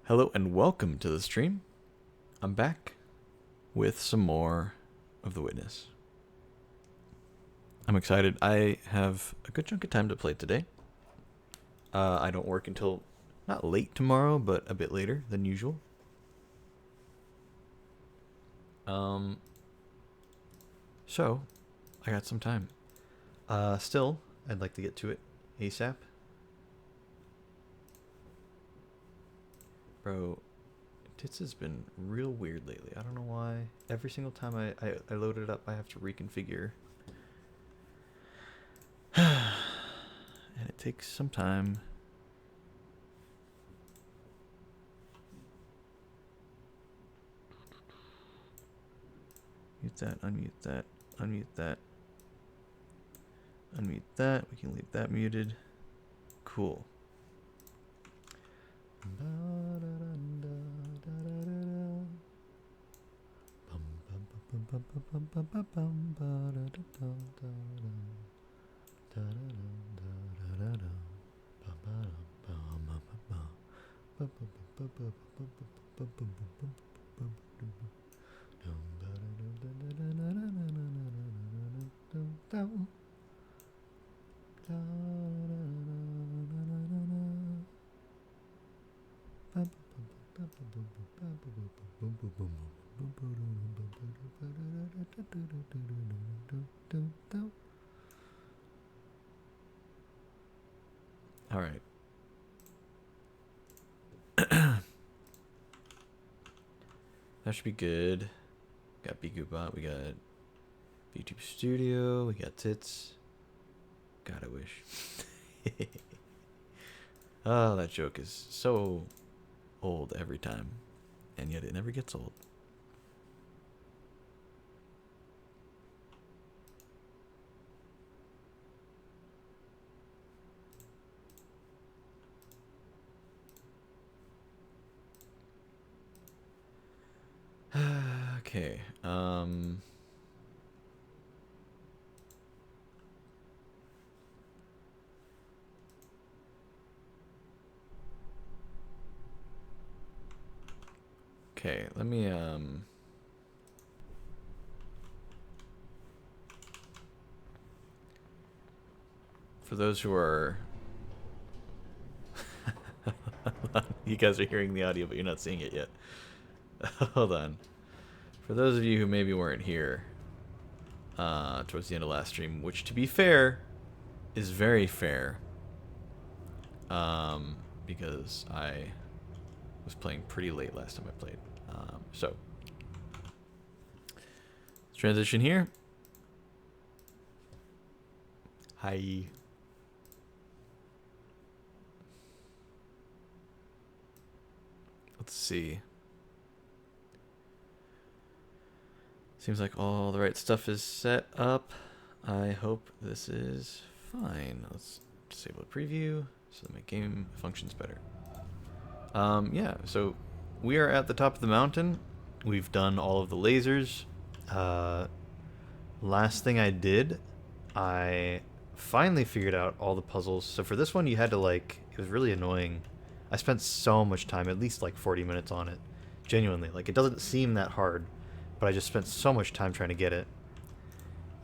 Hello and welcome to the stream. I'm back with some more of The Witness. I'm excited. I have a good chunk of time to play today. I don't work until not late tomorrow, but a bit later than usual. So I got some time. Still, I'd like to get to it ASAP. Bro, Tits has been real weird lately. I don't know why. Every single time I load it up, I have to reconfigure. And it takes some time. Mute that, unmute that, unmute that. Unmute that. We can leave that muted. Cool. All right. That should be good. Got BiguBot, we got YouTube Studio, we got Tits. God, I wish. Oh, that joke is so old every time, and yet it never gets old. Okay. Okay, let me for those who are you guys are hearing the audio but you're not seeing it yet. Hold on. For those of you who maybe weren't here towards the end of last stream, which to be fair is very fair, because I was playing pretty late last time I played. So let's transition here. Hi. Let's see. Seems like all the right stuff is set up. I hope this is fine. Let's disable the preview so that my game functions better. Yeah, so we are at the top of the mountain. We've done all of the lasers. Last thing I did, I finally figured out all the puzzles. So for this one, you had to it was really annoying. I spent so much time, at least like 40 minutes on it. Genuinely, it doesn't seem that hard, but I just spent so much time trying to get it.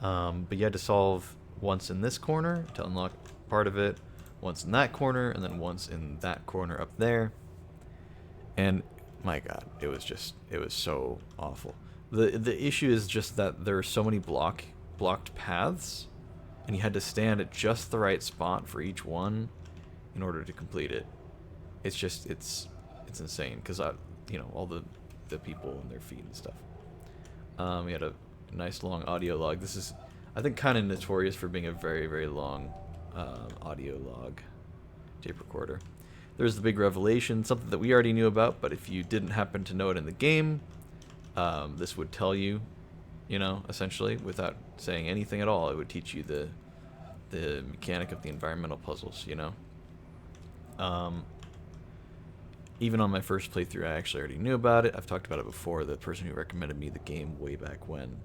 But you had to solve once in this corner to unlock part of it, once in that corner, and then once in that corner up there. And my god, it was so awful. The issue is just that there are so many blocked paths, and you had to stand at just the right spot for each one in order to complete it. It's insane because all the people and their feet and stuff. We had a nice long audio log. This is, I think, kind of notorious for being a very, very long audio log tape recorder. There's the big revelation, something that we already knew about, but if you didn't happen to know it in the game, this would tell you, essentially, without saying anything at all. It would teach you the mechanic of the environmental puzzles, Even on my first playthrough, I actually already knew about it. I've talked about it before. The person who recommended me the game way back when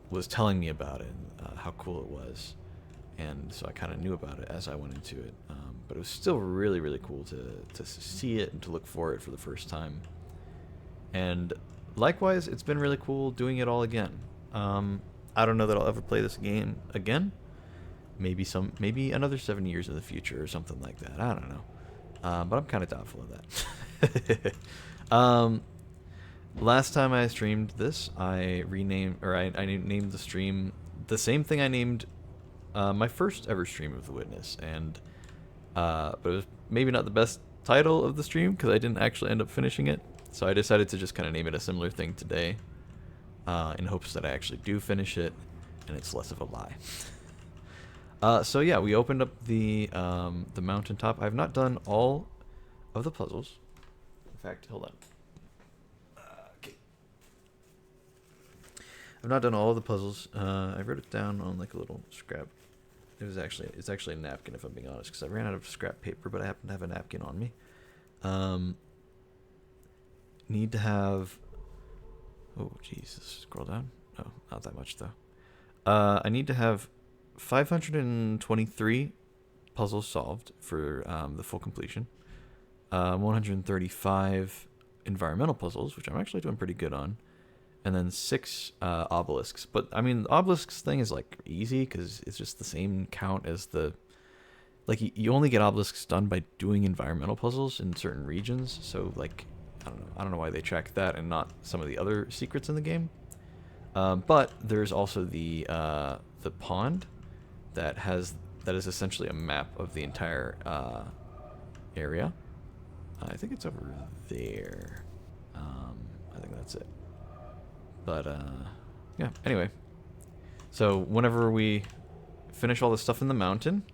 was telling me about it and how cool it was. and so I kind of knew about it as I went into it. But it was still really, really cool to see it and to look for it for the first time. And likewise, it's been really cool doing it all again. I don't know that I'll ever play this game again. Maybe another 7 years in the future or something like that. I don't know. But I'm kind of doubtful of that. Last time I streamed this, I named the stream the same thing I named my first ever stream of The Witness, and but it was maybe not the best title of the stream because I didn't actually end up finishing it. So I decided to just kind of name it a similar thing today, in hopes that I actually do finish it, and it's less of a lie. So yeah, we opened up the mountaintop. I've not done all of the puzzles. In fact, hold on. Okay. I've not done all of the puzzles. I wrote it down on like a little scrap. It's actually a napkin, if I'm being honest, because I ran out of scrap paper, but I happen to have a napkin on me. Need to have. Oh, Jesus! Scroll down. Oh, not that much though. I need to have 523 puzzles solved for the full completion. 135 environmental puzzles, which I'm actually doing pretty good on, and then 6 obelisks. But I mean, the obelisks thing is like easy because it's just the same count as the. Like you only get obelisks done by doing environmental puzzles in certain regions. So like, I don't know why they track that and not some of the other secrets in the game. But there's also the pond that is essentially a map of the entire area. I think it's over there. I think that's it. But yeah. Anyway, so whenever we finish all the stuff in the mountain,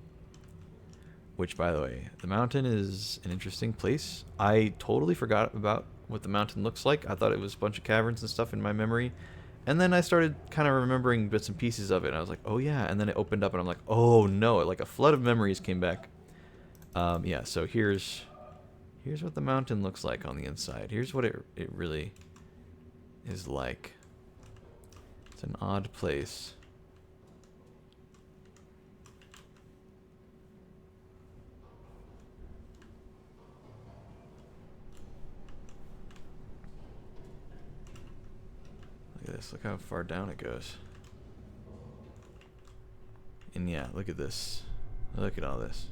which by the way, the mountain is an interesting place. I totally forgot about what the mountain looks like. I thought it was a bunch of caverns and stuff in my memory. And then I started kind of remembering bits and pieces of it, and I was like, oh yeah, and then it opened up, and I'm like, oh no, like a flood of memories came back. Yeah, so here's what the mountain looks like on the inside. Here's what it really is like. It's an odd place. Look at this. Look how far down it goes. And yeah, look at this. Look at all this.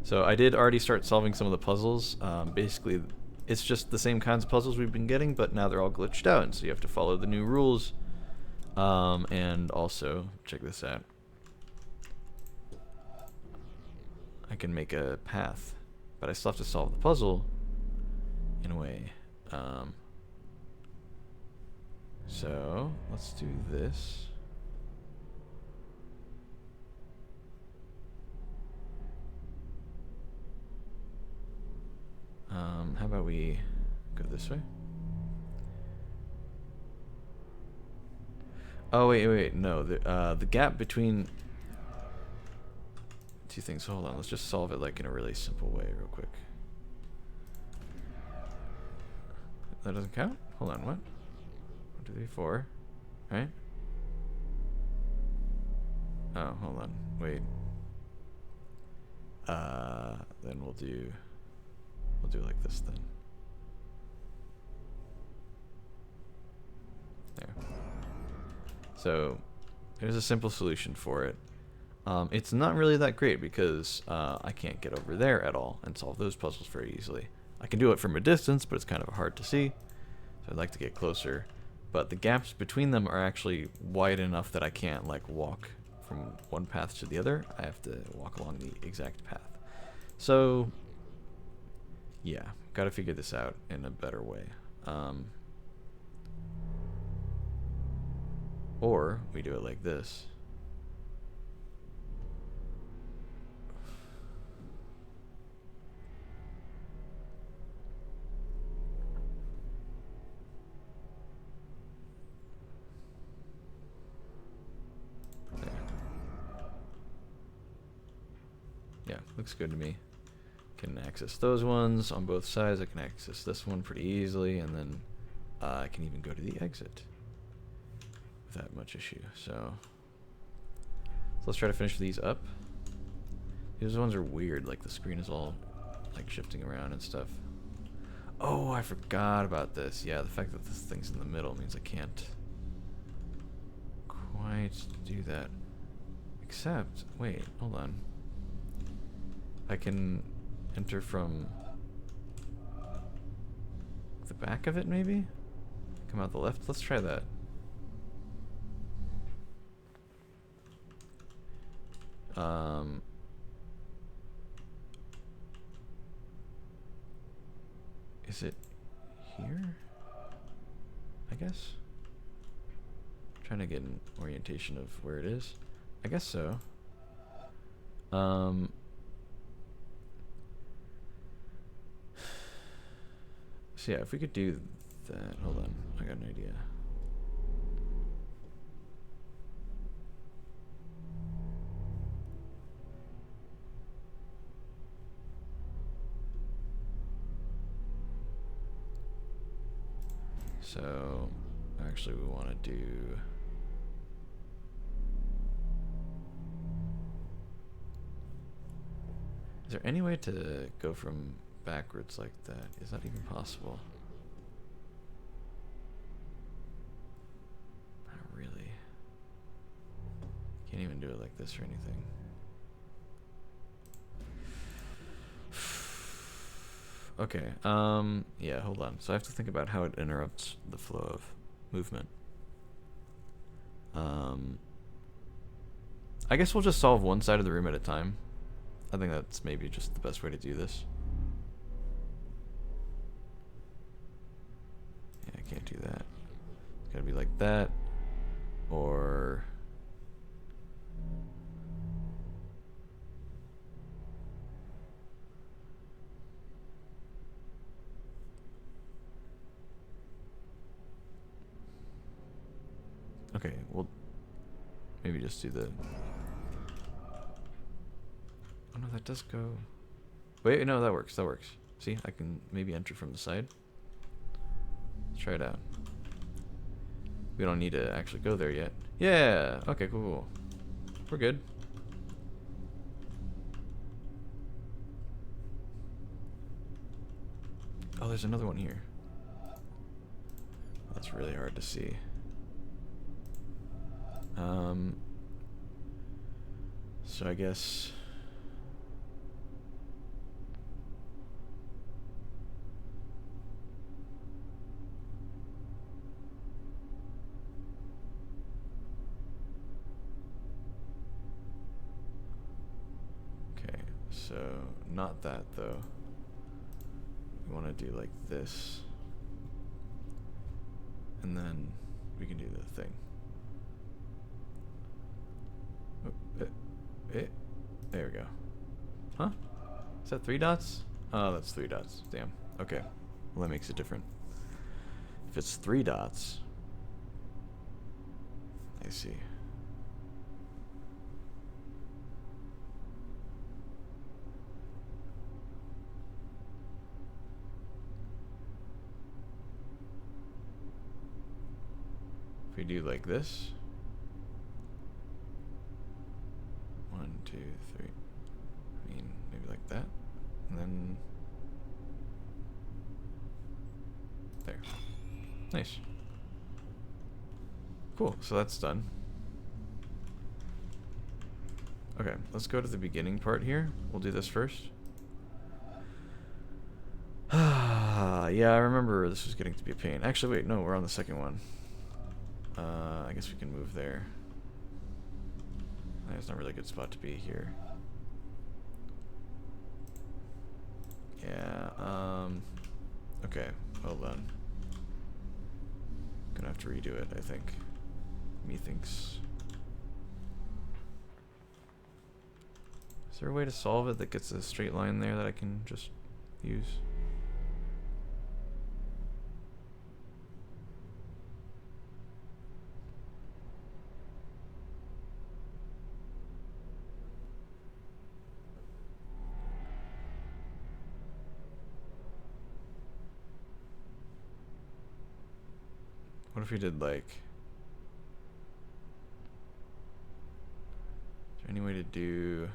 So I did already start solving some of the puzzles. Basically, it's just the same kinds of puzzles we've been getting, but now they're all glitched out, and so you have to follow the new rules. And also, check this out. I can make a path, but I still have to solve the puzzle in a way. So let's do this. How about we go this way? Oh wait, no. The gap between two things. Hold on, let's just solve it like in a really simple way, real quick. That doesn't count? Hold on, what? 1, 2, 3, 4. Right? Oh, hold on. Wait. Then we'll do like this then. There. So there's a simple solution for it. It's not really that great because I can't get over there at all and solve those puzzles very easily. I can do it from a distance, but it's kind of hard to see. So I'd like to get closer. But the gaps between them are actually wide enough that I can't like walk from one path to the other. I have to walk along the exact path. So yeah, gotta figure this out in a better way. Or we do it like this. There. Yeah, looks good to me. Can access those ones on both sides. I can access this one pretty easily, and then I can even go to the exit without much issue. So So let's try to finish these up. These ones are weird, like the screen is all like shifting around and stuff. Oh, I forgot about this. Yeah, the fact that this thing's in the middle means I can't quite do that. Except, wait, hold on. I can enter from the back of it, maybe? Come out the left? Let's try that. Is it here? I guess? I'm trying to get an orientation of where it is. I guess so. So yeah, if we could do that. Hold on, I got an idea. So actually we want to do is there any way to go from backwards like that? Is that even possible? Not really. Can't even do it like this or anything. Okay, yeah, hold on. So I have to think about how it interrupts the flow of movement. I guess we'll just solve one side of the room at a time. I think that's maybe just the best way to do this. Yeah, I can't do that. It's gotta be like that, or... Okay, we'll maybe just do the... Oh no, that does go... Wait, no, that works, that works. See, I can maybe enter from the side. Let's try it out. We don't need to actually go there yet. Yeah, okay, cool. We're good. Oh, there's another one here. That's really hard to see. So I guess... Okay, so not that though. We want to do like this. And then we can do the thing. There we go. Huh? Is that 3 dots? Oh, that's 3 dots. Damn. Okay. Well, that makes it different. If it's 3 dots... I see. If we do like this... 1, 2, 3. I mean, maybe like that. And then... There. Nice. Cool, so that's done. Okay, let's go to the beginning part here. We'll do this first. Yeah, I remember this was getting to be a pain. Actually, wait, no, we're on the second one. I guess we can move there. It's not really a good spot to be here. Yeah, okay, hold on. Gonna have to redo it, I think. Methinks. Is there a way to solve it that gets a straight line there that I can just use? What if we did like... any way to do...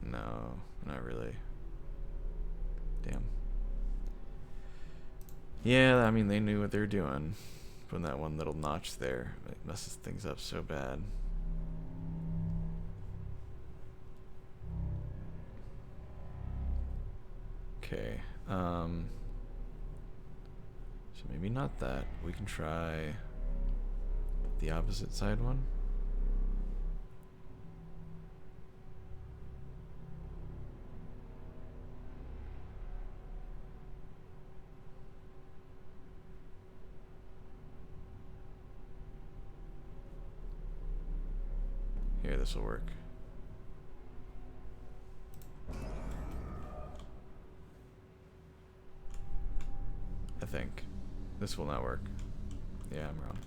No, not really. Damn. Yeah, I mean, they knew what they were doing. Putting that one little notch there. It messes things up so bad. Okay. So maybe not that. We can try the opposite side one. Here, this will work. I think. This will not work. Yeah, I'm wrong.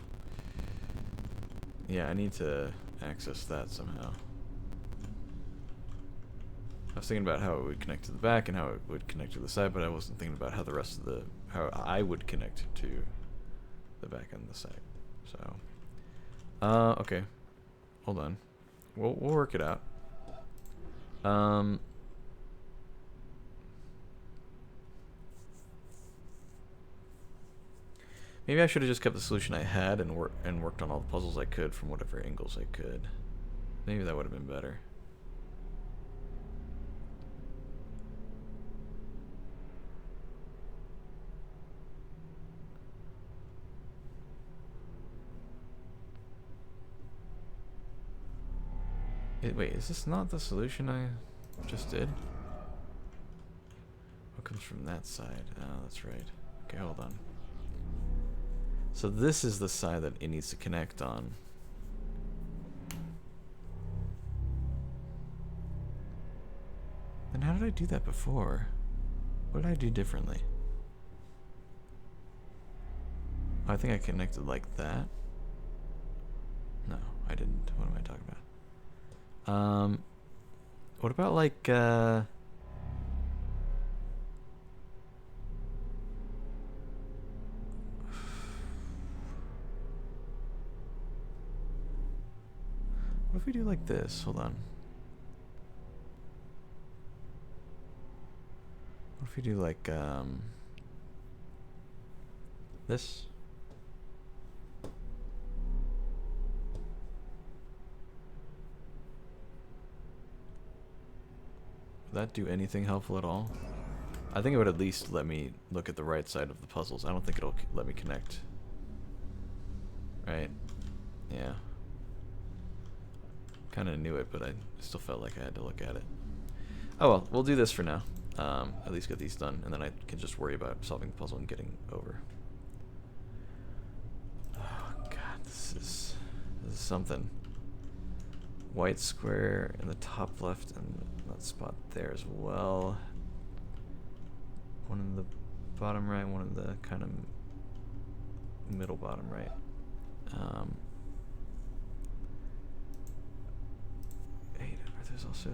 Yeah, I need to access that somehow. I was thinking about how it would connect to the back and how it would connect to the side, but I wasn't thinking about how the rest of the... how I would connect to the back and the side. So... okay. Hold on. We'll work it out. Maybe I should have just kept the solution I had and worked on all the puzzles I could from whatever angles I could. Maybe that would have been better. Wait, is this not the solution I just did? What comes from that side? Oh, that's right. Okay, hold on. So this is the side that it needs to connect on. Then how did I do that before? What did I do differently? Oh, I think I connected like that. No, I didn't. What am I talking about? What about like, what if we do like this? Hold on. What if we do like, this? Would that do anything helpful at all? I think it would at least let me look at the right side of the puzzles. I don't think it'll let me connect. Right? Yeah. Kind of knew it, but I still felt like I had to look at it. Oh well, we'll do this for now. At least get these done, and then I can just worry about solving the puzzle and getting over. Oh god, this is something. White square in the top left and that spot there as well. One in the bottom right, one in the kind of middle bottom right. Wait, are there also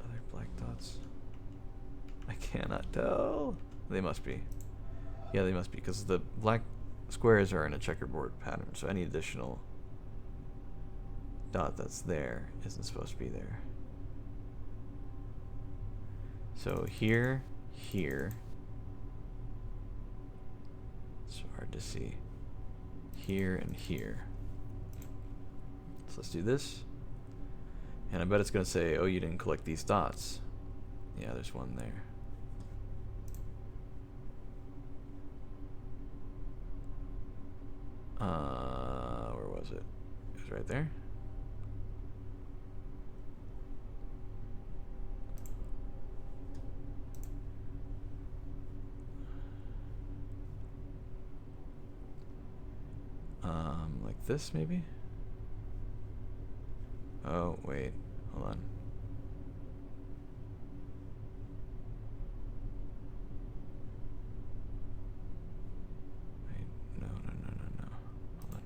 other black dots? I cannot tell. They must be. Yeah, they must be, because the black squares are in a checkerboard pattern, so any additional dot that's there isn't supposed to be there. So here, here. It's hard to see. Here and here. So let's do this. And I bet it's going to say, oh, you didn't collect these dots. Yeah, there's one there. Where was it? It was right there. Like this maybe? Oh, wait. Hold on. Wait, no. Hold on.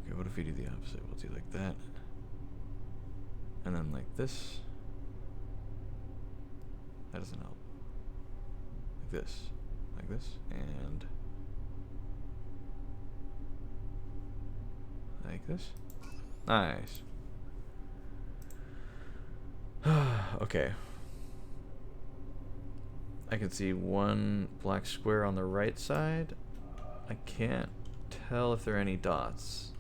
Okay, what if we do the opposite? We'll do like that. And then like this. That doesn't help. Like this. Like this. And... Like this. Nice. Okay. I can see one black square on the right side. I can't tell if there are any dots.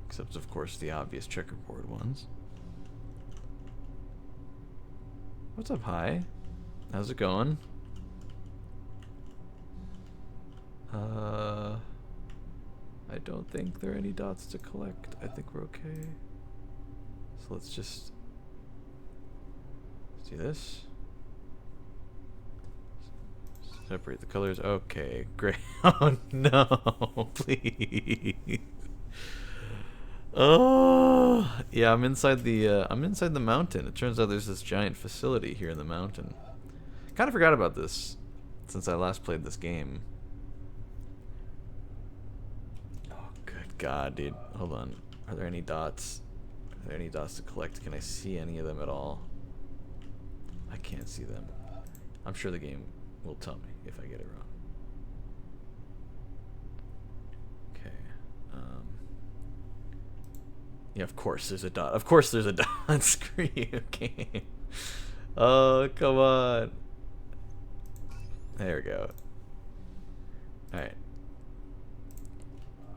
Except, of course, the obvious checkerboard ones. What's up, hi? How's it going? I don't think there are any dots to collect. I think we're okay. So let's just do this. Separate the colors. Okay, great. Oh no, please. Oh, yeah, I'm inside the mountain. It turns out there's this giant facility here in the mountain. Kind of forgot about this since I last played this game. Oh, good God, dude. Hold on. Are there any dots? Are there any dots to collect? Can I see any of them at all? I can't see them. I'm sure the game will tell me if I get it wrong. Okay. Yeah, of course there's a dot. Of course there's a dot. Screw you, game. Oh, come on. There we go. Alright.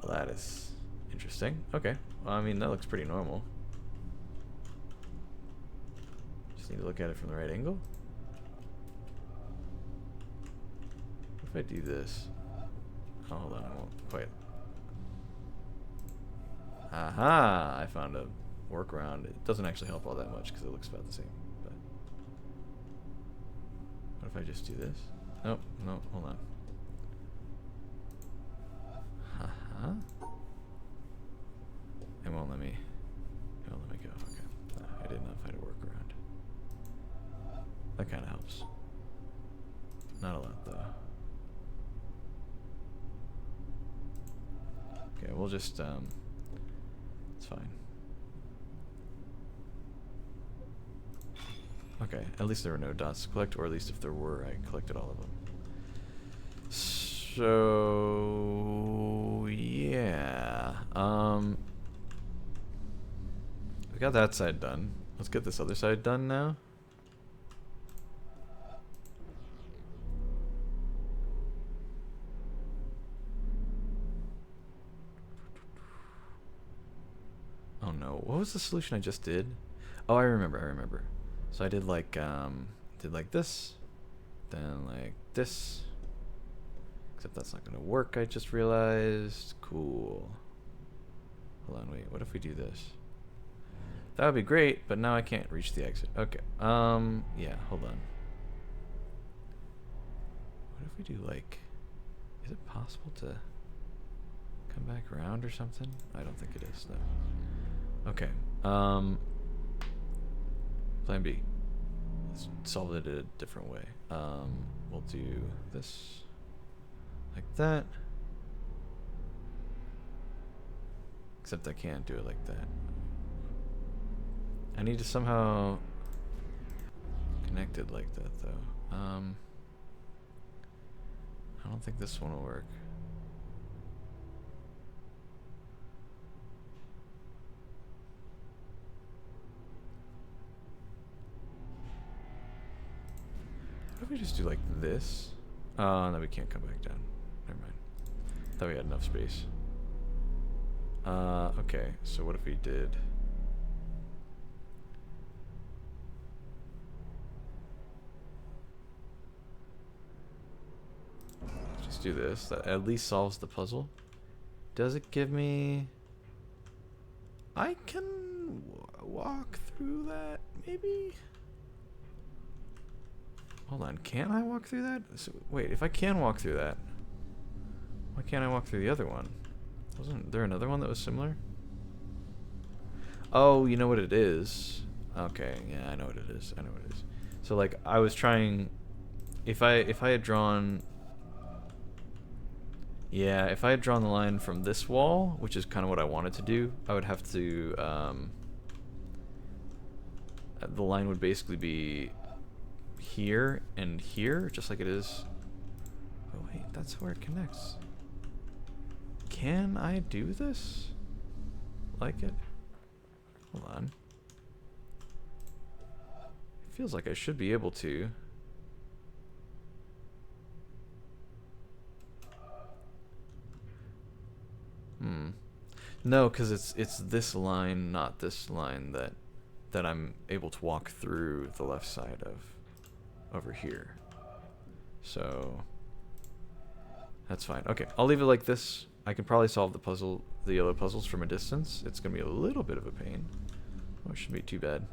Well, that is interesting. Okay. Well, I mean, that looks pretty normal. Just need to look at it from the right angle. If I do this. Oh, hold on, I won't quite. Aha! I found a workaround. It doesn't actually help all that much because it looks about the same. But what if I just do this? Nope, no, hold on. Haha. It won't let me. It won't let me go. Okay. I did not find a workaround. That kind of helps. Not a lot though. Okay, we'll just it's fine. Okay, at least there were no dots to collect, or at least if there were, I collected all of them. So yeah, we got that side done. Let's get this other side done now. Oh no, what was the solution I just did? Oh, I remember. So I did like this, then like this. Except that's not gonna work, I just realized. Cool. Hold on, wait, what if we do this? That would be great, but now I can't reach the exit. Okay, yeah, hold on. What if we do like, is it possible to come back around or something? I don't think it is, though. Okay, plan B. Let's solve it a different way. We'll do this like that. Except I can't do it like that. I need to somehow connect it like that, though. I don't think this one will work. What if we just do like this? Oh, no, we can't come back down. Never mind. Thought we had enough space. Okay, so what if we did... Just do this. That at least solves the puzzle. Does it give me... I can walk through that, maybe? Hold on, can I walk through that? So, wait, if I can walk through that, why can't I walk through the other one? Wasn't there another one that was similar? Oh, you know what it is. Okay, yeah, I know what it is. I know what it is. So like I was trying, if I had drawn, yeah, if I had drawn the line from this wall, which is kind of what I wanted to do, I would have to, the line would basically be here and here, just like it is. Oh wait, that's where it connects. Can I do this? Like it? Hold on. It feels like I should be able to. No, because it's this line, not this line, that I'm able to walk through the left side of over here. So that's fine. Okay, I'll leave it like this. I can probably solve the yellow puzzles from a distance. It's gonna be a little bit of a pain. Oh, it shouldn't be too bad.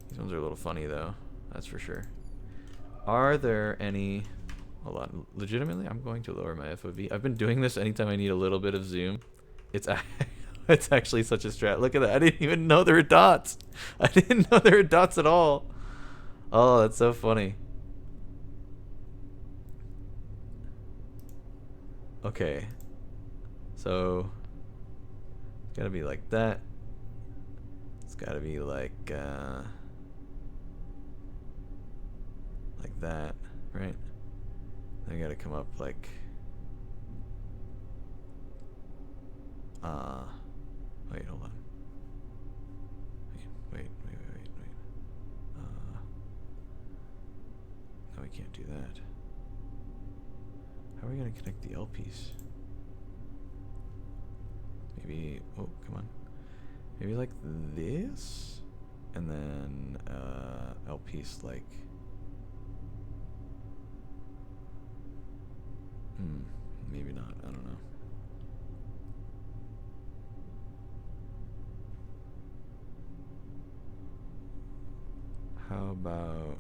These ones are a little funny though, that's for sure. Are there any... Hold on, legitimately, I'm going to lower my FOV. I've been doing this anytime I need a little bit of zoom. It's it's actually such a strat. Look at that, I didn't even know there were dots. I didn't know there were dots at all. Oh, that's so funny. Okay. So, it's gotta be like that. It's gotta be like that, right? I gotta come up like wait, hold on. Wait. No, we can't do that. How are we gonna connect the L piece? Maybe, oh, come on. Maybe like this? And then L piece like maybe not, I don't know. How about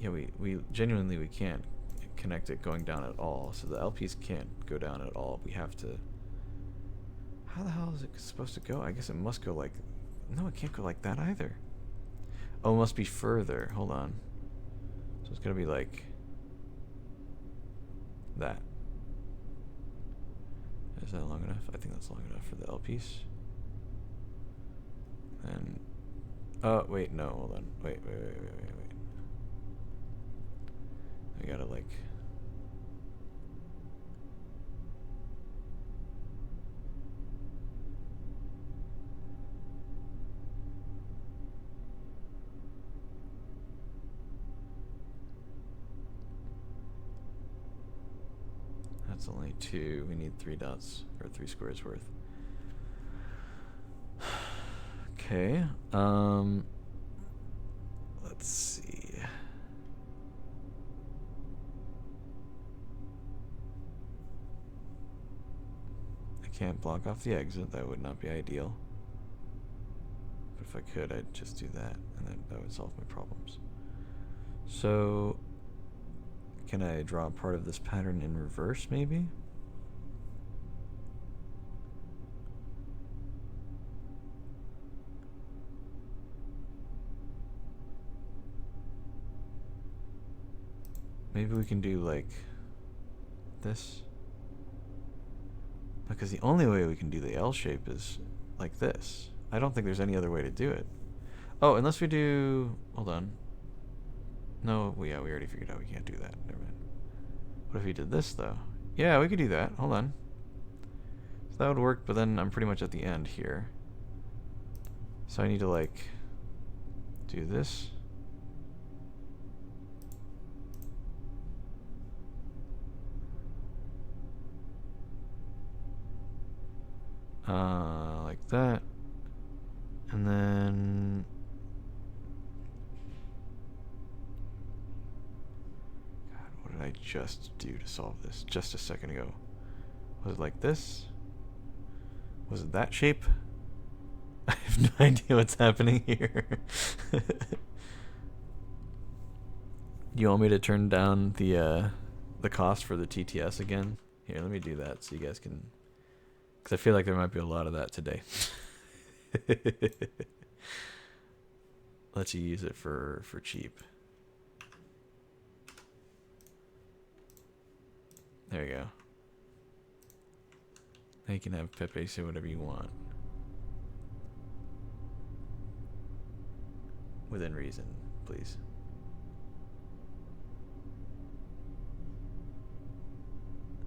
yeah, we genuinely we can't connect it going down at all, so the L piece can't go down at all. We have to... How the hell is it supposed to go? I guess it must go like... No, it can't go like that either. Oh, it must be further. Hold on. So it's gonna be like that. Is that long enough? I think that's long enough for the L piece. And oh wait, no, hold on. Wait. I gotta like that's only 2. We need 3 dots, or 3 squares worth. Okay, let's see. I can't block off the exit, that would not be ideal. But if I could, I'd just do that, and then that would solve my problems. So, can I draw part of this pattern in reverse, maybe? Maybe we can do like this. Because the only way we can do the L shape is like this. I don't think there's any other way to do it. Oh, unless we do... Hold on. No, well, yeah, we already figured out we can't do that. Never mind. What if we did this, though? Yeah, we could do that. Hold on. So that would work, but then I'm pretty much at the end here. So I need to, like, do this. Like that. And then... God, what did I just do to solve this just a second ago? Was it like this? Was it that shape? I have no idea what's happening here. You want me to turn down the cost for the TTS again? Here, let me do that so you guys can... Because I feel like there might be a lot of that today. Let you use it for cheap. There you go. Now you can have Pepe say whatever you want. Within reason, please.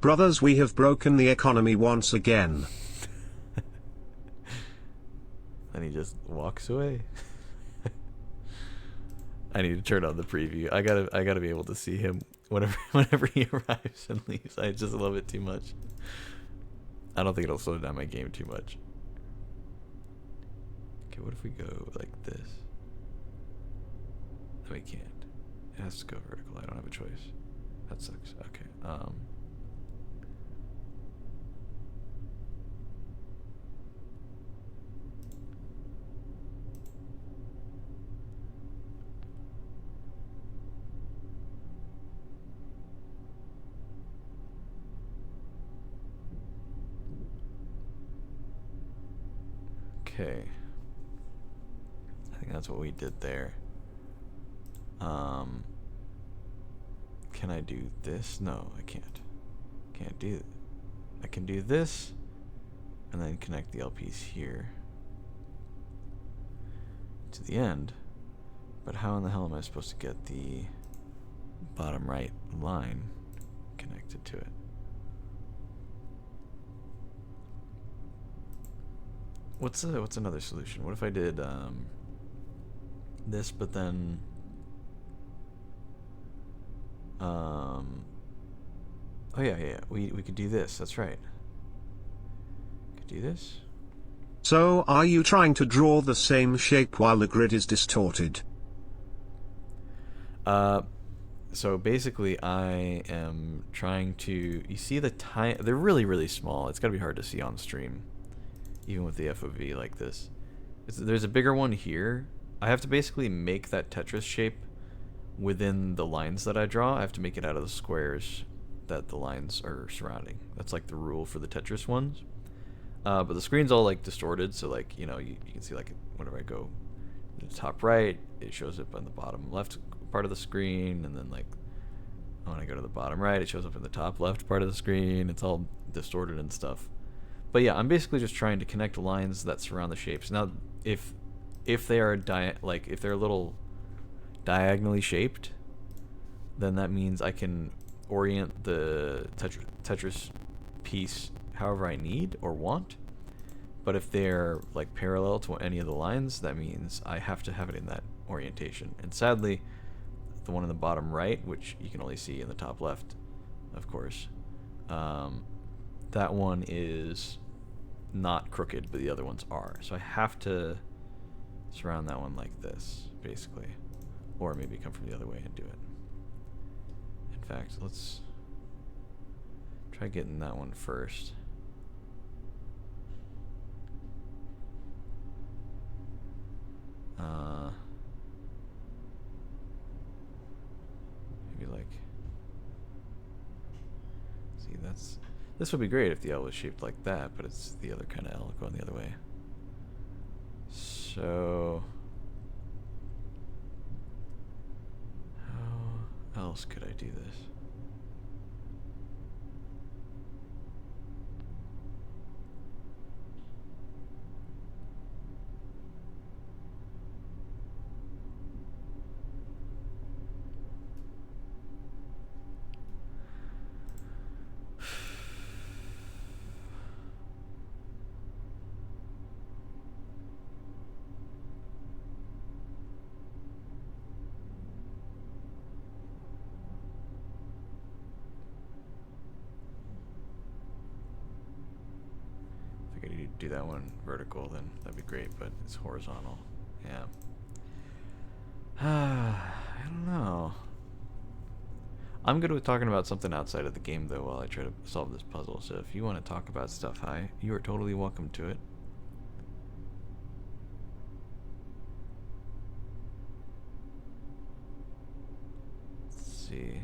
Brothers, we have broken the economy once again. And he just walks away. I need to turn on the preview. I gotta be able to see him whenever he arrives and leaves. I just love it too much. I don't think it'll slow down my game too much. Okay, what if we go like this? No, we can't. It has to go vertical. I don't have a choice. That sucks. Okay. Okay. I think that's what we did there. Can I do this? No, I can't. Can't do it. I can do this and then connect the LPs here to the end. But how in the hell am I supposed to get the bottom right line connected to it? What's another solution? What if I did this, but then oh yeah, we could do this. That's right. Could do this. So are you trying to draw the same shape while the grid is distorted? So basically I am trying to, you see they're really, really small. It's gotta be hard to see on stream, even with the FOV like this. There's a bigger one here. I have to basically make that Tetris shape within the lines that I draw. I have to make it out of the squares that the lines are surrounding. That's like the rule for the Tetris ones. But the screen's all like distorted, so like, you know, you can see like whenever I go to the top right, it shows up on the bottom left part of the screen, and then like when I go to the bottom right, it shows up in the top left part of the screen. It's all distorted and stuff. But yeah, I'm basically just trying to connect lines that surround the shapes. Now, if they are if they're a little diagonally shaped, then that means I can orient the Tetris piece however I need or want. But if they're like parallel to any of the lines, that means I have to have it in that orientation. And sadly, the one in the bottom right, which you can only see in the top left, of course, that one is not crooked, but the other ones are. So I have to surround that one like this, basically. Or maybe come from the other way and do it. In fact, let's try getting that one first. Maybe like, see, this would be great if the L was shaped like that, but it's the other kind of L going the other way. So how else could I do this? If I could do that one vertical, then that'd be great, but it's horizontal. Yeah. I don't know. I'm good with talking about something outside of the game, though, while I try to solve this puzzle. So if you want to talk about stuff, you are totally welcome to it. Let's see.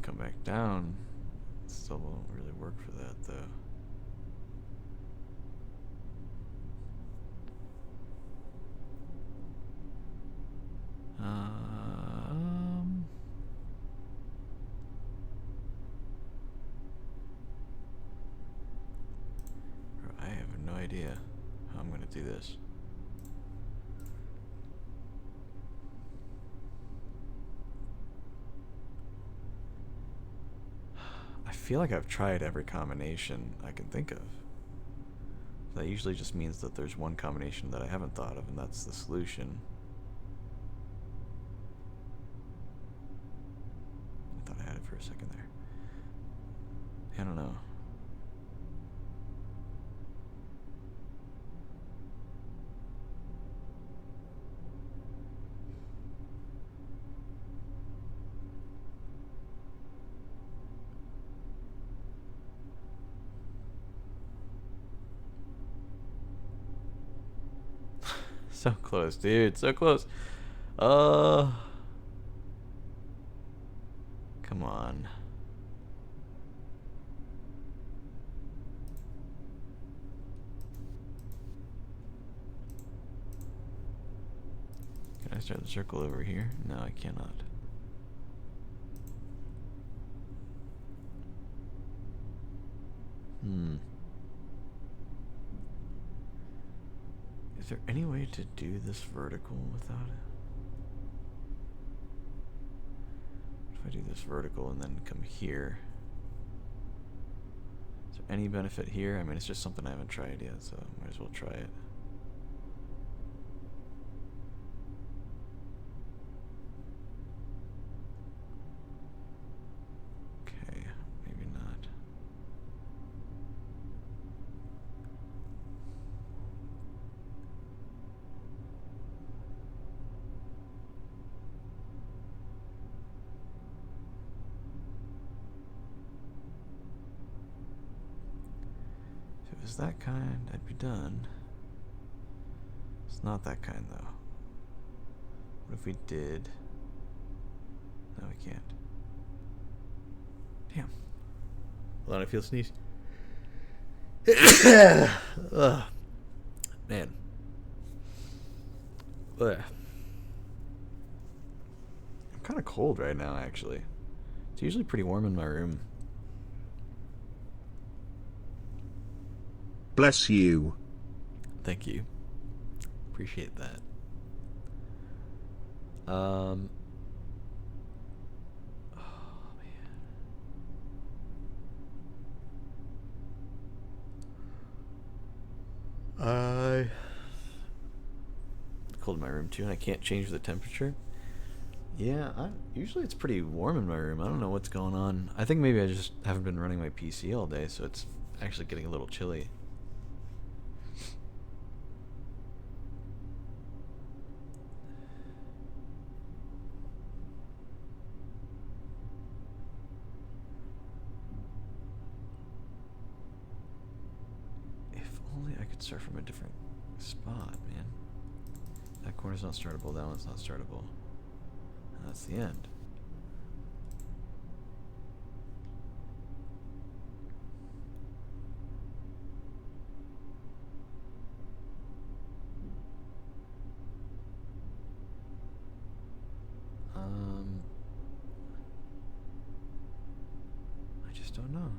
Come back down. It still won't really work for that, though. Um, I have no idea how I'm going to do this. I feel like I've tried every combination I can think of. That usually just means that there's one combination that I haven't thought of, and that's the solution. I thought I had it for a second there. I don't know. So close, dude. So close. Come on. Can I start the circle over here? No, I cannot. Is there any way to do this vertical without it? If I do this vertical and then come here, is there any benefit here? I mean, it's just something I haven't tried yet, so I might as well try it. Okay, maybe not. If it was that kind, I'd be done. It's not that kind, though. What if we did? No, we can't. Damn. Hold on, I feel sneeze. Ugh. Man. Ugh. I'm kind of cold right now, actually. It's usually pretty warm in my room. Bless you. Thank you. Appreciate that. Oh man. It's cold in my room too, and I can't change the temperature. Yeah, usually it's pretty warm in my room. I don't know what's going on. I think maybe I just haven't been running my PC all day, so it's actually getting a little chilly. If only I could start from a different spot, man. That corner's not startable, that one's not startable. And that's the end. I just don't know.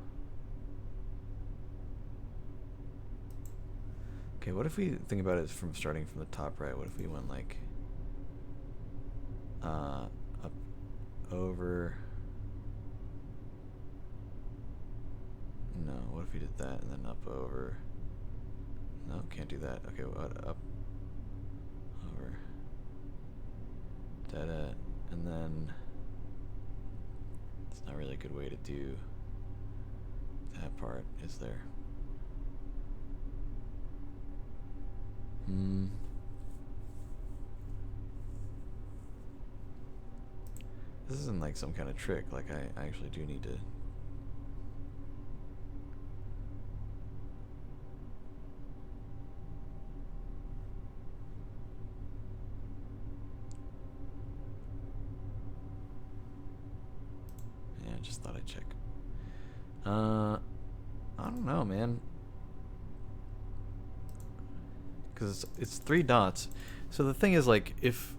Okay, what if we think about it from starting from the top right? What if we went like up over? No, what if we did that and then up over? No, can't do that. Okay, what up over? Da-da, and then it's not really a good way to do that part, is there? This isn't like some kind of trick. Like I actually do need to. Yeah, I just thought I'd check. I don't know, man. Because it's 3 dots. So the thing is, like, if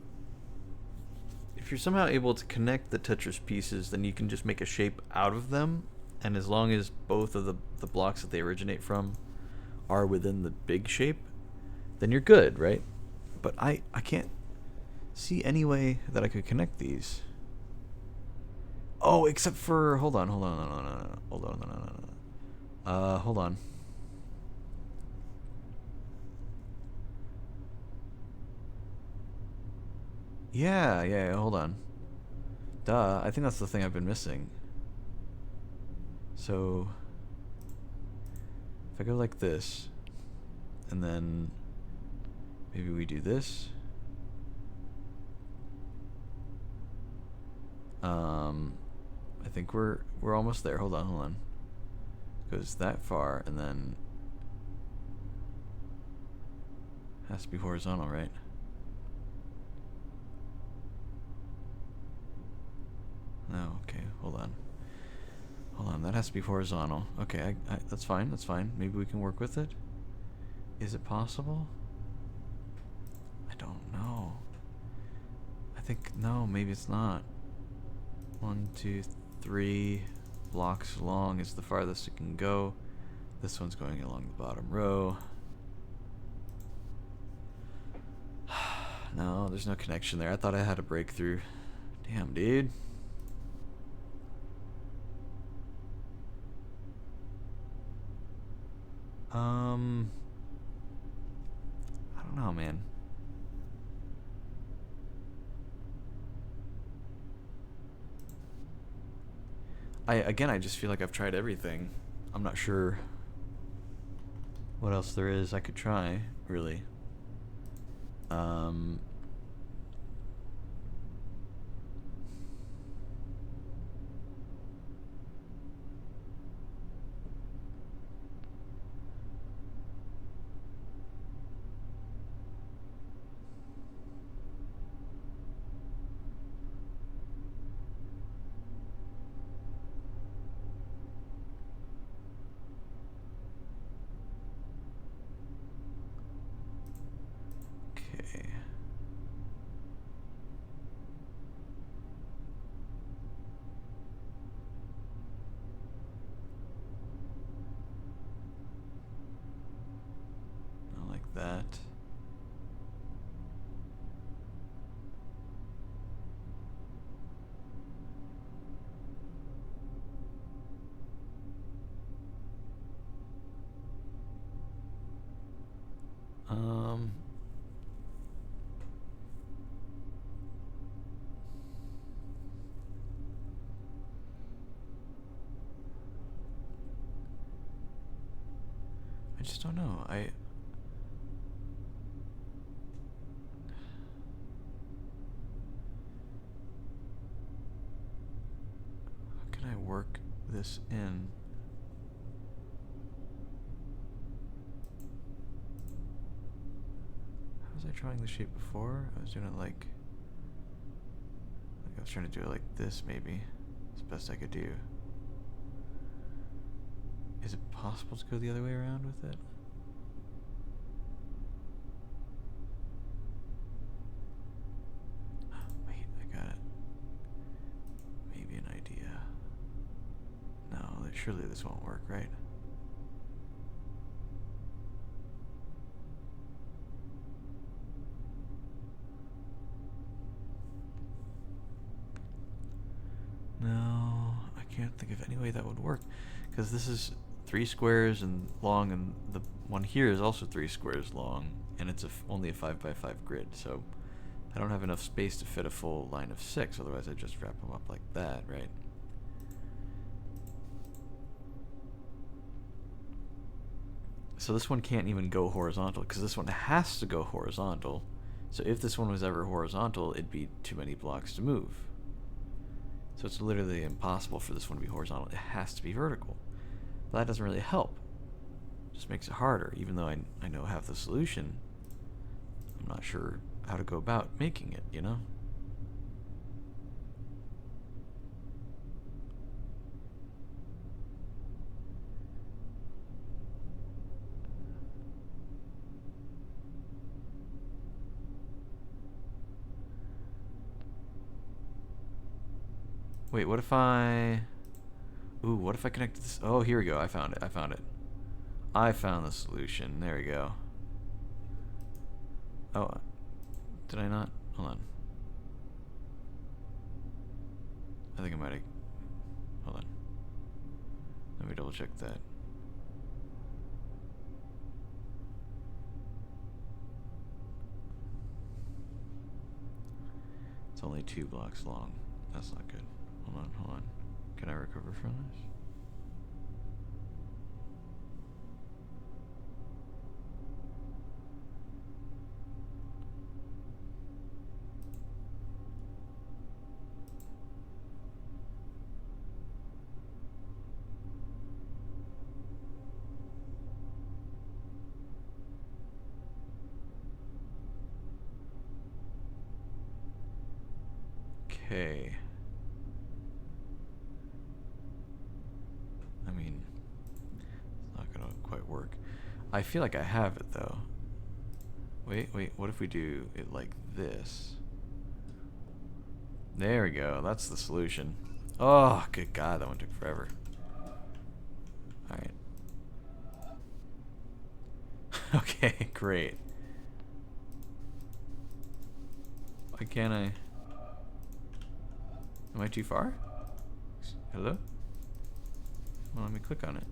if you're somehow able to connect the Tetris pieces, then you can just make a shape out of them, and as long as both of the blocks that they originate from are within the big shape, then you're good, right? But I can't see any way that I could connect these. Oh, except for hold on. Hold on. Yeah, hold on. Duh, I think that's the thing I've been missing. So, if I go like this, and then maybe we do this. I think we're almost there. Hold on. Goes that far, and then has to be horizontal, right? No, okay, hold on. That has to be horizontal. Okay, that's fine. Maybe we can work with it. Is it possible? I don't know. I think, no, maybe it's not. 1, 2, 3 blocks long is the farthest it can go. This one's going along the bottom row. No, there's no connection there. I thought I had a breakthrough. Damn, dude. I don't know, man. I just feel like I've tried everything. I'm not sure what else there is I could try, really. Okay. Not like that. I just don't know. How can I work this in? How was I drawing the shape before? I was doing it like I was trying to do it like this, maybe. It's the best I could do. Is it possible to go the other way around with it? Wait, I got it. Maybe an idea. No, surely this won't work, right? No, I can't think of any way that would work, because this is 3 squares and long, and the one here is also 3 squares long, and it's only a 5 by 5 grid, so I don't have enough space to fit a full line of 6, otherwise I'd just wrap them up like that, right? So this one can't even go horizontal, because this one has to go horizontal. So if this one was ever horizontal, it'd be too many blocks to move. So it's literally impossible for this one to be horizontal. It has to be vertical. But that doesn't really help. It just makes it harder. Even though I know I have the solution, I'm not sure how to go about making it, you know? Wait, what if I... Ooh, what if I connect this? Oh, here we go. I found it. I found it. I found the solution. There we go. Oh, did I not? Hold on. I think I might have... Hold on. Let me double check that. It's only 2 blocks long. That's not good. Hold on, hold on. Can I recover from this? Okay. I mean, it's not gonna quite work. I feel like I have it though. Wait, what if we do it like this? There we go, that's the solution. Oh, good God, that one took forever. Alright. Okay, great. Why can't I? Am I too far? Hello? Well, let me click on it.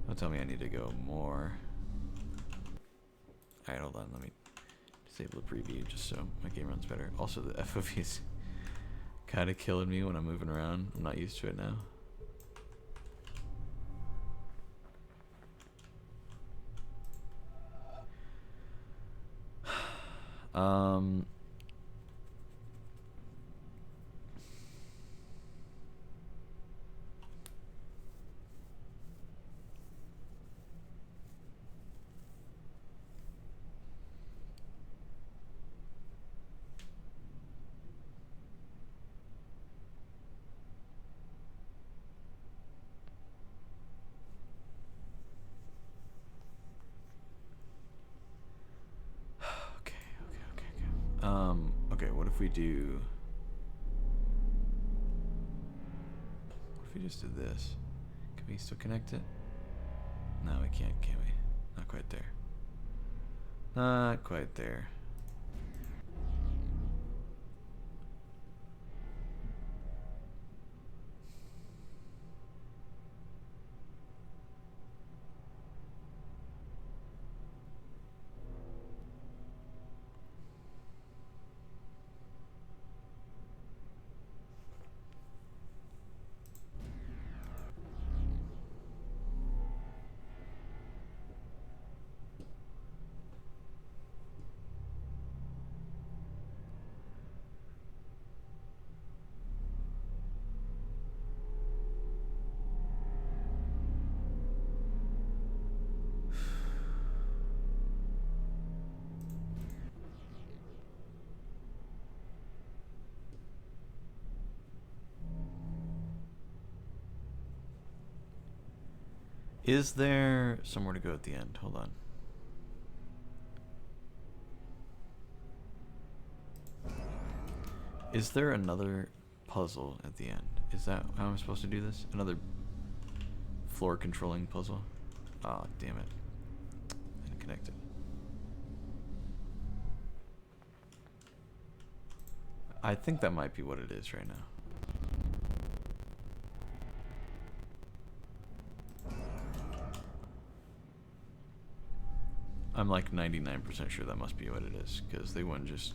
Don't tell me I need to go more. Alright, hold on. Let me disable the preview just so my game runs better. Also, the FOV's kind of killing me when I'm moving around. I'm not used to it now. Okay, what if we do... What if we just did this? Can we still connect it? No, we can't, can we? Not quite there. Not quite there. Is there somewhere to go at the end? Hold on. Is there another puzzle at the end? Is that how I'm supposed to do this? Another floor controlling puzzle? Ah, oh, damn it. I didn't connect it. I think that might be what it is right now. I'm like 99% sure that must be what it is, because they wouldn't just...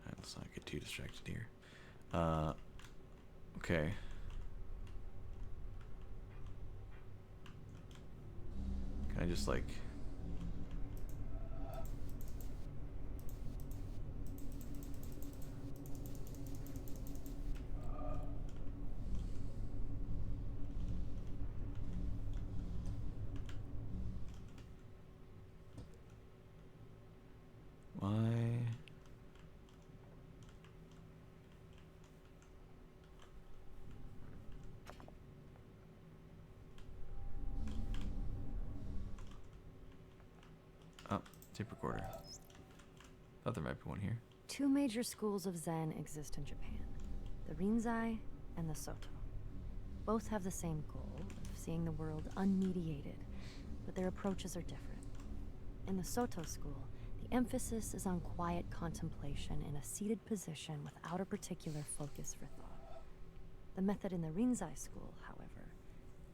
Let's not get too distracted here. Okay. Can I just like... Why? tape recorder. Thought there might be one here. Two major schools of Zen exist in Japan, the Rinzai and the Soto. Both have the same goal of seeing the world unmediated, but their approaches are different. In the Soto school, the emphasis is on quiet contemplation in a seated position without a particular focus for thought. The method in the Rinzai school, however,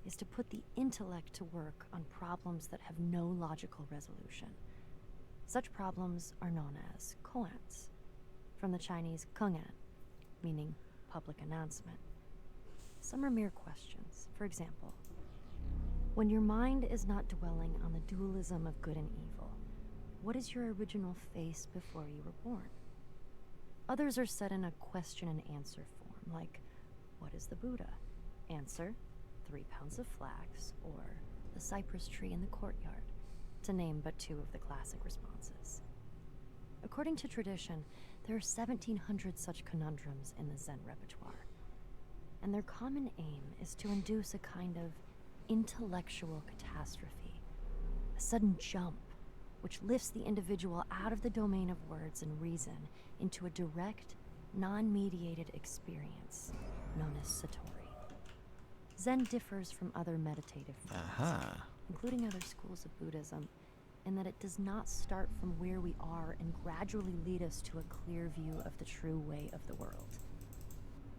is to put the intellect to work on problems that have no logical resolution. Such problems are known as koans, from the Chinese kongan, meaning public announcement. Some are mere questions. For example, when your mind is not dwelling on the dualism of good and evil, what is your original face before you were born? Others are set in a question and answer form, like, what is the Buddha? Answer, 3 pounds of flax, or the cypress tree in the courtyard, to name but two of the classic responses. According to tradition, there are 1,700 such conundrums in the Zen repertoire, and their common aim is to induce a kind of intellectual catastrophe, a sudden jump which lifts the individual out of the domain of words and reason into a direct, non-mediated experience known as Satori. Zen differs from other meditative forms, including other schools of Buddhism, in that it does not start from where we are and gradually lead us to a clear view of the true way of the world.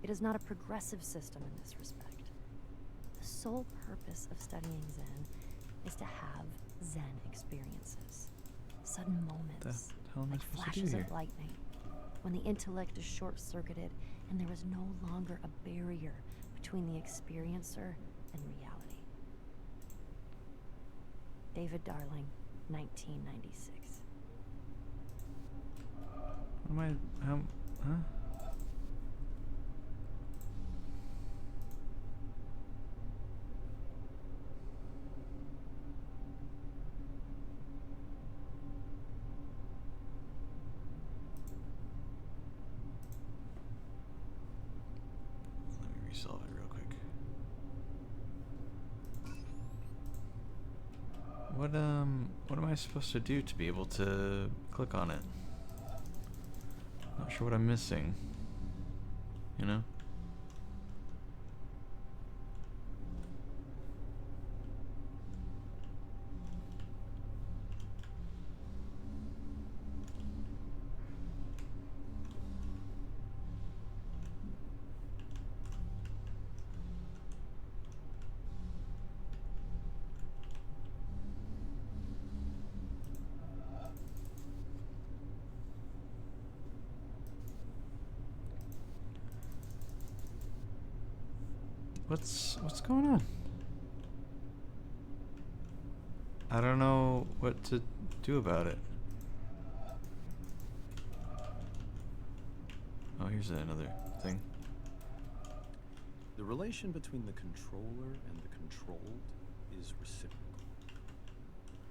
It is not a progressive system in this respect. The sole purpose of studying Zen is to have Zen experiences, sudden moments, like flashes of lightning, when the intellect is short-circuited and there is no longer a barrier between the experiencer and reality. David Darling, 1996. What am I, huh? Let me resolve it real quick. What am I supposed to do to be able to click on it? Not sure what I'm missing. You know? What's going on? I don't know what to do about it. Oh, here's another thing. The relation between the controller and the controlled is reciprocal.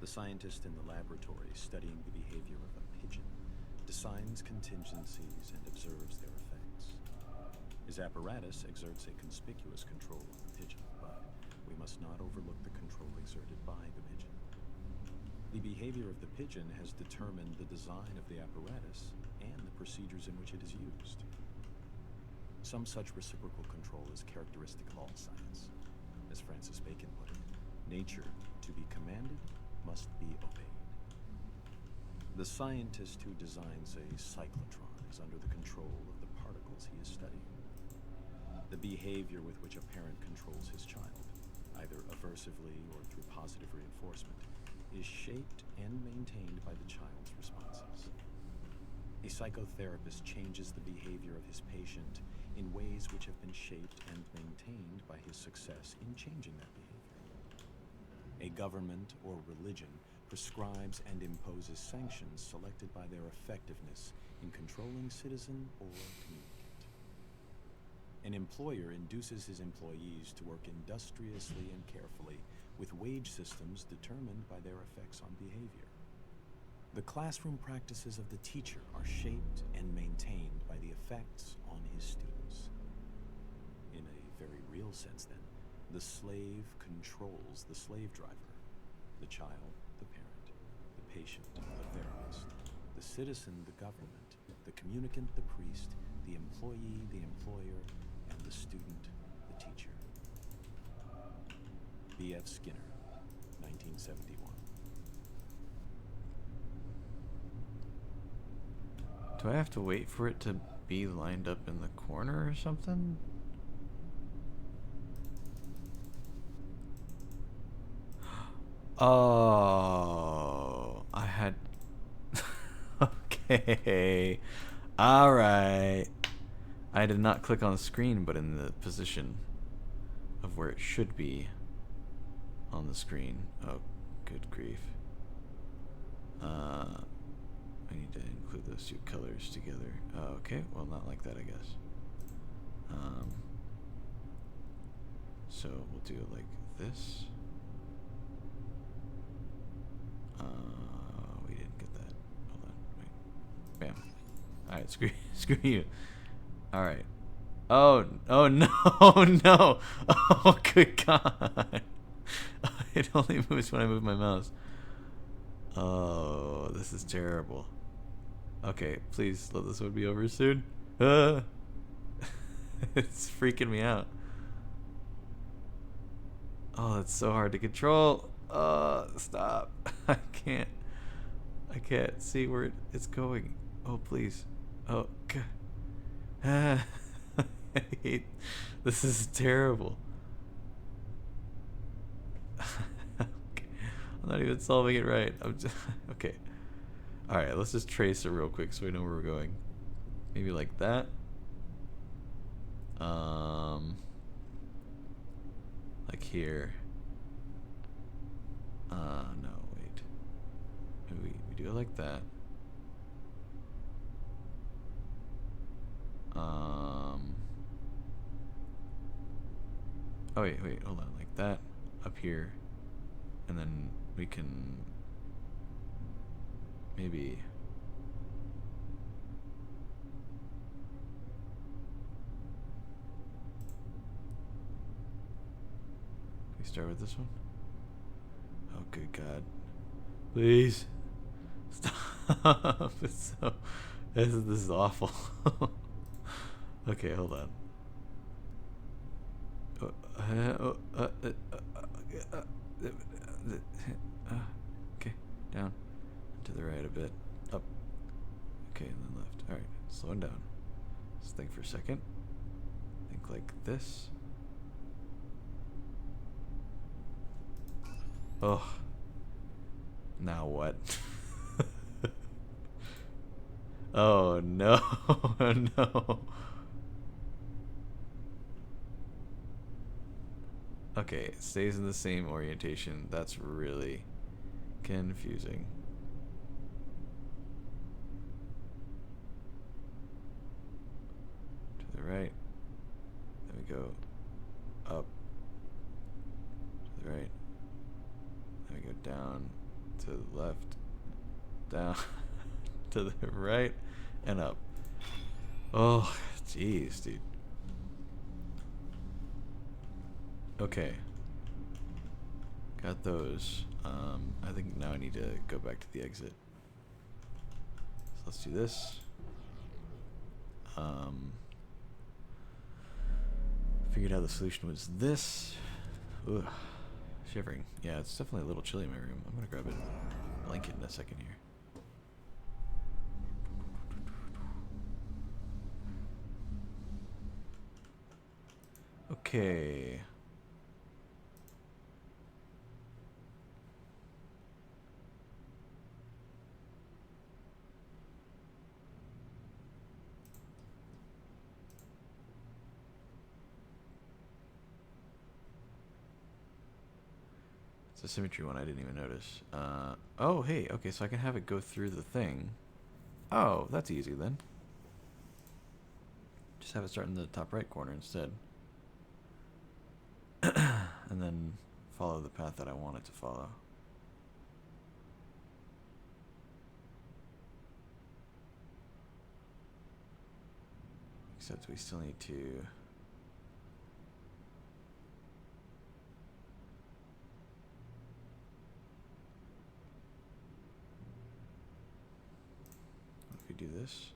The scientist in the laboratory studying the behavior of a pigeon designs contingencies and observes their effects. His apparatus exerts a conspicuous control on the pigeon, but we must not overlook the control exerted by the pigeon. The behavior of the pigeon has determined the design of the apparatus and the procedures in which it is used. Some such reciprocal control is characteristic of all science. As Francis Bacon put it, nature, to be commanded, must be obeyed. The scientist who designs a cyclotron is under the control of the particles he is studying. The behavior with which a parent controls his child, either aversively or through positive reinforcement, is shaped and maintained by the child's responses. A psychotherapist changes the behavior of his patient in ways which have been shaped and maintained by his success in changing that behavior. A government or religion prescribes and imposes sanctions selected by their effectiveness in controlling citizen or community. An employer induces his employees to work industriously and carefully with wage systems determined by their effects on behavior. The classroom practices of the teacher are shaped and maintained by the effects on his students. In a very real sense, then, the slave controls the slave driver, the child, the parent, the patient, the therapist, the citizen, the government, the communicant, the priest, the employee, the employer, and the student, the teacher. B.F. Skinner, 1971. Do I have to wait for it to be lined up in the corner or something? Oh, I had... Okay. Alright. I did not click on the screen, but in the position of where it should be on the screen. Oh, good grief. I need to include those two colors together. Okay, well, not like that, I guess. So we'll do it like this. We didn't get that. Hold on, wait. Bam. Alright, screw you. Alright. Oh no, no! Oh, good God. It only moves when I move my mouse. Oh, this is terrible. Okay, please let this one be over soon. It's freaking me out. Oh, it's so hard to control. Stop. I can't see where it's going. Oh, please. Oh, God. I hate, this is terrible. I'm not even solving it right. I'm just, okay. Alright, let's just trace it real quick so we know where we're going. Maybe like that. Like here. No, wait. Maybe we do it like that. Oh wait, hold on. Like that up here. And then we can maybe we start with this one. Oh, good God. Please. Stop. It's so... This is awful. Okay, hold on. Okay, down. To the right a bit. Up. Okay, and then left. Alright, slowing down. Let's think for a second. Think like this. Oh. Now what? Oh no. No. Okay, it stays in the same orientation. That's really confusing. To the right. Then we go up. To the right. Then we go down to the left. Down to the right and up. Oh, jeez, dude. Okay. Got those. I think now I need to go back to the exit. So let's do this. Figured out the solution was this. Ugh. Shivering. Yeah, it's definitely a little chilly in my room. I'm gonna grab a blanket in a second here. Okay. It's a symmetry one I didn't even notice. Oh, hey, okay, so I can have it go through the thing. Oh, that's easy then. Just have it start in the top right corner instead. And then follow the path that I want it to follow. Except we still need to... this.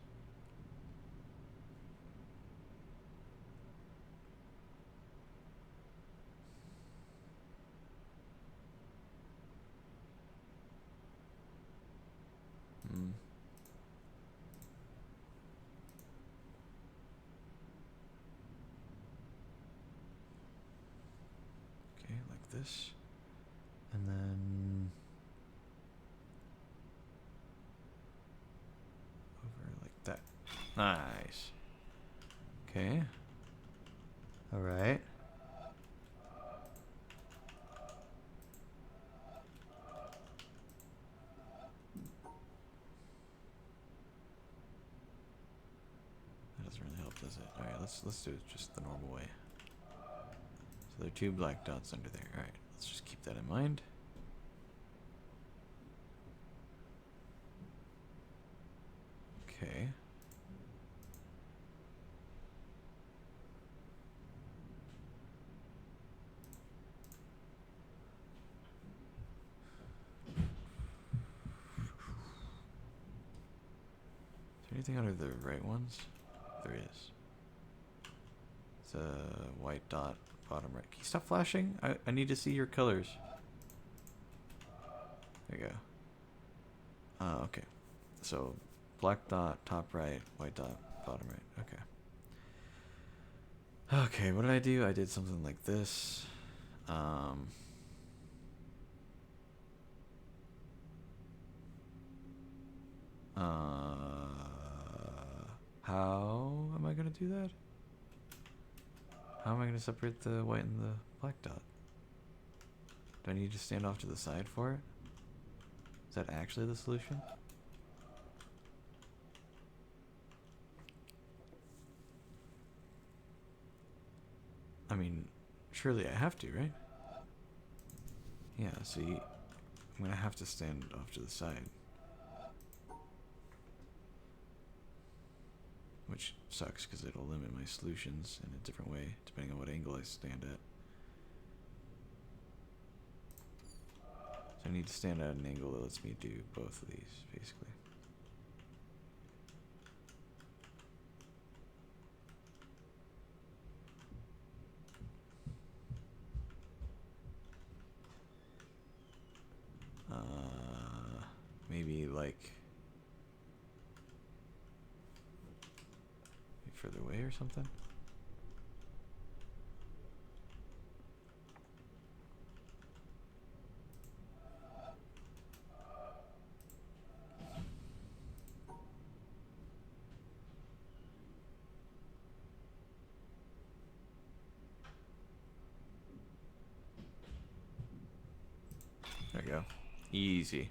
Hmm. Okay, like this. And then Over like that. Nice. Okay. all right. That doesn't really help, does it? Alright, let's do it just the normal way. So there are 2 black dots under there. Alright, let's just keep that in mind. Okay. Is there anything under the right ones? There is. It's a white dot bottom right. Can you stop flashing? I need to see your colors. There you go. Okay. So black dot top right, white dot bottom right. Okay. Okay, what did I do? I did something like this. How am I gonna do that? How am I gonna separate the white and the black dot? Do I need to stand off to the side for it? Is that actually the solution? I mean, surely I have to, right? Yeah, see, I'm gonna have to stand off to the side. Which sucks because it'll limit my solutions in a different way depending on what angle I stand at. So I need to stand at an angle that lets me do both of these, basically. Maybe like further away or something. There we go. Easy.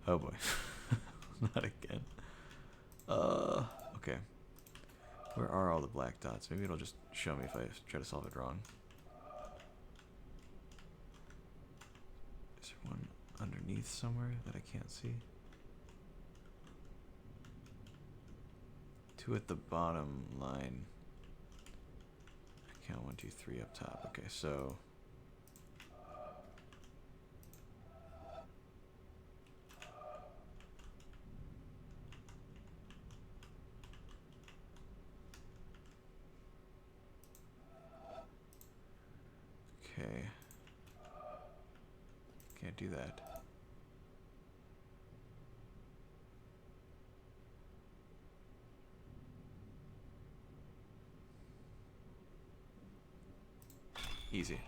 Oh boy. Not again. Okay. Where are all the black dots? Maybe it'll just show me if I try to solve it wrong. Is there one underneath somewhere that I can't see? 2 at the bottom line. I count 1, 2, 3 up top. Okay, so okay. Can't do that. Easy.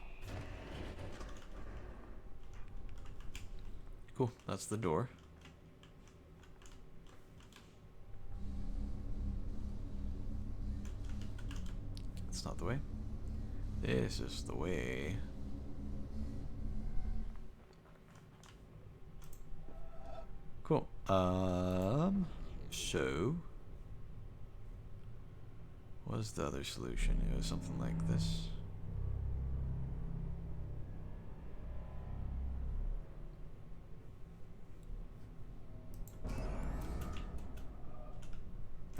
Cool, that's the door. That's not the way. This is the way. Cool. So what was the other solution? It was something like this.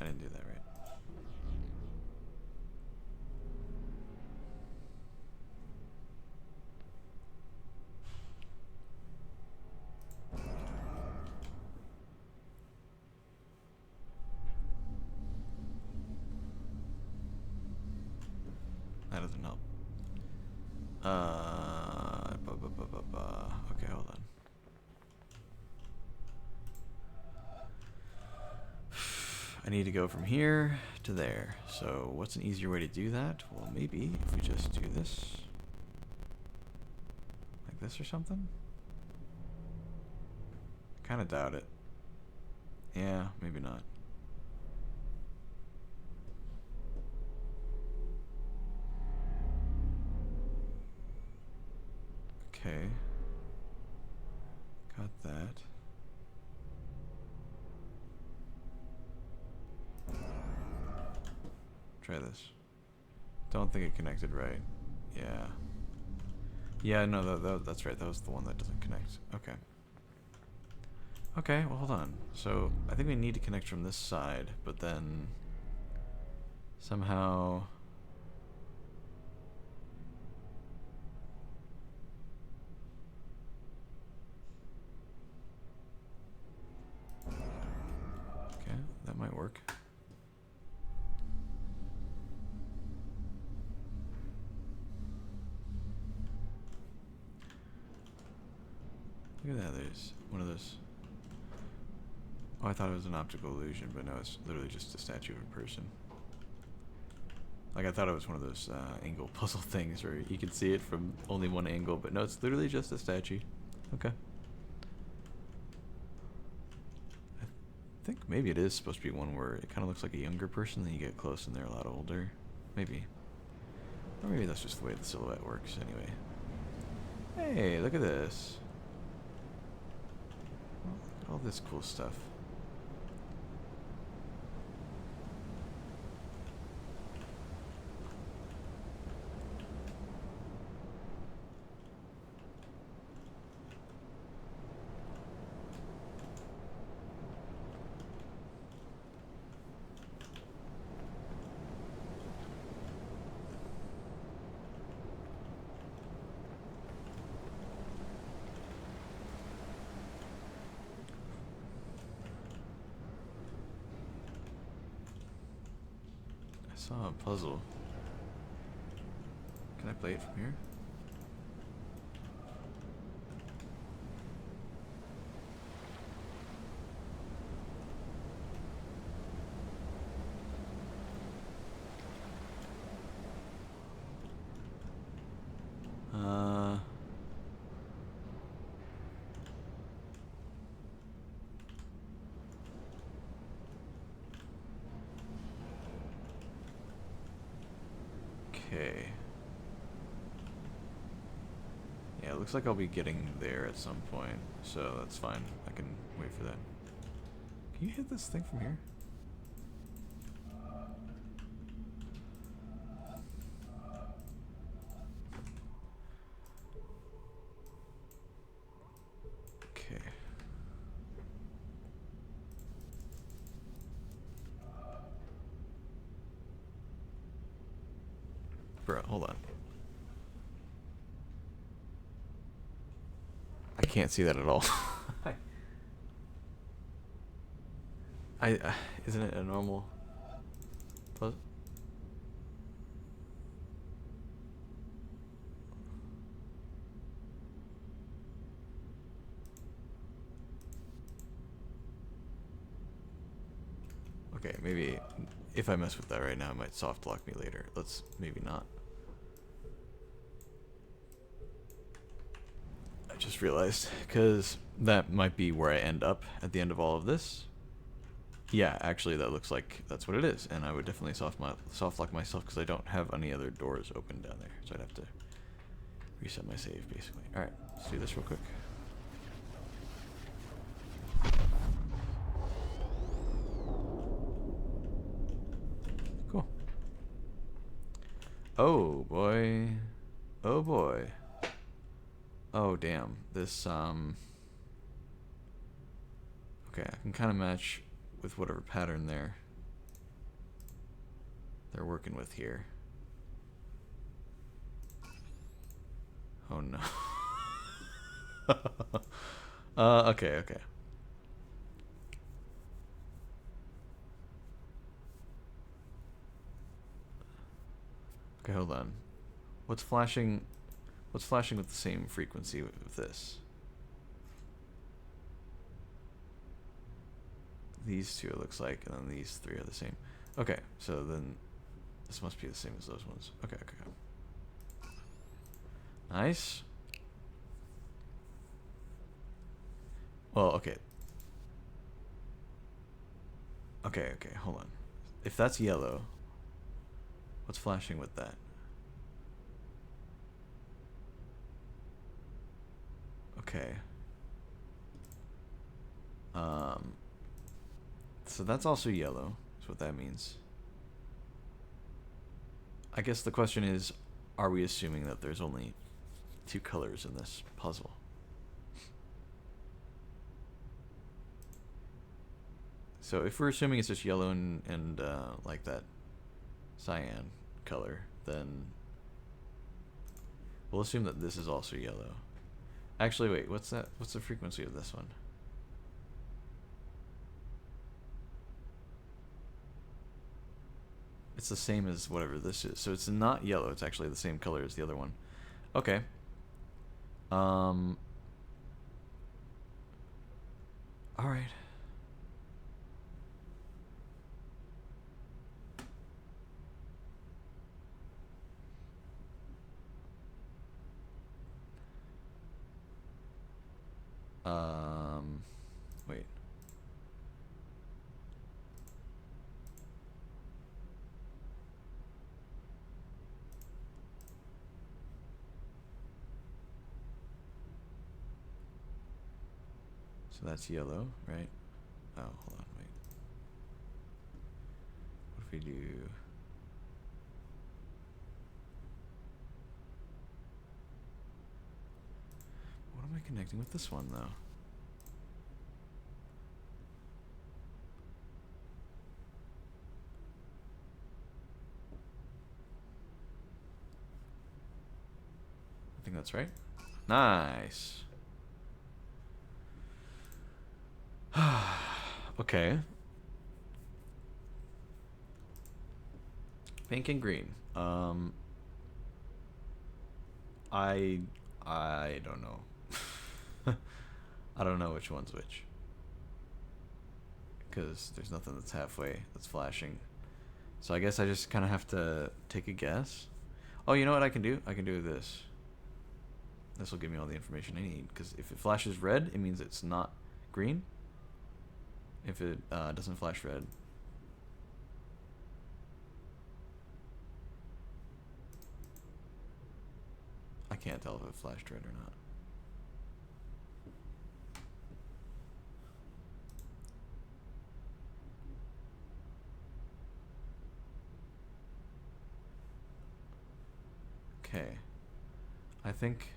I didn't do that right. That doesn't help. Okay, hold on. I need to go from here to there. So what's an easier way to do that? Well, maybe if we just do this. Like this or something? Kind of doubt it. Yeah, maybe not. Okay. Got that. Try this. Don't think it connected right. Yeah. Yeah, no, that's right. That was the one that doesn't connect. Okay. Okay, well, hold on. So, I think we need to connect from this side, but then somehow... Okay, that might work. Look at that, there's one of those... Oh, I thought it was an optical illusion, but no, it's literally just a statue of a person. Like, I thought it was one of those angle puzzle things where you can see it from only one angle, but no, it's literally just a statue. Okay. I think maybe it is supposed to be one where it kind of looks like a younger person, then you get close and they're a lot older. Maybe. Or maybe that's just the way the silhouette works anyway. Hey, look at this. Look at all this cool stuff. I saw a puzzle. Can I play it from here? Okay. Yeah, it looks like I'll be getting there at some point, so that's fine. I can wait for that. Can you hit this thing from here? Okay. Bro, hold on. I can't see that at all. Isn't it a normal puzzle? Okay, maybe if I mess with that right now, it might soft lock me later. Let's maybe not. I just realized, because that might be where I end up at the end of all of this. Yeah, actually that looks like that's what it is, and I would definitely soft lock myself because I don't have any other doors open down there, so I'd have to reset my save basically. Alright, let's do this real quick. Cool. Oh boy. Oh boy. Oh damn. This okay, I can kind of match with whatever pattern they're working with here. Oh no. Okay. Okay, hold on. What's flashing? What's flashing with the same frequency of this? These two, it looks like, and then these three are the same. Okay, so then this must be the same as those ones. Okay, okay. Nice. Well, okay. Okay, okay, hold on. If that's yellow, what's flashing with that? Okay. So that's also yellow, is what that means. I guess the question is, are we assuming that there's only two colors in this puzzle? So if we're assuming it's just yellow and like that cyan color, then we'll assume that this is also yellow. Actually, wait, what's that? What's the frequency of this one? It's the same as whatever this is. So it's not yellow, it's actually the same color as the other one. Okay. Alright. Wait. So that's yellow, right? Oh, hold on, wait. What if we do... What am I connecting with this one, though? I think that's right. Nice. Okay. Pink and green. I don't know. I don't know which one's which. Because there's nothing that's halfway that's flashing. So I guess I just kind of have to take a guess. Oh, you know what I can do? I can do this. This will give me all the information I need. Because if it flashes red, it means it's not green. If it doesn't flash red, I can't tell if it flashed red or not. Okay. I think...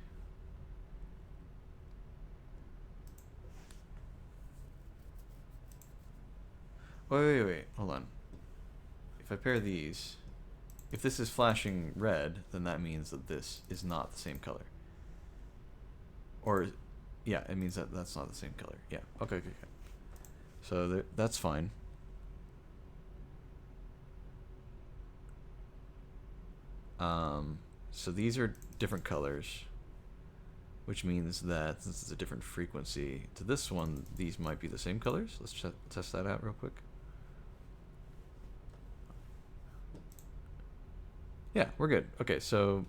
Wait. Hold on. If I pair these... If this is flashing red, then that means that this is not the same color. Or... Yeah, it means that that's not the same color. Yeah. Okay. So that's fine. So these are different colors, which means that since it's a different frequency to this one, these might be the same colors. Let's test that out real quick. Yeah, we're good. Okay, so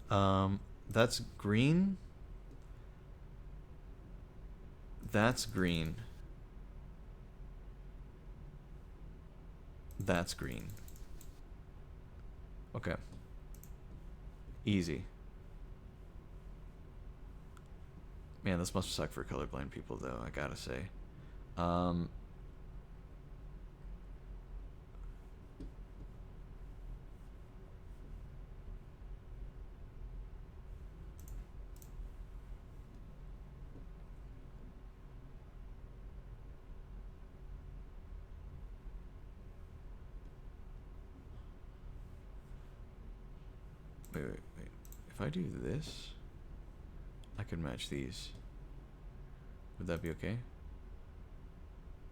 that's green. That's green. That's green. Okay. Easy. Man, this must suck for colorblind people, though, I gotta say. Wait. If I do this, I can match these. Would that be okay?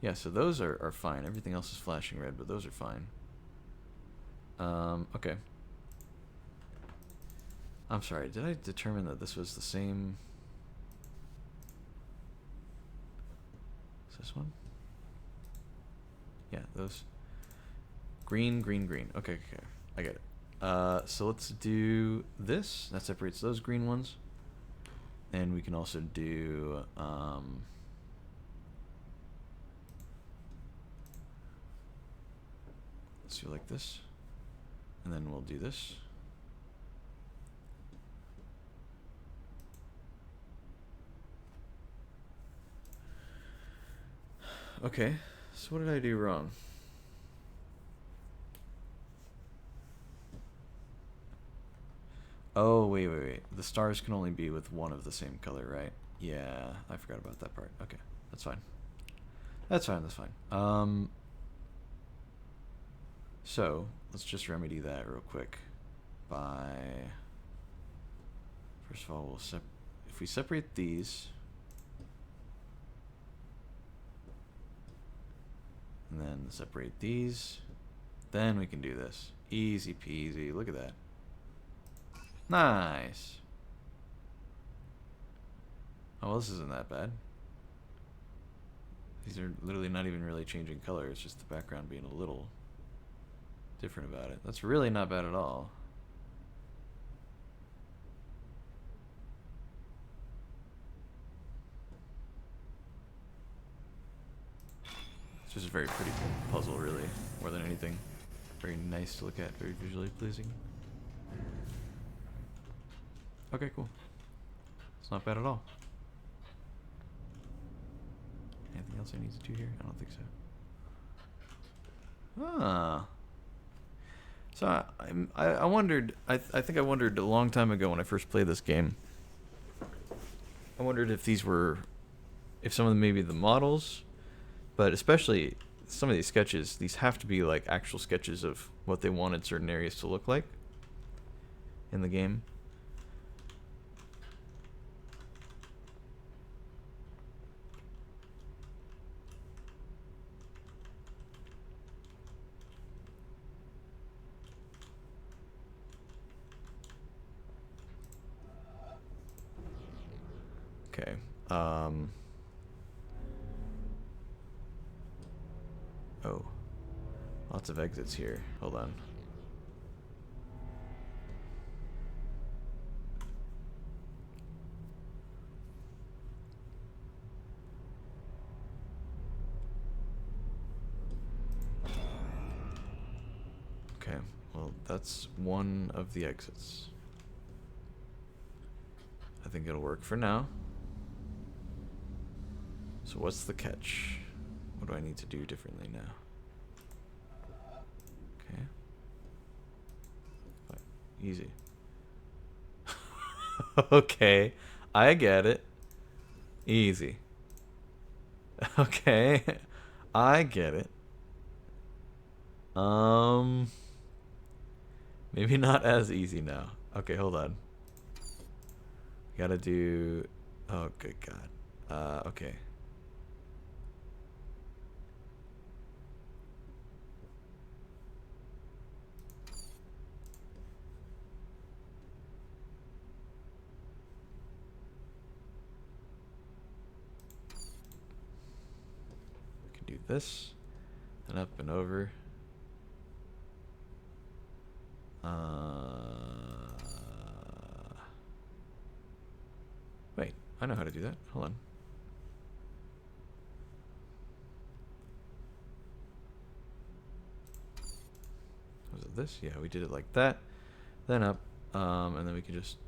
Yeah, so those are fine. Everything else is flashing red, but those are fine. Okay. I'm sorry, did I determine that this was the same? Is this one? Yeah, those. Green, green, green. Okay, okay, I get it. So let's do this. That separates those green ones. And we can also do, let's do like this. And then we'll do this. Okay, so what did I do wrong? Oh, wait, wait, wait. The stars can only be with one of the same color, right? Yeah, I forgot about that part. Okay, that's fine. That's fine, that's fine. So, let's just remedy that real quick by... First of all, we'll if we separate these... And then separate these. Then we can do this. Easy peasy. Look at that. Nice. Oh, well, this isn't that bad. These are literally not even really changing color. It's just the background being a little different about it. That's really not bad at all. It's just a very pretty puzzle, really, more than anything. Very nice to look at, very visually pleasing. Okay, cool. It's not bad at all. Anything else I need to do here? I don't think so. Ah. So I wondered, I think I wondered a long time ago when I first played this game. I wondered if these were, if some of them maybe the models, but especially some of these sketches, these have to be like actual sketches of what they wanted certain areas to look like in the game. Okay. Oh. Lots of exits here. Hold on. Okay. Well, that's one of the exits. I think it'll work for now. So what's the catch? What do I need to do differently now? Okay. Fine. Easy. Okay. I get it. Easy. Okay. I get it. Maybe not as easy now. Okay, hold on. Gotta do... Oh, good God. Okay. We can do this, and up and over. Wait, I know how to do that. Hold on. Was it this? Yeah, we did it like that. Then up, and then we can just...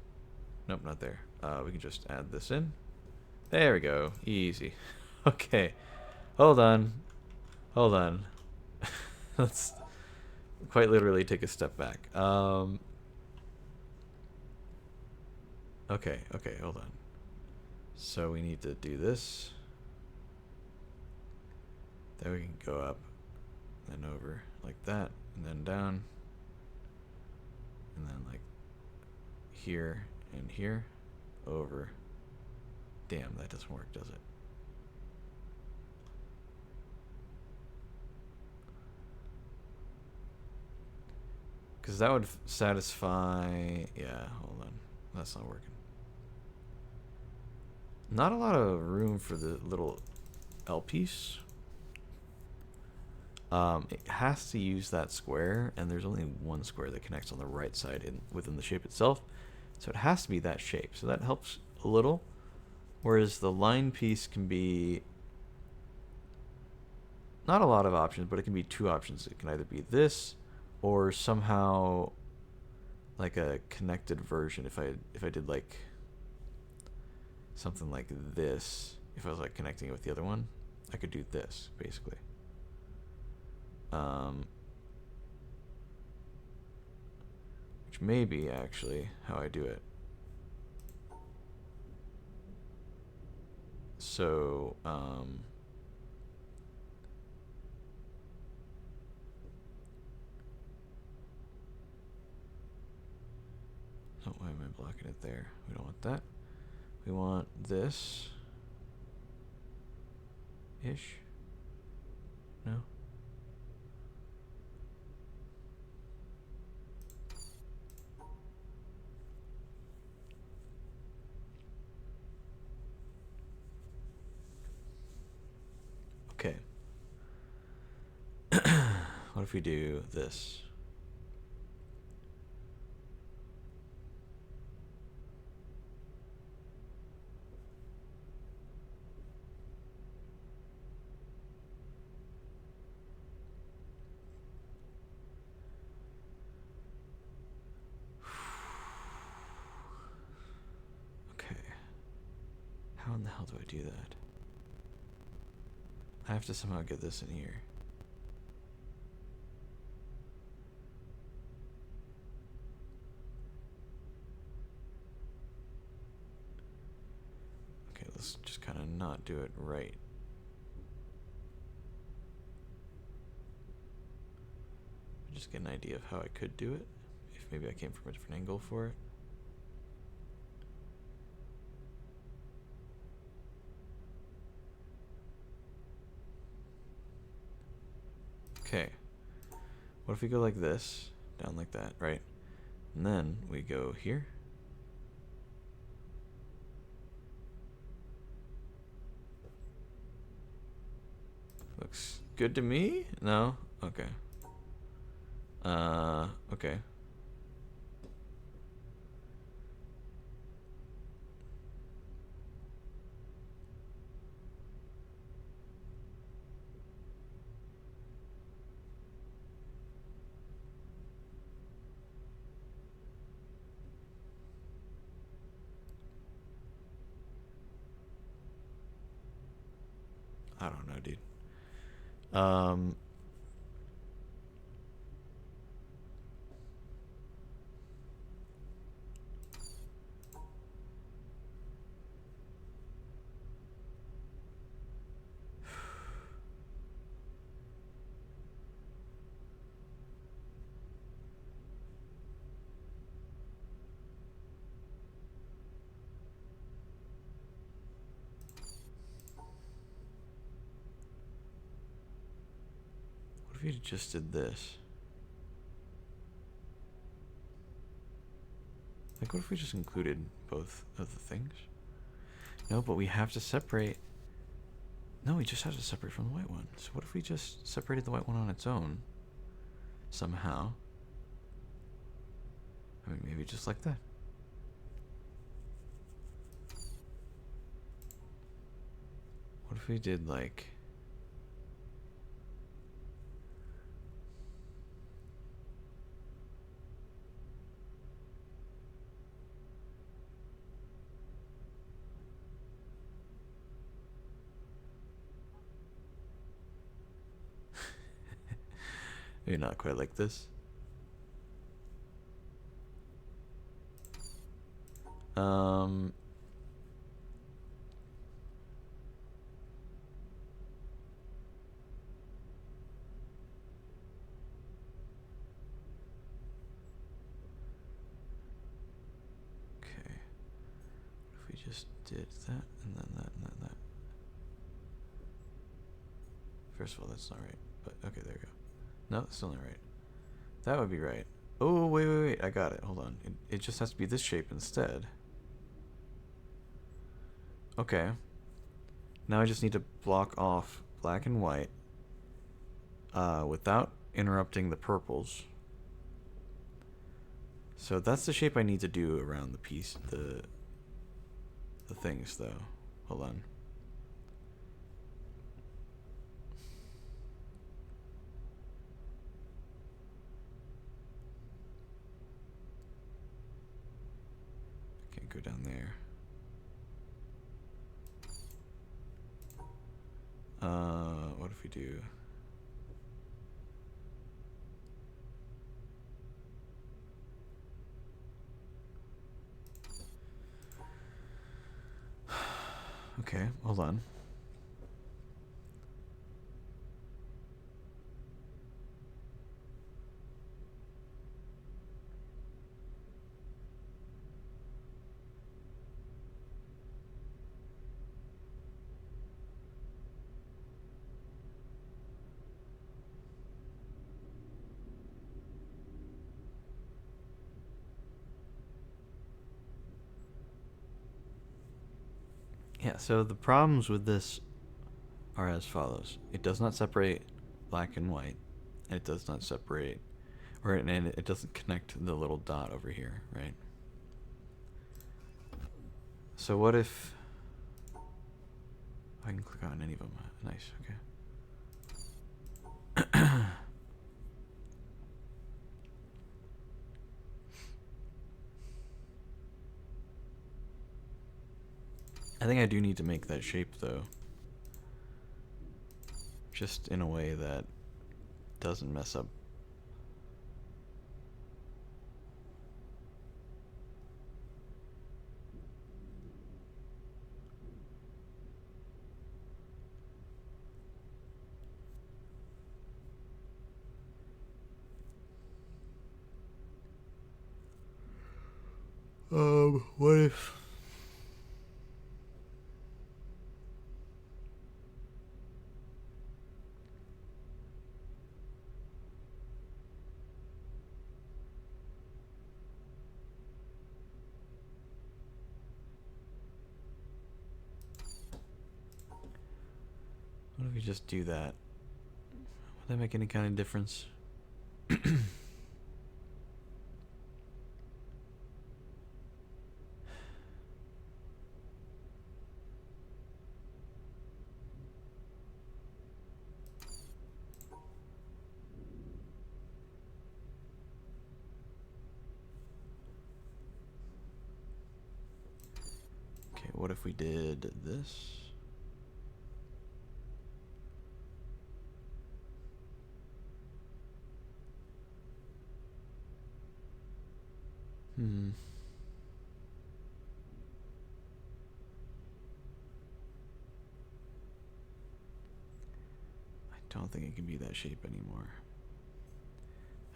Nope, not there. We can just add this in. There we go. Easy. Okay. Hold on. Hold on. Let's quite literally take a step back. Okay, okay, hold on. So we need to do this. Then we can go up, then over like that, and then down, and then like here and here, over. Damn, that doesn't work, does it? Because that would satisfy... Yeah, hold on. That's not working. Not a lot of room for the little L piece. It has to use that square, and there's only one square that connects on the right side within the shape itself. So it has to be that shape. So that helps a little. Whereas the line piece can be not a lot of options, but it can be two options. It can either be this or somehow like a connected version. If I did like something like this, if I was like connecting it with the other one, I could do this basically. Which may be actually how I do it. So, oh, why am I blocking it there? We don't want that. We want this. Ish. No? Okay. What if we do this? Okay. How in the hell do I do that? I have to somehow get this in here. Okay, let's just kind of not do it right. Just get an idea of how I could do it. If maybe I came from a different angle for it. Okay. What if we go like this, down like that, right? And then we go here. Looks good to me? No? Okay. Okay. I don't know, dude. What if we just did this? Like, what if we just included both of the things? No, but we have to separate. No, we just have to separate from the white one. So what if we just separated the white one on its own? Somehow. I mean, maybe just like that. What if we did like... Maybe not quite like this. Okay. What if we just did that and then that and then that? First of all, that's not right. But okay, there we go. No, that's still not right. That would be right. Oh, wait. I got it. Hold on. It just has to be this shape instead. Okay. Now I just need to block off black and white without interrupting the purples. So that's the shape I need to do around the piece, the things though. Hold on. Can't go down there. What if we do? Okay, hold on. Yeah, so the problems with this are as follows. It does not separate black and white. It does not separate, and it doesn't connect the little dot over here, right? So what if I can click on any of them? Nice, okay. I think I do need to make that shape though. Just in a way that doesn't mess up. What if... What if we just do that? Would that make any kind of difference? Okay, what if we did this? I don't think it can be that shape anymore.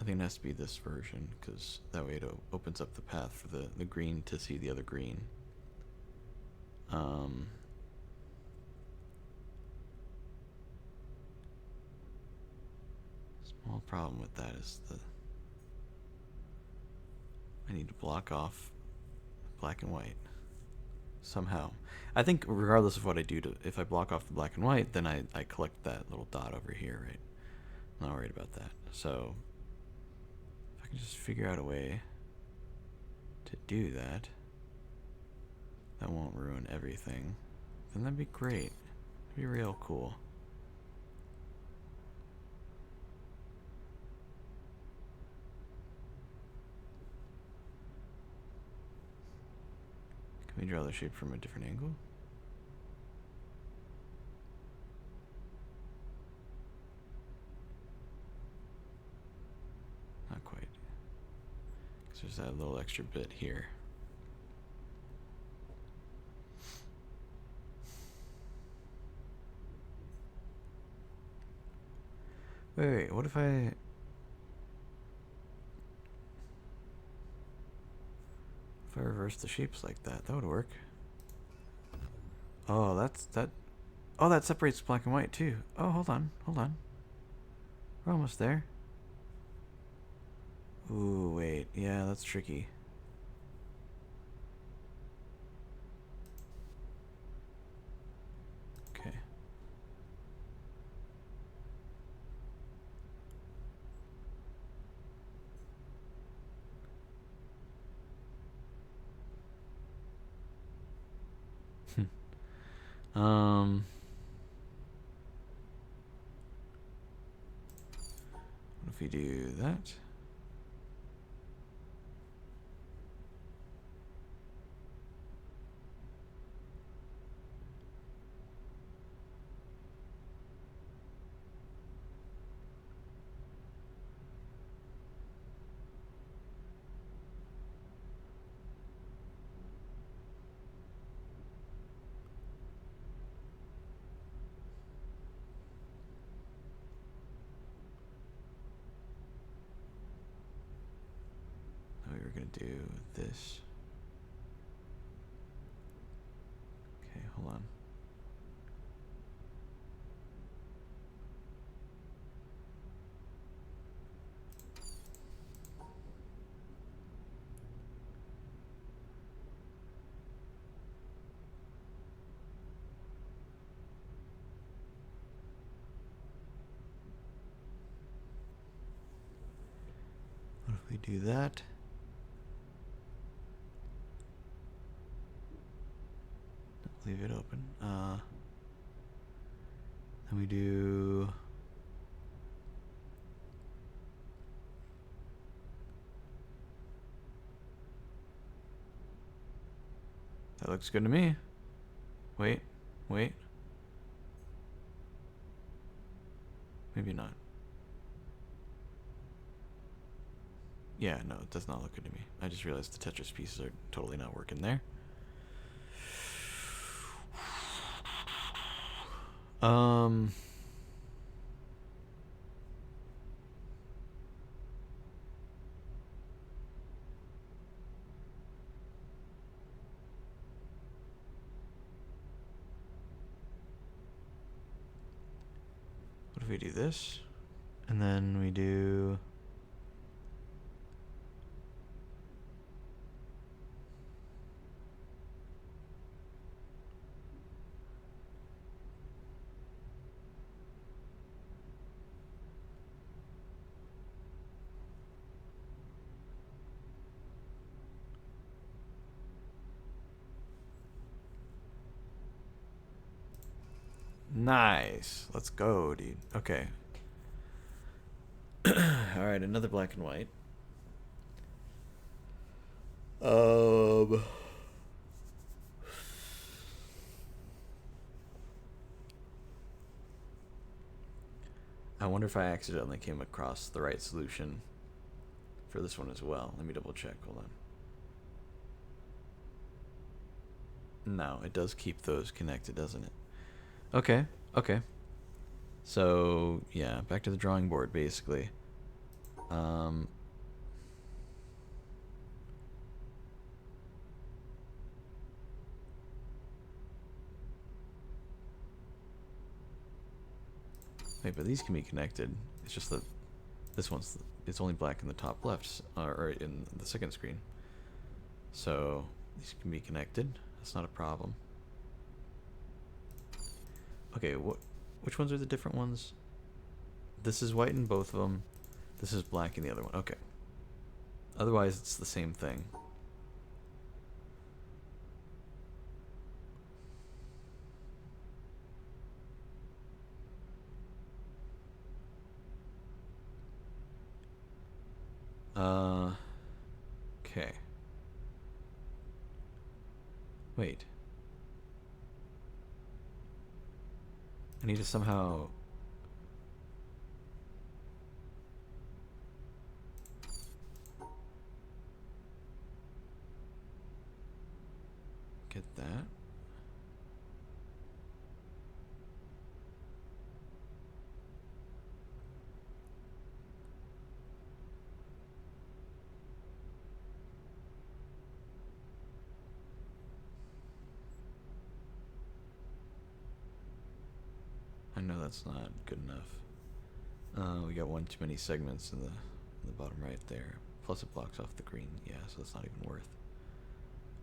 I think it has to be this version, because that way it opens up the path for the green to see the other green. Small problem with that is I need to block off black and white somehow. I think regardless of what I do, if I block off the black and white, then I collect that little dot over here, right? I'm not worried about that. So if I can just figure out a way to do that that won't ruin everything, then that'd be great. It'd be real cool. Can we draw the shape from a different angle? Not quite. Because there's that little extra bit here. Wait, what if I... If I reverse the shapes like that, that would work. Oh, that. Oh, that separates black and white too. Oh, hold on. We're almost there. Ooh, wait. Yeah, that's tricky. Okay. um, what if we do that? Oh, we were gonna do this. Okay, hold on. What if we do that? Leave it open. Then we do. That looks good to me. Wait, wait. Maybe not. Yeah, no, it does not look good to me. I just realized the Tetris pieces are totally not working there. Um. What if we do this? And then we do. Nice. Let's go, dude. Okay. Alright, another black and white. I wonder if I accidentally came across the right solution for this one as well. Let me double check. Hold on. No, it does keep those connected, doesn't it? Okay, okay. So, yeah, back to the drawing board, basically. Wait, but these can be connected. It's just that this one's, it's only black in the top left, or in the second screen. So, these can be connected. That's not a problem. Okay, which ones are the different ones? This is white in both of them. This is black in the other one. Okay. Otherwise, it's the same thing. Okay. Wait. I need to somehow... get that. I know that's not good enough. We got one too many segments in the bottom right there. plus it blocks off the green. Yeah, so that's not even worth.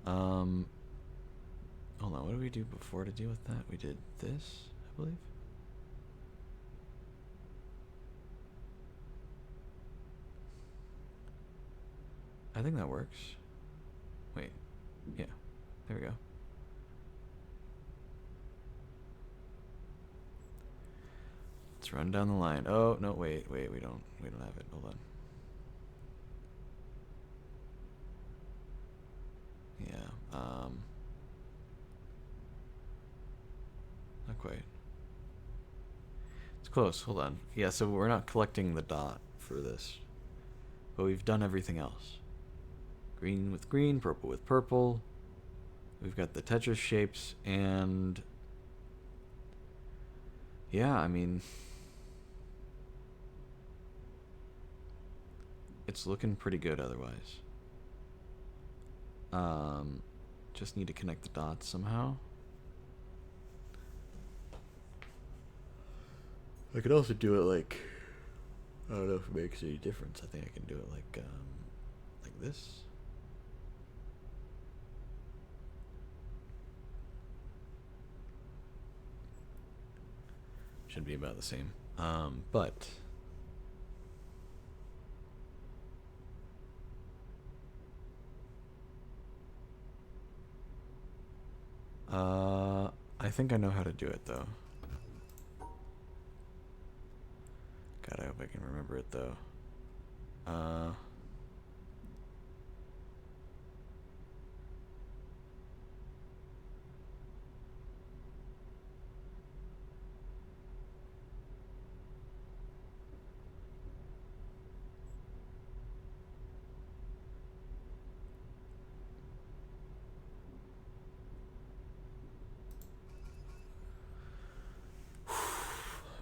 Hold on, what did we do before to deal with that? We did this, I believe. I think that works. Wait, yeah, there we go. Let's run down the line. Oh no, wait, we don't have it. Hold on. Yeah, not quite. It's close. Hold on. Yeah, so we're not collecting the dot for this, but we've done everything else. Green with green, purple with purple. We've got the Tetris shapes, and yeah, I mean, it's looking pretty good otherwise. Just need to connect the dots somehow. I could also do it like, I don't know if it makes any difference. I think I can do it like this. Should be about the same. But I think I know how to do it though. God, I hope I can remember it though.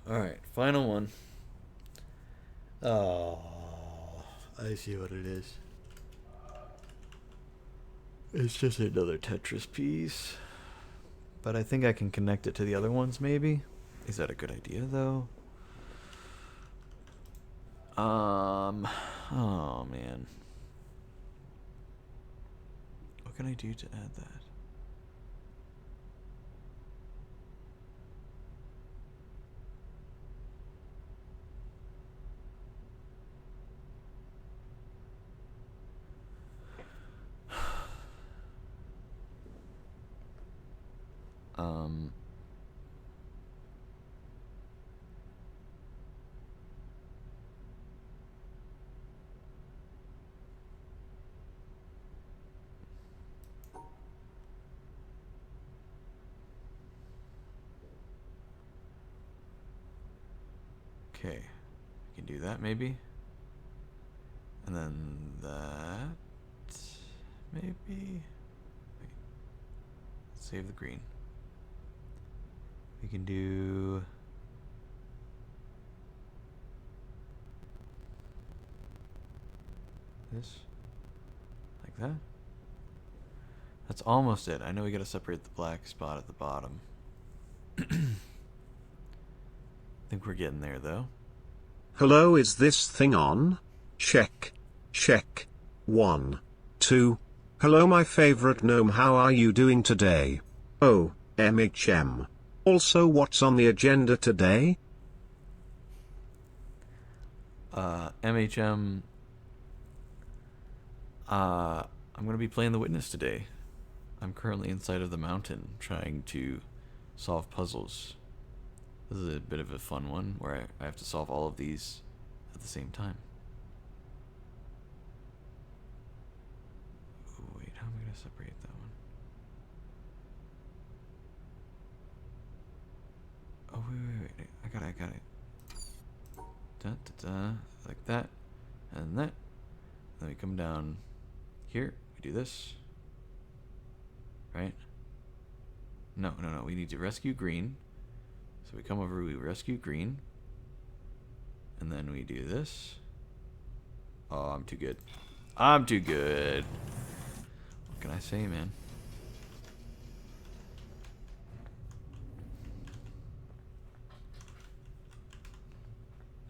Alright, final one. Oh, I see what it is. It's just another Tetris piece. But I think I can connect it to the other ones, maybe? Is that a good idea, though? Oh, man. What can I do to add that? Okay, we can do that maybe. And then that, maybe. Wait. Save the green. We can do this, like that. That's almost it. I know we gotta separate the black spot at the bottom. Think we're getting there though. Hello, is this thing on? Check. Check. 1, 2. Hello, my favorite gnome, how are you doing today? Oh, MHM. Also, what's on the agenda today? MHM. I'm gonna be playing The Witness today. I'm currently inside of the mountain trying to solve puzzles. This is a bit of a fun one where I have to solve all of these at the same time. Ooh, wait, how am I going to separate that one? Oh, wait. I got it. Da, da, da, like that, and that. Then we come down here, we do this. Right? No, we need to rescue green. So we come over, we rescue green. And then we do this. Oh, I'm too good. I'm too good. What can I say, man?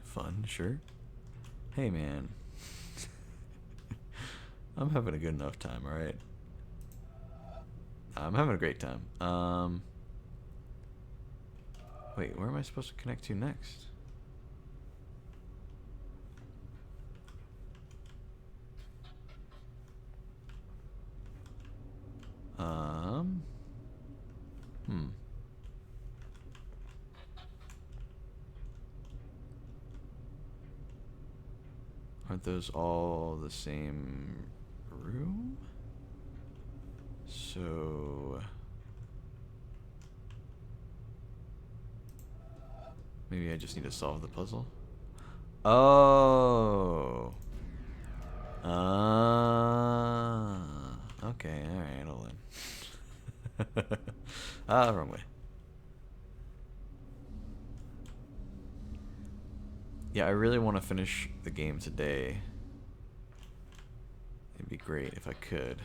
Fun, sure. Hey, man. I'm having a good enough time, alright? I'm having a great time. Wait, where am I supposed to connect to next? Hmm. Aren't those all the same room? So maybe I just need to solve the puzzle. Oh. Okay, alright, hold on. Wrong way. Yeah, I really want to finish the game today. It'd be great if I could.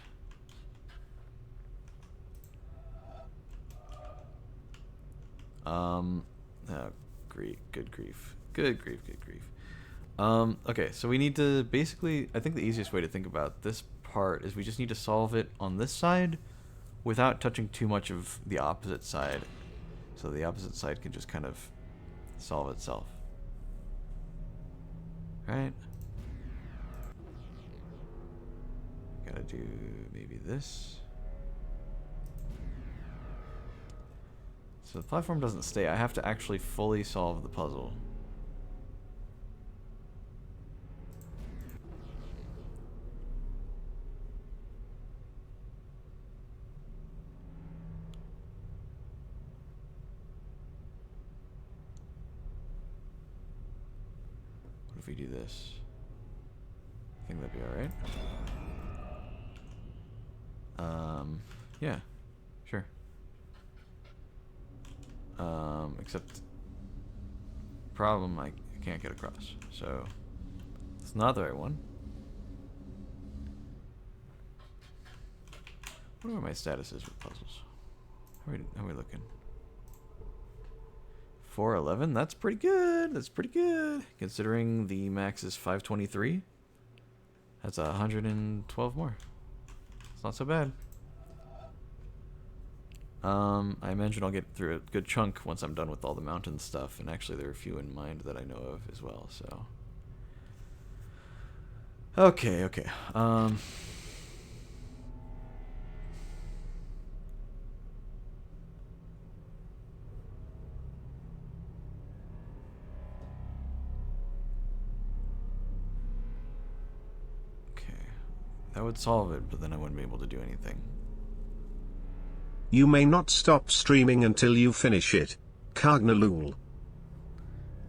Oh, great, good grief. Good grief, good grief. Okay, so we need to basically, I think the easiest way to think about this part is we just need to solve it on this side without touching too much of the opposite side. So the opposite side can just kind of solve itself. Right? Gotta do maybe this. So the platform doesn't stay. I have to actually fully solve the puzzle. What if we do this? I think that'd be alright. Yeah, sure. Except problem, I can't get across, so it's not the right one. I wonder what my status is with puzzles. How are we looking? 411? That's pretty good. That's pretty good. Considering the max is 523. That's 112 more. It's not so bad. I imagine I'll get through a good chunk once I'm done with all the mountain stuff, and actually there are a few in mind that I know of as well, so. Okay. Okay, that would solve it, but then I wouldn't be able to do anything. You may not stop streaming until you finish it. Cargnalul.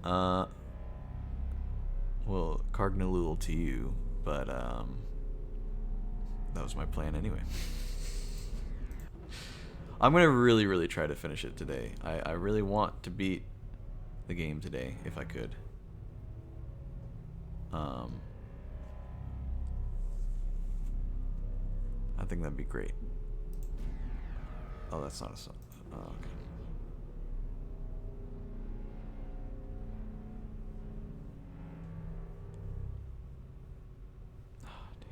Well, Cargnalul to you, but, that was my plan anyway. I'm gonna really, really try to finish it today. I really want to beat the game today, if I could. I think that'd be great. Oh, that's not a song. Oh, okay. Oh, damn.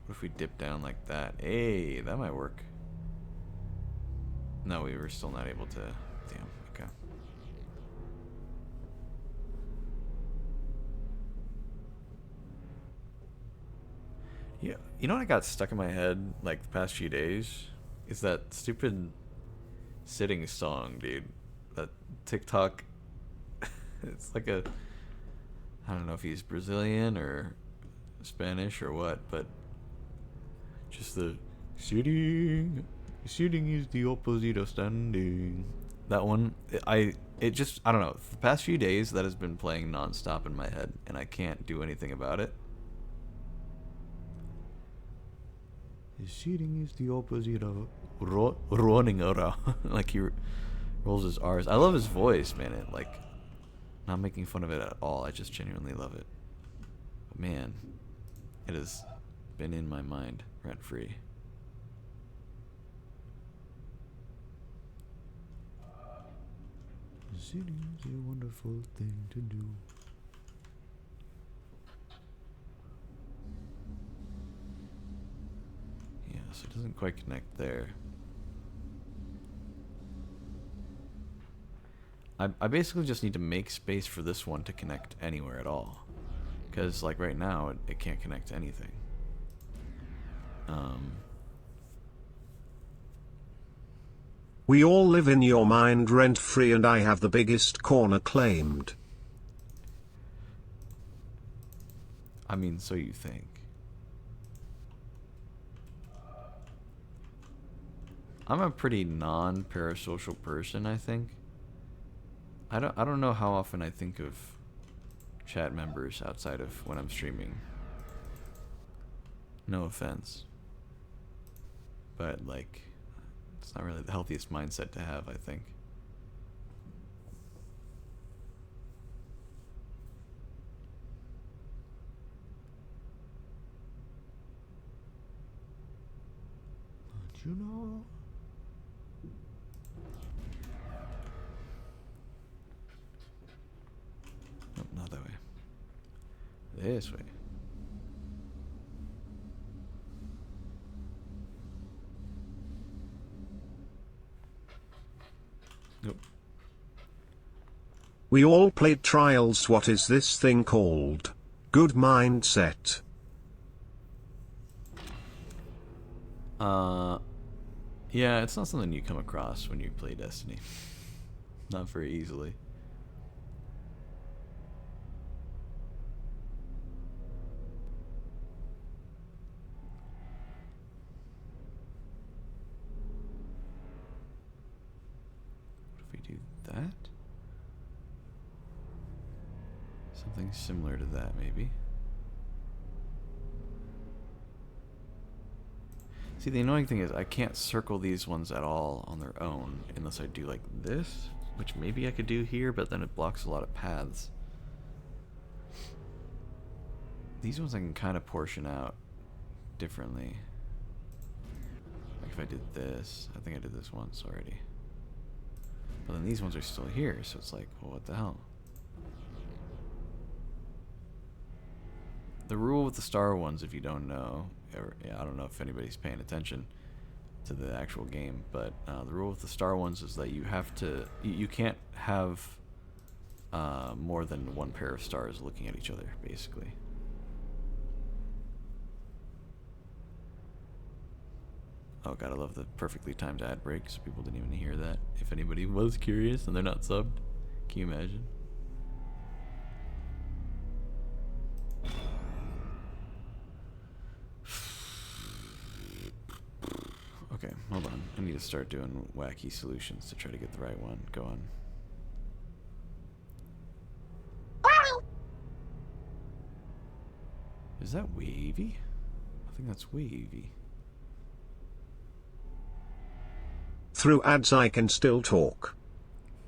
What if we dip down like that? Hey, that might work. No, we were still not able to. Damn, okay. Yeah, you know what I got stuck in my head like the past few days? Is that stupid sitting song, dude. That TikTok. It's like a. I don't know if he's Brazilian or Spanish or what, but just the sitting is the opposite of standing. That one, it just, I don't know. For the past few days, that has been playing nonstop in my head, and I can't do anything about it. Sitting is the opposite of running around. Like he rolls his R's. I love his voice, man. It like, not making fun of it at all. I just genuinely love it. But man, it has been in my mind rent free. Sitting is a wonderful thing to do. So it doesn't quite connect there. I basically just need to make space for this one to connect anywhere at all. Because, like, right now, it can't connect to anything. We all live in your mind rent-free and I have the biggest corner claimed. I mean, so you think. I'm a pretty non-parasocial person, I think. I don't know how often I think of chat members outside of when I'm streaming. No offense. But, like, it's not really the healthiest mindset to have, I think. Don't you know? Nope, not that way. This way. Nope. We all played Trials. What is this thing called? Good mindset. Yeah, it's not something you come across when you play Destiny. Not very easily. What if we do that? Something similar to that, maybe. See, the annoying thing is I can't circle these ones at all on their own unless I do like this, which maybe I could do here, but then it blocks a lot of paths. These ones I can kind of portion out differently. Like if I did this, I think I did this once already. But then these ones are still here, so it's like, well, what the hell? The rule with the star ones, if you don't know, or, yeah, I don't know if anybody's paying attention to the actual game, but the rule with the star ones is that you have to, you can't have more than one pair of stars looking at each other, basically. Oh god, I love the perfectly timed ad break, so people didn't even hear that. If anybody was curious and they're not subbed, can you imagine? Okay, hold on. I need to start doing wacky solutions to try to get the right one going. Is that wavy? I think that's wavy. Through ads I can still talk.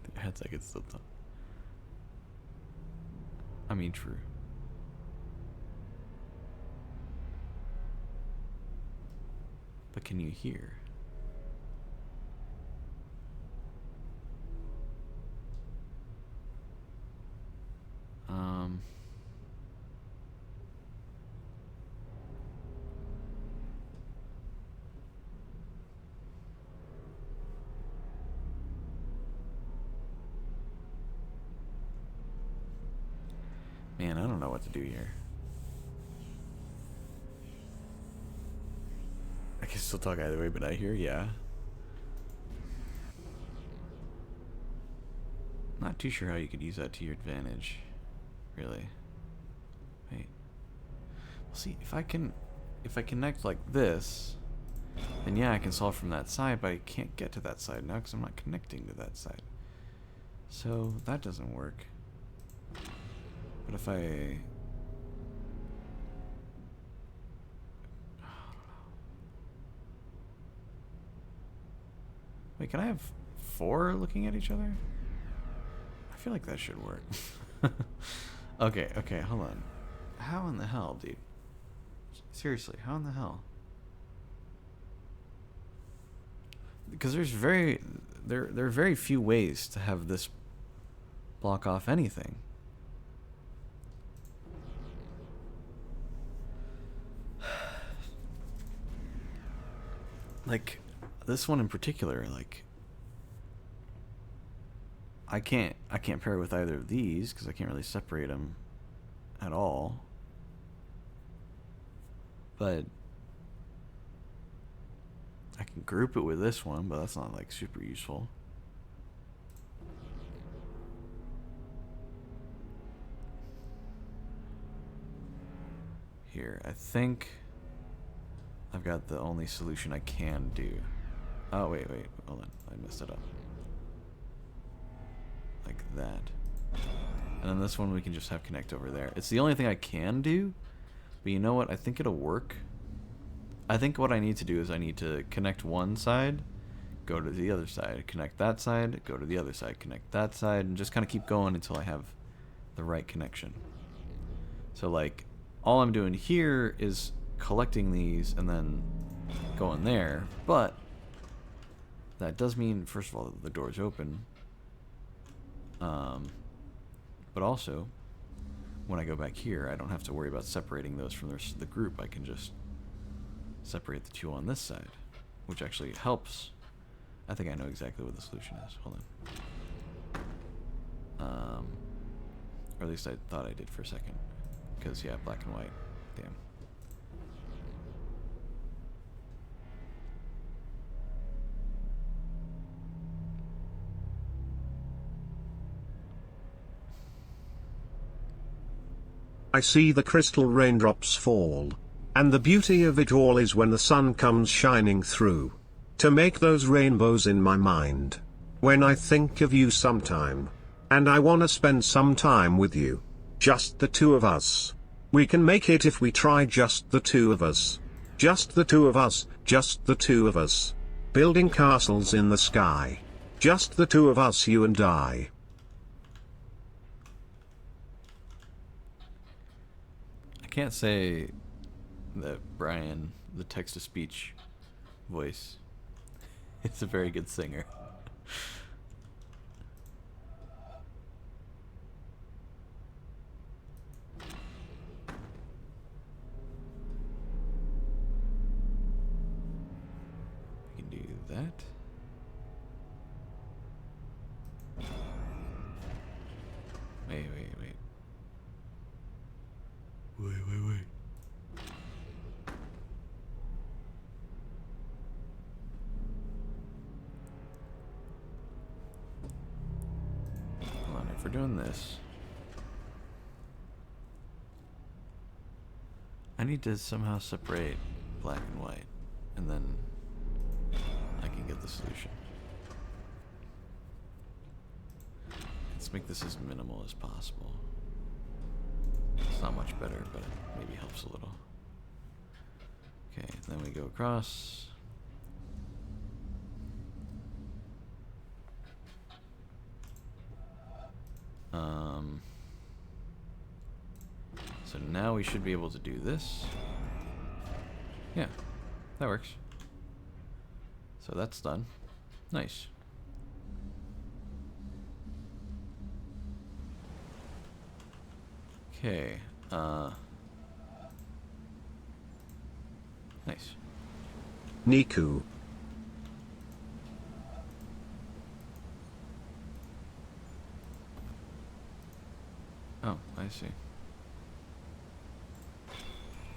The ads I can still talk. I mean, true. But can you hear? Man, I don't know what to do here. I can still talk either way, but I hear, yeah. Not too sure how you could use that to your advantage, really. Wait. Well, see, if I connect like this, then yeah, I can solve from that side, but I can't get to that side now because I'm not connecting to that side. So that doesn't work. But if I... Wait, can I have 4 looking at each other? I feel like that should work. Okay, hold on. How in the hell, dude? Seriously, how in the hell? Because there are very few ways to have this block off anything. like this one in particular, like I can't pair it with either of these because I can't really separate them at all. But I can group it with this one, but that's not like super useful. Here, I think I've got the only solution I can do. Oh, wait, hold on. I messed it up. Like that. And then this one we can just have connect over there. It's the only thing I can do, but you know what? I think it'll work. I think what I need to do is I need to connect one side, go to the other side, connect that side, go to the other side, connect that side, and just kind of keep going until I have the right connection. So like, all I'm doing here is collecting these and then going there, but that does mean, first of all, the door's open. But also, when I go back here, I don't have to worry about separating those from the group. I can just separate the two on this side, which actually helps. I think I know exactly what the solution is. Hold on. Or at least I thought I did for a second. Because, yeah, black and white. Damn. I see the crystal raindrops fall. And the beauty of it all is when the sun comes shining through. To make those rainbows in my mind. When I think of you sometime. And I wanna spend some time with you. Just the two of us. We can make it if we try, just the two of us. Just the two of us, just the two of us. Building castles in the sky. Just the two of us, you and I. I can't say that Brian, the text-to-speech voice, is a very good singer. We can do that. Wait. Hold on, if we're doing this, I need to somehow separate black and white, and then I can get the solution. Let's make this as minimal as possible. It's not much better, but it maybe helps a little. Okay, then we go across. So now we should be able to do this. Yeah, that works. So that's done. Nice. Okay, nice. Niku. Oh, I see.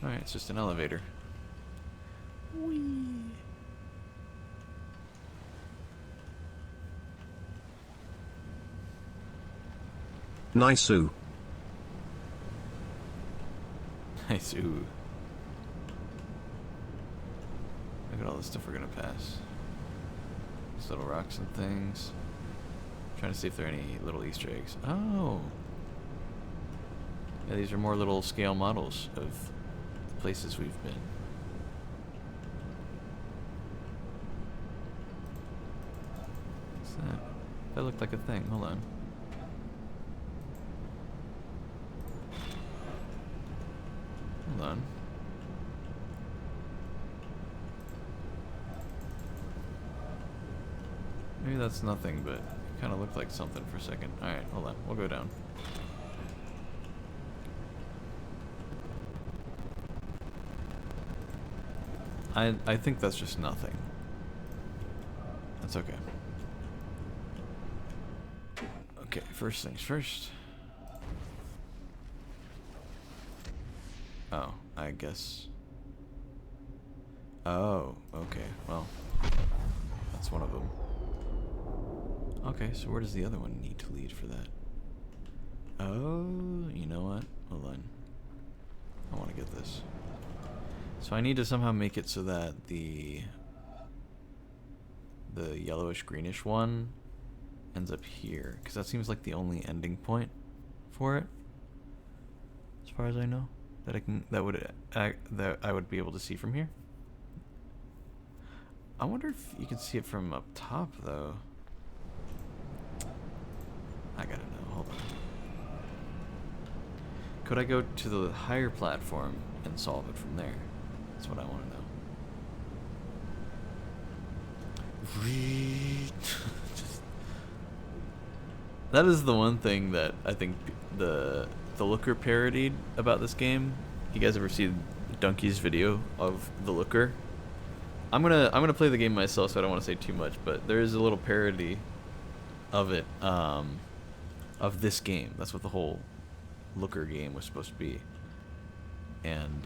Alright, it's just an elevator. Whee! Nice-oo. Nice, ooh. Look at all the stuff we're gonna pass. These little rocks and things. Trying to see if there are any little Easter eggs. Oh! Yeah, these are more little scale models of the places we've been. What's that? That looked like a thing. Hold on. Hold on. Maybe that's nothing, but it kind of looked like something for a second. Alright, hold on. We'll go down. I think that's just nothing. That's okay. Okay, first things first. Oh, I guess. Oh, okay. Well, that's one of them. Okay, so where does the other one need to lead for that? Oh, you know what? Hold on. I want to get this. So I need to somehow make it so that the yellowish greenish one ends up here, because that seems like the only ending point for it, as far as I know, that I would be able to see from here. I wonder if you can see it from up top though. I gotta know. Hold on. Could I go to the higher platform and solve it from there? That's what I want to know. That is the one thing that I think the Looker parodied about this game. You guys ever see Donkey's video of the Looker? I'm gonna play the game myself, so I don't want to say too much. But there is a little parody of it, of this game. That's what the whole Looker game was supposed to be. And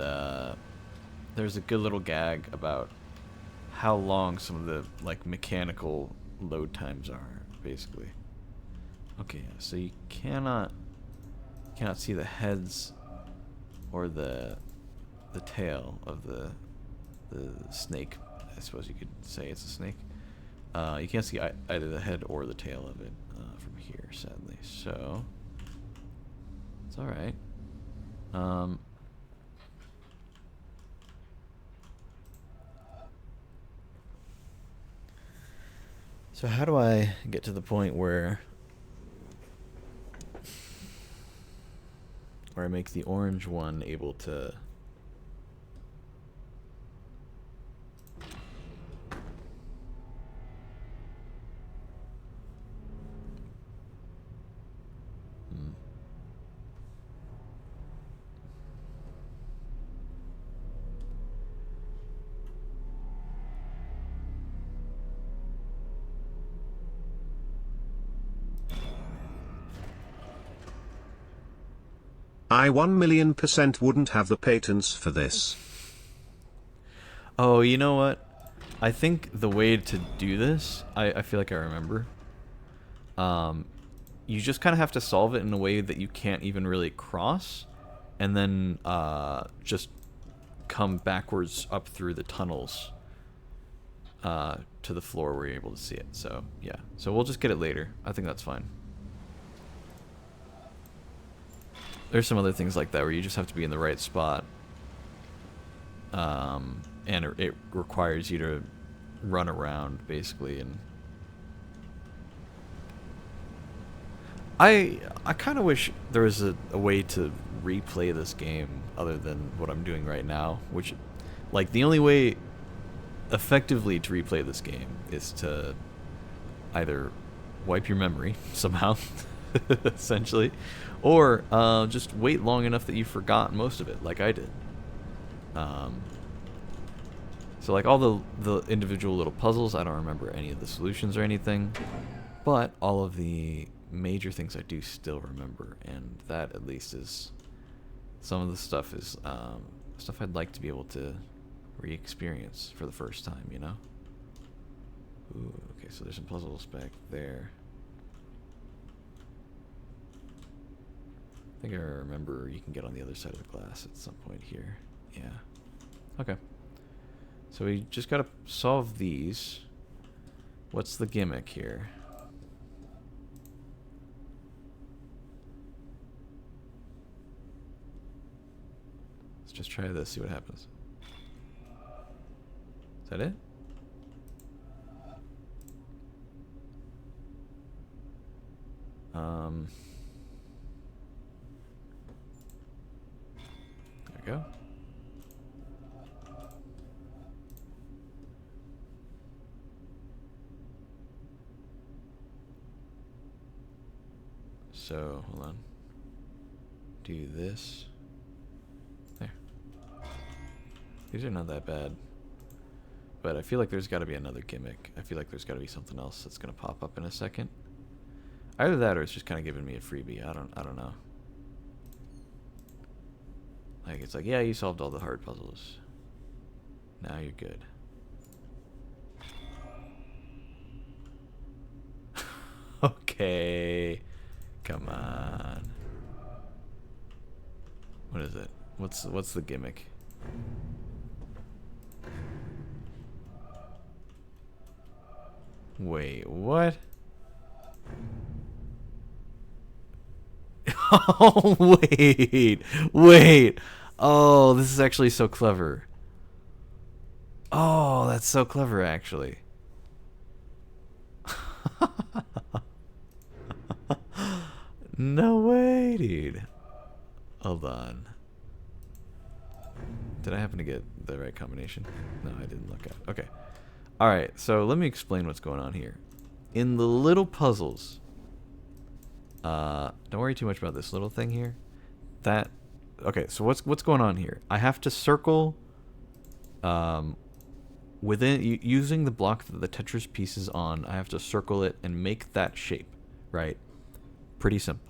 there's a good little gag about how long some of the like mechanical load times are, basically. Okay, so you cannot see the heads or the tail of the snake. I suppose you could say it's a snake. You can't see either the head or the tail of it from here, sadly. So it's all right. So how do I get to the point where I make the orange one able to I 1,000,000% wouldn't have the patents for this. Oh, you know what? I think the way to do this, I feel like I remember. You just kind of have to solve it in a way that you can't even really cross, and then just come backwards up through the tunnels to the floor where you're able to see it. So, yeah. So we'll just get it later. I think that's fine. There's some other things like that where you just have to be in the right spot. And it requires you to run around, basically. And I kind of wish there was a way to replay this game other than what I'm doing right now. Which, like, the only way effectively to replay this game is to either wipe your memory somehow, essentially, or just wait long enough that you forgot most of it, like I did. So like all the individual little puzzles, I don't remember any of the solutions or anything, but all of the major things I do still remember, and that at least is some of the stuff is stuff I'd like to be able to re-experience for the first time, you know? Ooh, okay, so there's some puzzles back there. I think I remember you can get on the other side of the glass at some point here. Yeah. Okay. So we just gotta solve these. What's the gimmick here? Let's just try this, see what happens. Is that it? There we go. So, hold on. Do this. There. These are not that bad. but I feel like there's got to be another gimmick. I feel like there's got to be something else that's going to pop up in a second. Either that or it's just kind of giving me a freebie. I don't know. Like, it's like, yeah, you solved all the hard puzzles. Now you're good. Okay. Come on. What is it? What's the gimmick? Wait, what? Oh, wait. Oh, this is actually so clever. Oh, that's so clever, actually. No way, dude. Hold on. Did I happen to get the right combination? No, I didn't look at it. Okay. Alright, so let me explain what's going on here. In the little puzzles, don't worry too much about this little thing here. Okay, so what's going on here? I have to circle within using the block that the Tetris piece is on. I have to circle it and make that shape, right? Pretty simple.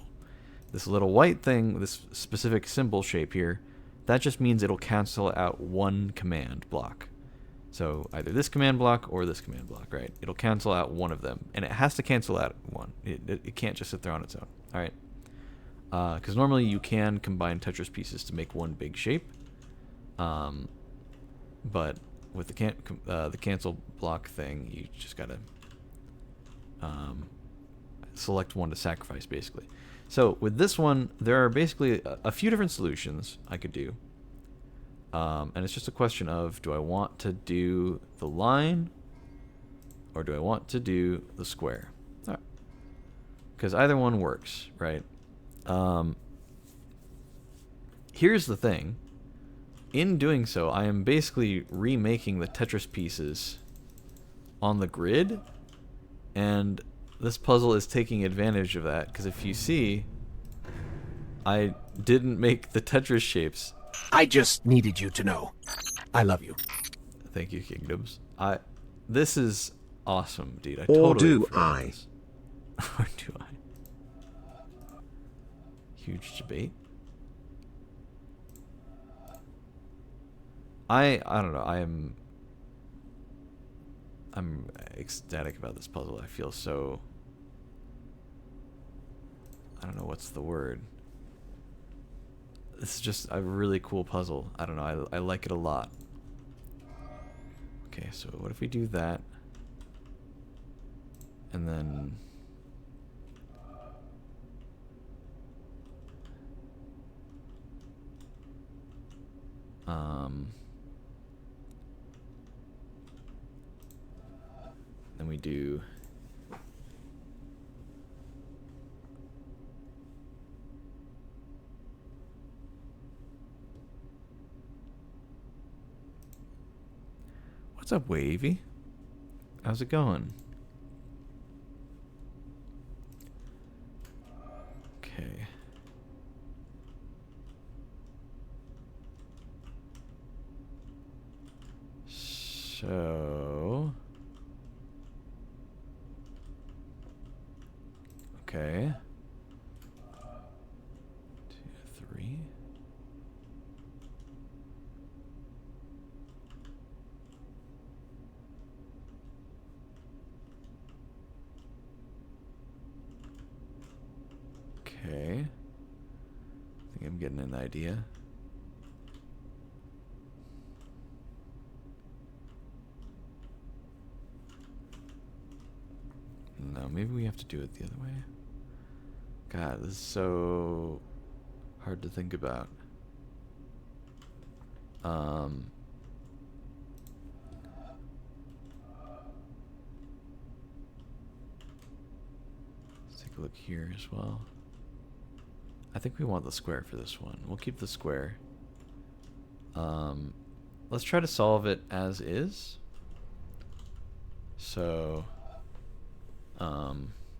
This little white thing, this specific symbol shape here, that just means it'll cancel out one command block. So either this command block or this command block, right? It'll cancel out one of them, and it has to cancel out one. It can't just sit there on its own, all right? Because normally you can combine Tetris pieces to make one big shape, but with the cancel block thing, you just gotta select one to sacrifice, basically. So with this one, there are basically a few different solutions I could do. And it's just a question of, do I want to do the line or do I want to do the square? All right. Because either one works, right? Here's the thing. In doing so, I am basically remaking the Tetris pieces on the grid, and this puzzle is taking advantage of that, because if you see, I didn't make the Tetris shapes. I just needed you to know. I love you. Thank you, Kingdoms. This is awesome, dude. I Or totally do forgot I? this. Or do I? Huge debate. I don't know. I'm ecstatic about this puzzle. I feel so, I don't know what's the word. This is just a really cool puzzle. I don't know. I like it a lot. Okay, so what if we do that? And then then we do what's up, Wavy? How's it going? Okay. So okay. 2, 3. Okay. I think I'm getting an idea. No, maybe we have to do it the other way. God, this is so hard to think about. Let's take a look here as well. I think we want the square for this one. We'll keep the square. Let's try to solve it as is. So,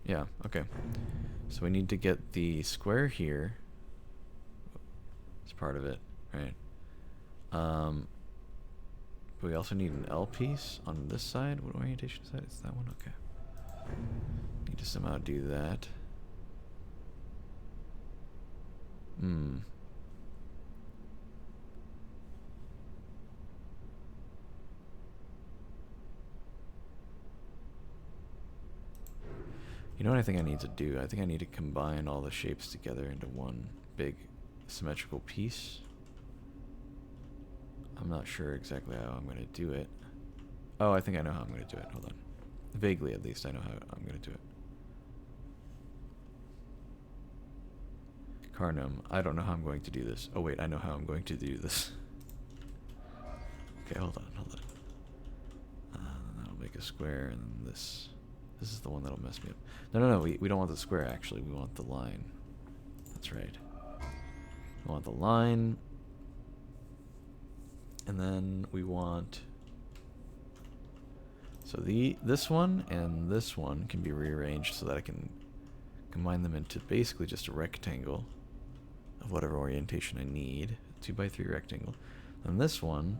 yeah, okay. So we need to get the square here. It's part of it, right? we also need an L piece on this side. What orientation is that? It's that one? Okay. Need to somehow do that. Hmm. You know what I think I need to do? I think I need to combine all the shapes together into one big symmetrical piece. I'm not sure exactly how I'm going to do it. Oh, I think I know how I'm going to do it. Hold on. Vaguely, at least, I know how I'm going to do it. Carnum, I don't know how I'm going to do this. Oh, wait, I know how I'm going to do this. Okay, hold on. That'll make a square, and then this. This is the one that'll mess me up. No, we don't want the square, actually. We want the line. That's right. We want the line. And then we want... So this one and this one can be rearranged so that I can combine them into basically just a rectangle of whatever orientation I need. 2x3 rectangle. And this one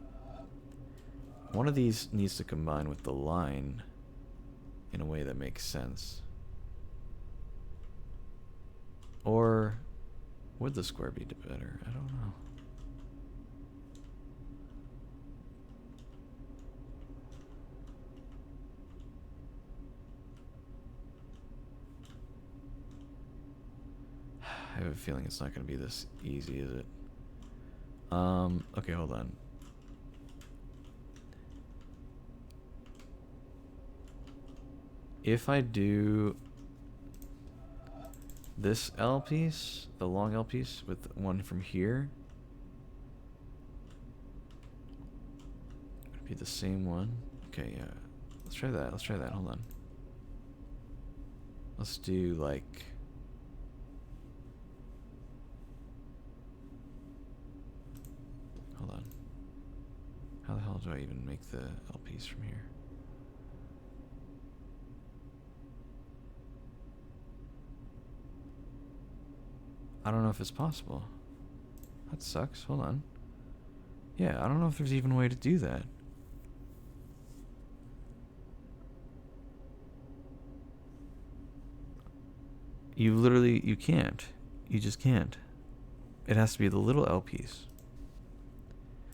of these needs to combine with the line in a way that makes sense. Or would the square be better? I don't know. I have a feeling it's not going to be this easy, is it? Okay, hold on. If I do this L piece, the long L piece, with one from here, it'd be the same one. Okay, yeah. Let's try that. Let's try that. Hold on. Let's do like... Hold on. How the hell do I even make the L piece from here? I don't know if it's possible. That sucks. Hold on. Yeah, I don't know if there's even a way to do that. You can't. You just can't. It has to be the little L piece.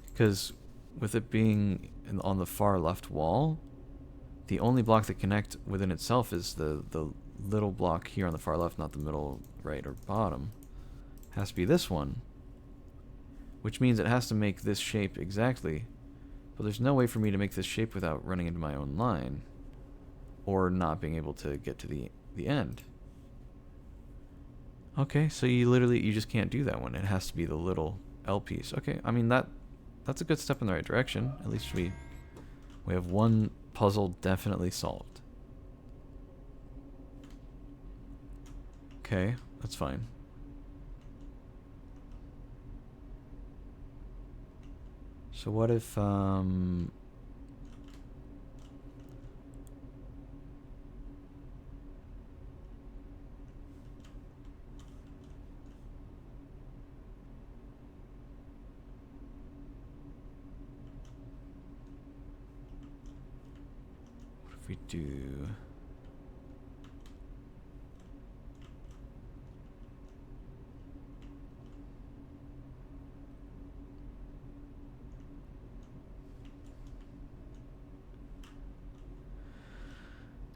Because with it being on the far left wall, the only block that connect within itself is the little block here on the far left, not the middle, right, or bottom. Has to be this one, which means it has to make this shape exactly, but there's no way for me to make this shape without running into my own line or not being able to get to the end. Okay, so you just can't do that one. It has to be the little L piece. Okay, I mean that's a good step in the right direction. At least we have one puzzle definitely solved. Okay, that's fine. So what if, what if we do...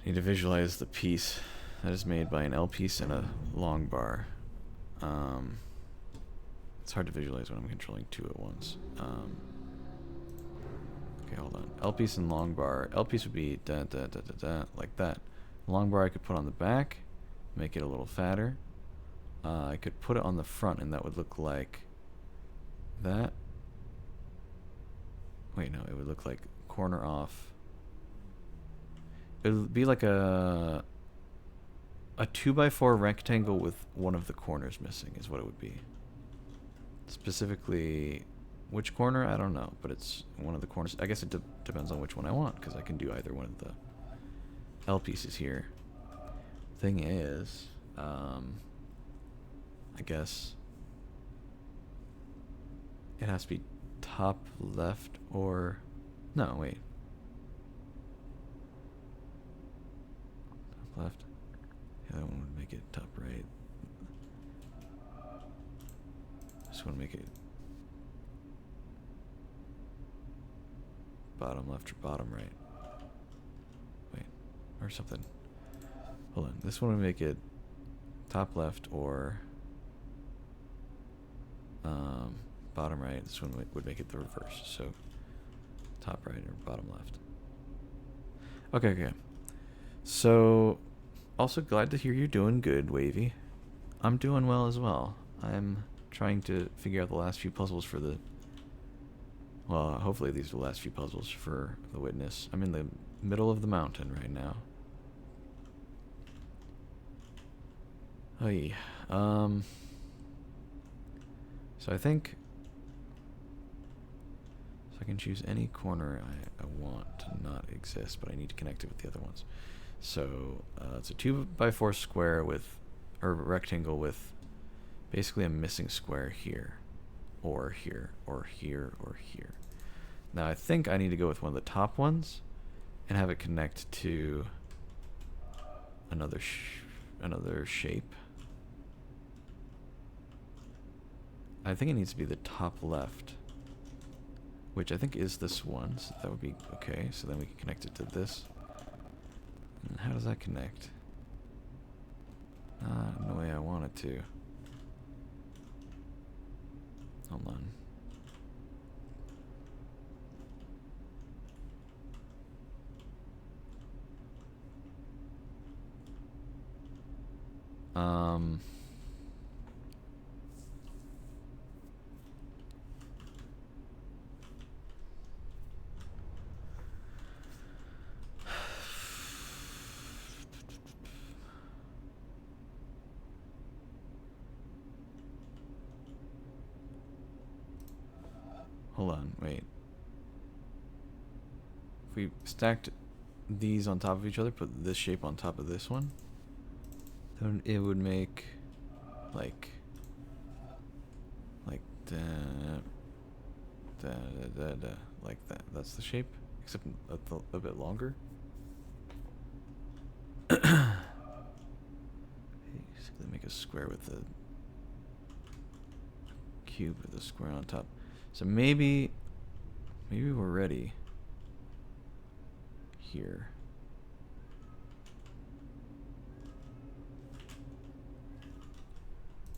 I need to visualize the piece that is made by an L piece and a long bar. It's hard to visualize when I'm controlling two at once. Okay, hold on. L piece and long bar. L piece would be like that. Long bar I could put on the back, make it a little fatter. I could put it on the front, and that would look like that. Wait, no, it would look like corner off. It would be like a 2x4 rectangle with one of the corners missing is what it would be. Specifically, which corner? I don't know, but it's one of the corners. I guess it depends on which one I want, because I can do either one of the L pieces here. Thing is, I guess it has to be top left or No, wait. Top left. Yeah, that one would make it top right. Just want to make it bottom left or bottom right. Wait, or something. Hold on. This one would make it top left or bottom right. This one would make it the reverse. So top right or bottom left. Okay, okay. So, also glad to hear you're doing good, Wavy. I'm doing well as well. I'm trying to figure out the last few puzzles for the... Well, hopefully these are the last few puzzles for the Witness. I'm in the middle of the mountain right now. Oy. So I think... So I can choose any corner I want to not exist, but I need to connect it with the other ones. So it's a 2x4 square with... or rectangle with basically a missing square here. Or here, or here, or here. Now I think I need to go with one of the top ones and have it connect to another shape. I think it needs to be the top left, which I think is this one, so that would be okay. So then we can connect it to this. And how does that connect? Not the way I want it to. Hold on. Hold on, wait. If we stacked these on top of each other, put this shape on top of this one, then it would make like like that. That's the shape, except a bit longer. Basically make a square with the cube with a square on top. So maybe we're ready here.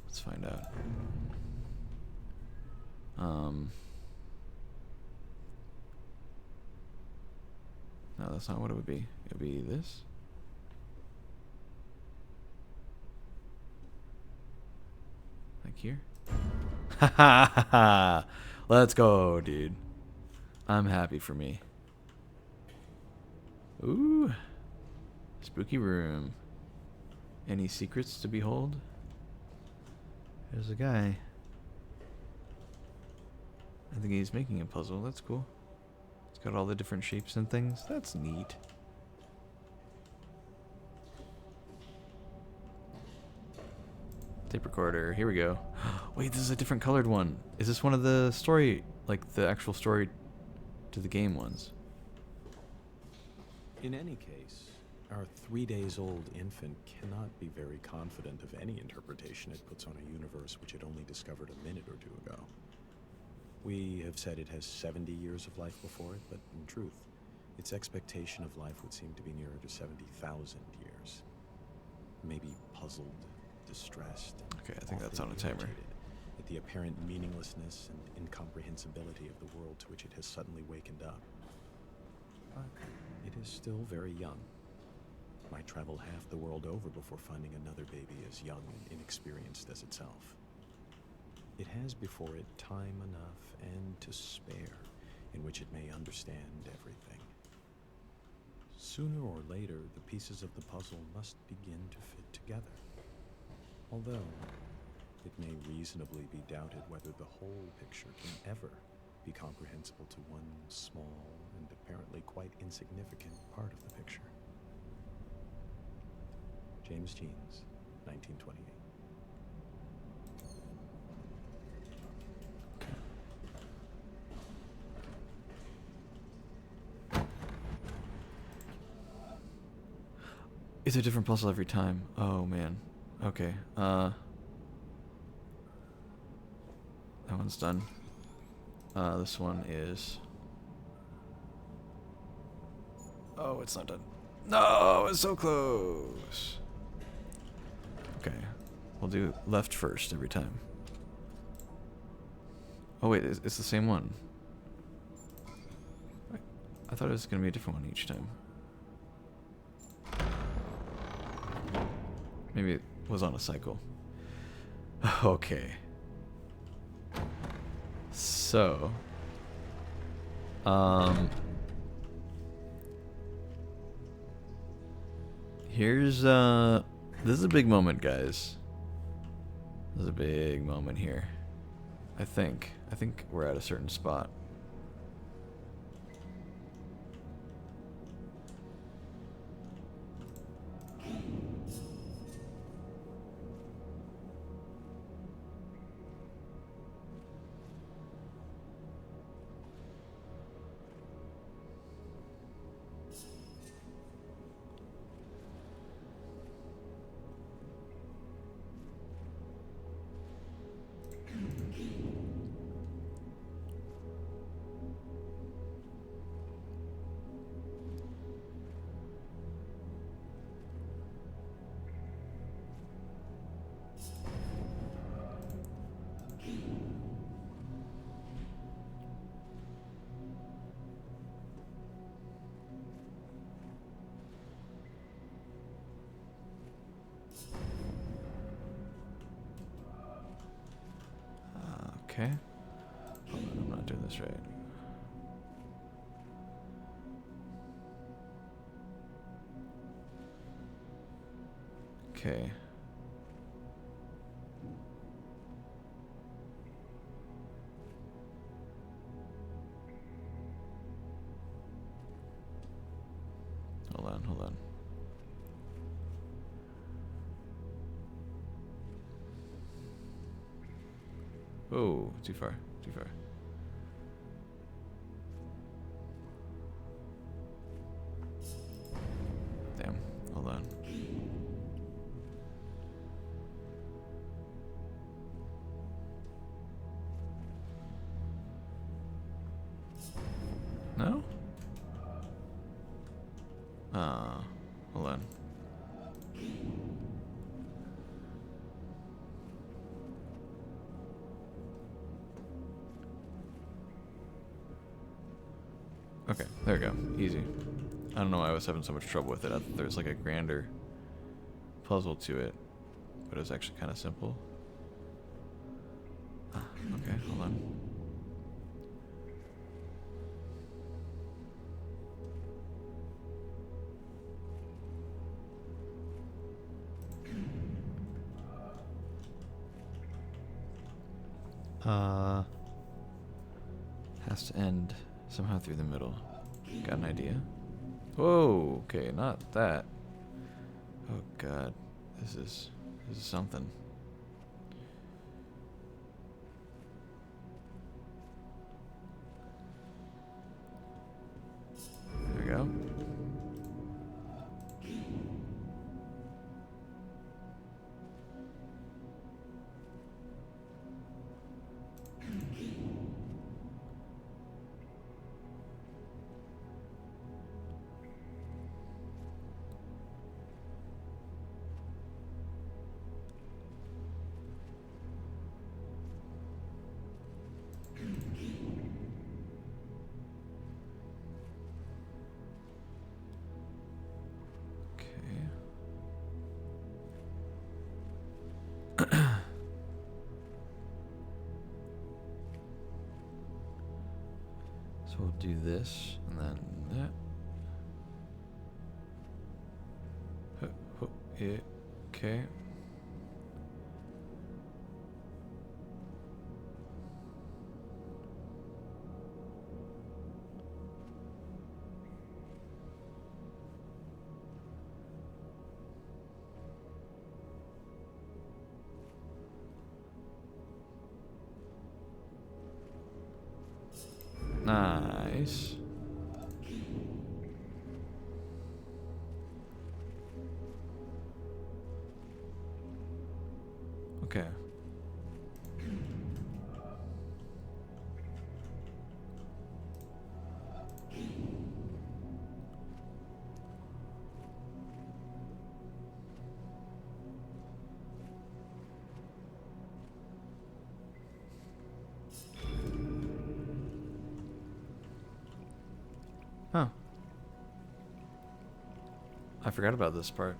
Let's find out. No, that's not what it would be. It would be this. Like here. Ha ha ha ha! Let's go, dude. I'm happy for me. Ooh. Spooky room. Any secrets to behold? There's a guy. I think he's making a puzzle. That's cool. It's got all the different shapes and things. That's neat. Tape recorder. Here we go. Wait, this is a different colored one. Is this one of the story, like the actual story to the game ones? In any case, our 3 days old infant cannot be very confident of any interpretation it puts on a universe which it only discovered a minute or two ago. We have said it has 70 years of life before it, but in truth, its expectation of life would seem to be nearer to 70,000 years. Maybe puzzled, distressed, Okay, I think that's on a often timer. irritated at the apparent meaninglessness and incomprehensibility of the world to which it has suddenly wakened up. But it is still very young. Might travel half the world over before finding another baby as young and inexperienced as itself. It has before it time enough and to spare in which it may understand everything. Sooner or later, the pieces of the puzzle must begin to fit together. Although, it may reasonably be doubted whether the whole picture can ever be comprehensible to one small and apparently quite insignificant part of the picture. James Jeans, 1928. It's a different puzzle every time. Oh man. Okay. That one's done. This one is. Oh, it's not done. No, it's so close. Okay. We'll do left first every time. Oh wait, it's the same one. I thought it was gonna be a different one each time. Maybe it was on a cycle. Okay. So, here's this is a big moment, guys. This is a big moment here. I think we're at a certain spot. Okay. Hold on, I'm not doing this right. Okay. Hold on. Oh, too far. Damn, hold on. No? Hold on. Okay, there we go. Easy. I don't know why I was having so much trouble with it. I thought there was like a grander puzzle to it, but it was actually kind of simple. Okay, hold on. Has to end somehow through the middle. Got an idea? Whoa, okay, not that. Oh god. This is something. There we go. So we'll do this, and then that. Okay. Nice. Huh. I forgot about this part.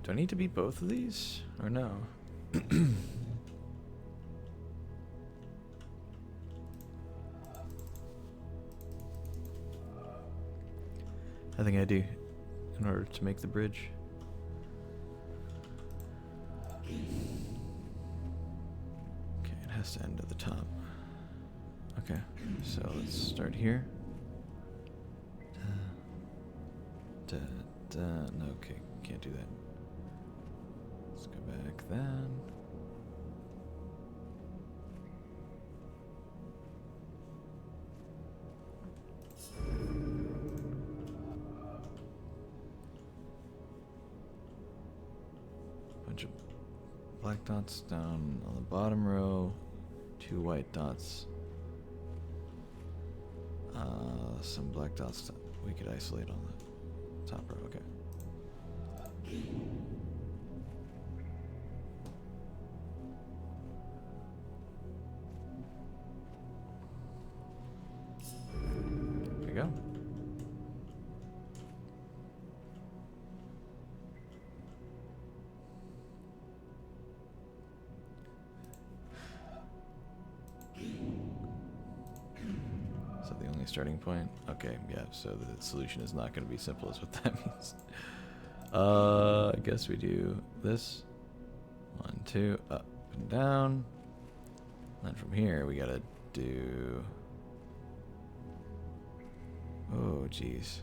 Do I need to beat both of these or no? I think I do, in order to make the bridge. Okay, it has to end at the top. Okay, so let's start here. No, okay, can't do that. Let's go back then. Bunch of black dots down on the bottom row, 2 white dots. Some black dots we could isolate on the top row, okay. There we go. Is that the only starting point? Okay, yeah, so the solution is not going to be simple is what that means. I guess we do this. 1, 2, up and down. And then from here we gotta do... Oh, jeez.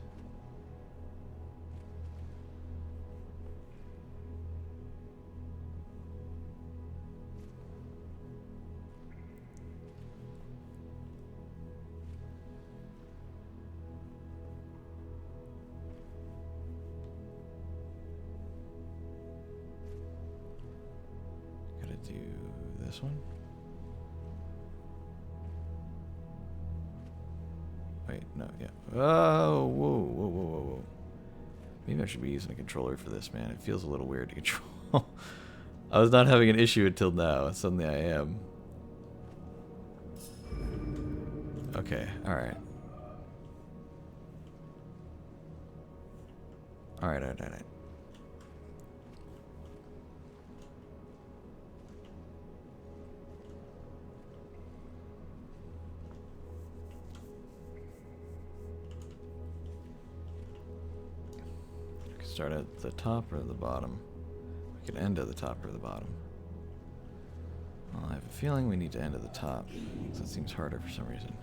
Gotta do this one. Wait, no, yeah. Oh, whoa, whoa, whoa, whoa, whoa. Maybe I should be using a controller for this, man. It feels a little weird to control. I was not having an issue until now. Suddenly I am. Okay, alright. Alright, alright, alright. Start at the top or the bottom. We could end at the top or the bottom. Well, I have a feeling we need to end at the top, because it seems harder for some reason.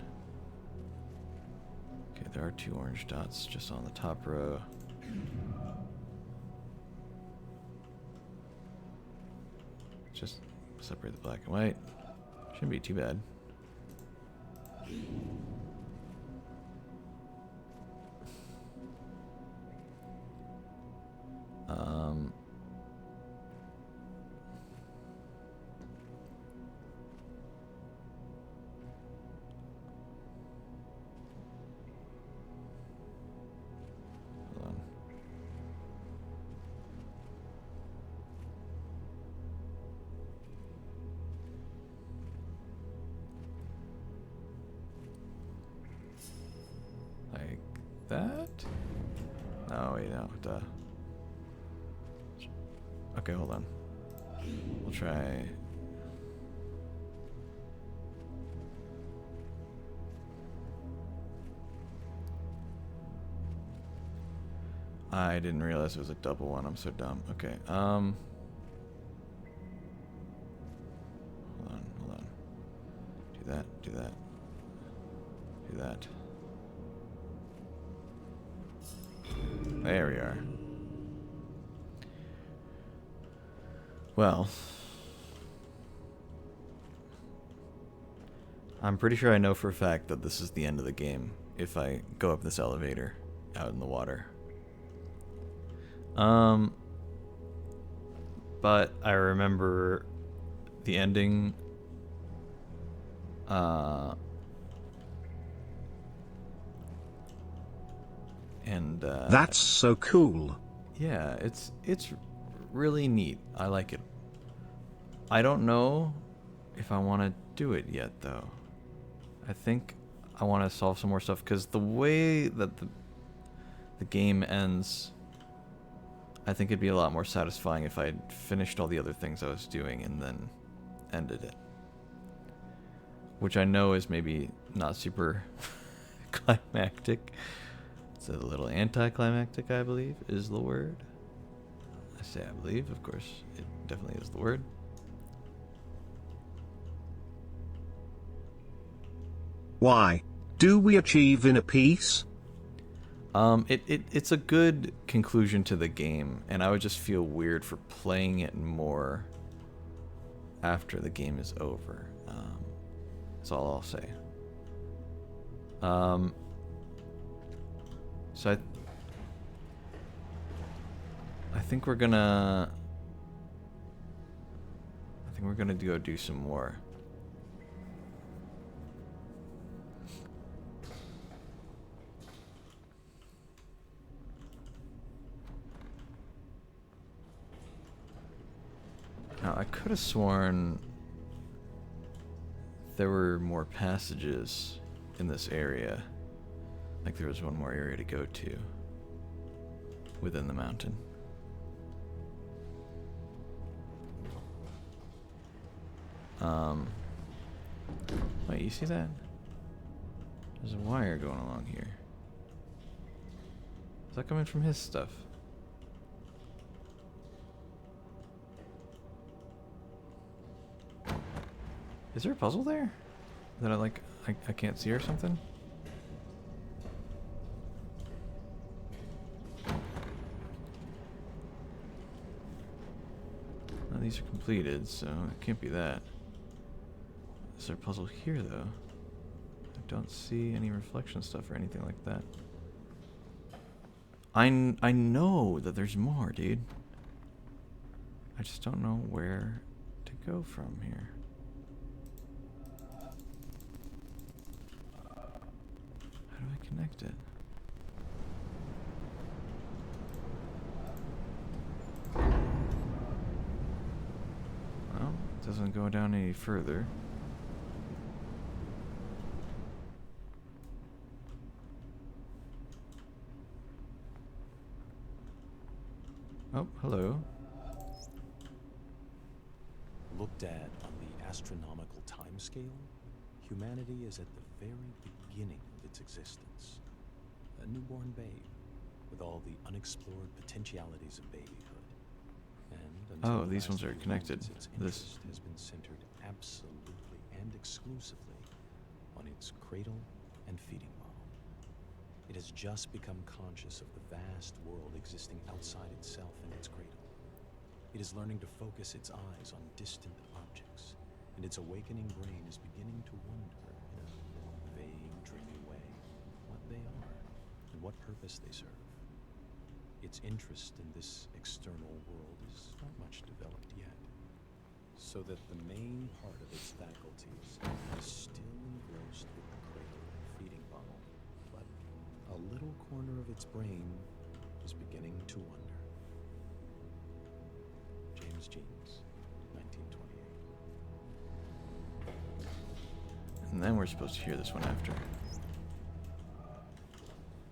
Okay, there are 2 orange dots just on the top row. Just separate the black and white. Shouldn't be too bad. Hold on. Like that? No, wait, no, duh. Okay, hold on. We'll try. I didn't realize it was a double one. I'm so dumb. Okay, hold on, hold on. Do that, do that. Do that. There we are. Well, I'm pretty sure I know for a fact that this is the end of the game if I go up this elevator out in the water. but I remember the ending. That's so cool. Yeah, it's really neat. I like it. I don't know if I want to do it yet, though. I think I want to solve some more stuff, because the way that the game ends, I think it'd be a lot more satisfying if I finished all the other things I was doing and then ended it. Which I know is maybe not super climactic. It's a little anticlimactic, I believe, is the word. I say I believe, of course, it definitely is the word. Why? Do we achieve inner peace? It's a good conclusion to the game, and I would just feel weird for playing it more after the game is over. That's all I'll say. So I think we're gonna go do some more. Now, I could have sworn there were more passages in this area. Like there was one more area to go to within the mountain. Wait, you see that? There's a wire going along here. Is that coming from his stuff? Is there a puzzle there that I can't see or something? No, these are completed, so it can't be that. Is there a puzzle here, though? I don't see any reflection stuff or anything like that. I know that there's more, dude. I just don't know where to go from here. How do I connect it? Well, it doesn't go down any further. Oh, hello. Looked at on the astronomical timescale, humanity is at the very beginning of its existence. A newborn babe, with all the unexplored potentialities of babyhood. And until Oh, the these last ones are few connected. moments, its This. interest has been centered absolutely and exclusively on its cradle and feeding model. It has just become conscious of the vast world existing outside itself and its cradle. It is learning to focus its eyes on distant objects, and its awakening brain is beginning to wonder in a vague, dreamy way what they are and what purpose they serve. Its interest in this external world is not much developed yet, so that the main part of its faculties is still engrossed with the cradle and feeding bottle, but a little corner of its brain is beginning to wonder. James Jeans, 1928. And then we're supposed to hear this one after.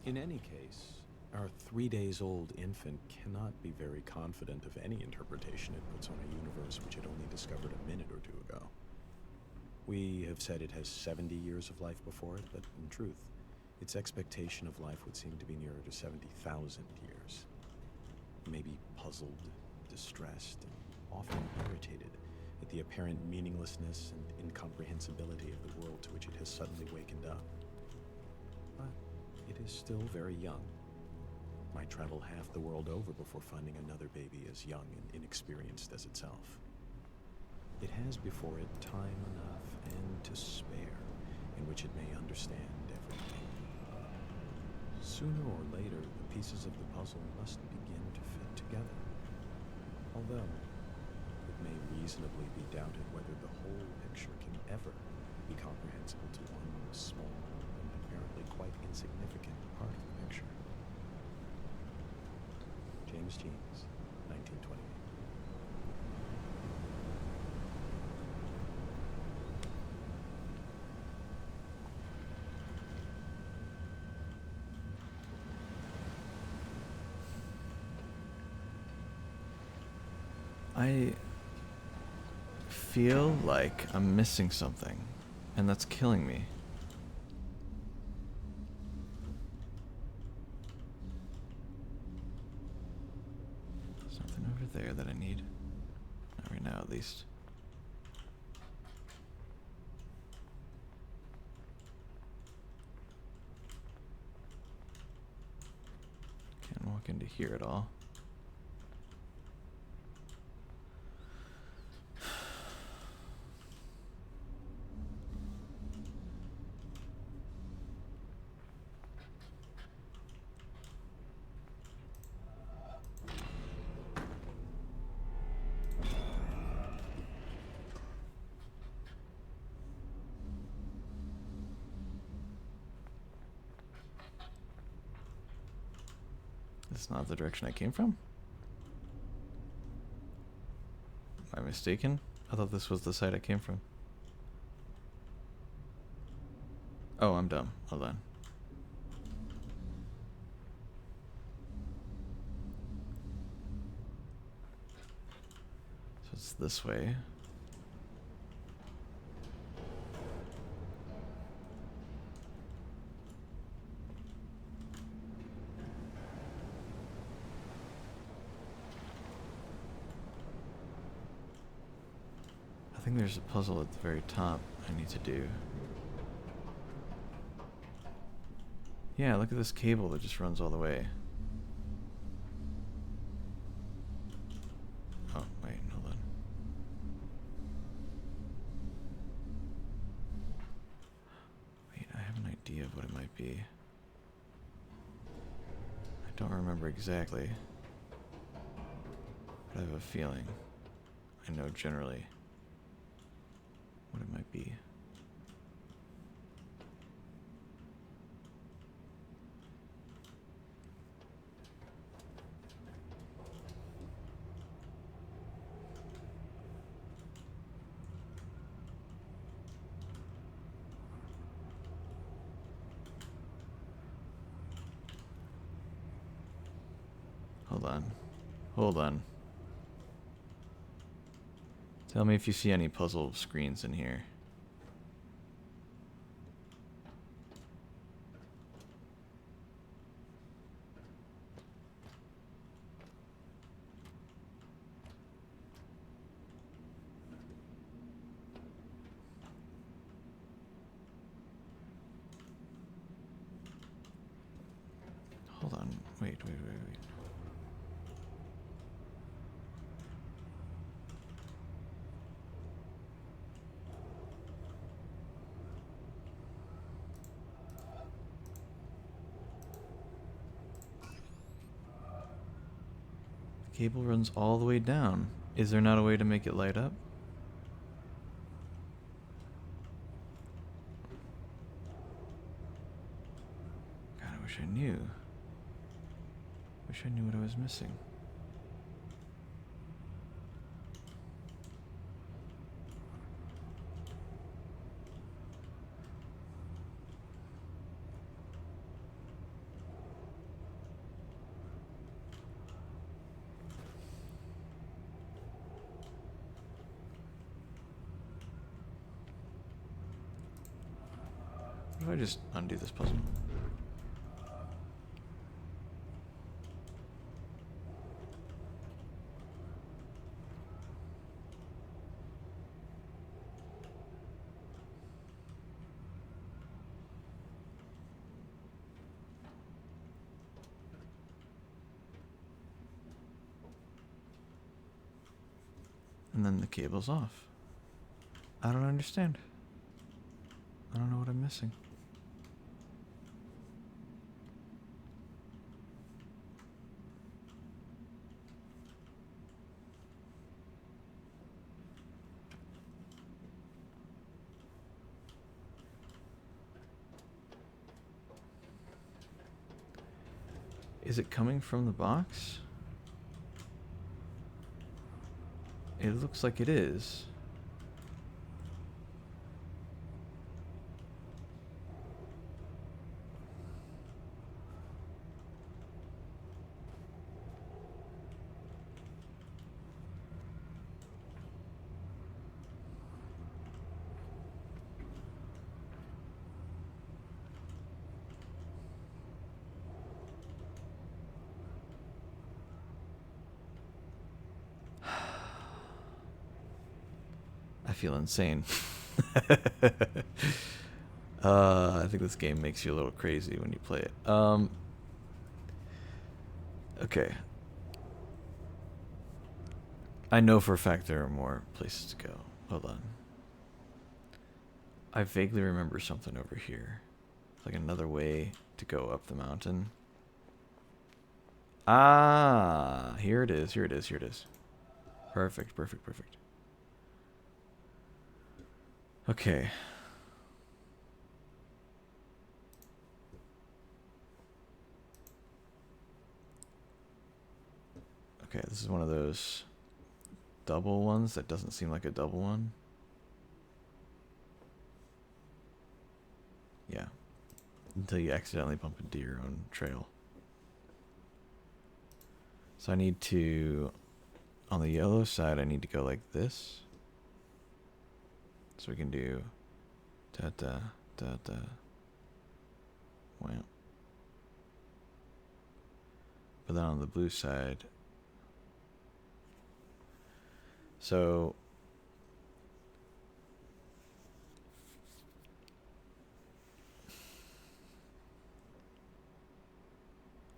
In any case, our 3 days old infant cannot be very confident of any interpretation it puts on a universe which it only discovered a minute or two ago. We have said it has 70 years of life before it, but in truth, its expectation of life would seem to be nearer to 70,000 years. Maybe puzzled, distressed, and often irritated at the apparent meaninglessness and incomprehensibility of the world to which it has suddenly wakened up. But it is still very young. Might travel half the world over before finding another baby as young and inexperienced as itself. It has before it time enough and to spare in which it may understand everything. Sooner or later, the pieces of the puzzle must begin to fit together. Although, may reasonably be doubted whether the whole picture can ever be comprehensible to one small and apparently quite insignificant part of the picture. James Jeans, 1928. I feel like I'm missing something, and that's killing me. Something over there that I need. Not right now, at least. Can't walk into here at all. That's not the direction I came from? Am I mistaken? I thought this was the side I came from. Oh, I'm dumb. Hold on. So it's this way. I think there's a puzzle at the very top I need to do. Yeah, look at this cable that just runs all the way. Oh, wait, hold on. Wait, I have an idea of what it might be. I don't remember exactly, but I have a feeling. I know generally what it might be. Hold on. Hold on. Tell me if you see any puzzle screens in here. Hold on. Wait. The cable runs all the way down. Is there not a way to make it light up? God, I wish I knew. Wish I knew what I was missing. What if I just undo this puzzle? And then the cable's off. I don't understand. I don't know what I'm missing. Is it coming from the box? It looks like it is. I feel insane. I think this game makes you a little crazy when you play it. Okay. I know for a fact there are more places to go. Hold on. I vaguely remember something over here. Like another way to go up the mountain. Ah, here it is, here it is, here it is. Perfect, perfect, perfect. Okay. Okay, this is one of those double ones that doesn't seem like a double one. Yeah. Until you accidentally bump into your own trail. So I need to, on the yellow side, I need to go like this. So we can do da da da da. Wow. But then on the blue side, so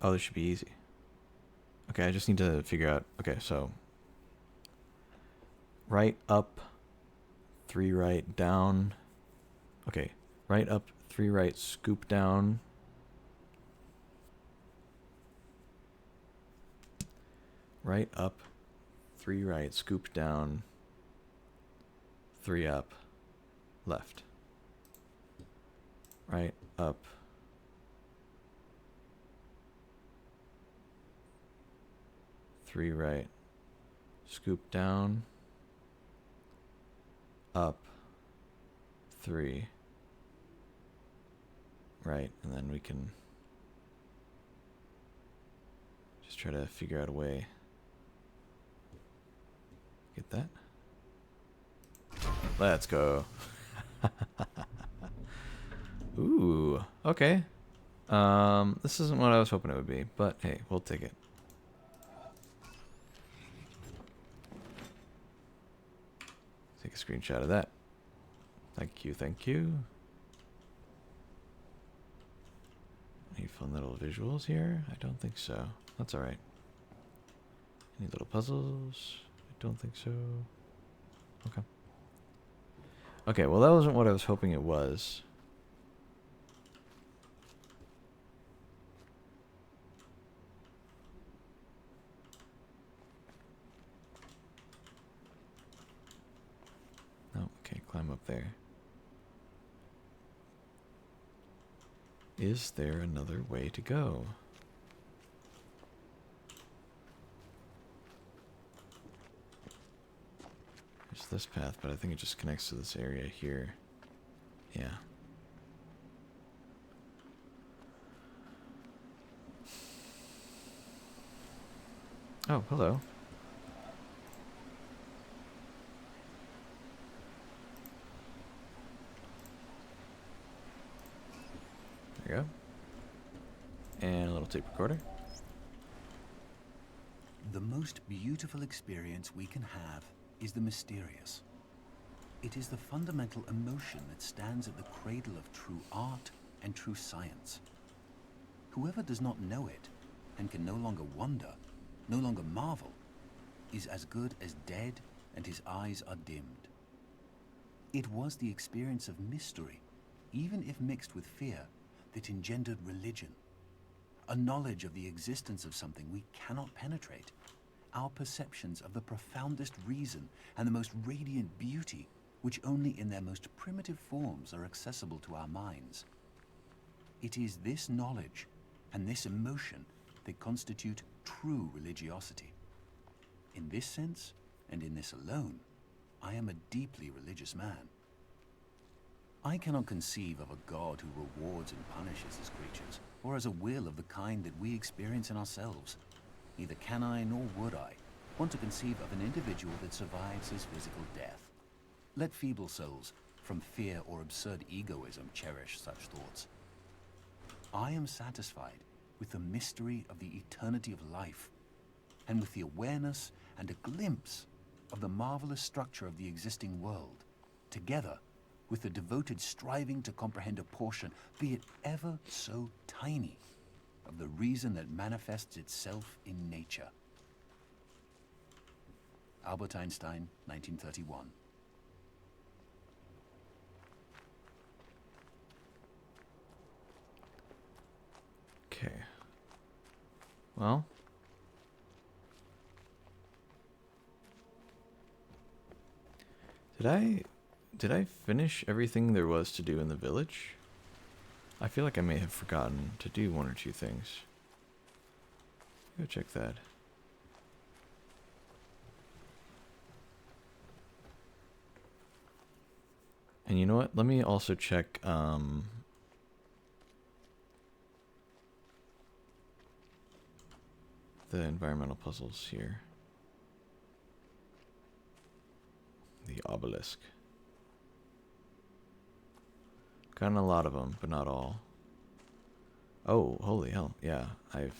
oh, this should be easy. Okay, I just need to figure out. Okay, so right up, 3 right down. Okay, right up, 3 right, scoop down. Right up, 3 right, scoop down. 3 up, left. Right up. Three right, scoop down, up, 3 right, and then we can just try to figure out a way. Get that? Let's go. Ooh, okay. This isn't what I was hoping it would be, but hey, we'll take it. Take a screenshot of that. Thank you, thank you. Any fun little visuals here? I don't think so. That's alright. Any little puzzles? I don't think so. Okay. Okay, well that wasn't what I was hoping it was. Oh, okay, climb up there. Is there another way to go? There's this path, but I think it just connects to this area here. Yeah. Oh, hello. There you go. And a little tape recorder. The most beautiful experience we can have is the mysterious. It is the fundamental emotion that stands at the cradle of true art and true science. Whoever does not know it and can no longer wonder, no longer marvel, is as good as dead and his eyes are dimmed. It was the experience of mystery, even if mixed with fear, that engendered religion. A knowledge of the existence of something we cannot penetrate. Our perceptions of the profoundest reason and the most radiant beauty, which only in their most primitive forms are accessible to our minds. It is this knowledge and this emotion that constitute true religiosity. In this sense, and in this alone, I am a deeply religious man. I cannot conceive of a God who rewards and punishes his creatures, or has a will of the kind that we experience in ourselves. Neither can I, nor would I, want to conceive of an individual that survives his physical death. Let feeble souls, from fear or absurd egoism, cherish such thoughts. I am satisfied with the mystery of the eternity of life, and with the awareness and a glimpse of the marvelous structure of the existing world, together with the devoted striving to comprehend a portion, be it ever so tiny, of the reason that manifests itself in nature. Albert Einstein, 1931. Okay. Well. Did I finish everything there was to do in the village? I feel like I may have forgotten to do one or two things. Go check that. And you know what? Let me also check the environmental puzzles here. The obelisk. Gotten a lot of them, but not all. Oh, holy hell. Yeah, I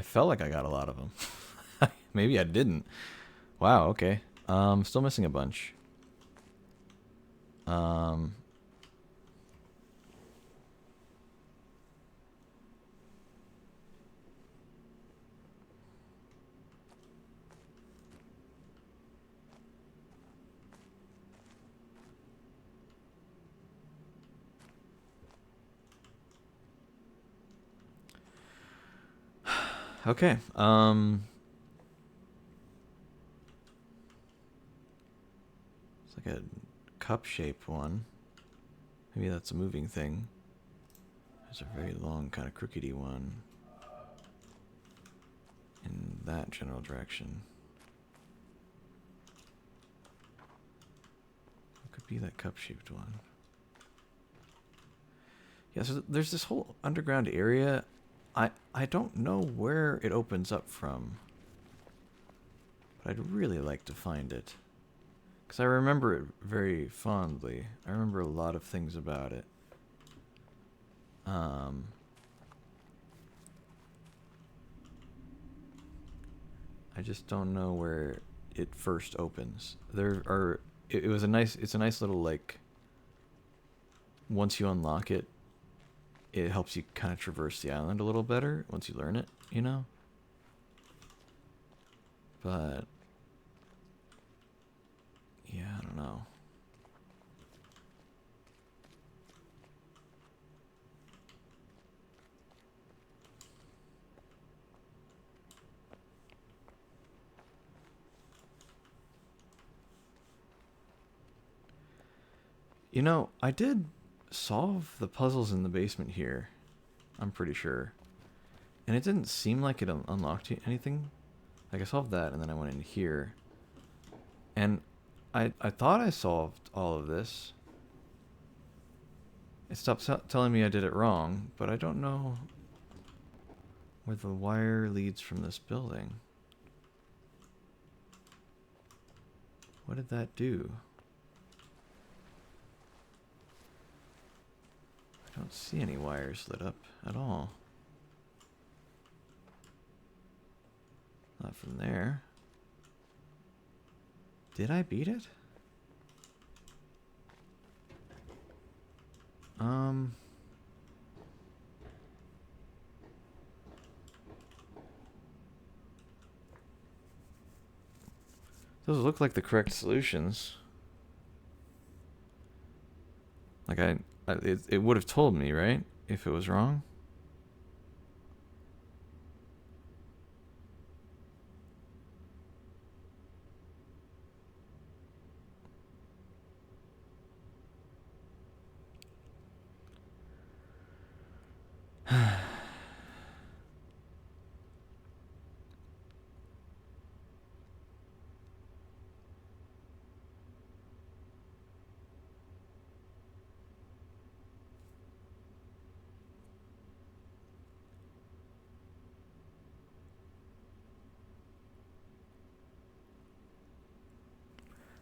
felt like I got a lot of them. Maybe I didn't. Wow, okay. Still missing a bunch. Okay, it's like a cup-shaped one. Maybe that's a moving thing. There's a very long, kind of crookedy one in that general direction. It could be that cup-shaped one. Yeah, so there's this whole underground area. I don't know where it opens up from, but I'd really like to find it, because I remember it very fondly. I remember a lot of things about it. I just don't know where it first opens. It was a nice, it's a nice little, like, once you unlock it, it helps you kind of traverse the island a little better once you learn it, you know? But yeah, I don't know. You know, I did solve the puzzles in the basement here, I'm pretty sure. And it didn't seem like it unlocked anything. Like, I solved that, and then I went in here. And I thought I solved all of this. It stopped telling me I did it wrong, but I don't know where the wire leads from this building. What did that do? I don't see any wires lit up at all. Not from there. Did I beat it? Those look like the correct solutions. Like it would have told me, right? If it was wrong.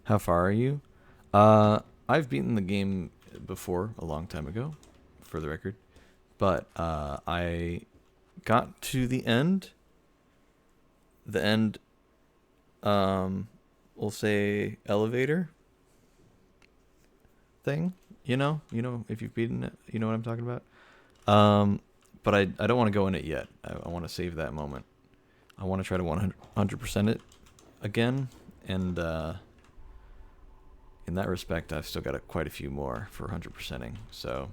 How far are you? I've beaten the game before, a long time ago, for the record. But I got to the end. The end, we'll say elevator thing. You know, if you've beaten it, you know what I'm talking about. But I don't want to go in it yet. I want to save that moment. I want to try to 100% it again, and in that respect, I've still got quite a few more for 100%ing. So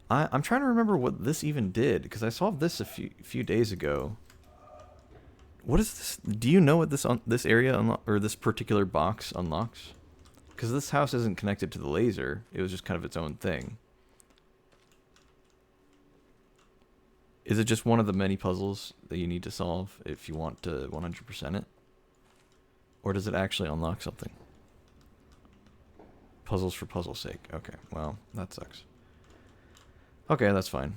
I'm trying to remember what this even did, because I solved this a few days ago. What is this? Do you know what this area or this particular box unlocks? Because this house isn't connected to the laser. It was just kind of its own thing. Is it just one of the many puzzles that you need to solve if you want to 100% it? Or does it actually unlock something? Puzzles for puzzle's sake. Okay, well, that sucks. Okay, that's fine.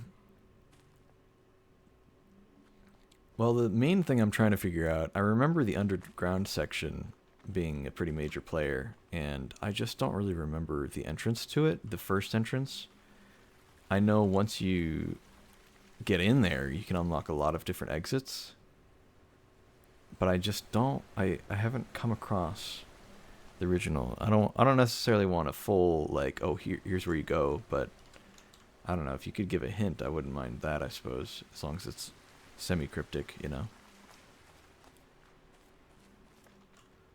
Well, the main thing I'm trying to figure out, I remember the underground section being a pretty major player, and I just don't really remember the entrance to it, the first entrance. I know once you get in there, you can unlock a lot of different exits, but I just don't, I haven't come across the original. I don't necessarily want a full, like, oh, here's where you go, but I don't know, if you could give a hint, I wouldn't mind that, I suppose, as long as it's semi-cryptic, you know.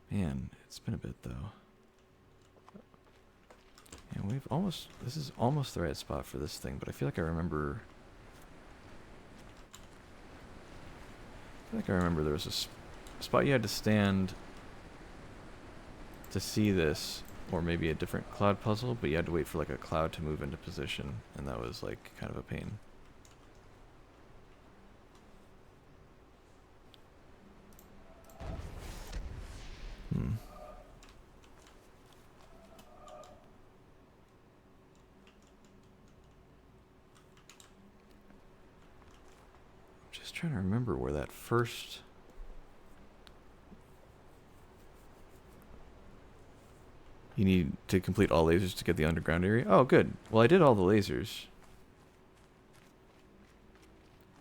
Man, it's been a bit, though. Yeah, this is almost the right spot for this thing, but I feel like I remember there was a spot you had to stand to see this, or maybe a different cloud puzzle, but you had to wait for like a cloud to move into position, and that was like kind of a pain. Just trying to remember where that first... You need to complete all lasers to get the underground area? Oh, good. Well, I did all the lasers.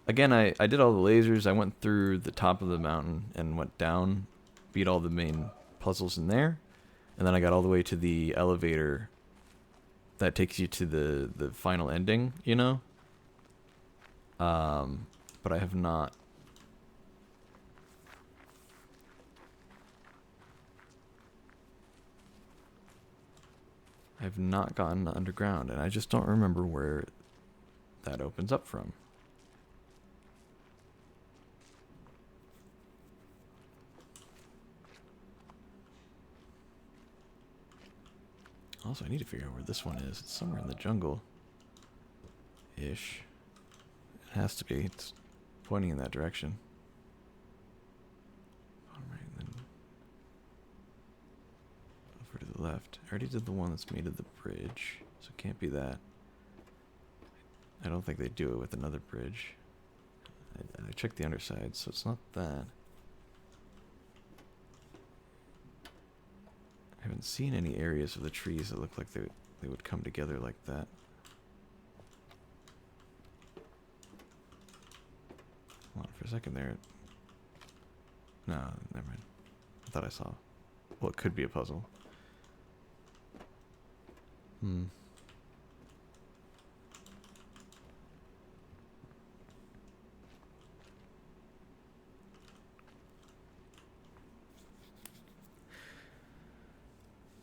Again, I did all the lasers. I went through the top of the mountain and went down, beat all the main puzzles in there, and then I got all the way to the elevator that takes you to the final ending, you know? But I have not... I've not gotten the underground, and I just don't remember where that opens up from. Also, I need to figure out where this one is. It's somewhere in the jungle. Ish. It has to be. It's pointing in that direction. Alright, then. Over to the left. I already did the one that's made of the bridge, so it can't be that. I don't think they do it with another bridge. I checked the underside, so it's not that. I haven't seen any areas of the trees that look like they would come together like that. Hold on for a second there. No, never mind. I thought I saw what could be a puzzle.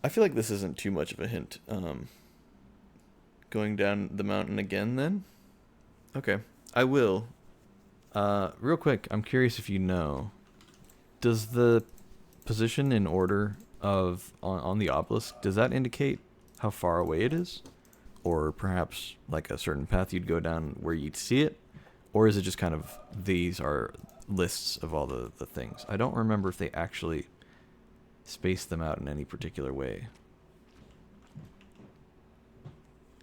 I feel like this isn't too much of a hint. Going down the mountain again then? Okay, I will. Real quick, I'm curious if you know, does the position in order of on the obelisk, does that indicate how far away it is? Or perhaps like a certain path you'd go down where you'd see it? Or is it just kind of, these are lists of all the things? I don't remember if they actually space them out in any particular way.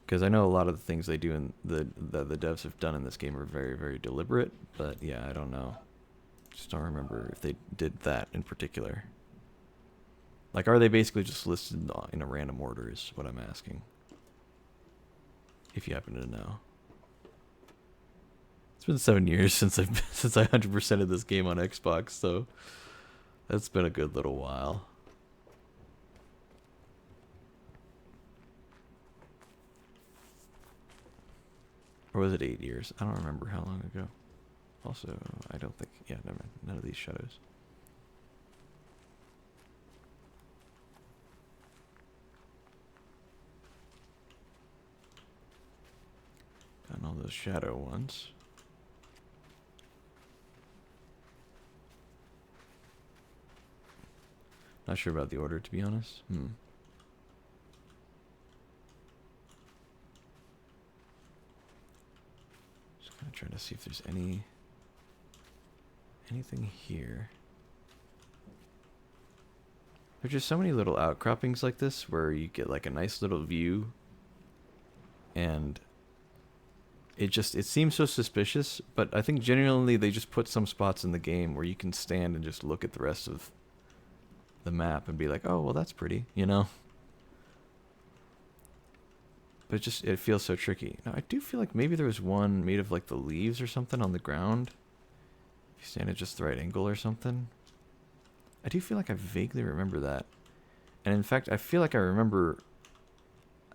Because I know a lot of the things they do in the devs have done in this game are very, very deliberate, but yeah, I don't know. Just don't remember if they did that in particular. Like, are they basically just listed in a random order is what I'm asking. If you happen to know. It's been 7 years since I 100%ed this game on Xbox, so that's been a good little while. Or was it 8 years? I don't remember how long ago. Also, I don't think... Yeah, never mind. None of these shadows. Got all those shadow ones. Not sure about the order, to be honest. Just kind of trying to see if there's anything here. There's just so many little outcroppings like this where you get like a nice little view, and it seems so suspicious, but I think genuinely they just put some spots in the game where you can stand and just look at the rest of the map and be like, oh, well, that's pretty, you know? But it feels so tricky. Now, I do feel like maybe there was one made of like the leaves or something on the ground. If you stand at just the right angle or something. I do feel like I vaguely remember that. And in fact, I feel like I remember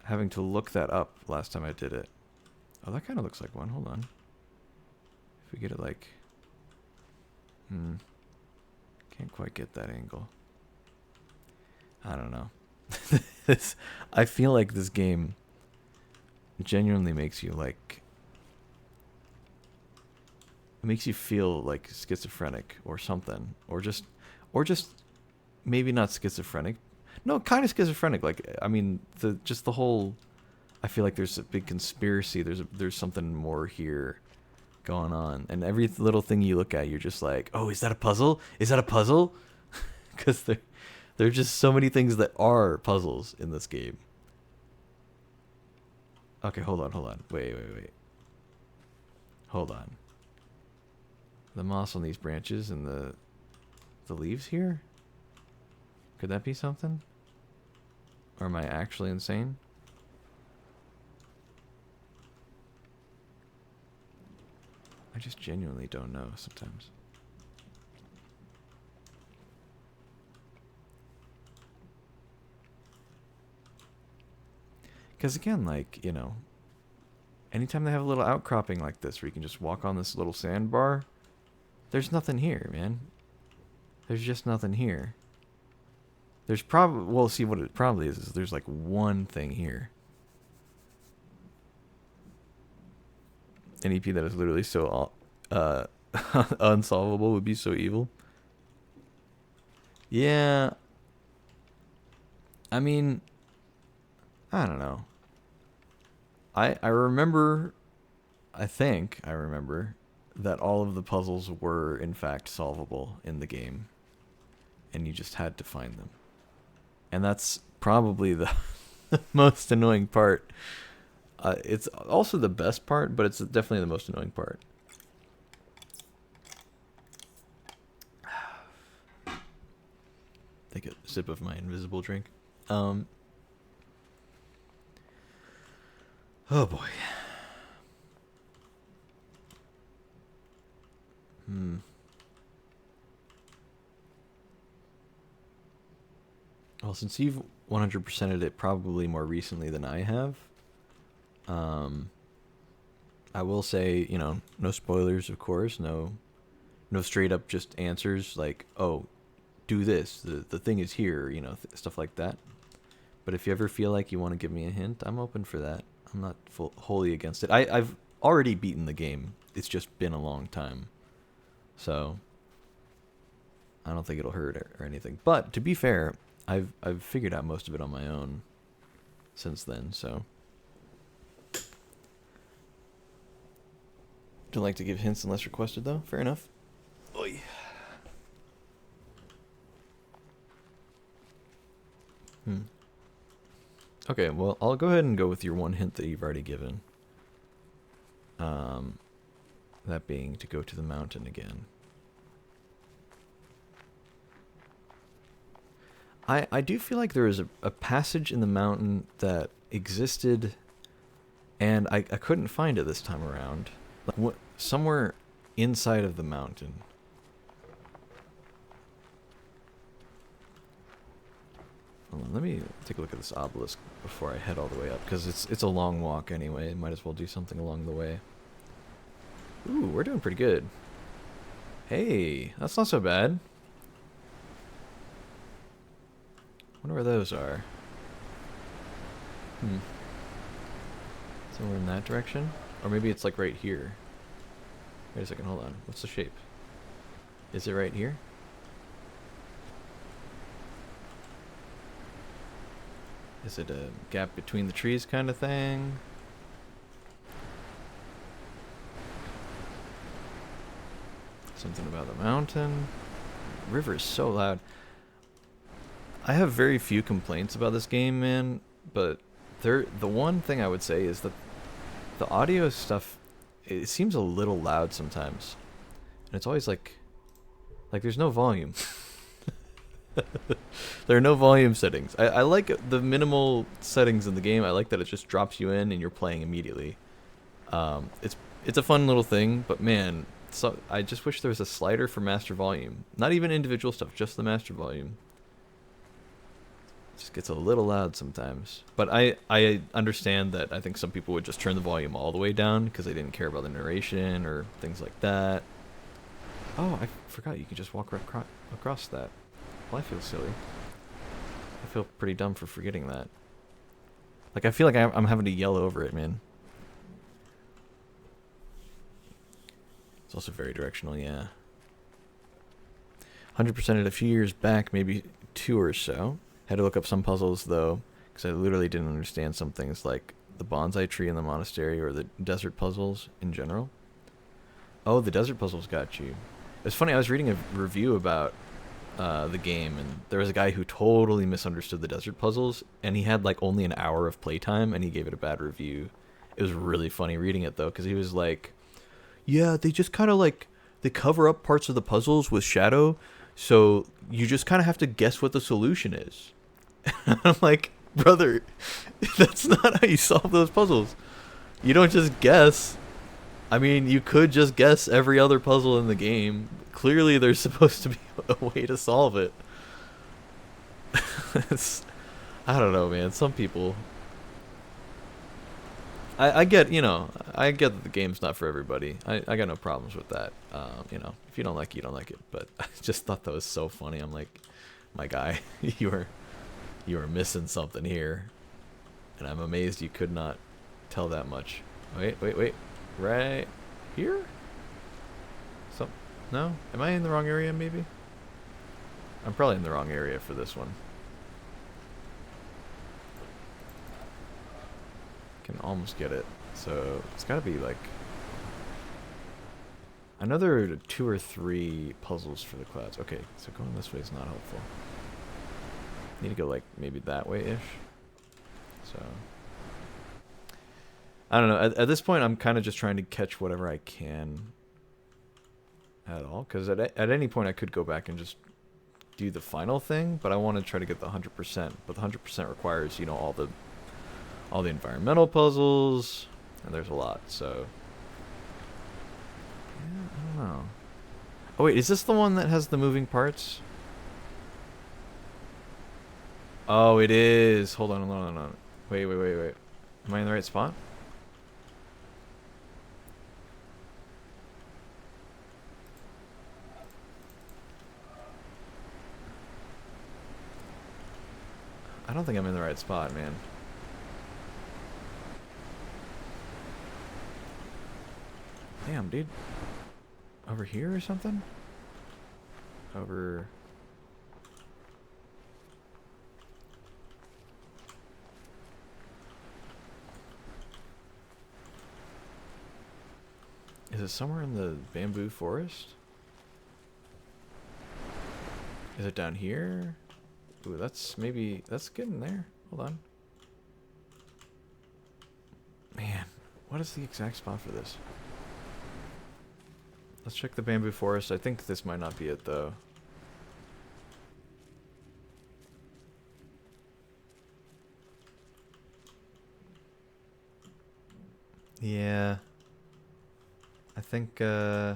having to look that up last time I did it. Oh, that kind of looks like one. Hold on. If we get it like... Can't quite get that angle. I don't know. I feel like this game genuinely makes you like... It makes you feel like schizophrenic or something. Or just maybe not schizophrenic. No, kind of schizophrenic. Like, I mean, the whole... I feel like there's a big conspiracy. There's something more here going on. And every little thing you look at, you're just like, oh, is that a puzzle? Is that a puzzle? Because there are just so many things that are puzzles in this game. Okay, hold on. Wait. Hold on. The moss on these branches and the leaves here? Could that be something? Or am I actually insane? I just genuinely don't know sometimes. Because again, like, you know, anytime they have a little outcropping like this where you can just walk on this little sandbar, there's nothing here, man. There's just nothing here. There's probably... Well, see, what it probably is there's like one thing here. An EP that is literally so unsolvable would be so evil. Yeah. I mean, I don't know. I remember, I think I remember that all of the puzzles were in fact solvable in the game, and you just had to find them. And that's probably the most annoying part. It's also the best part, but it's definitely the most annoying part. Take a sip of my invisible drink. Oh boy. Well, since you've 100%ed it probably more recently than I have, I will say, you know, no spoilers, of course, no straight up just answers like, oh, do this, the thing is here, you know, stuff like that. But if you ever feel like you want to give me a hint, I'm open for that. I'm not wholly against it. I've already beaten the game. It's just been a long time. So I don't think it'll hurt or anything. But to be fair, I've figured out most of it on my own since then, so don't like to give hints unless requested, though. Fair enough. Oy. Okay, well, I'll go ahead and go with your one hint that you've already given. That being to go to the mountain again. I do feel like there is a passage in the mountain that existed, and I couldn't find it this time around. Like somewhere inside of the mountain. Hold on, let me take a look at this obelisk before I head all the way up, because it's a long walk anyway. Might as well do something along the way. Ooh, we're doing pretty good. Hey, that's not so bad. Wonder where those are. Somewhere in that direction? Or maybe it's like right here. Wait a second, hold on. What's the shape? Is it right here? Is it a gap between the trees kind of thing? Something about the mountain. River is so loud. I have very few complaints about this game, man, but the one thing I would say is that the audio stuff, it seems a little loud sometimes. And it's always like there's no volume. There are no volume settings. I like the minimal settings in the game. I like that it just drops you in and you're playing immediately. It's a fun little thing, but man, so I just wish there was a slider for master volume. Not even individual stuff, just the master volume. It just gets a little loud sometimes. But I understand that I think some people would just turn the volume all the way down because they didn't care about the narration or things like that. Oh, I forgot you can just walk across that. Well, I feel silly. I feel pretty dumb for forgetting that. Like, I feel like I'm having to yell over it, man. It's also very directional, yeah. 100% it a few years back, maybe 2 or so. Had to look up some puzzles, though, because I literally didn't understand some things like the bonsai tree in the monastery or the desert puzzles in general. Oh, the desert puzzles got you. It's funny, I was reading a review about the game, and there was a guy who totally misunderstood the desert puzzles, and he had like only an hour of playtime, and he gave it a bad review. It was really funny reading it, though, because he was like, yeah, they just kind of like, they cover up parts of the puzzles with shadow, so you just kind of have to guess what the solution is. I'm like, brother, that's not how you solve those puzzles. You don't just guess. I mean, you could just guess every other puzzle in the game. Clearly, there's supposed to be a way to solve it. I don't know, man. Some people... I get, you know, I get that the game's not for everybody. I got no problems with that. You know, if you don't like it, you don't like it. But I just thought that was so funny. I'm like, my guy, you were missing something here. And I'm amazed you could not tell that much. Wait. Right here? No? Am I in the wrong area, maybe? I'm probably in the wrong area for this one. Can almost get it. So it's got to be like another 2 or 3 puzzles for the clouds. Okay, so going this way is not helpful. Need to go like maybe that way-ish. So I don't know. At this point, I'm kind of just trying to catch whatever I can at all. Because at any point, I could go back and just do the final thing. But I want to try to get the 100%. But the 100% requires, you know, all the environmental puzzles. And there's a lot, so... yeah, I don't know. Oh, wait, is this the one that has the moving parts? Oh, it is. Hold on. Wait. Am I in the right spot? I don't think I'm in the right spot, man. Damn, dude. Over here or something? Over... Is it somewhere in the bamboo forest? Is it down here? Ooh, that's getting there. Hold on. Man, what is the exact spot for this? Let's check the bamboo forest. I think this might not be it, though. Yeah. I think, I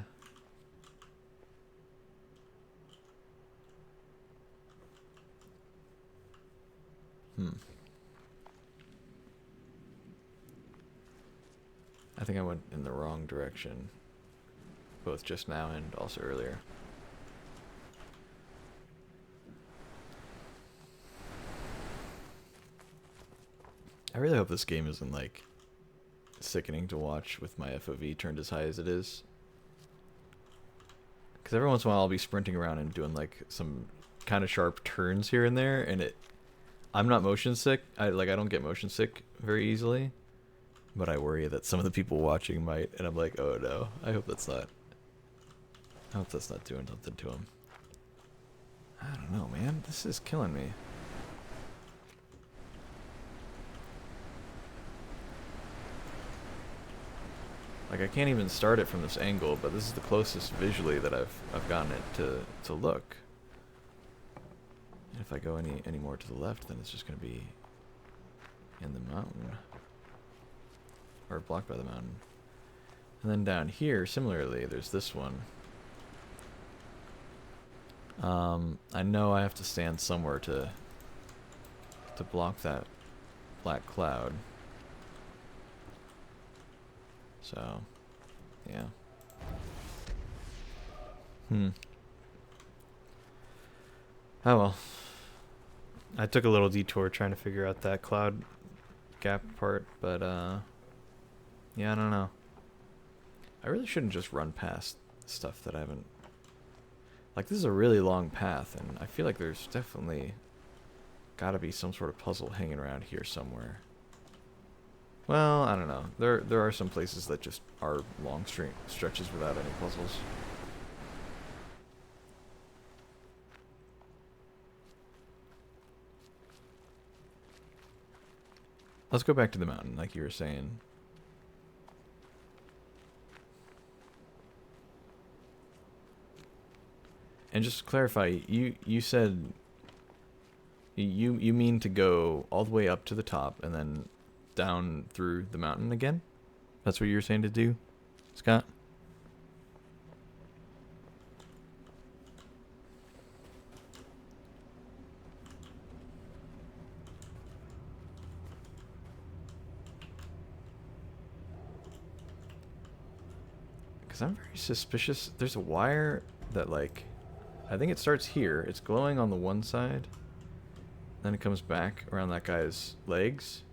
think I went in the wrong direction, both just now and also earlier. I really hope this game isn't like sickening to watch with my FOV turned as high as it is. Because every once in a while I'll be sprinting around and doing like some kind of sharp turns here and there, and I'm not motion sick. I don't get motion sick very easily, but I worry that some of the people watching might, and I'm like, oh no, I hope that's not doing something to them. I don't know, man. This is killing me. Like, I can't even start it from this angle, but this is the closest visually that I've gotten it to look. And if I go any more to the left, then it's just going to be in the mountain. Or blocked by the mountain. And then down here, similarly, there's this one. I know I have to stand somewhere to block that black cloud. So, yeah. Oh well. I took a little detour trying to figure out that cloud gap part, but yeah, I don't know. I really shouldn't just run past stuff that I haven't... Like, this is a really long path, and I feel like there's definitely gotta be some sort of puzzle hanging around here somewhere. Well, I don't know. There are some places that just are long stretches without any puzzles. Let's go back to the mountain, like you were saying. And just to clarify, you said you mean to go all the way up to the top and then down through the mountain again? That's what you were saying to do, Scott? Because I'm very suspicious. There's a wire that, like, I think it starts here. It's glowing on the one side. Then it comes back around that guy's legs.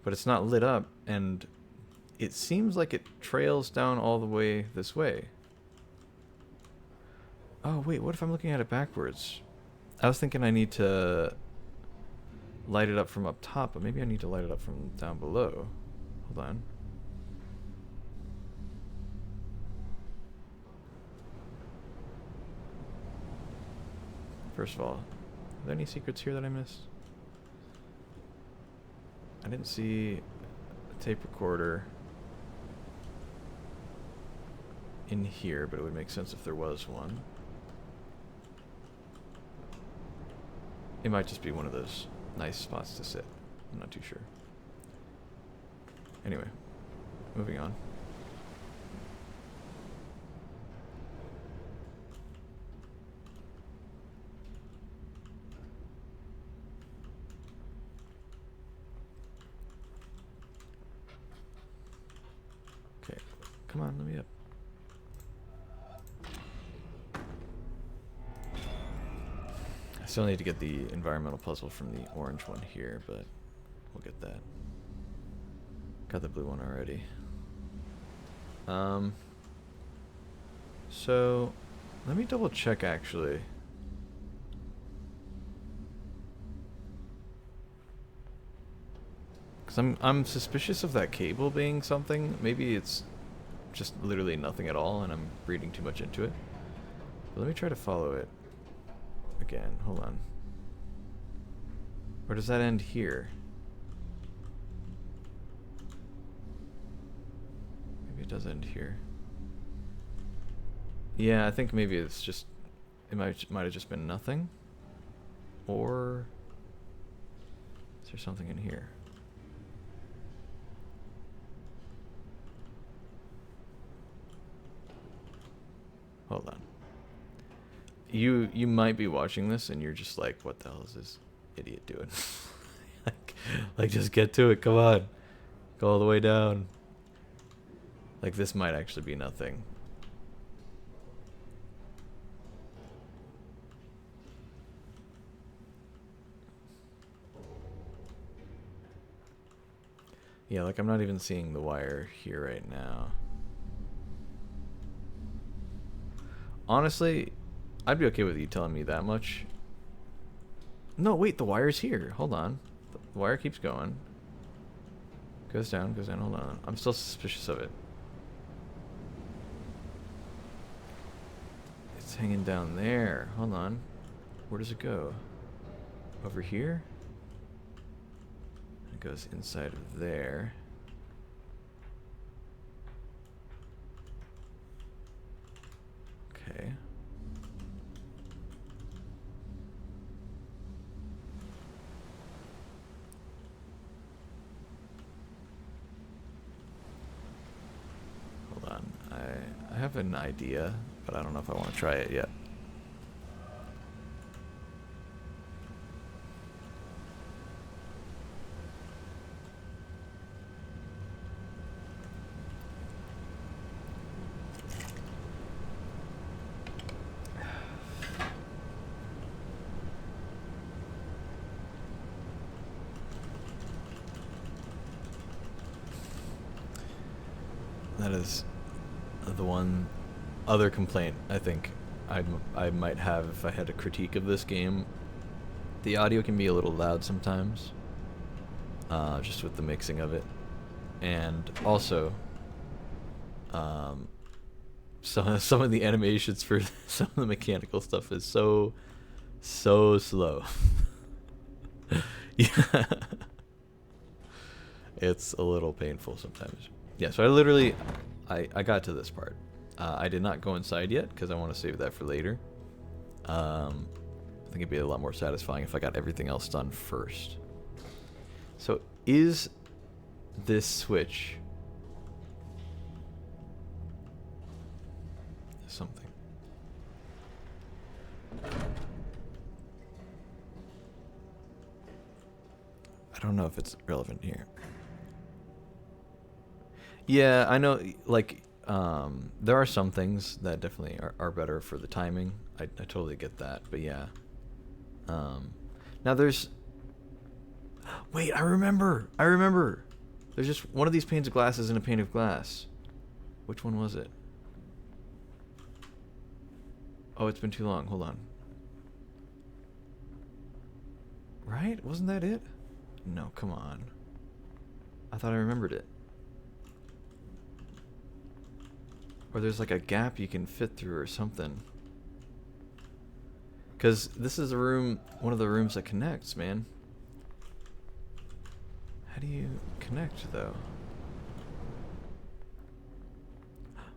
But it's not lit up, and it seems like it trails down all the way this way. Oh, wait, what if I'm looking at it backwards? I was thinking I need to light it up from up top, but maybe I need to light it up from down below. Hold on. First of all, are there any secrets here that I missed? I didn't see a tape recorder in here, but it would make sense if there was one. It might just be one of those nice spots to sit. I'm not too sure. Anyway, moving on. Okay, come on, let me up. I still need to get the environmental puzzle from the orange one here, but we'll get that. Got the blue one already. So let me double check actually. Cause I'm suspicious of that cable being something. Maybe it's just literally nothing at all and I'm reading too much into it. But let me try to follow it again. Hold on. Or does that end here? Maybe it does end here. Yeah, I think maybe it's just, it might have just been nothing. Or is there something in here? Hold on. You might be watching this and you're just like, what the hell is this idiot doing? like just get to it. Come on. Go all the way down. Like this might actually be nothing. Yeah, like I'm not even seeing the wire here right now. Honestly, I'd be okay with you telling me that much. No, wait, the wire's here. Hold on. The wire keeps going. Goes down, hold on. I'm still suspicious of it. It's hanging down there. Hold on. Where does it go? Over here? It goes inside of there. Okay. Hold on. I have an idea, but I don't know if I want to try it yet. That is the one other complaint I think I might have if I had a critique of this game. The audio can be a little loud sometimes, just with the mixing of it, and also some of the animations for some of the mechanical stuff is so slow. Yeah, it's a little painful sometimes. Yeah, so I got to this part. I did not go inside yet because I want to save that for later. I think it'd be a lot more satisfying if I got everything else done first. So is this switch something? I don't know if it's relevant here. Yeah, I know, like, there are some things that definitely are better for the timing. I totally get that, but yeah. Now there's... Wait, I remember! There's just one of these panes of glass isn't a pane of glass. Which one was it? Oh, it's been too long. Hold on. Right? Wasn't that it? No, come on. I thought I remembered it. Or there's like a gap you can fit through or something. Because this is a room, one of the rooms that connects, man. How do you connect, though?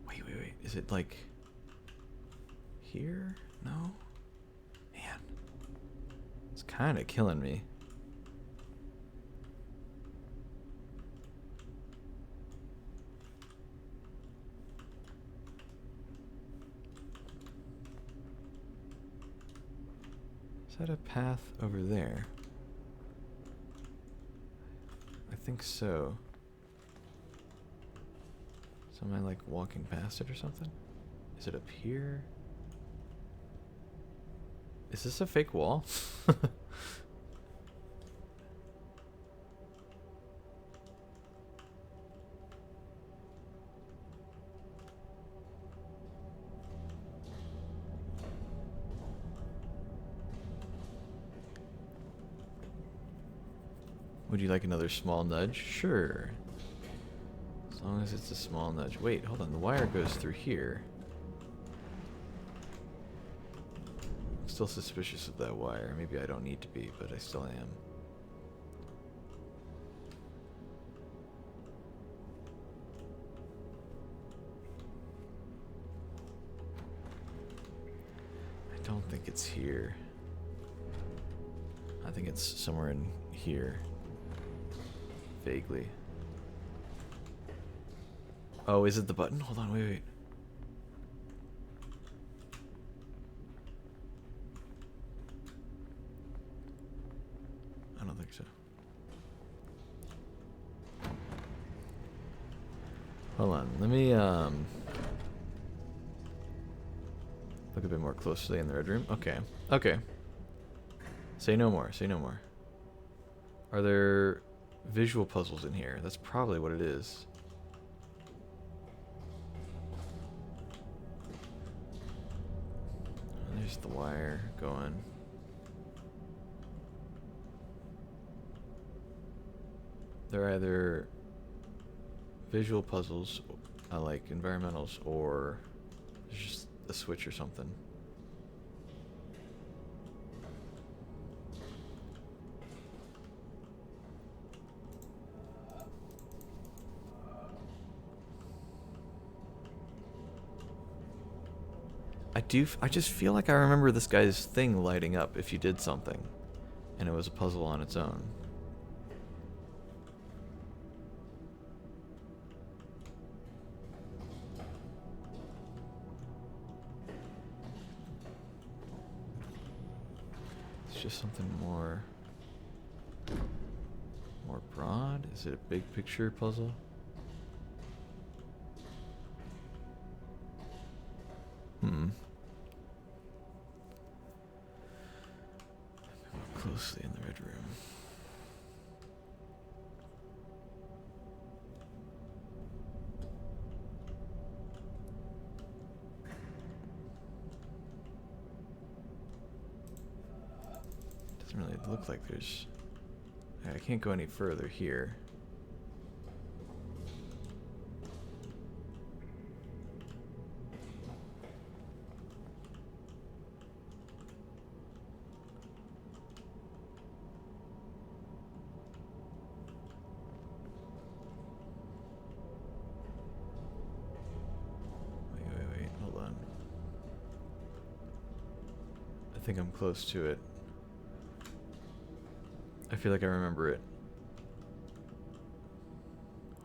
Wait. Is it like here? No? Man. It's kind of killing me. Is that a path over there? I think so. So am I like walking past it or something? Is it up here? Is this a fake wall? Would you like another small nudge? Sure. As long as it's a small nudge. Wait, hold on. The wire goes through here. I'm still suspicious of that wire. Maybe I don't need to be, but I still am. I don't think it's here. I think it's somewhere in here. Vaguely. Oh, is it the button? Hold on, wait. I don't think so. Hold on, let me look a bit more closely in the red room. Okay, okay. Say no more, say no more. Are there visual puzzles in here? That's probably what it is. There's the wire going. They're either visual puzzles, like environmentals, or there's just a switch or something. I just feel like I remember this guy's thing lighting up if you did something, and it was a puzzle on its own. It's just something more broad. Is it a big picture puzzle? Closely in the red room. Doesn't really look like there's... I can't go any further here. Wait, hold on. I think I'm close to it. I feel like I remember it.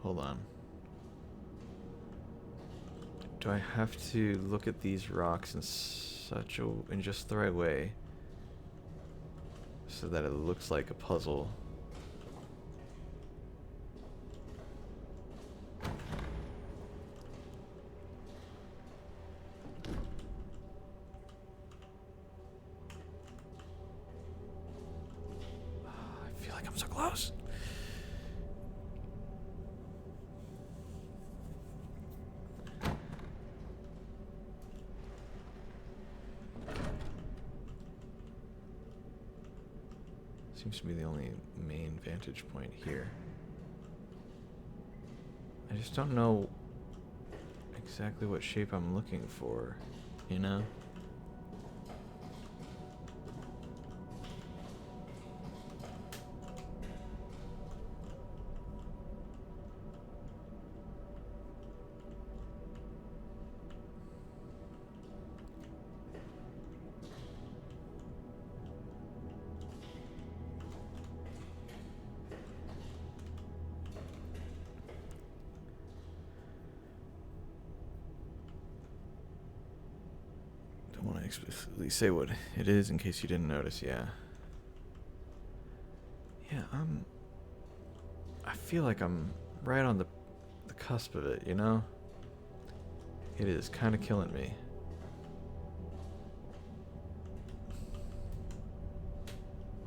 Hold on. Do I have to look at these rocks in just the right way so that it looks like a puzzle? I feel like I'm so close. Seems to be the only main vantage point here. I just don't know exactly what shape I'm looking for, you know? Explicitly say what it is in case you didn't notice. Yeah, I feel like I'm right on the cusp of it, you know? It is kind of killing me.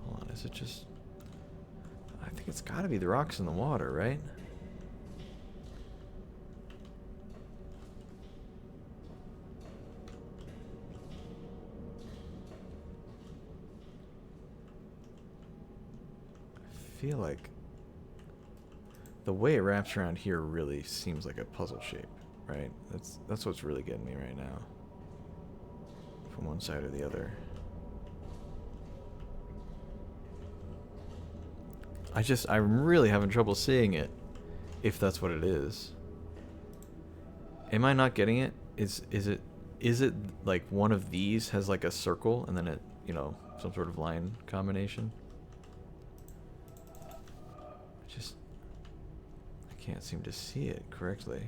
Hold on, is it just... I think it's gotta be the rocks in the water, right? I feel like the way it wraps around here really seems like a puzzle shape, right? That's what's really getting me right now. From one side or the other. I'm really having trouble seeing it, if that's what it is. Am I not getting it? Is it like one of these has like a circle and then it, you know, some sort of line combination? I can't seem to see it correctly.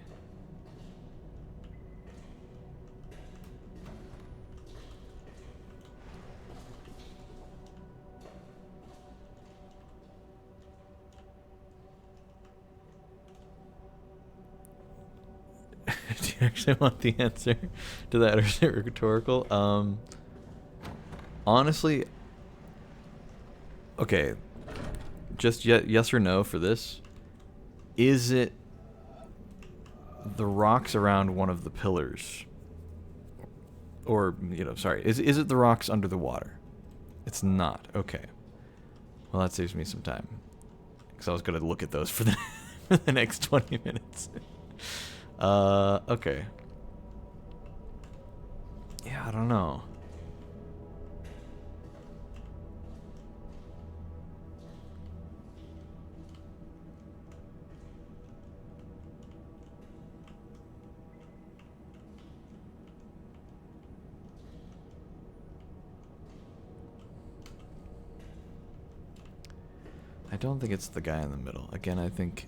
actually want the answer to that, or is it rhetorical? Honestly, okay, just yes or no for this. Is it the rocks around one of the pillars? Or, sorry, is it the rocks under the water? It's not. Okay. Well, that saves me some time. Because I was going to look at those for the, for the next 20 minutes. Okay. Yeah, I don't know. I don't think it's the guy in the middle. Again, I think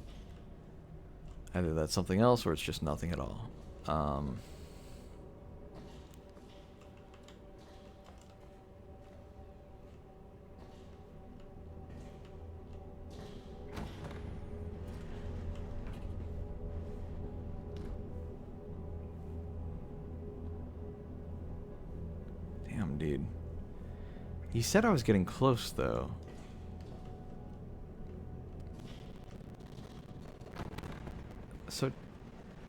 either that's something else or it's just nothing at all. Damn, dude. He said I was getting close, though. So,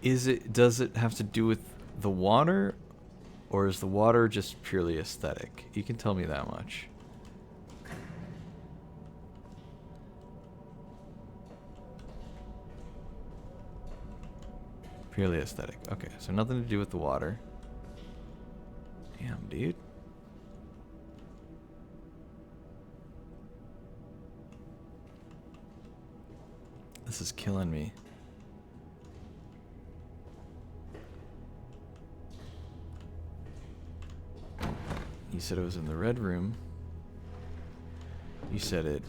does it have to do with the water, or is the water just purely aesthetic? You can tell me that much. Purely aesthetic. Okay, so nothing to do with the water. Damn, dude. This is killing me. You said it was in the red room. You said it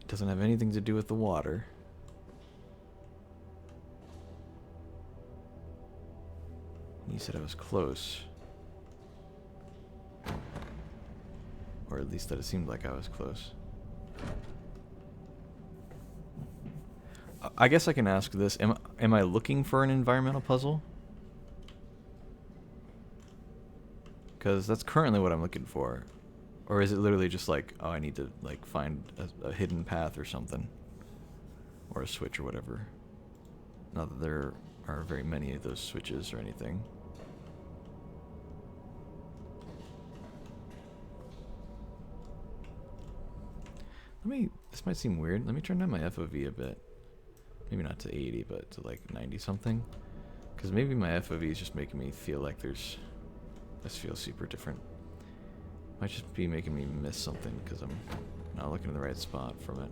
doesn't have anything to do with the water. You said I was close. Or at least that it seemed like I was close. I guess I can ask this. Am I looking for an environmental puzzle? Because that's currently what I'm looking for. Or is it literally just like, oh, I need to like find a hidden path or something? Or a switch or whatever. Not that there are very many of those switches or anything. This might seem weird. Let me turn down my FOV a bit. Maybe not to 80, but to like 90 something. Because maybe my FOV is just making me feel like this feels super different. Might just be making me miss something because I'm not looking in the right spot from it.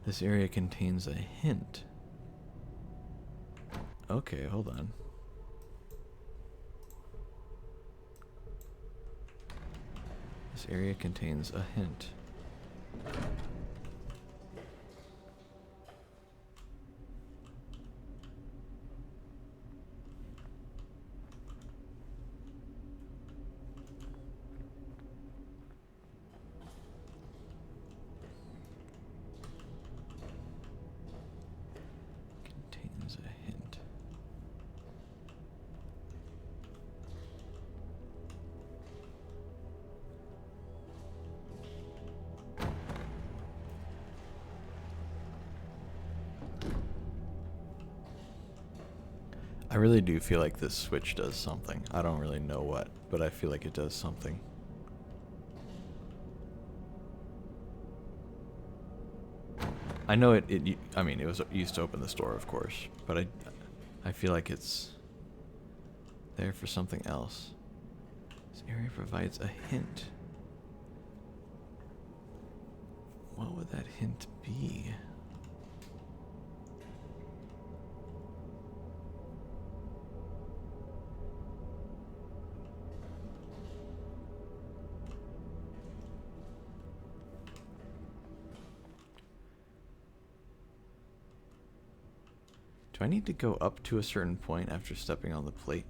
This area contains a hint. Okay, hold on. This area contains a hint. Contains a hint. I really do feel like this switch does something. I don't really know what, but I feel like it does something. I know I mean, it was used to open the store, of course, but I feel like it's there for something else. This area provides a hint. What would that hint be? Do I need to go up to a certain point after stepping on the plate?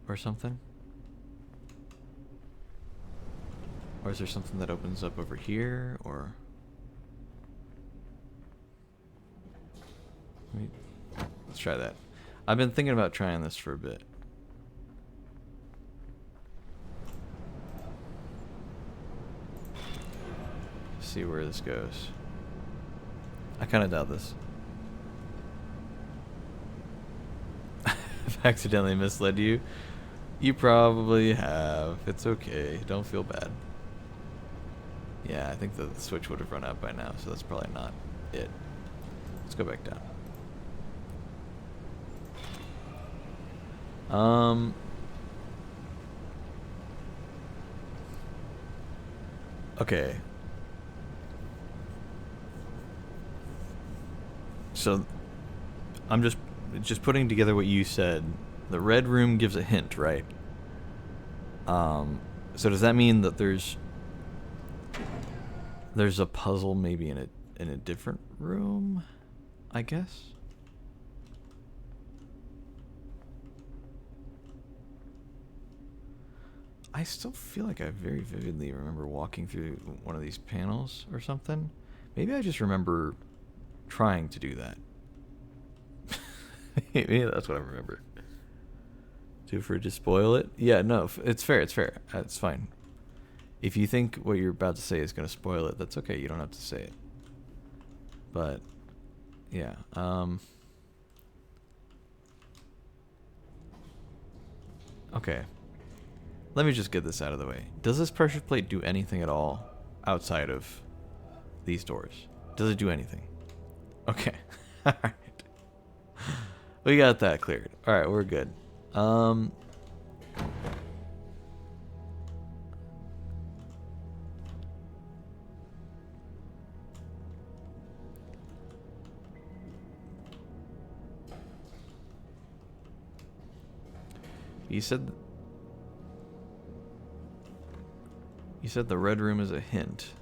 Or something? Or is there something that opens up over here, or... Let's try that. I've been thinking about trying this for a bit. See where this goes. I kind of doubt this. I've accidentally misled you. You probably have. It's okay. Don't feel bad. Yeah, I think the switch would have run out by now, so that's probably not it. Let's go back down. Okay. So I'm just putting together what you said. The red room gives a hint, right? So does that mean that there's a puzzle maybe in a different room, I guess? I still feel like I very vividly remember walking through one of these panels or something. Maybe I just remember trying to do that. Maybe that's what I remember. To spoil it? Yeah, no, it's fair, it's fair. It's fine. If you think what you're about to say is going to spoil it, that's okay. You don't have to say it. But, yeah. Okay. Let me just get this out of the way. Does this pressure plate do anything at all outside of these doors? Does it do anything? Okay. Alright. We got that cleared. Alright, we're good. You said the red room is a hint.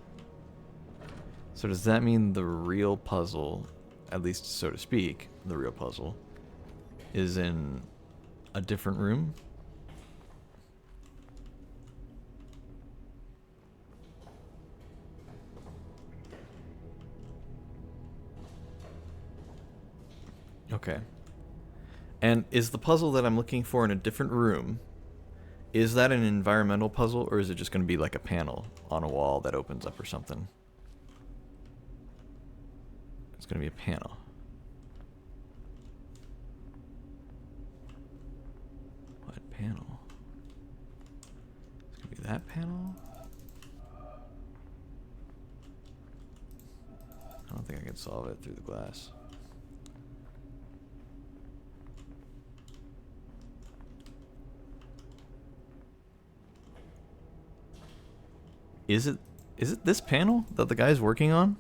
So does that mean the real puzzle, at least so to speak, the real puzzle, is in a different room? Okay. And is the puzzle that I'm looking for in a different room, is that an environmental puzzle, or is it just going to be like a panel on a wall that opens up or something? It's going to be a panel. What panel? It's going to be that panel? I don't think I can solve it through the glass. Is it this panel that the guy's working on?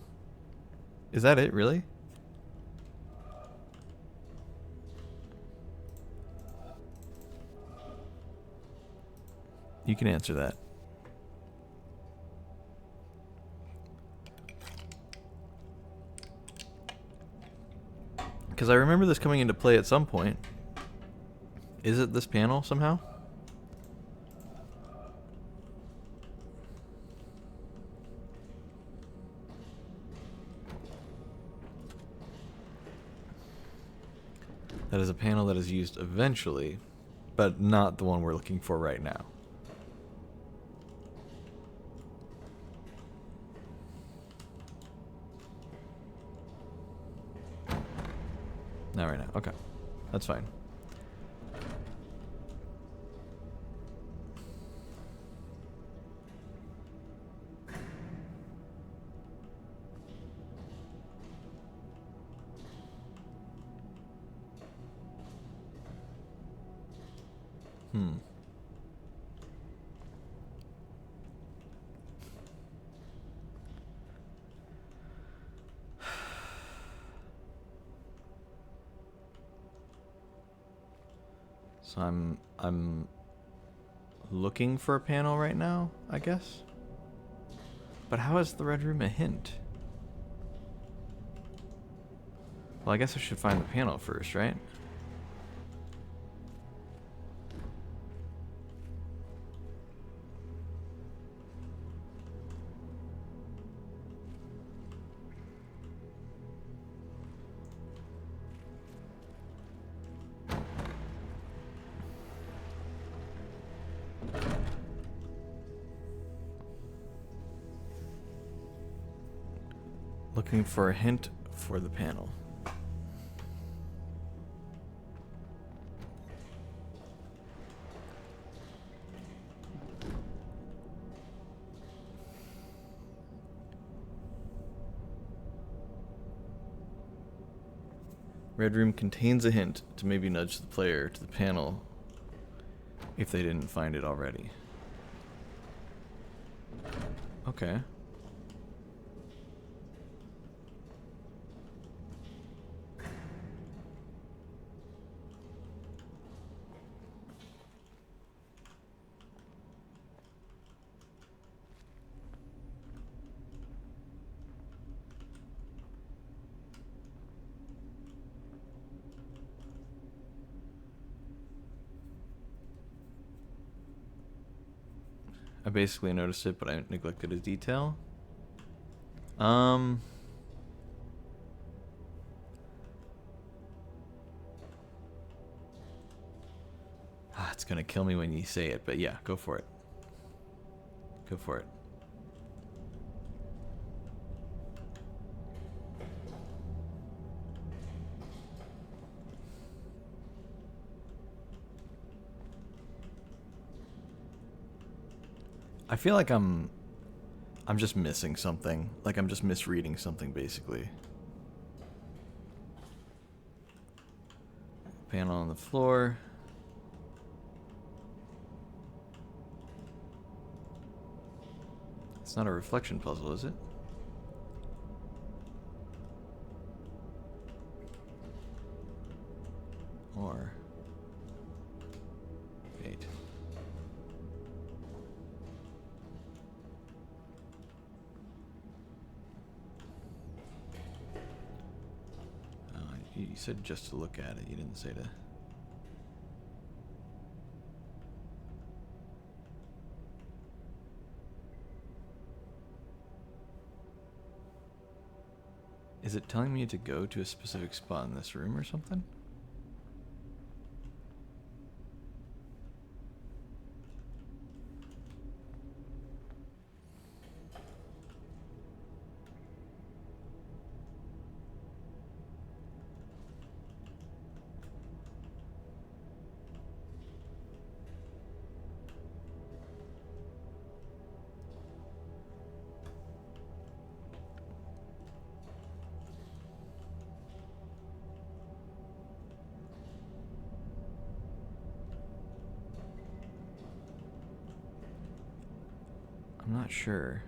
Is that it, really? You can answer that. Because I remember this coming into play at some point. Is it this panel somehow? That is a panel that is used eventually, but not the one we're looking for right now. Not right now. Okay. That's fine. So I'm looking for a panel right now, I guess. But how is the red room a hint? Well, I guess I should find the panel first, right? Looking for a hint for the panel. Red room contains a hint to maybe nudge the player to the panel if they didn't find it already. Okay. I basically noticed it, but I neglected a detail. It's gonna kill me when you say it, but yeah, go for it. Go for it. I feel like I'm just missing something. Like I'm just misreading something, basically. Panel on the floor. It's not a reflection puzzle, is it? Or... wait. You said just to look at it, you didn't say to... Is it telling me to go to a specific spot in this room or something? I'm not sure.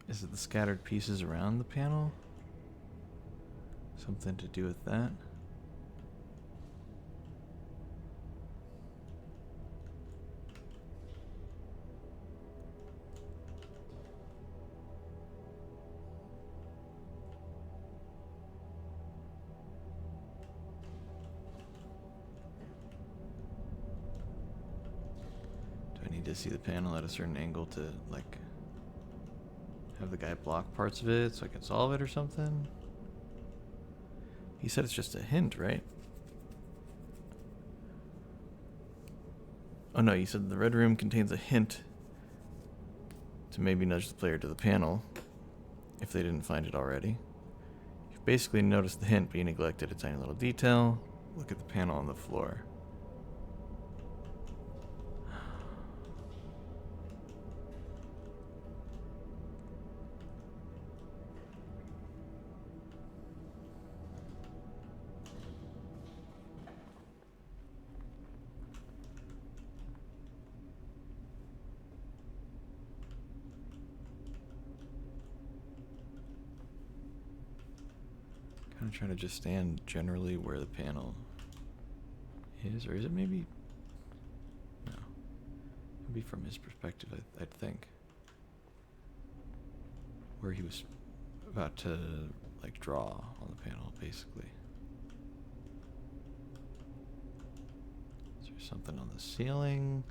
Is it the scattered pieces around the panel? Something to do with that? Do I need to see the panel at a certain angle to, like, have the guy block parts of it so I can solve it or something? He said it's just a hint, right? Oh no, you said the red room contains a hint to maybe nudge the player to the panel if they didn't find it already. You've basically noticed the hint, but you neglected a tiny little detail. Look at the panel on the floor. I'm trying to just stand generally where the panel is, or is it maybe? No. Maybe from his perspective, I'd think. Where he was about to, like, draw on the panel, basically. something on the ceiling.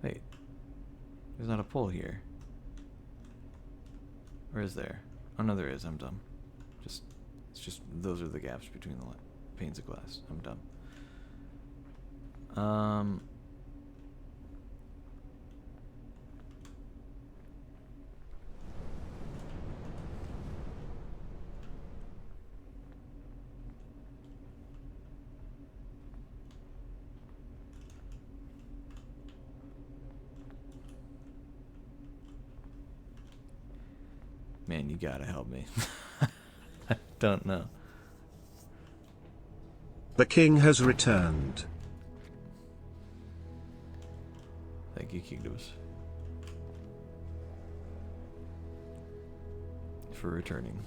Wait, there's not a pole here. Or is there? Oh no, there is. I'm dumb. It's just those are the gaps between the panes of glass. I'm dumb. Man, you gotta help me. I don't know. The king has returned. Thank you, Kingdoms, for returning.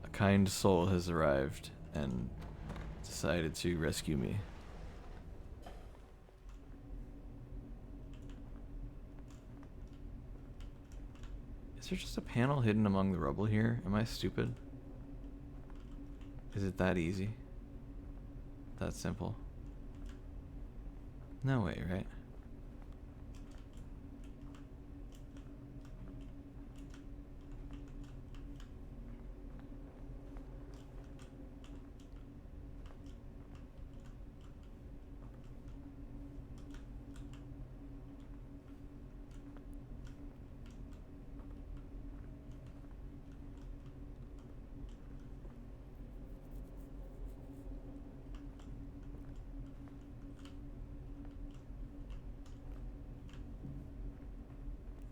A kind soul has arrived and decided to rescue me. Is there just a panel hidden among the rubble here? Am I stupid? Is it that easy? That simple? No way, right?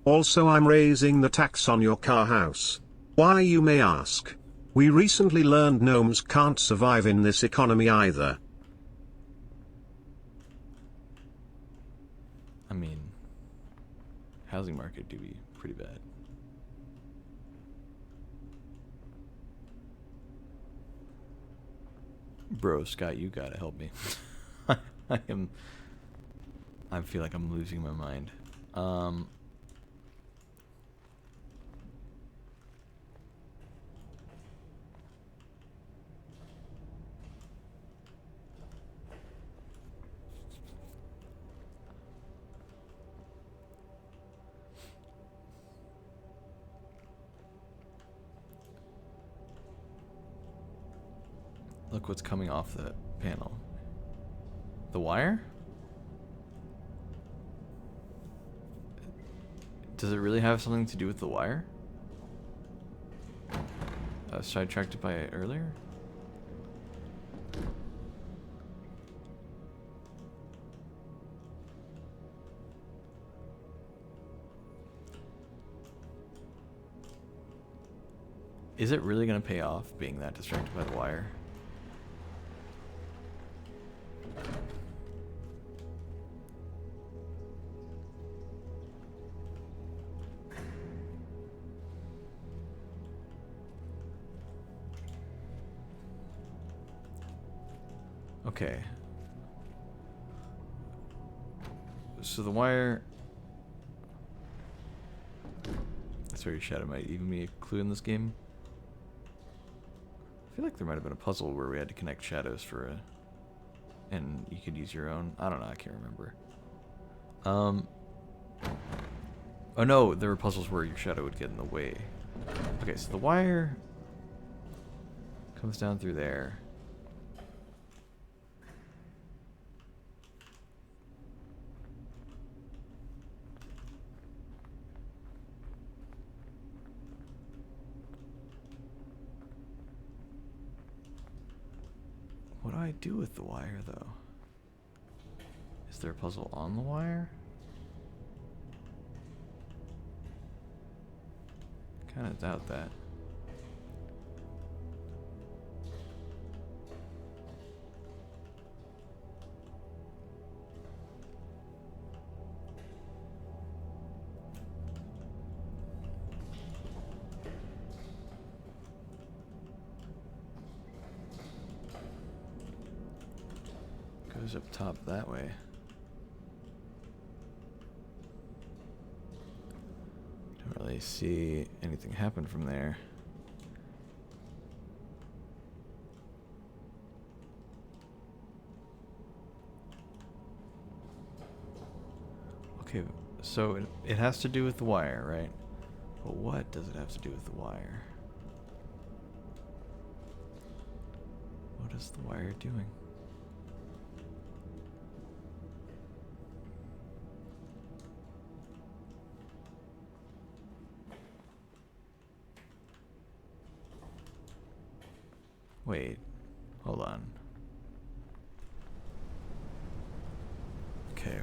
Also, I'm raising the tax on your car house. Why, you may ask? We recently learned gnomes can't survive in this economy either. I mean, housing market do be pretty bad. Bro, Scott, you gotta help me. I feel like I'm losing my mind. Look what's coming off the panel. The wire? Does it really have something to do with the wire? I was sidetracked by it earlier? Is it really going to pay off being that distracted by the wire? Okay. So the wire... That's where your shadow might even be a clue in this game. I feel like there might have been a puzzle where we had to connect shadows for a... And you could use your own... I don't know, I can't remember. Oh no, there were puzzles where your shadow would get in the way. Okay, so the wire... comes down through there. What do I do with the wire, though? Is there a puzzle on the wire? Kind of doubt that. goes up top that way. Don't really see anything happen from there. Okay, so it has to do with the wire, right? But what does it have to do with the wire? What is the wire doing? Wait, hold on. Okay.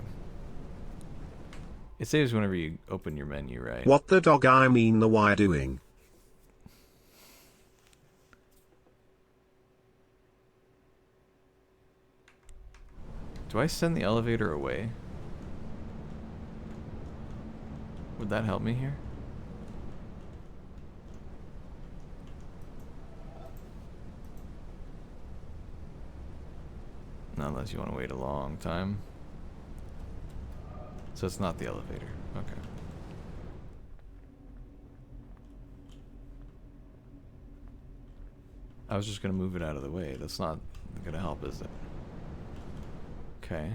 It saves whenever you open your menu, right? What the dog I mean the wire doing? Do I send the elevator away? Would that help me here? Not unless you want to wait a long time. So it's not the elevator. Okay. I was just going to move it out of the way. That's not going to help, is it? Okay.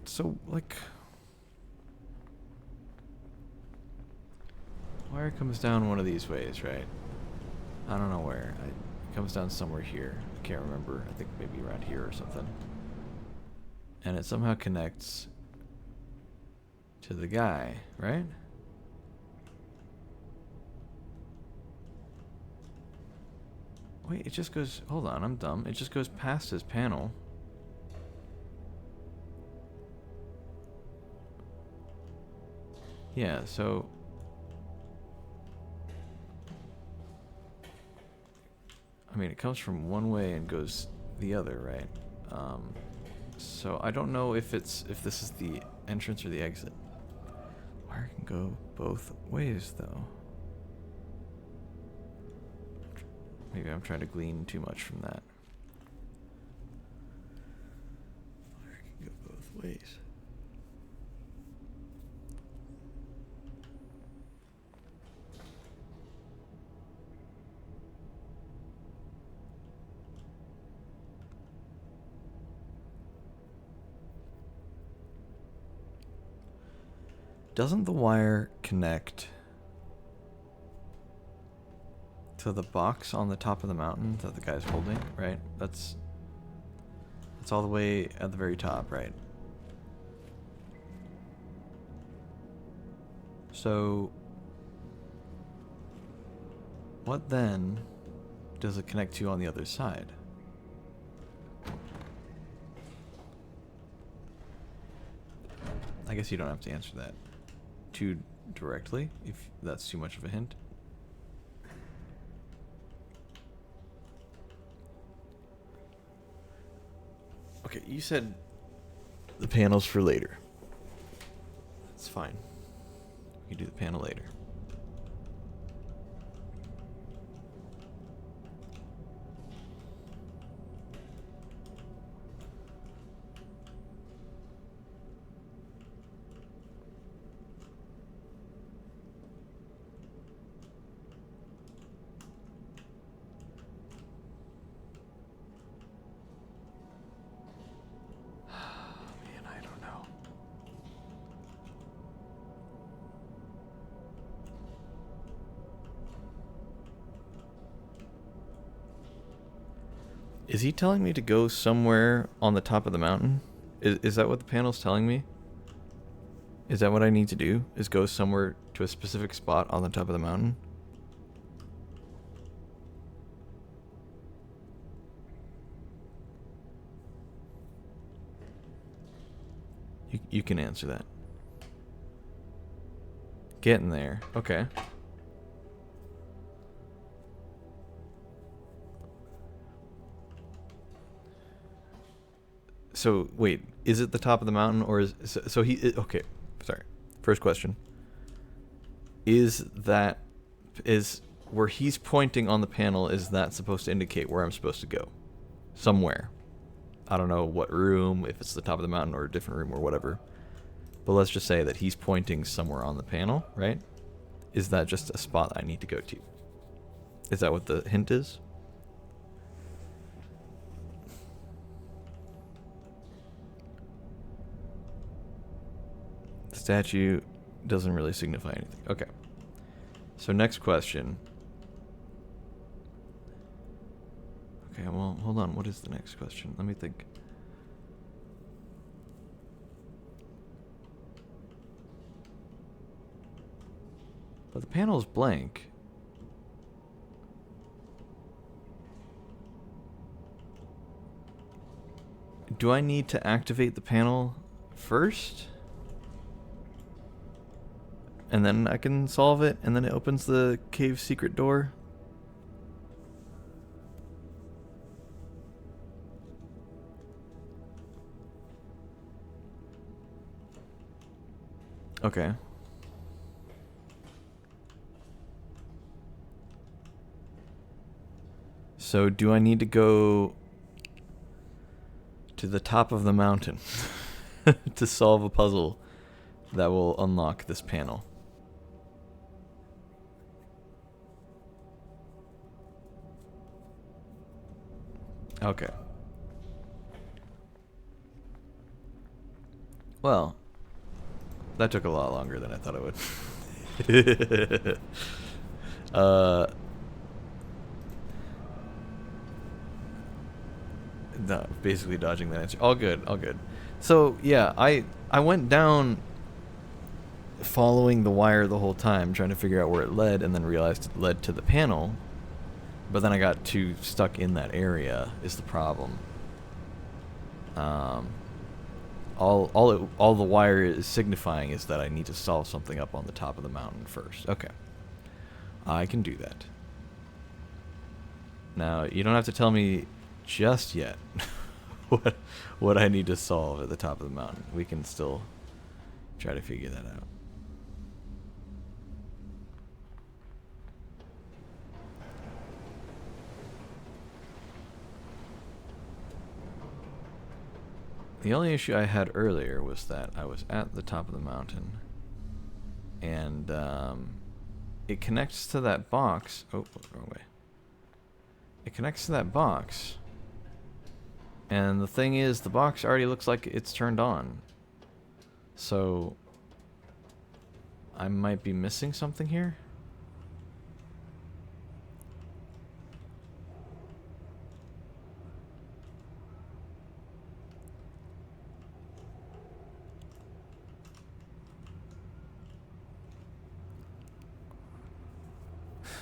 So, like... wire comes down one of these ways, right? I don't know where. It comes down somewhere here. I can't remember. I think maybe around here or something. And it somehow connects to the guy, right? Wait, it just goes... hold on, I'm dumb. It just goes past his panel. Yeah, so... I mean, it comes from one way and goes the other, right? So I don't know if this is the entrance or the exit. Wire can go both ways, though. Maybe I'm trying to glean too much from that. Wire can go both ways. Doesn't the wire connect to the box on the top of the mountain that the guy's holding, right? That's all the way at the very top, right? So what then does it connect to on the other side? I guess you don't have to answer that too directly, if that's too much of a hint. Okay, you said the panel's for later. That's fine. We can do the panel later. Man, I don't know. Is he telling me to go somewhere on the top of the mountain? Is that what the panel's telling me? Is that what I need to do? Is go somewhere to a specific spot on the top of the mountain? You can answer that. Getting there. Okay. So wait, is it the top of the mountain, or is so he? Okay, sorry. First question. Is where he's pointing on the panel, is that supposed to indicate where I'm supposed to go? Somewhere. I don't know what room, if it's the top of the mountain or a different room or whatever. But let's just say that he's pointing somewhere on the panel, right? Is that just a spot I need to go to? Is that what the hint is? The statue doesn't really signify anything. Okay. So next question. Okay, well, hold on. What is the next question? Let me think. But the panel is blank. Do I need to activate the panel first? And then I can solve it, and then it opens the cave secret door? Okay. So do I need to go to the top of the mountain to solve a puzzle that will unlock this panel? Okay. Well, that took a lot longer than I thought it would. No, basically dodging that answer. All good, all good. So yeah, I went down following the wire the whole time, trying to figure out where it led, and then realized it led to the panel. But then I got too stuck in that area is the problem. All the wire is signifying is that I need to solve something up on the top of the mountain first. Okay, I can do that. Now you don't have to tell me just yet what I need to solve at the top of the mountain. We can still try to figure that out. The only issue I had earlier was that I was at the top of the mountain, and it connects to that box. Oh, wrong way. It connects to that box, and the thing is, the box already looks like it's turned on. So I might be missing something here.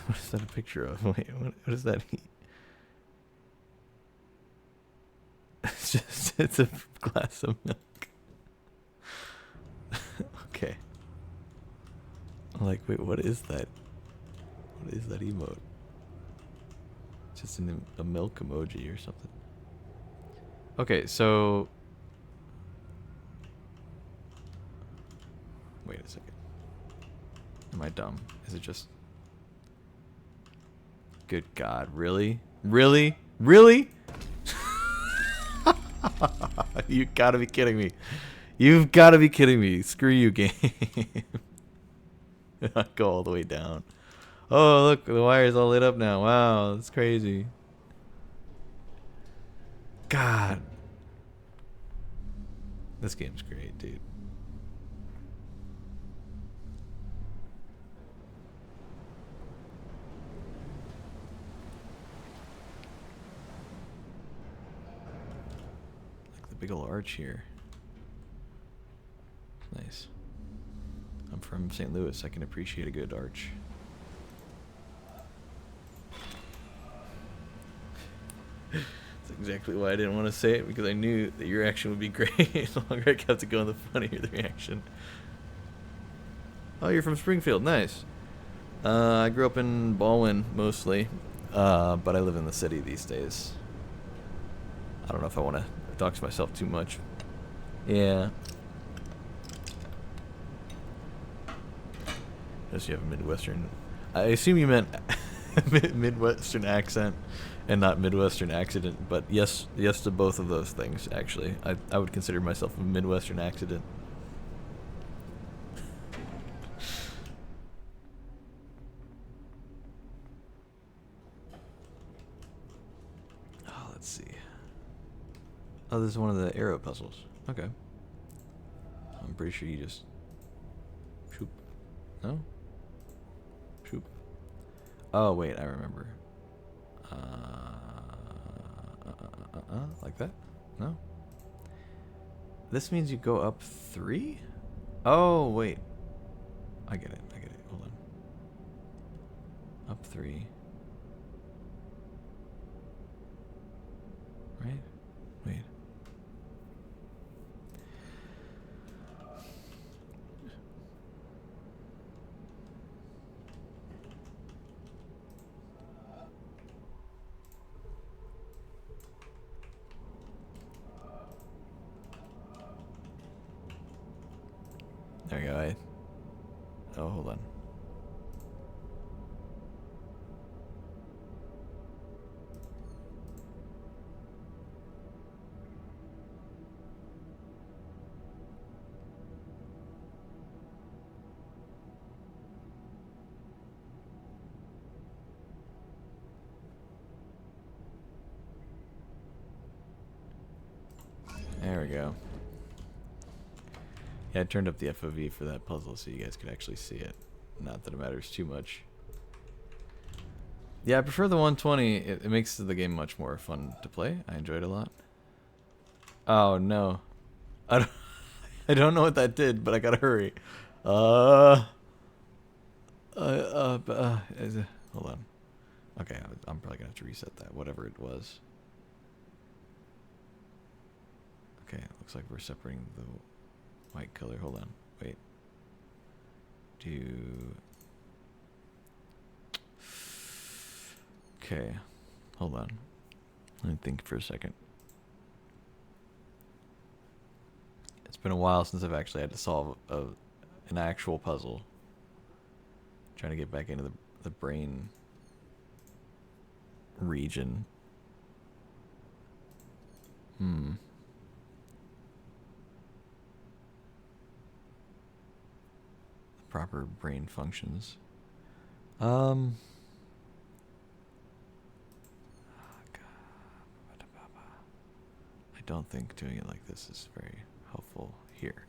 What is that a picture of? Wait, what is that? It's a glass of milk. Okay. I'm like, wait, what is that? What is that emote? Just a milk emoji or something. Okay, so wait a second. Am I dumb? Is it just... Good God, really? Really? Really? You gotta be kidding me. You've gotta be kidding me. Screw you, game. Go all the way down. Oh, look, the wire's all lit up now. Wow, that's crazy. God. This game's great, dude. Big ol' arch here. Nice. I'm from St. Louis. I can appreciate a good arch. That's exactly why I didn't want to say it, because I knew that your reaction would be great. The longer I kept it going, the funnier the reaction. Oh, you're from Springfield. Nice. I grew up in Baldwin mostly, but I live in the city these days. I don't know if I want to talk to myself too much. Yeah. Unless you have a Midwestern. I assume you meant Midwestern accent and not Midwestern accident, but yes to both of those things, actually. I would consider myself a Midwestern accident. Oh, let's see. Oh, this is one of the arrow puzzles. Okay. I'm pretty sure you just... Shoop. No? Shoop. Oh, wait, I remember. Like that? No? This means you go up 3? Oh, wait. I get it. Hold on. Up 3. Right? Wait. There you go. Oh, hold on. There we go. Yeah, I turned up the FOV for that puzzle so you guys could actually see it. Not that it matters too much. Yeah, I prefer the 120. It makes the game much more fun to play. I enjoyed it a lot. Oh, no. I don't know what that did, but I gotta hurry. Hold on. Okay, I'm probably gonna have to reset that, whatever it was. Okay, looks like we're separating the white color. Hold on. Wait. Okay. Hold on. Let me think for a second. It's been a while since I've actually had to solve an actual puzzle. Trying to get back into the brain region. Proper brain functions. I don't think doing it like this is very helpful here.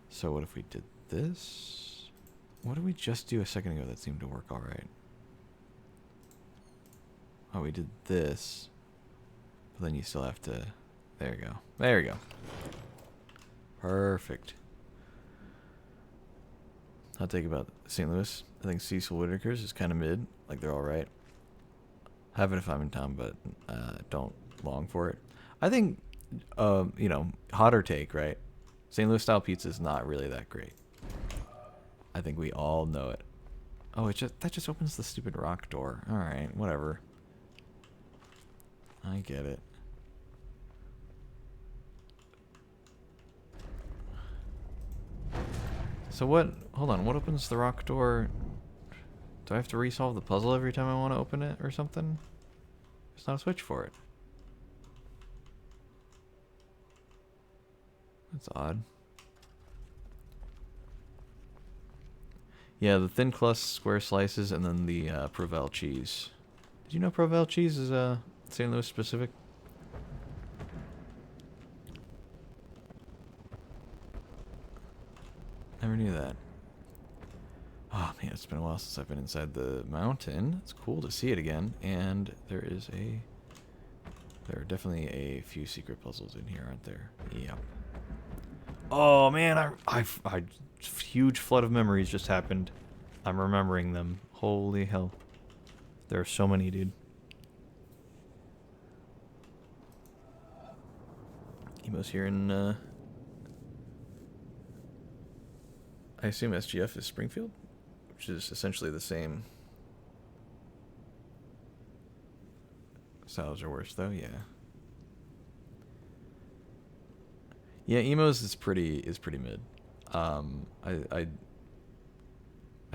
So what if we did this? What did we just do a second ago that seemed to work alright? Oh, we did this. But then you still have to... There you go. There you go. Perfect. I'll take about St. Louis. I think Cecil Whitaker's is kind of mid. Like, they're alright. Have it if I'm in town, but don't long for it. I think, you know, hotter take, right? St. Louis style pizza is not really that great. I think we all know it. Oh, that just opens the stupid rock door. Alright, whatever. I get it. So what, hold on, what opens the rock door? Do I have to resolve the puzzle every time I want to open it or something? There's not a switch for it. That's odd. Yeah, the thin crust, square slices, and then the Provel cheese. Did you know Provel cheese is St. Louis specific? Never knew that. Oh man, it's been a while since I've been inside the mountain. It's cool to see it again, and there are definitely a few secret puzzles in here, aren't there? Yep. Oh man, a huge flood of memories just happened. I'm remembering them. Holy hell. There are so many, dude. Emo's here in, I assume SGF is Springfield? Which is essentially the same. Styles are worse, though, yeah. Yeah, Emo's is pretty mid. I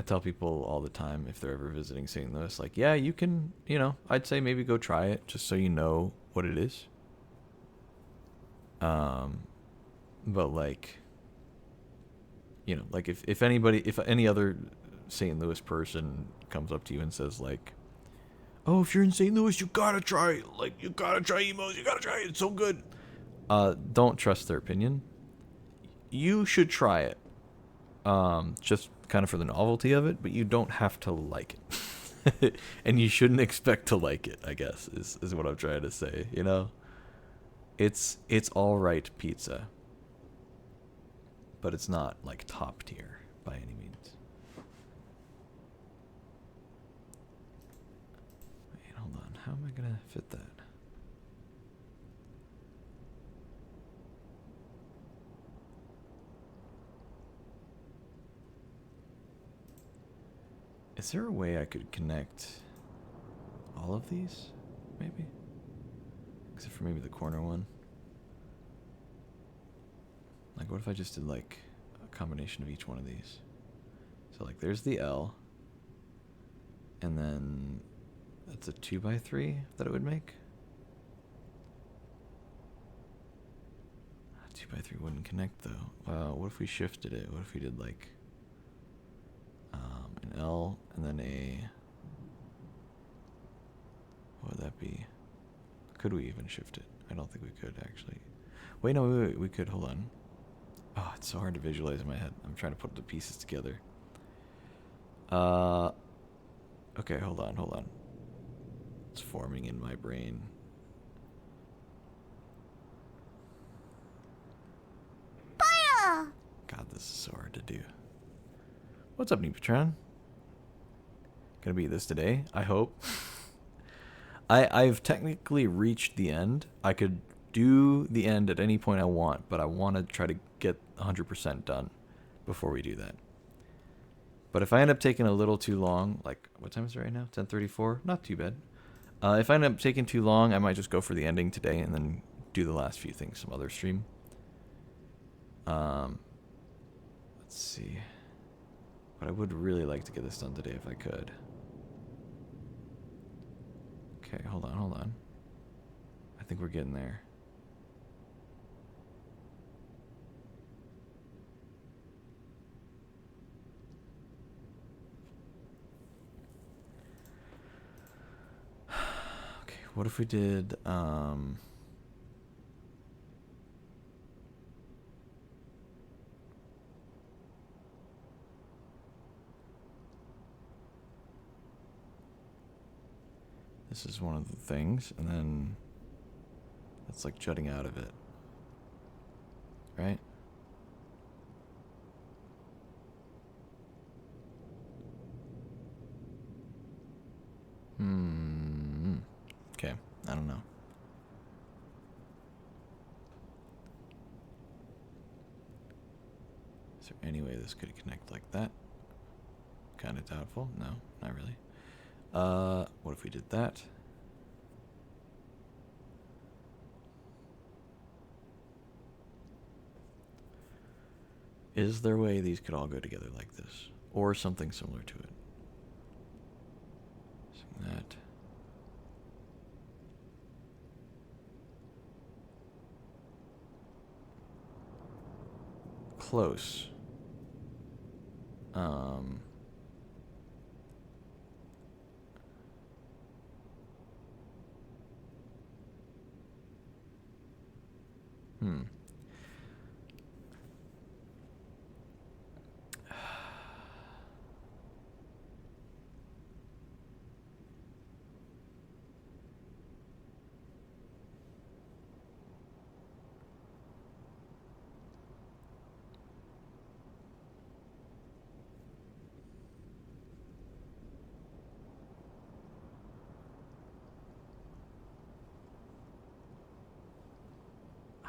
I tell people all the time if they're ever visiting St. Louis, like, yeah, you can, you know, I'd say maybe go try it just so you know what it is. But like, you know, like if any other St. Louis person comes up to you and says like, oh, if you're in St. Louis, you gotta try it. Like, you gotta try emos, you gotta try it. It's so good. Don't trust their opinion. You should try it. Just kind of for the novelty of it, but you don't have to like it. And you shouldn't expect to like it, I guess, is what I'm trying to say, you know? It's alright pizza. But it's not like top tier by any means. Wait, hold on. How am I gonna fit that? Is there a way I could connect all of these? Maybe? Except for maybe the corner one. Like, what if I just did, like, a combination of each one of these? So, like, there's the L. And then that's a 2x3 that it would make. 2x3 wouldn't connect, though. What if we shifted it? What if we did, like, an L and then a... What would that be? Could we even shift it? I don't think we could, actually. Wait, no, wait, we could. Hold on. Oh, it's so hard to visualize in my head. I'm trying to put the pieces together. Okay, hold on. It's forming in my brain. Fire! God, this is so hard to do. What's up, Neopatron? Gonna beat this today, I hope. I've technically reached the end. I could do the end at any point I want, but I want to try to get 100% done before we do that. But if I end up taking a little too long, like, what time is it right now? 10:34? Not too bad. If I end up taking too long, I might just go for the ending today and then do the last few things some other stream. Let's see. But I would really like to get this done today if I could. Okay, hold on. I think we're getting there. Okay, what if we did, this is one of the things, and then that's like jutting out of it, right? Okay, I don't know. Is there any way this could connect like that? Kind of doubtful. No, not really. What if we did that? Is there a way these could all go together like this? Or something similar to it? So that. Close.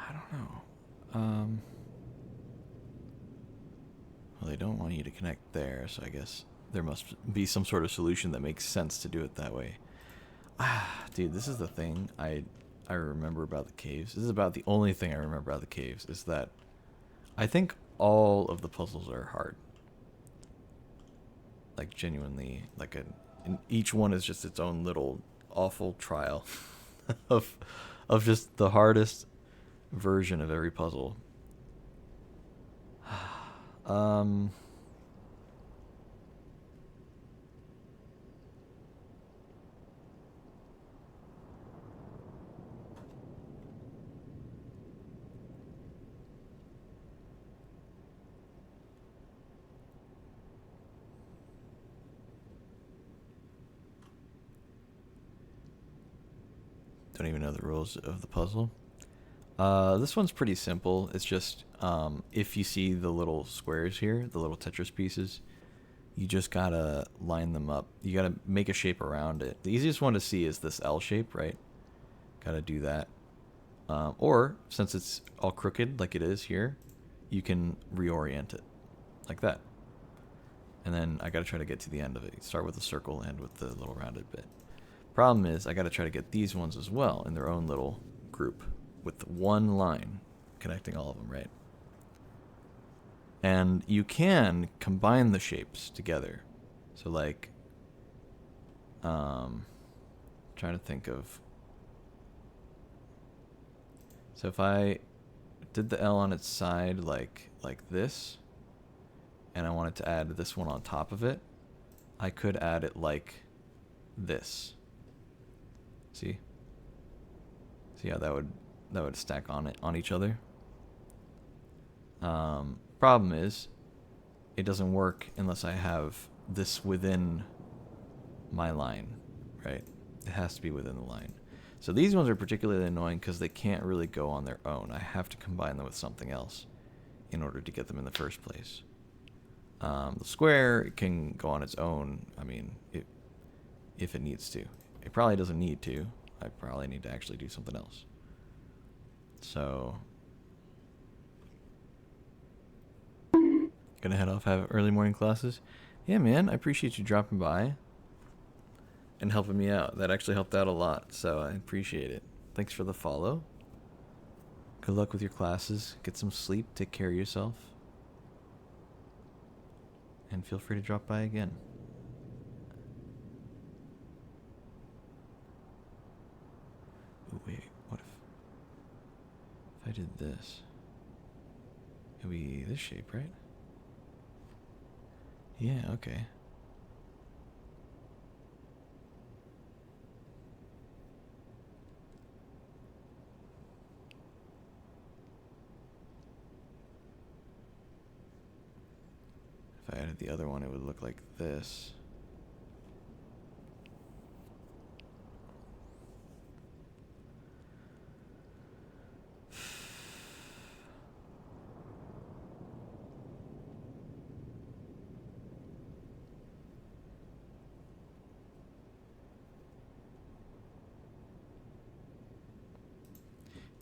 I don't know. Well, they don't want you to connect there, so I guess there must be some sort of solution that makes sense to do it that way. Dude, this is the thing I remember about the caves. This is about the only thing I remember about the caves, is that I think all of the puzzles are hard. Like genuinely, like each one is just its own little awful trial of just the hardest version of every puzzle. um don't even know the rules of the puzzle. This one's pretty simple. It's just if you see the little squares here, the little Tetris pieces, you just gotta line them up. You gotta make a shape around it. The easiest one to see is this L shape, right? Gotta do that. Or, since it's all crooked like it is here, you can reorient it like that. And then I gotta try to get to the end of it. Start with the circle, end with the little rounded bit. Problem is, I gotta try to get these ones as well in their own little group with one line connecting all of them, right? And you can combine the shapes together. So like, trying to think of. So if I did the L on its side like this, and I wanted to add this one on top of it, I could add it like this. See? See how that would stack on each other? Problem is, it doesn't work unless I have this within my line, right? It has to be within the line. So these ones are particularly annoying because they can't really go on their own. I have to combine them with something else in order to get them in the first place. The square can go on its own, I mean, if it needs to. It probably doesn't need to. I probably need to actually do something else. So, gonna head off, have early morning classes. Yeah, man, I appreciate you dropping by and helping me out. That actually helped out a lot, so I appreciate it. Thanks for the follow. Good luck with your classes. Get some sleep. Take care of yourself. And feel free to drop by again. Ooh, wait, what if I did this? It would be this shape, right? Yeah, okay. If I added the other one, it would look like this.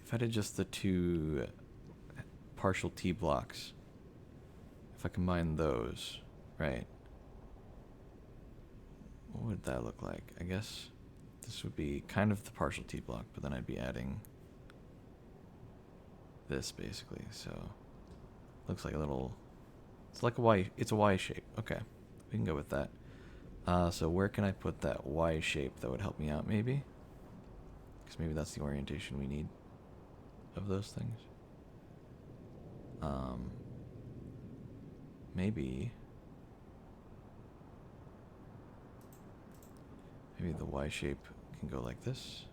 If I did just the two partial T blocks, if I combine those, right, what would that look like? I guess this would be kind of the partial T block, but then I'd be adding this basically. So looks like a little, it's like a Y, it's a Y shape. Okay, we can go with that. So where can I put that Y shape that would help me out maybe? Because maybe that's the orientation we need of those things. Maybe the Y shape can go like this.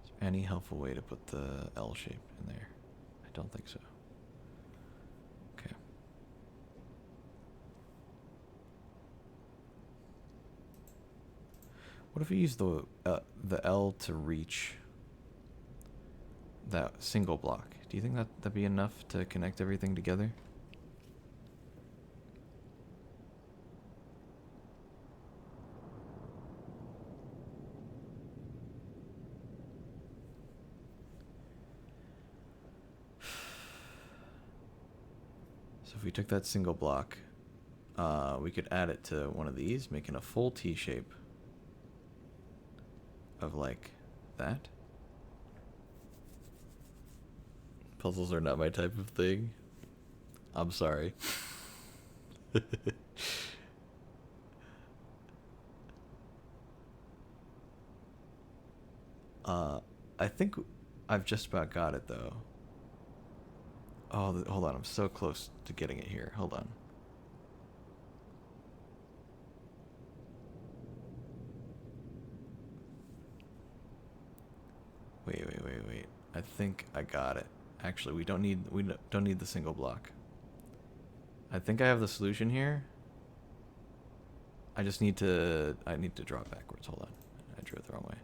Is there any helpful way to put the L shape in there? I don't think so. Okay. What if we use the L to reach that single block? Do you think that'd be enough to connect everything together? So if we took that single block, we could add it to one of these, making a full T shape of like that. Puzzles are not my type of thing. I'm sorry. I think I've just about got it though. Oh, hold on. I'm so close to getting it here. Hold on. Wait. I think I got it. Actually, we don't need the single block. I think I have the solution here. I need to draw it backwards. Hold on. I drew it the wrong way.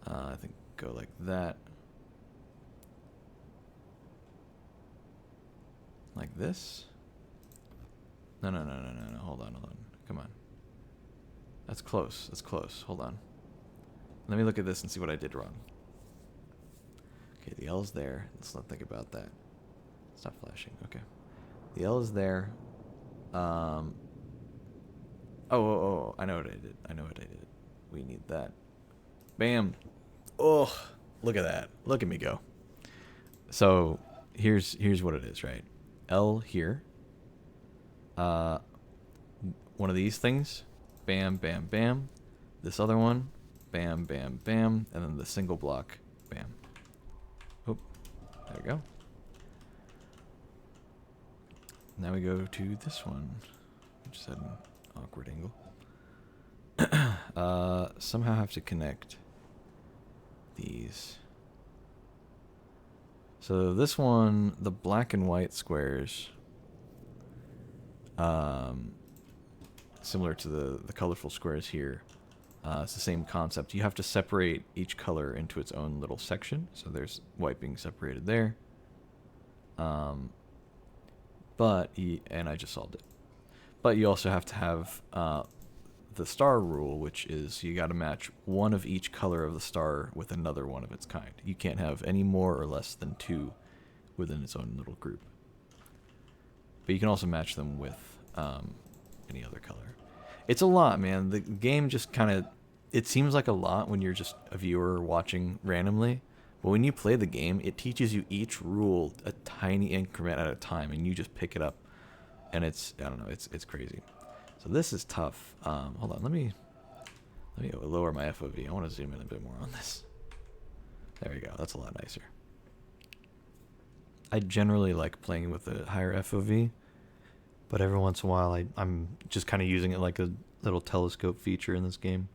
I think go like that. Like this? No. Hold on. Come on. That's close. Hold on. Let me look at this and see what I did wrong. Okay, the L is there. Let's not think about that. It's not flashing. Okay. The L is there. Oh, I know what I did. We need that. Bam. Oh, look at that. Look at me go. So here's what it is, right? L here. One of these things. Bam, bam, bam. This other one. Bam, bam, bam. And then the single block. Bam. Oop. There we go. Now we go to this one. Just had an awkward angle. Somehow have to connect these. So this one, the black and white squares, similar to the colorful squares here, it's the same concept. You have to separate each color into its own little section. So there's white being separated there. And I just solved it. But you also have to have the star rule, which is you got to match one of each color of the star with another one of its kind. You can't have any more or less than two within its own little group. But you can also match them with any other color. It's a lot, man. The game just kind of, it seems like a lot when you're just a viewer watching randomly. But when you play the game, it teaches you each rule a tiny increment at a time, and you just pick it up. And it's, I don't know, it's crazy. So this is tough. Hold on, let me lower my FOV. I want to zoom in a bit more on this. There we go. That's a lot nicer. I generally like playing with a higher FOV, But every once in a while, I'm just kind of using it like a little telescope feature in this game.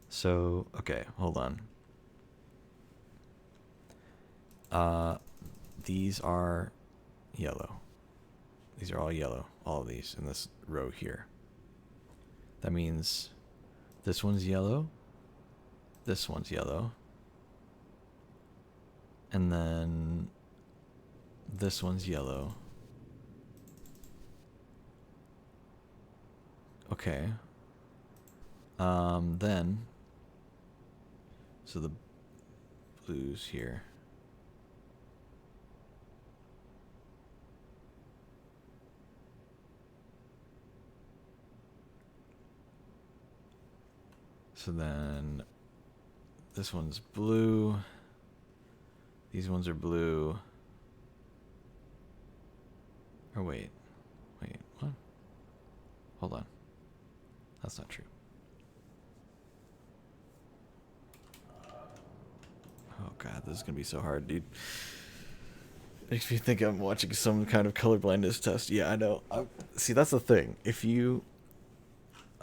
So, okay, hold on. These are yellow. These are all yellow. All of these in this row here. That means this one's yellow. This one's yellow. And then this one's yellow. Okay. Then, so the blues here. So then, this one's blue. These ones are blue. Or wait, what? Hold on. That's not true. Oh god, this is gonna be so hard, dude. Makes me think I'm watching some kind of colorblindness test. Yeah, I know. See, that's the thing. If you,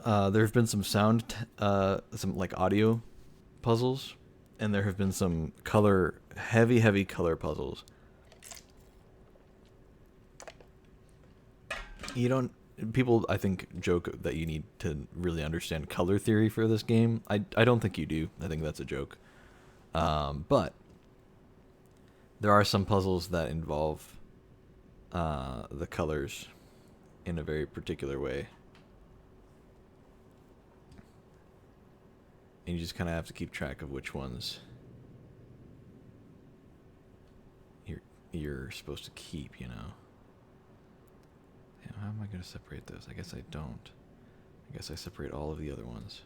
there have been some some like audio puzzles, and there have been some heavy color puzzles. People, I think, joke that you need to really understand color theory for this game. I don't think you do. I think that's a joke. But there are some puzzles that involve the colors in a very particular way. And you just kind of have to keep track of which ones you're supposed to keep, you know. How am I going to separate those? I guess I don't. I guess I separate all of the other ones.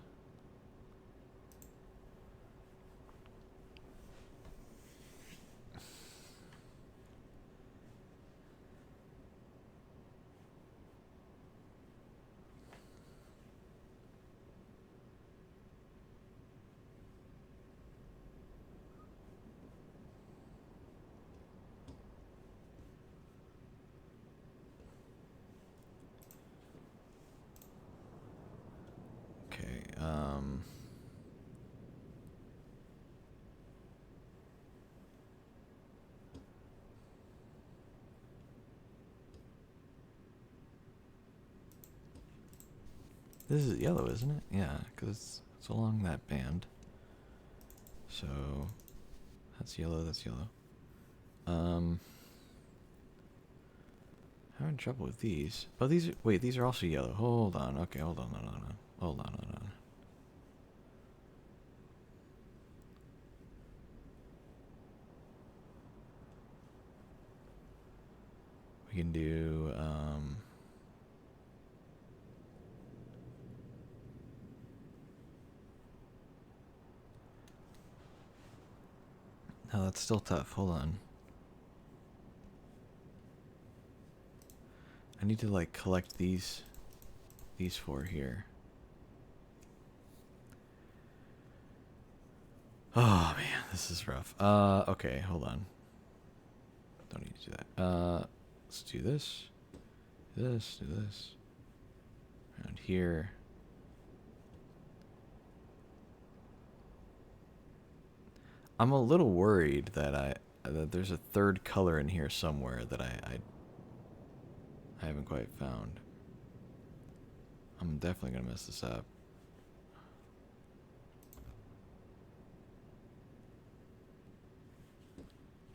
This is yellow, isn't it? Yeah, because it's along that band. So that's yellow, that's yellow. Having trouble with these. Oh, wait, these are also yellow. Hold on. Okay, hold on. Hold on. We can do, no, that's still tough. Hold on. I need to like collect these four here. Oh man, this is rough. Okay, hold on. Don't need to do that. Let's do this. Do this. Around here. I'm a little worried that that there's a third color in here somewhere that I haven't quite found. I'm definitely gonna mess this up.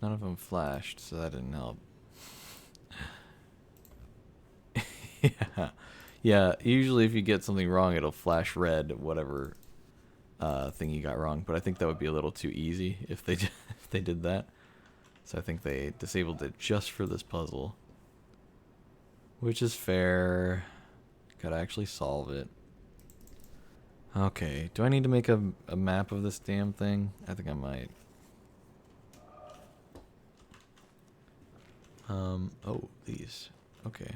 None of them flashed, so that didn't help. Yeah. Usually, if you get something wrong, it'll flash red, whatever thing you got wrong. But I think that would be a little too easy if they if they did that. So I think they disabled it just for this puzzle, which is fair. Gotta actually solve it. Okay, do I need to make a map of this damn thing? I think I might. Oh, these. Okay.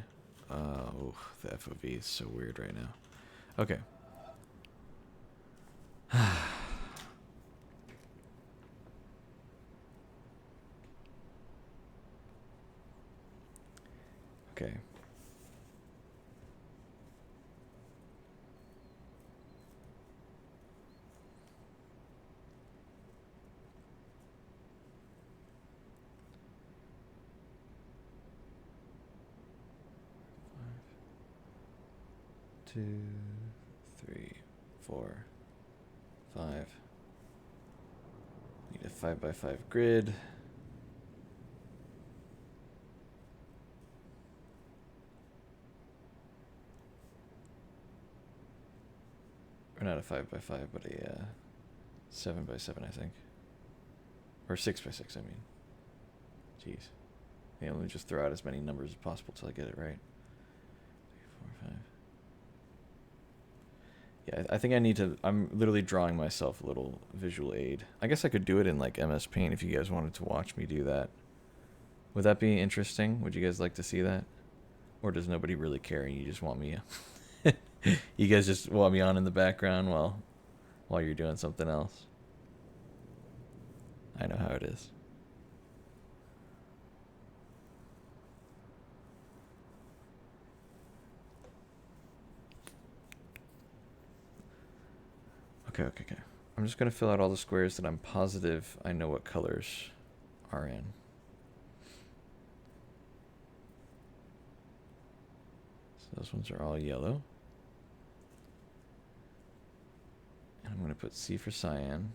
Oh, the FOV is so weird right now. Okay. Okay. Two, 3, 4, 5. Need a 5x5 grid. Or not a 5x5, but a 7x7, I think. Or 6x6, I mean. Jeez. Yeah, let me just throw out as many numbers as possible till I get it right. 3, 4, 5. Yeah, I think I need to. I'm literally drawing myself a little visual aid. I guess I could do it in like MS Paint if you guys wanted to watch me do that. Would that be interesting? Would you guys like to see that? Or does nobody really care and you just want me? You guys just want me on in the background while you're doing something else? I know how it is. Okay. I'm just going to fill out all the squares that I'm positive I know what colors are in. So those ones are all yellow. And I'm going to put C for cyan.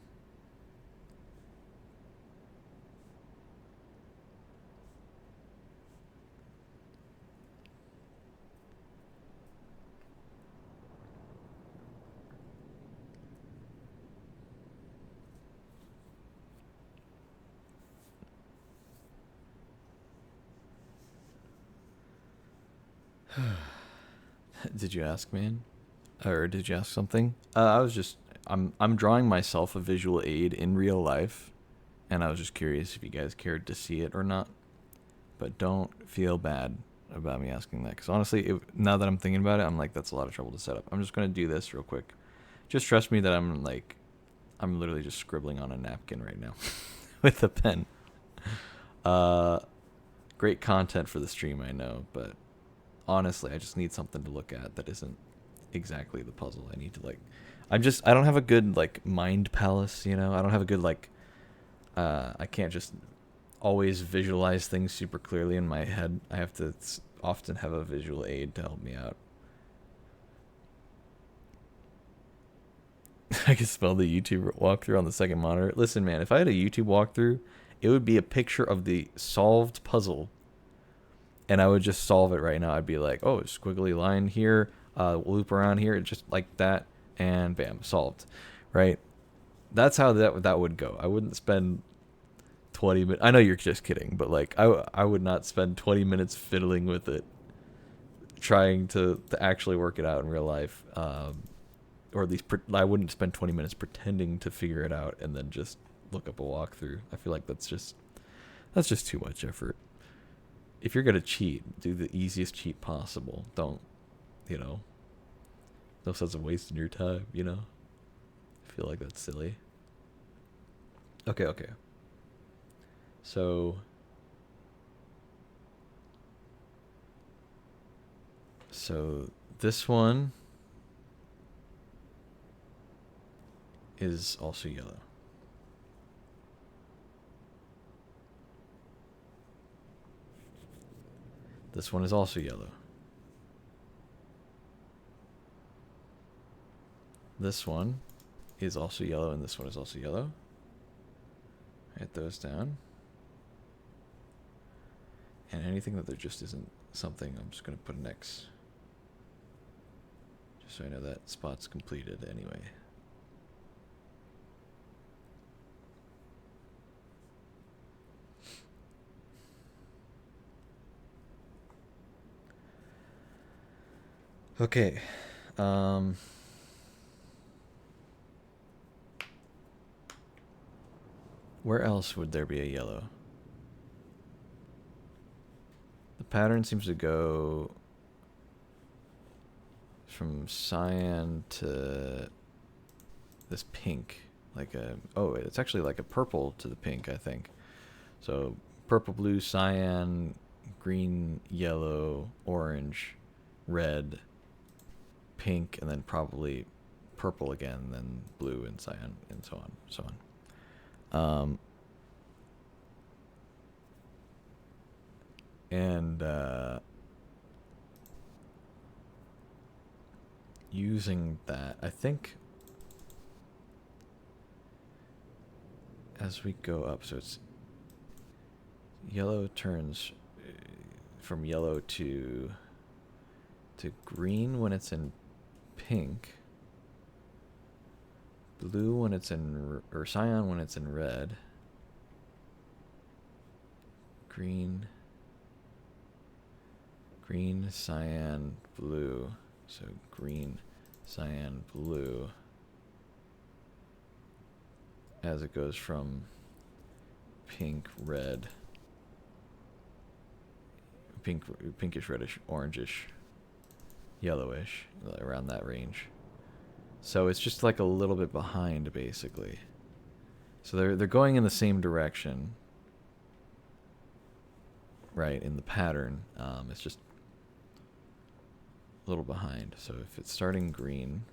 Did you ask, man? Or did you ask something? I'm drawing myself a visual aid in real life, and I was just curious if you guys cared to see it or not. But don't feel bad about me asking that, because honestly, now that I'm thinking about it, I'm like, that's a lot of trouble to set up. I'm just gonna do this real quick. Just trust me that I'm literally just scribbling on a napkin right now with a pen. Great content for the stream, I know, but honestly, I just need something to look at that isn't exactly the puzzle. I need to I don't have a good mind palace, you know? I don't have a good I can't just always visualize things super clearly in my head. I have to often have a visual aid to help me out. I can smell the YouTube walkthrough on the second monitor. Listen, man, if I had a YouTube walkthrough, it would be a picture of the solved puzzle, and I would just solve it right now. I'd be like, oh, squiggly line here, loop around here, just like that, and bam, solved, right? That's how that would go. I wouldn't spend 20 minutes. I know you're just kidding, but like I would not spend 20 minutes fiddling with it, trying to actually work it out in real life. Or at least I wouldn't spend 20 minutes pretending to figure it out and then just look up a walkthrough. I feel like that's just too much effort. If you're gonna cheat, do the easiest cheat possible. Don't, no sense of wasting your time. I feel like that's silly. Okay. So this one is also yellow. This one is also yellow. This one is also yellow, and this one is also yellow. Write those down. And anything that there just isn't something, I'm just going to put an X. Just so I know that spot's completed anyway. Okay. Where else would there be a yellow? The pattern seems to go from cyan to this pink, it's actually like a purple to the pink, I think. So purple, blue, cyan, green, yellow, orange, red, pink, and then probably purple again, then blue and cyan, and so on. Using that, I think as we go up, so it's yellow turns from yellow to green when it's in pink, blue when it's in, or cyan when it's in red, green, cyan, blue, so green, cyan, blue, as it goes from pink, red, pinkish, reddish, orangish, yellowish, around that range. So it's just like a little bit behind, basically. So they're going in the same direction, right, in the pattern. It's just a little behind. So if it's starting green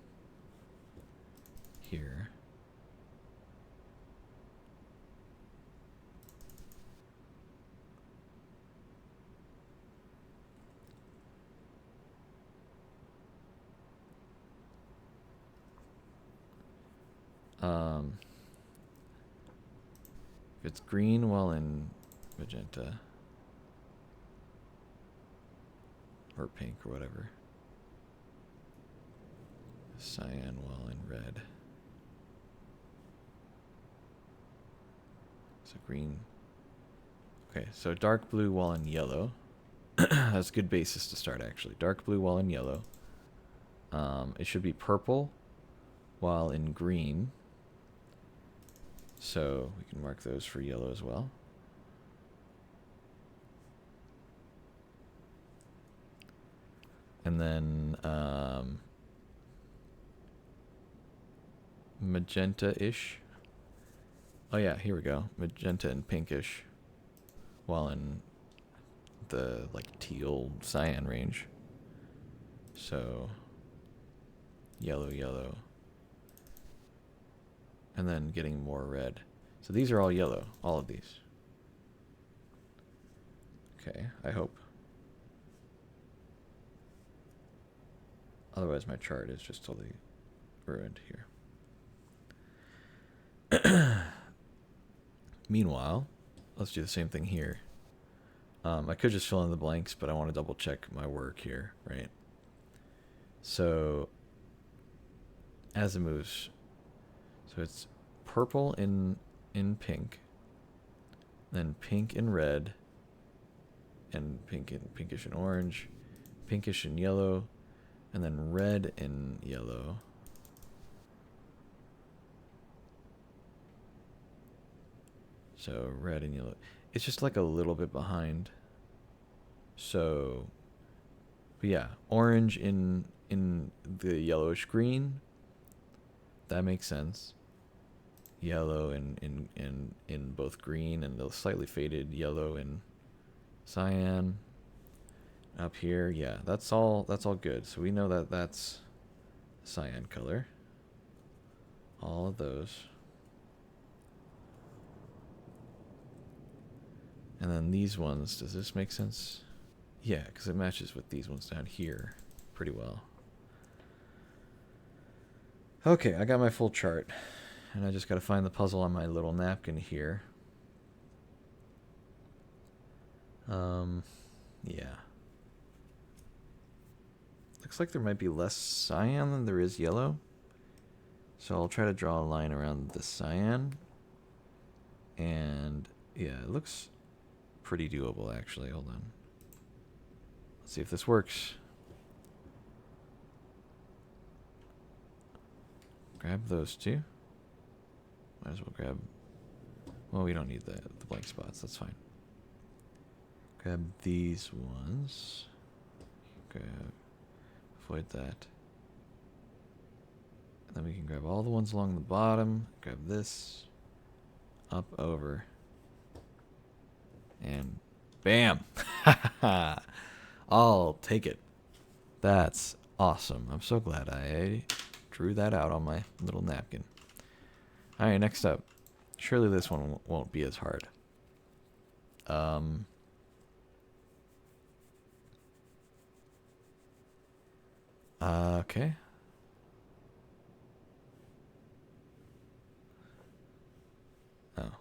here, if it's green while in magenta or pink or whatever, cyan while in red, so green. Okay, so dark blue while in yellow. That's a good basis to start, actually. Dark blue while in yellow. It should be purple while in green. So we can mark those for yellow as well. And then magenta-ish. Oh yeah, here we go. Magenta and pinkish while in the teal cyan range. So yellow, and then getting more red. So these are all yellow, all of these. Okay, I hope. Otherwise my chart is just totally ruined here. Meanwhile, let's do the same thing here. I could just fill in the blanks, but I want to double check my work here, right? So, as it moves, so it's purple in pink, then pink and red, and pinkish and orange, pinkish and yellow, and then red and yellow. So red and yellow. It's just like a little bit behind. So, but yeah, orange in the yellowish green. That makes sense. Yellow in both green and the slightly faded yellow and cyan. Up here, yeah, that's all good. So we know that that's cyan color. All of those. And then these ones, does this make sense? Yeah, because it matches with these ones down here pretty well. Okay, I got my full chart. And I just got to find the puzzle on my little napkin here. Yeah. Looks like there might be less cyan than there is yellow. So I'll try to draw a line around the cyan. And yeah, it looks pretty doable actually. Hold on. Let's see if this works. Grab those two. Might as well grab... Well, we don't need the blank spots. That's fine. Grab these ones. Grab... Avoid that. And then we can grab all the ones along the bottom. Grab this. Up, over. And... Bam! I'll take it. That's awesome. I'm so glad I drew that out on my little napkin. Alright, next up. Surely this one won't be as hard. Okay. Oh.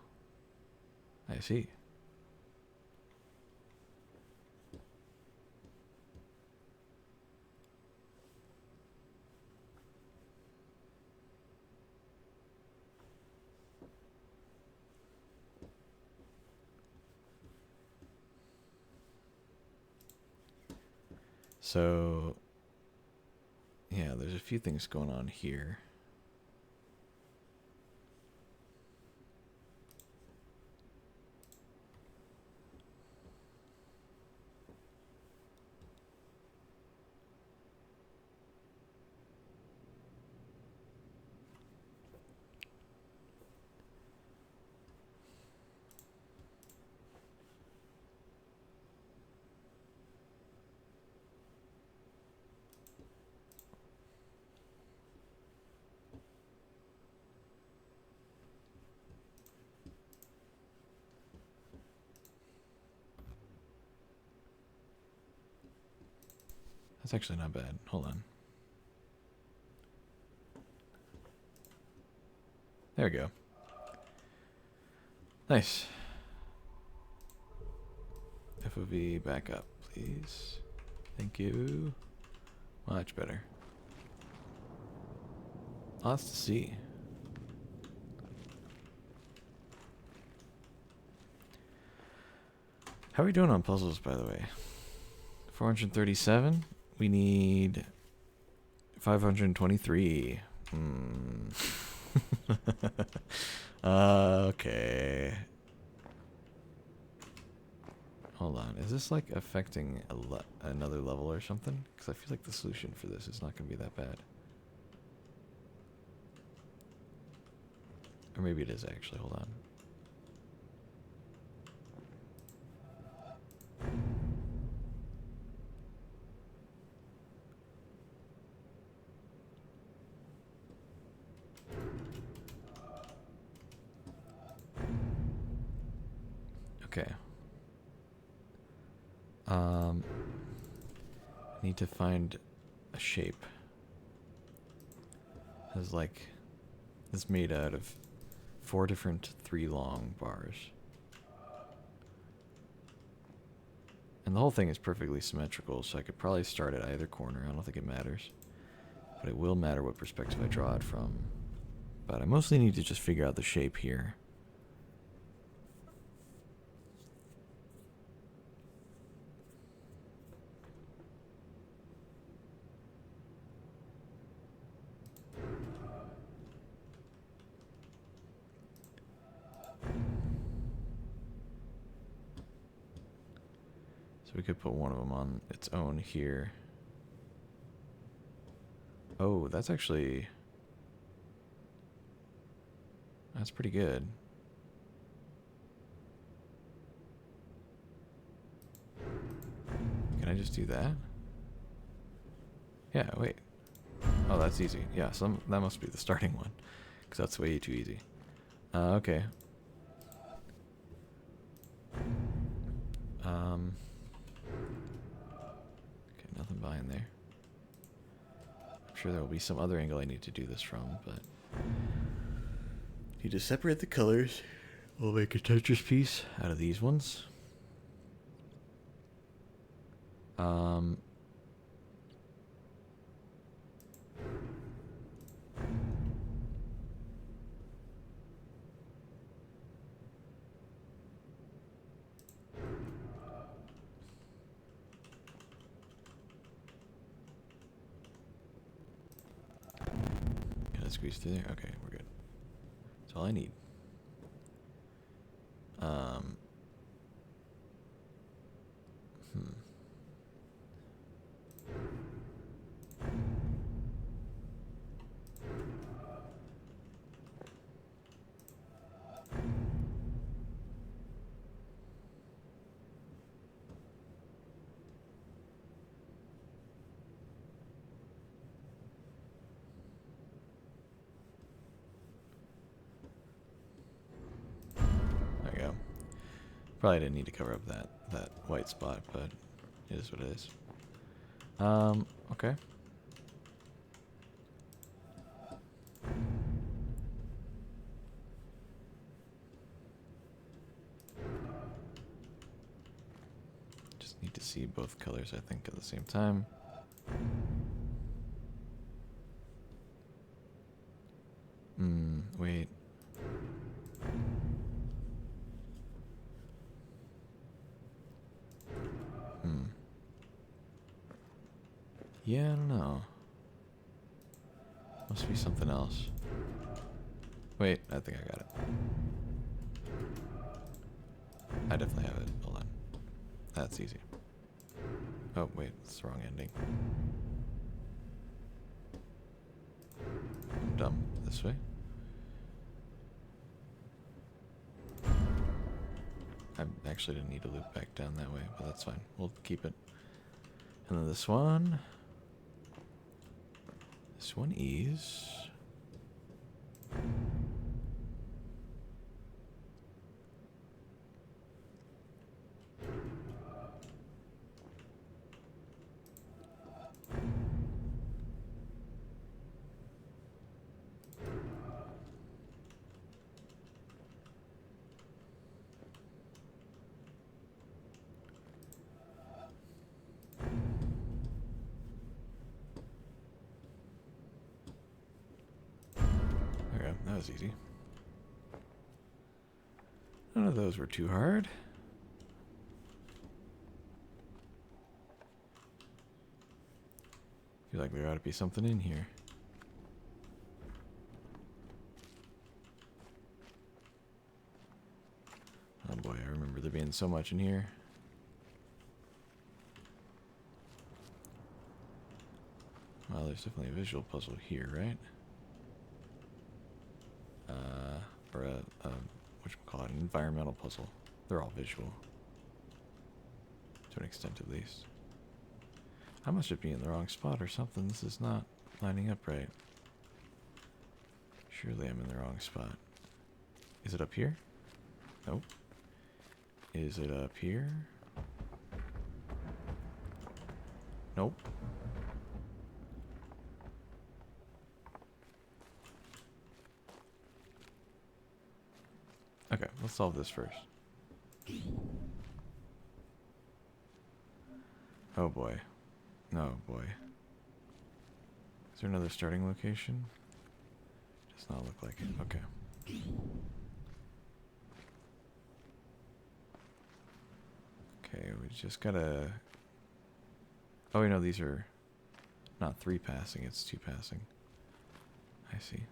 I see. So, yeah, there's a few things going on here. That's actually not bad. Hold on. There we go. Nice. FOV back up, please. Thank you. Much better. Lots to see. How are we doing on puzzles, by the way? 437? We need 523. Okay. Hold on. Is this like affecting another level or something? Because I feel like the solution for this is not going to be that bad. Or maybe it is actually. Hold on. Okay. I need to find a shape. It's like it's made out of 4 different 3 long bars. And the whole thing is perfectly symmetrical, so I could probably start at either corner. I don't think it matters. But it will matter what perspective I draw it from. But I mostly need to just figure out the shape here. So we could put one of them on its own here. Oh, that's actually... That's pretty good. Can I just do that? Yeah, wait. Oh, that's easy. Yeah, so that must be the starting one. Because that's way too easy. Okay. Okay, nothing behind there. I'm sure there will be some other angle I need to do this from, but... Need to separate the colors. We'll make a Tetris piece out of these ones. Can I squeeze through there? Okay, we're good. That's all I need. There we go. Probably didn't need to cover up that white spot, but it is what it is. Okay. Just need to see both colors, I think, at the same time. Wait. Yeah, I don't know. Must be something else. Wait, I think I got it. I definitely have it. Hold on. That's easy. Oh, wait, it's the wrong ending. I'm dumb. This way? I actually didn't need to loop back down that way, but that's fine. We'll keep it. And then this one. This one is... Okay, that was easy. None of those were too hard. Feel like there ought to be something in here. Oh boy, I remember there being so much in here. Well, there's definitely a visual puzzle here, right? Or whatchamacallit, an environmental puzzle. They're all visual. To an extent, at least. I must just be in the wrong spot or something. This is not lining up right. Surely I'm in the wrong spot. Is it up here? Nope. Is it up here? Nope. let's solve this first. Oh boy. No, boy. Is there another starting location? Does not look like it. Okay. Okay, we just gotta... Oh, no, these are not 3 passing, it's 2 passing. I see.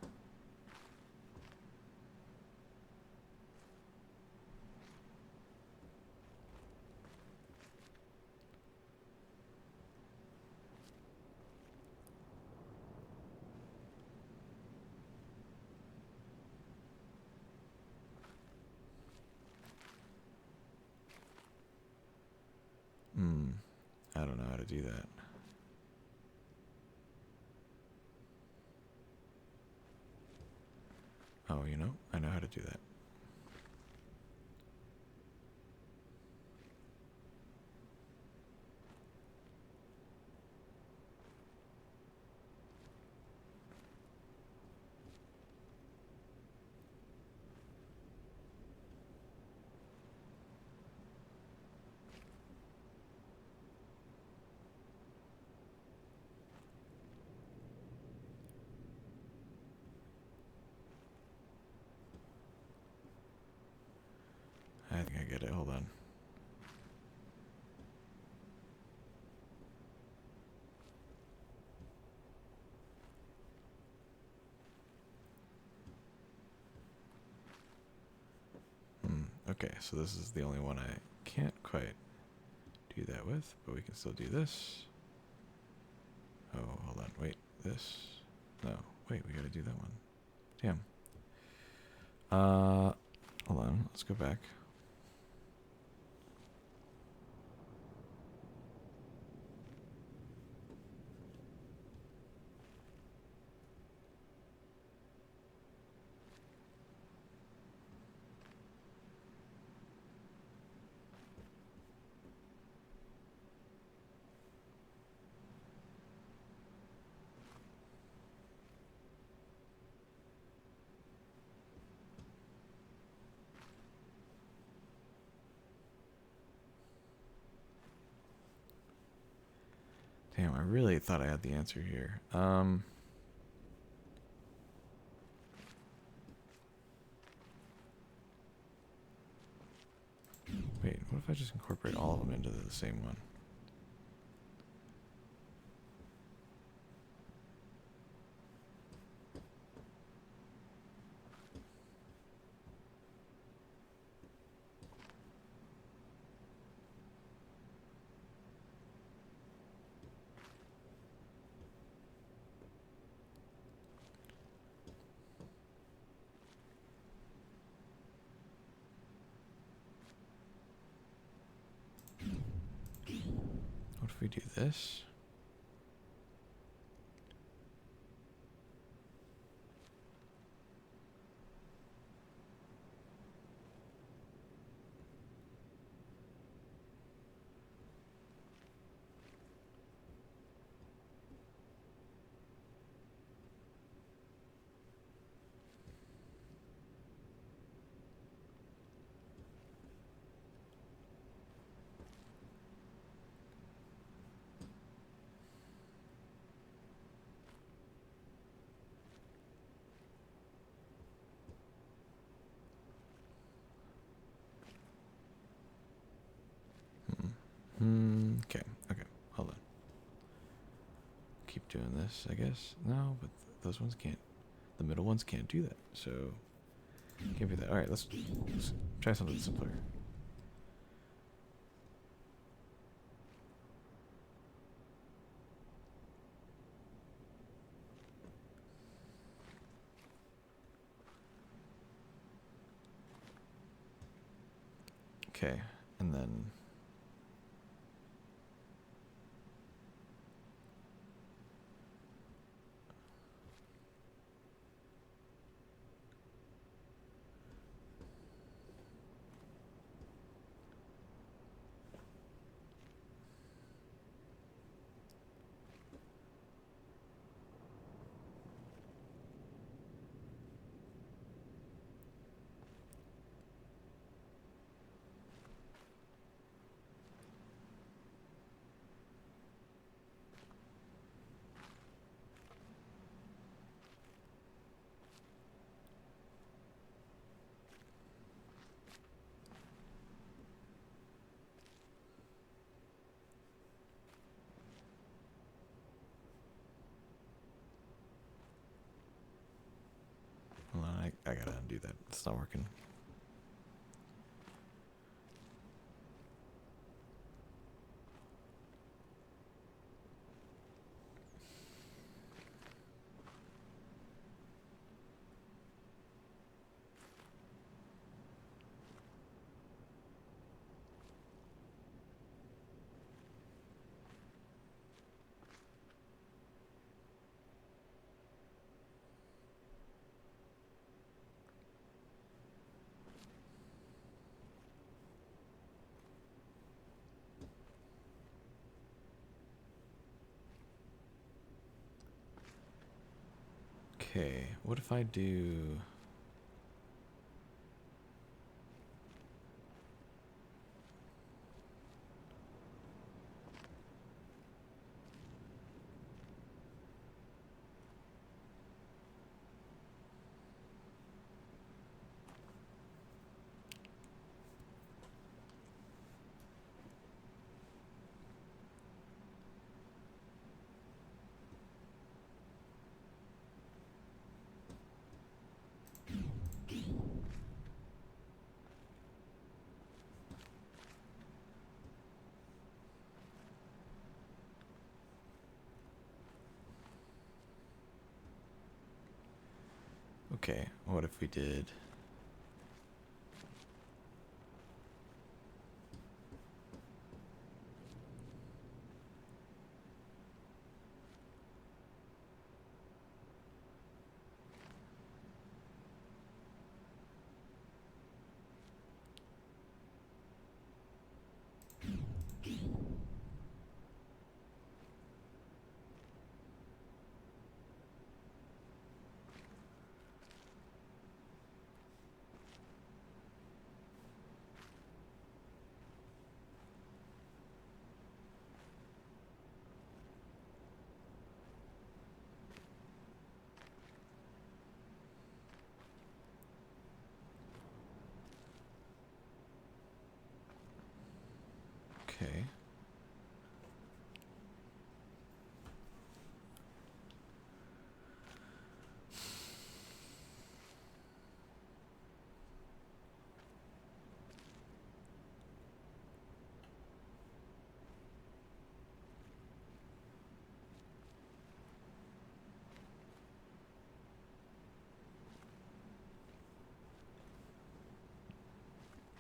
I don't know how to do that. Oh, you know, I know how to do that. I think I get it. Hold on. Okay, so this is the only one I can't quite do that with, but we can still do this. Oh, hold on. Wait, this. No, wait, we gotta do that one. Damn. Hold on. Let's go back. Damn, I really thought I had the answer here. Wait, what if I just incorporate all of them into the same one? What if we do this? Okay, okay, hold on. Keep doing this, I guess. No, but those ones can't. The middle ones can't do that, so can't do that. All right, let's try something simpler. Okay, and then do that. It's not working. Okay, what if I do... Okay, what if we did... Okay.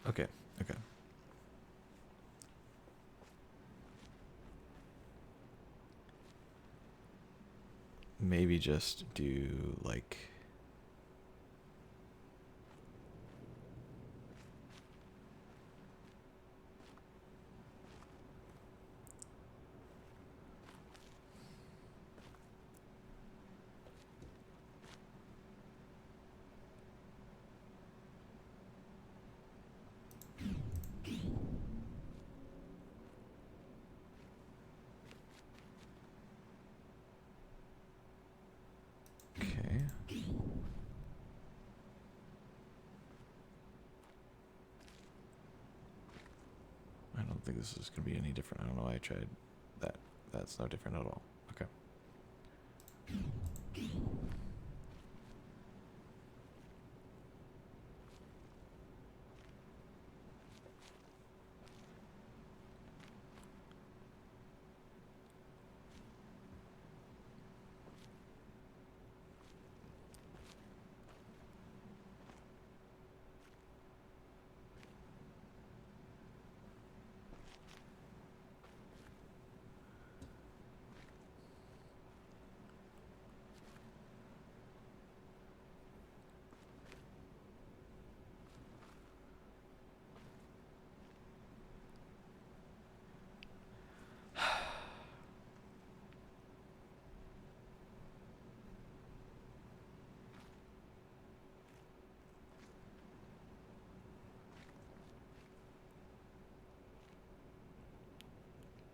Okay, okay. Maybe just do like... Okay. I don't think this is going to be any different. I don't know why I tried that. That's no different at all. Okay.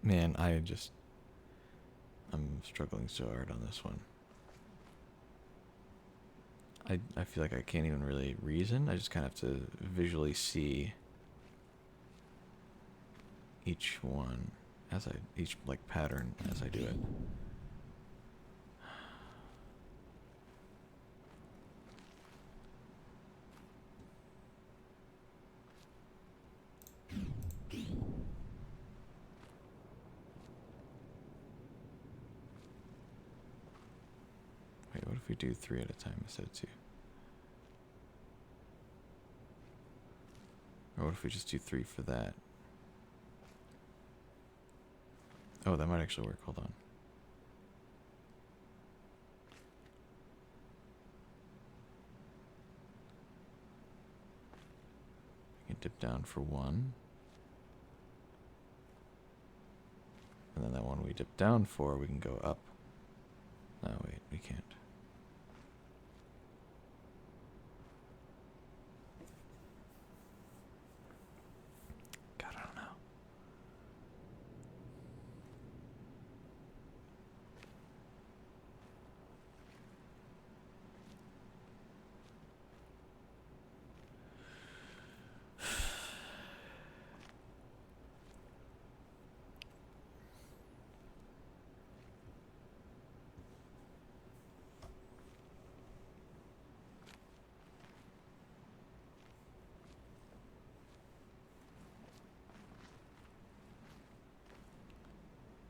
Man, I'm struggling so hard on this one. I feel like I can't even really reason. I just kind of have to visually see each one each like pattern as I do it. if we do 3 at a time instead of 2? Or what if we just do 3 for that? Oh, that might actually work. Hold on. We can dip down for 1. And then that one we dip down for, we can go up. No, wait, we can't. God, I don't know.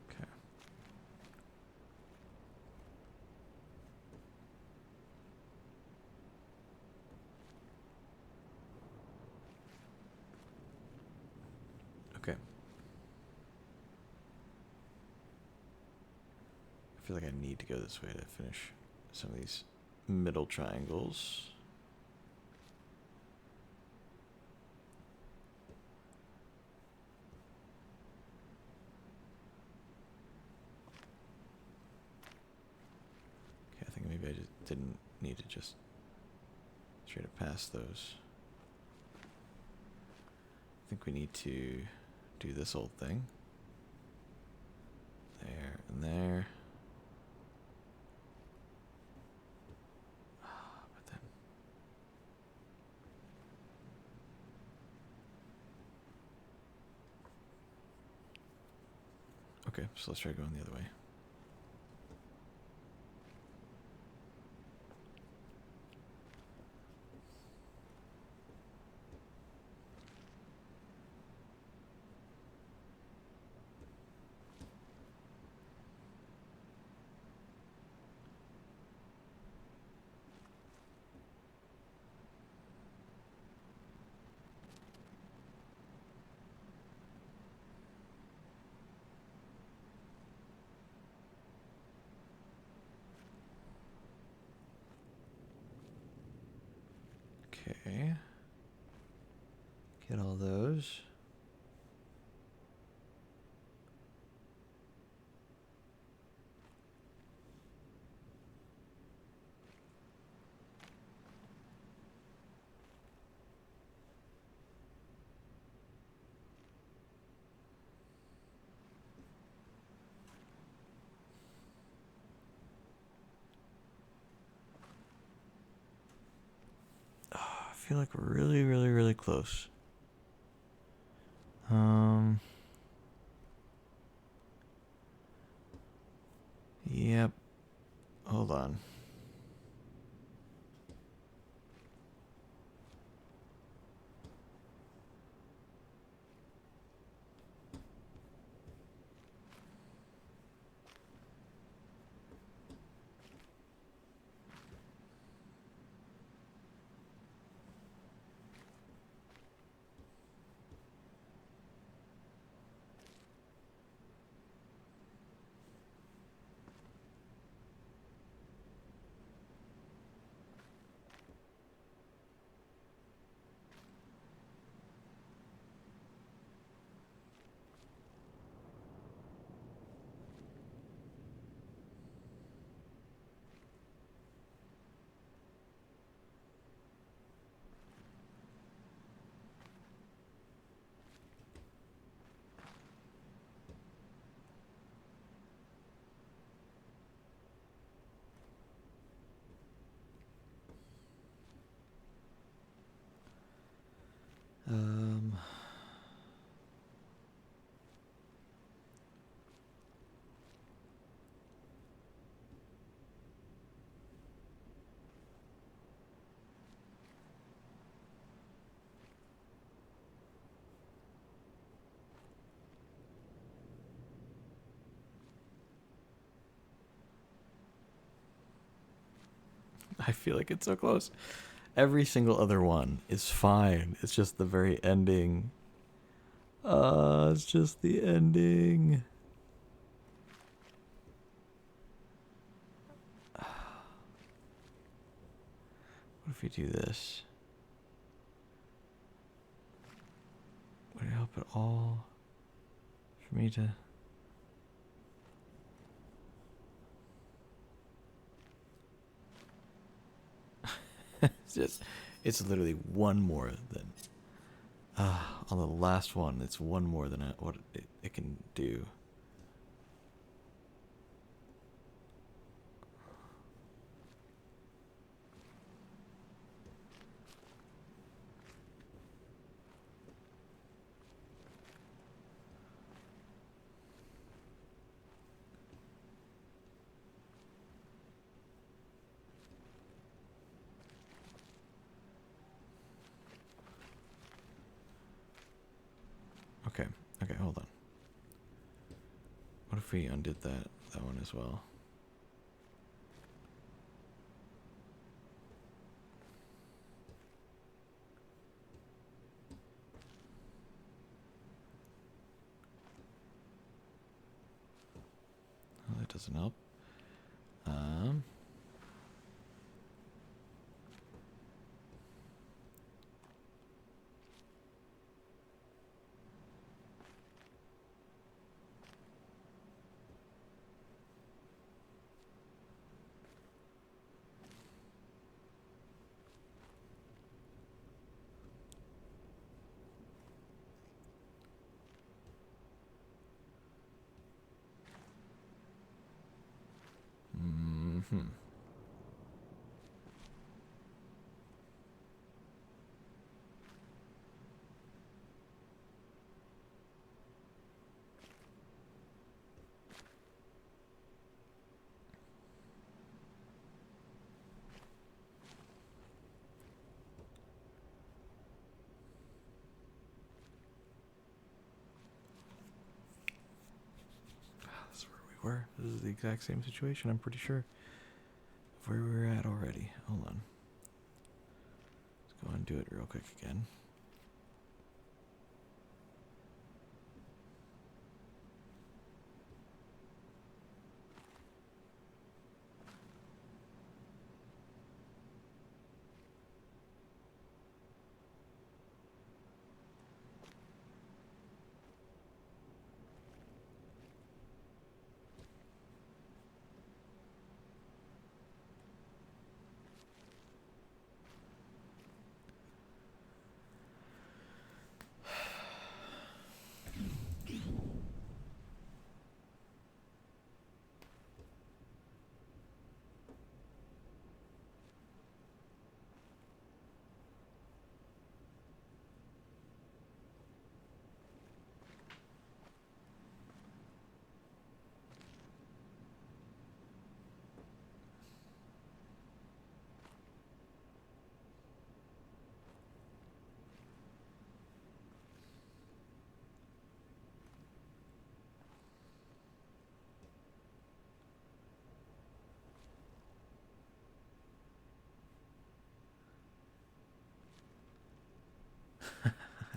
Okay. Okay. I feel like I need to go this way to finish some of these middle triangles. Okay, I think maybe I just didn't need to just straight up pass those. I think we need to do this whole thing. There and there. But then... Okay, so let's try going the other way. Okay. Get all those. I feel like we're really, really, really close. Yep. Hold on. I feel like it's so close. Every single other one is fine. It's just the very ending. It's just the ending. What if we do this? Would it help at all for me to... it's literally one more than on the last one. It's one more than what it can do. Okay, hold on. What if we undid that one as well? Well, that doesn't help. Mm-hmm. This is where we were. This is the exact same situation, I'm pretty sure. Of where we were at already. Hold on. Let's go and do it real quick again.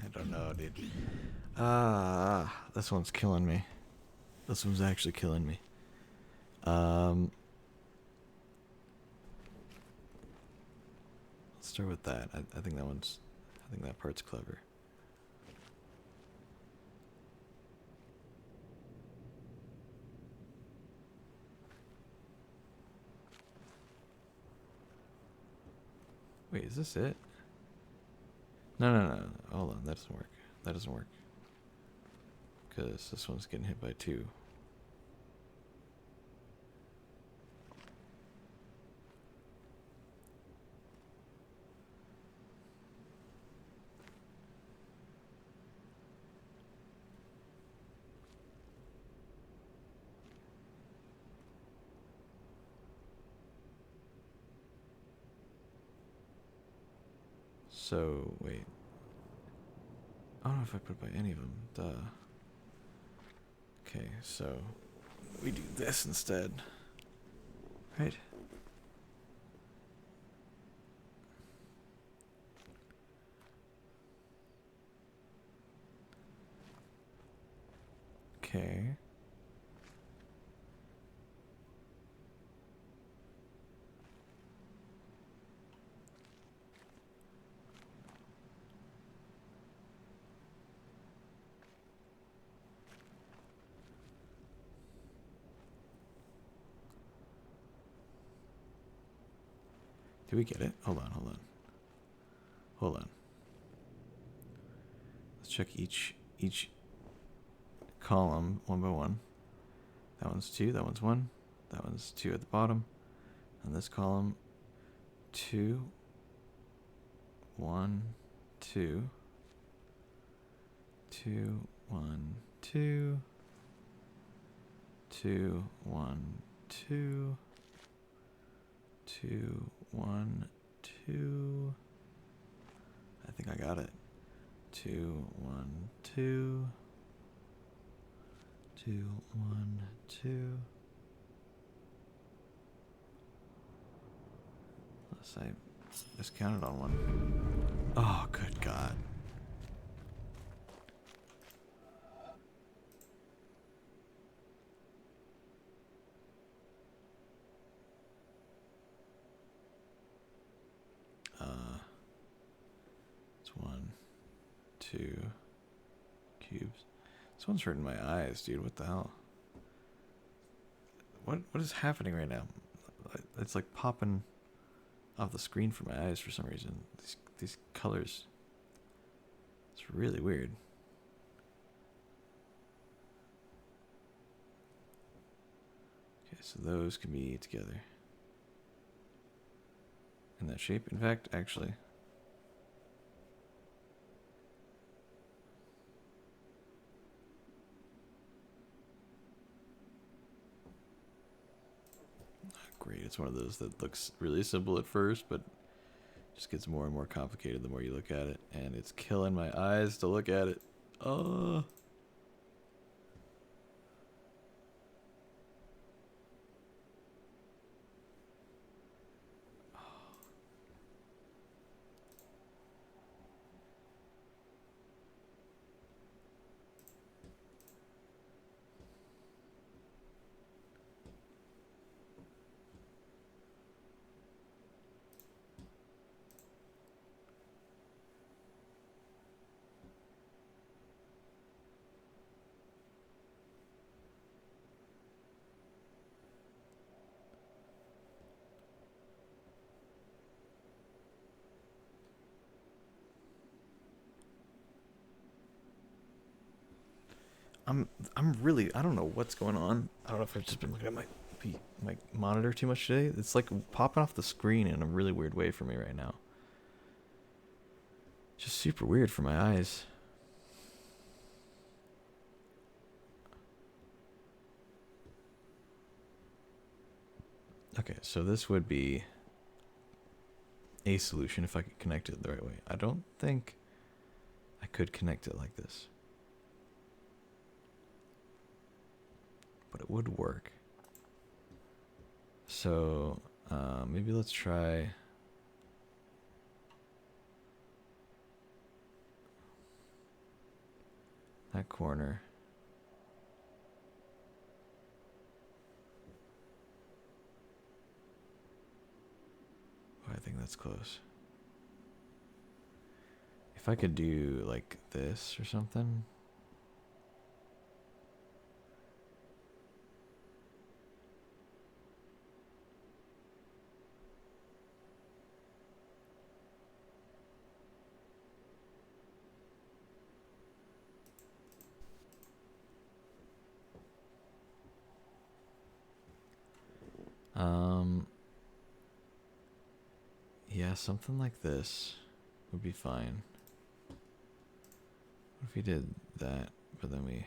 I don't know, dude. This one's killing me. This one's actually killing me. Let's start with that. I think that part's clever. Wait, is this it? No. Hold on, that doesn't work. That doesn't work. Because this one's getting hit by 2. So, wait. I don't know if I put by any of them. Duh. Okay, so we do this instead. Right? Okay. Do we get it? Hold on, hold on. Hold on. Let's check each column one by one. That one's 2, that one's 1, that one's 2 at the bottom. And this column, 2, 1, 2, 2, 1, 2, 2, 1, 2, 2, 1, 2. I think I got it. 2, 1, 2. 2, 1, 2. Unless I miscounted on one. Oh, good God. It's 1, 2 cubes. This one's hurting my eyes, dude. What the hell? What is happening right now? It's like popping off the screen for my eyes for some reason. These colors. It's really weird. Okay, so those can be together. In that shape. In fact, actually. Great, it's one of those that looks really simple at first, but just gets more and more complicated the more you look at it, and it's killing my eyes to look at it. Oh. I'm really, I don't know what's going on. I don't know if I've just been looking at my monitor too much today. It's like popping off the screen in a really weird way for me right now. Just super weird for my eyes. Okay, so this would be a solution if I could connect it the right way. I don't think I could connect it like this, but it would work. So maybe let's try that corner. Oh, I think that's close. If I could do like this or something. Yeah, something like this would be fine. What if we did that, but then we...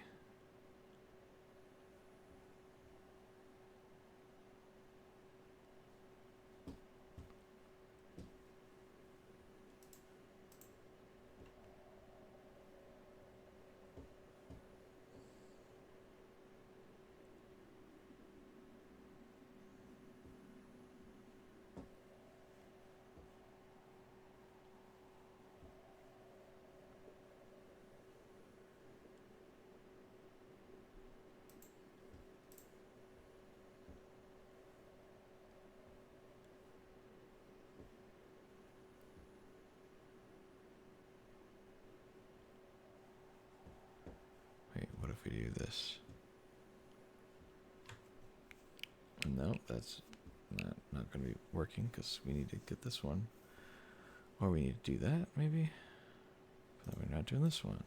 if we do this? No, that's not going to be working because we need to get this one. Or we need to do that, maybe? But we're not doing this one.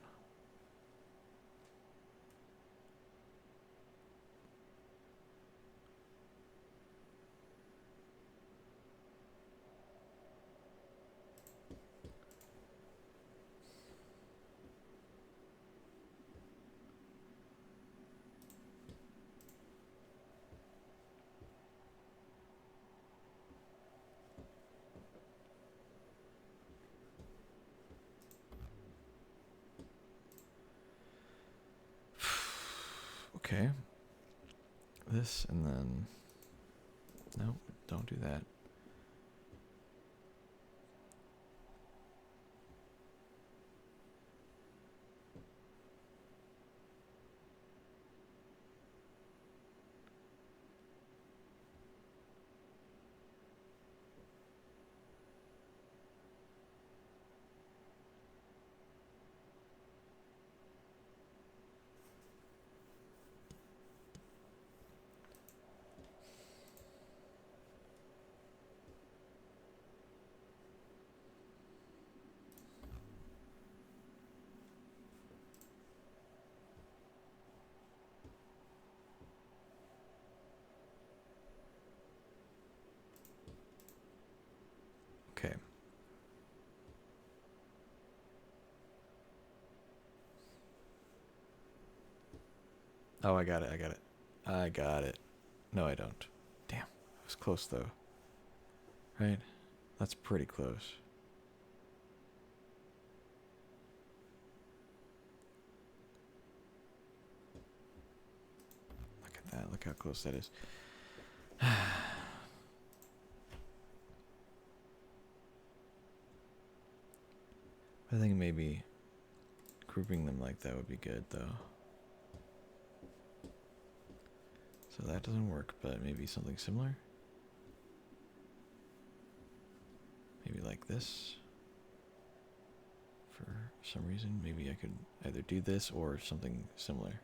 Okay. This and then... No, don't do that. Okay. Oh, I got it, I got it. I got it. No, I don't. Damn, it was close though. Right? That's pretty close. Look at that, look how close that is. I think maybe grouping them like that would be good though. So that doesn't work, but maybe something similar? Maybe like this. For some reason, maybe I could either do this or something similar.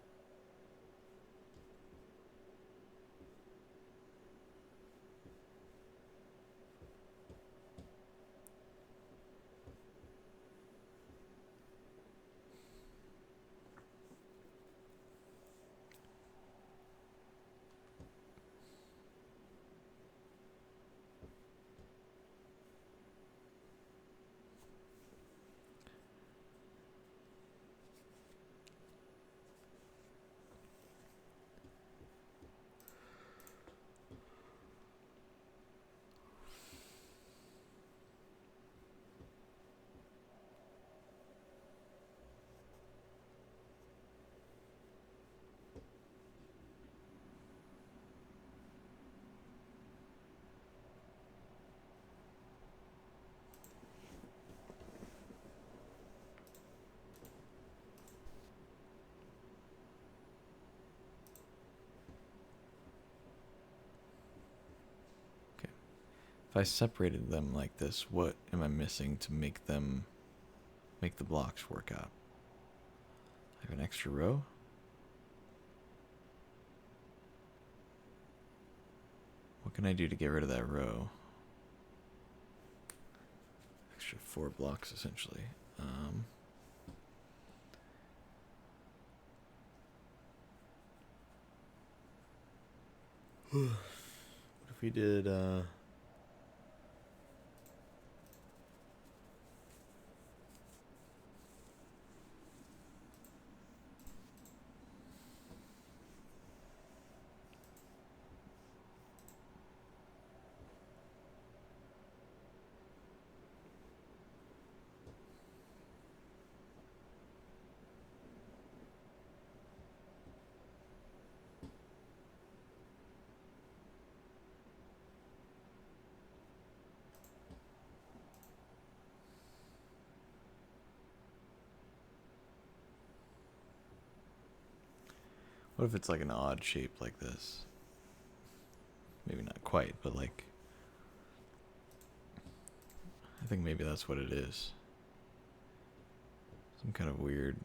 If I separated them like this, what am I missing to make them, make the blocks work out? I have an extra row? What can I do to get rid of that row? Extra 4 blocks, essentially. What if we did, what if it's like an odd shape like this? Maybe not quite, but like... I think maybe that's what it is. Some kind of weird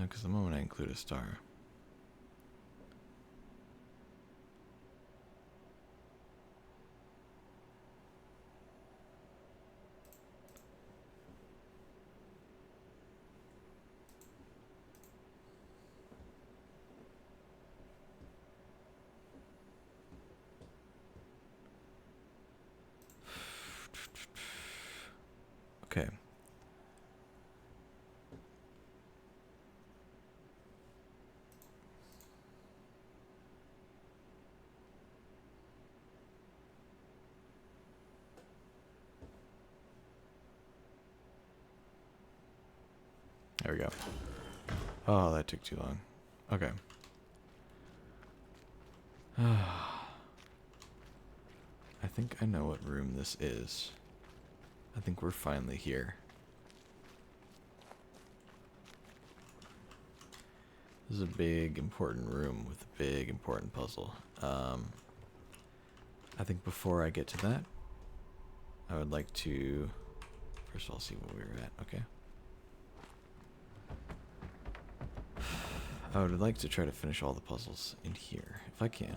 Because the moment I include a star. Okay. There we go. Oh, that took too long. Okay. I think I know what room this is. I think we're finally here. This is a big, important room with a big, important puzzle. I think before I get to that, I would like to... First of all, see what we were at. Okay. I would like to try to finish all the puzzles in here, if I can.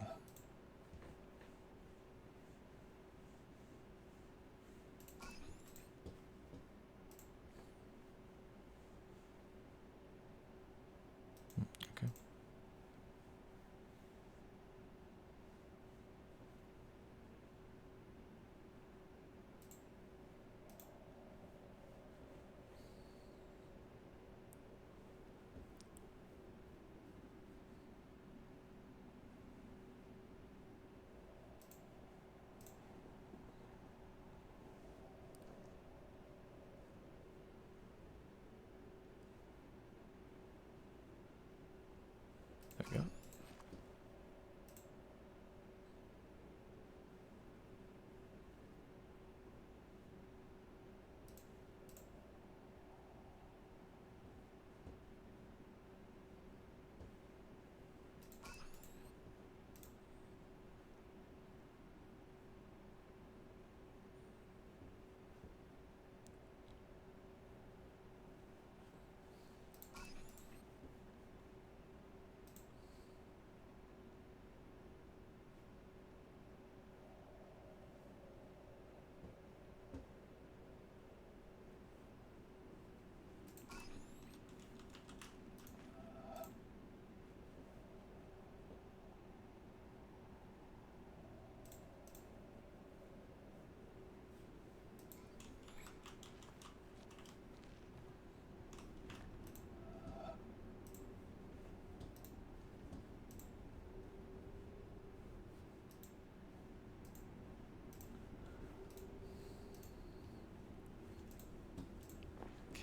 Okay. There we go.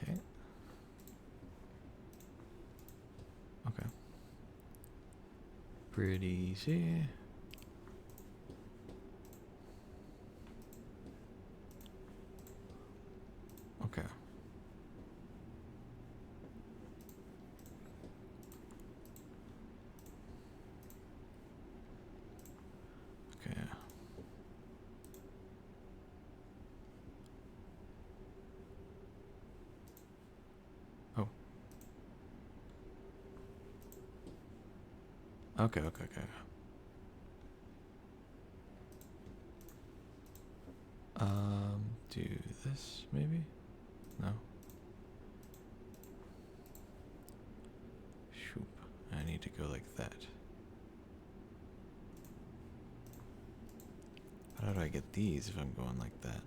Okay. Okay. Pretty easy. Okay. Okay. Oh. Okay, okay, okay. Do this maybe? No. Shoop. I need to go like that. How do I get these if I'm going like that?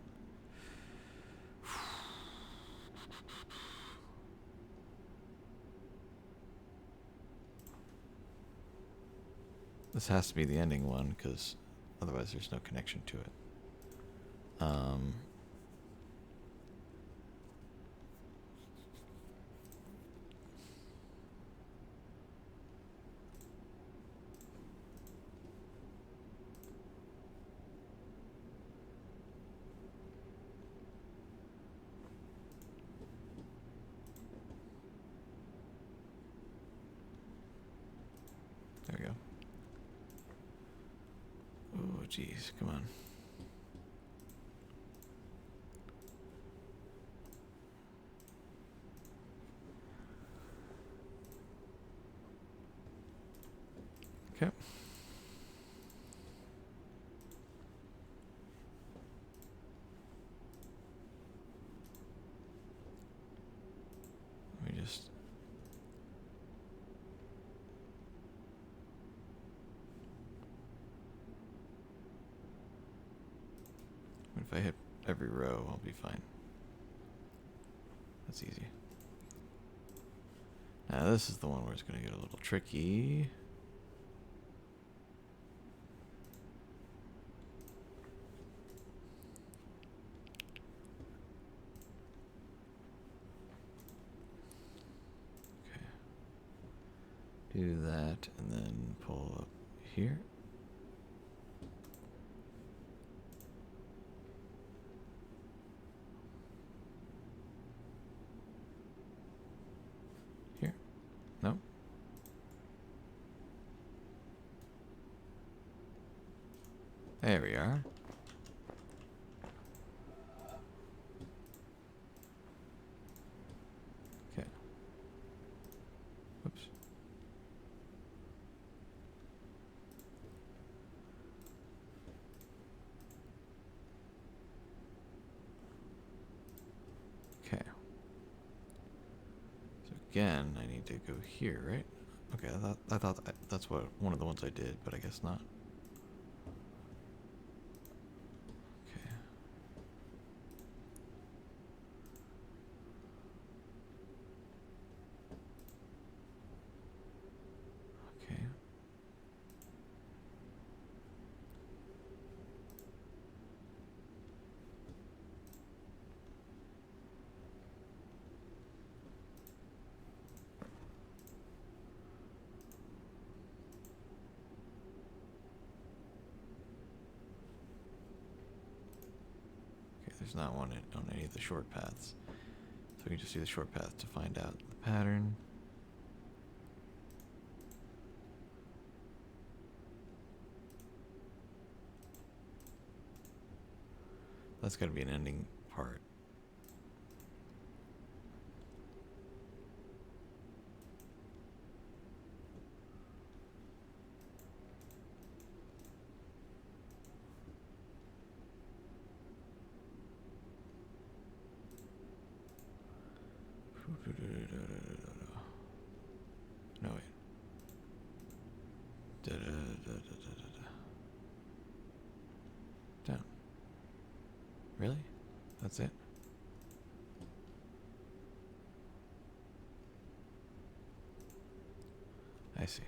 This has to be the ending one, because otherwise there's no connection to it. There we go. Oh, jeez, come on. Okay. Let me just... If I hit every row, I'll be fine. That's easy. Now this is the one where it's going to get a little tricky. Okay. Do that and then pull up here. No? There we are. Okay. Whoops. Okay. So again, I need to go here, right? Okay, I thought that's what one of the ones I did, but I guess not. Okay. Okay. There's not one on any of the short paths. So we can just do the short path to find out the pattern. That's got to be an ending part. No, wait. Down. Really? That's it? I see.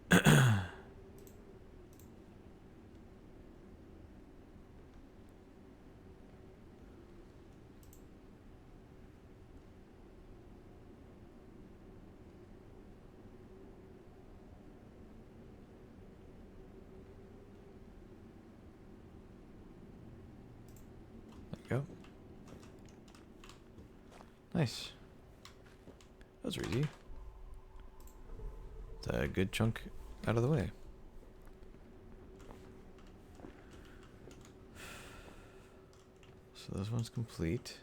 There we go. Nice. Those are easy. It's a good chunk out of the way. So this one's complete.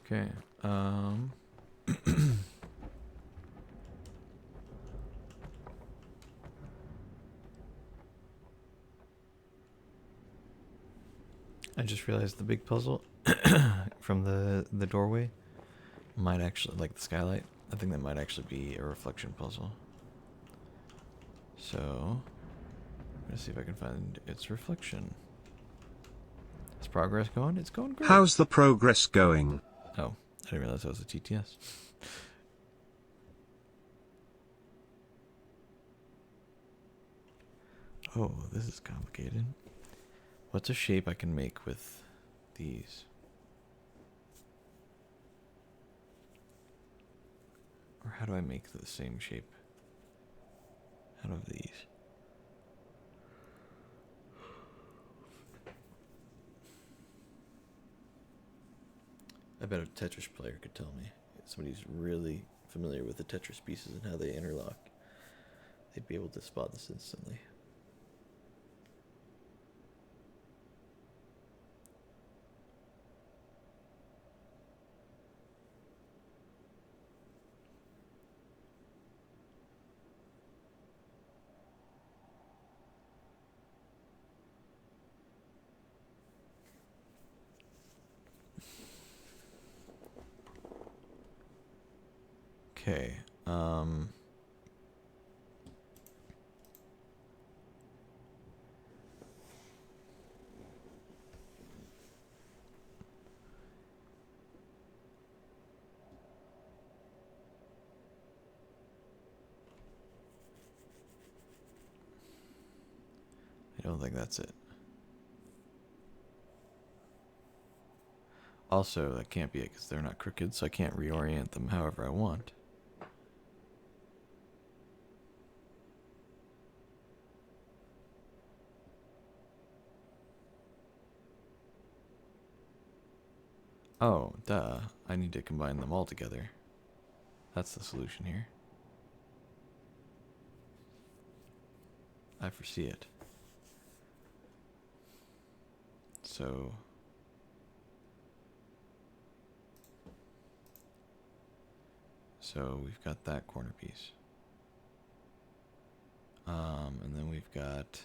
Okay, I just realized the big puzzle from the doorway might actually, like the skylight, I think that might actually be a reflection puzzle. So, I'm gonna see if I can find its reflection. Is progress going? It's going great. How's the progress going? Oh, I didn't realize that was a TTS. Oh, this is complicated. What's a shape I can make with these? Or how do I make the same shape out of these? I bet a Tetris player could tell me. Somebody who's really familiar with the Tetris pieces and how they interlock. They'd be able to spot this instantly. Okay, I don't think that's it. Also, that can't be it because they're not crooked, so I can't reorient them however I want. Oh, duh. I need to combine them all together. That's the solution here. I foresee it. So we've got that corner piece. And then we've got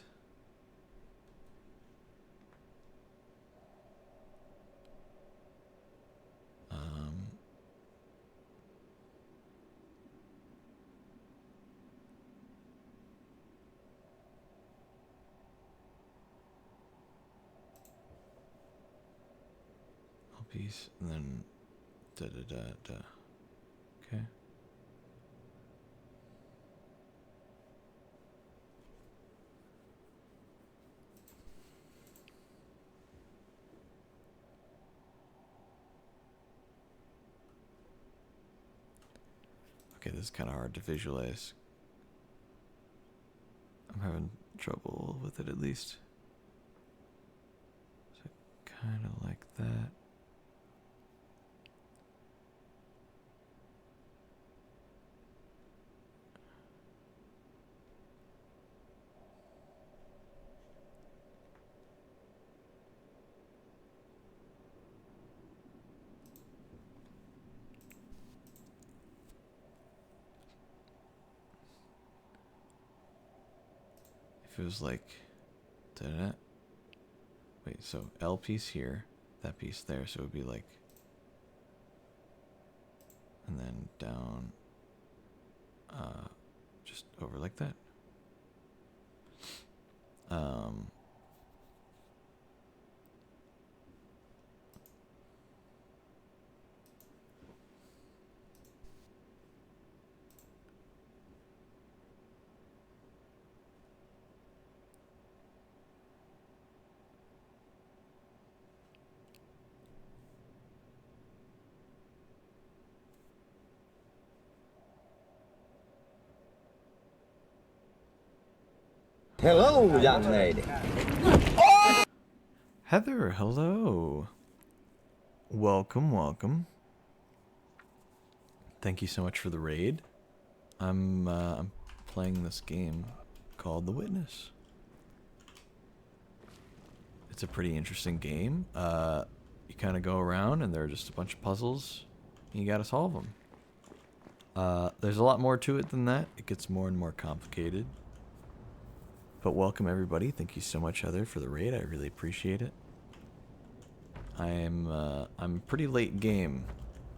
piece, and then da da da da. Okay. Okay, this is kind of hard to visualize. I'm having trouble with it at least. So kind of like that. If it was like, da-da. Wait, so L piece here, that piece there, so it would be like, and then down, just over like that. Hello, young lady. Heather, hello. Welcome, welcome. Thank you so much for the raid. I'm playing this game called The Witness. It's a pretty interesting game. You kind of go around and there are just a bunch of puzzles. And you gotta solve them. There's a lot more to it than that. It gets more and more complicated. But welcome everybody. Thank you so much, Heather, for the raid. I really appreciate it. I'm pretty late game.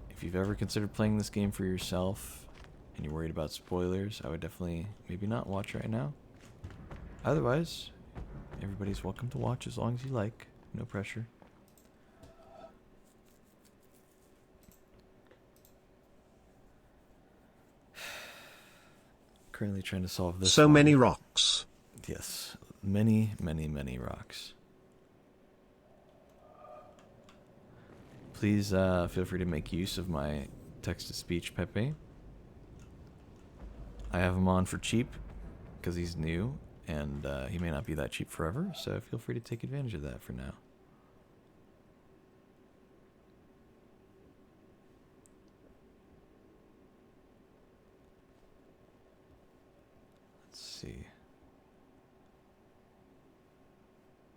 If you've ever considered playing this game for yourself and you're worried about spoilers, I would definitely maybe not watch right now. Otherwise, everybody's welcome to watch as long as you like. No pressure. Currently trying to solve this. So many rocks. Yes, many, many, many rocks. Please feel free to make use of my text-to-speech Pepe. I have him on for cheap because he's new, and he may not be that cheap forever, so feel free to take advantage of that for now. see.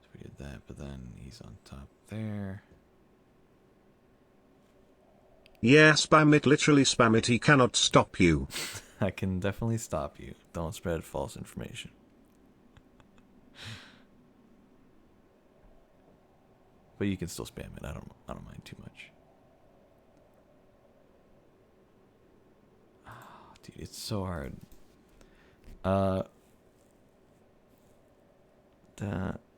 So we did that, but then he's on top there. Yeah, spam it, literally spam it, he cannot stop you. I can definitely stop you. Don't spread false information. But you can still spam it. I don't mind too much. Oh, dude, it's so hard. That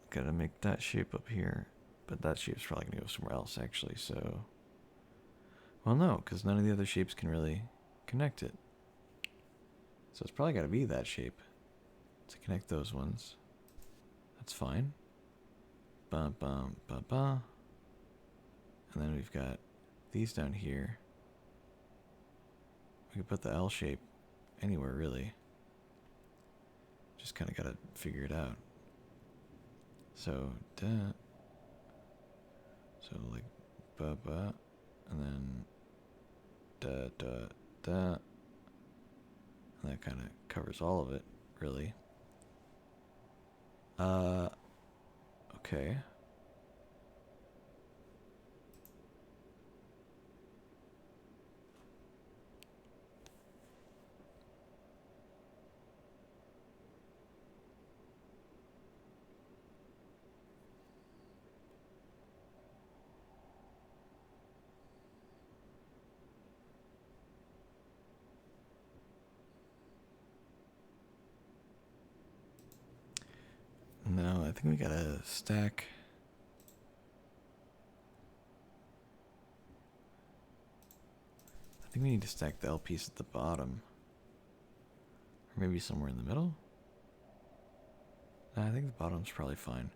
gotta make that shape up here, but that shape's probably gonna go somewhere else actually. So, well, no, because none of the other shapes can really connect it. So it's probably gotta be that shape to connect those ones. That's fine. Bum bum bum bum. And then we've got these down here. We could put the L shape anywhere really. Just kind of gotta figure it out. So da. So like ba ba, and then da da da. And that kind of covers all of it, really. Okay. No, I think we gotta stack. I think we need to stack the L piece at the bottom. Or maybe somewhere in the middle? Nah, I think the bottom's probably fine.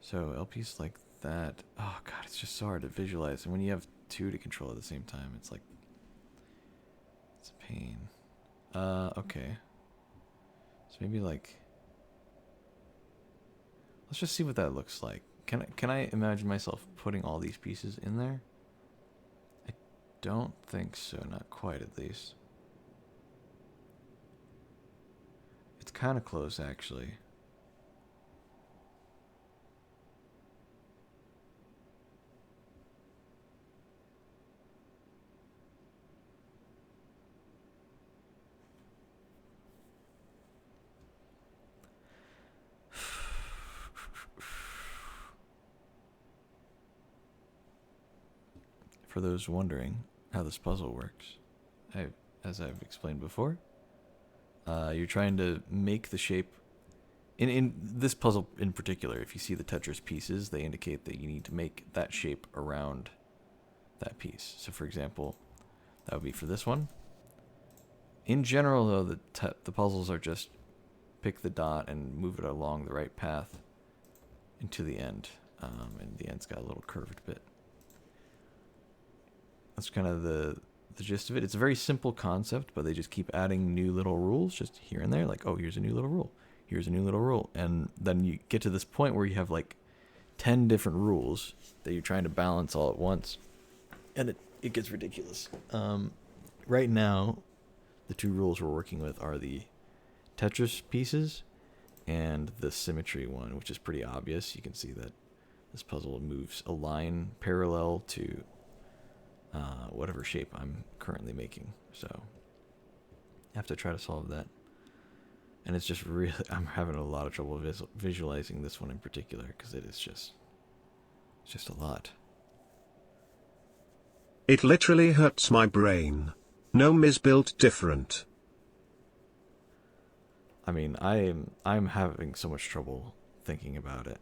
So L piece like that. Oh god, it's just so hard to visualize. And when you have two to control at the same time, it's like, it's a pain. Okay. So maybe like, let's just see what that looks like. Can I imagine myself putting all these pieces in there? I don't think so, not quite at least. It's kind of close actually. For those wondering how this puzzle works, as I've explained before, you're trying to make the shape. In this puzzle in particular, if you see the Tetris pieces, they indicate that you need to make that shape around that piece. So, for example, that would be for this one. In general, though, the puzzles are just pick the dot and move it along the right path into the end, and the end's got a little curved bit. That's kind of the gist of it. It's a very simple concept, but they just keep adding new little rules just here and there. Like, oh, here's a new little rule. Here's a new little rule. And then you get to this point where you have like 10 different rules that you're trying to balance all at once. And it gets ridiculous. Right now, the two rules we're working with are the Tetris pieces and the symmetry one, which is pretty obvious. You can see that this puzzle moves a line parallel to whatever shape I'm currently making. So I have to try to solve that. And it's just really, I'm having a lot of trouble visualizing this one in particular because it's just a lot. It literally hurts my brain. Gnome is built different. I mean, I'm having so much trouble thinking about it.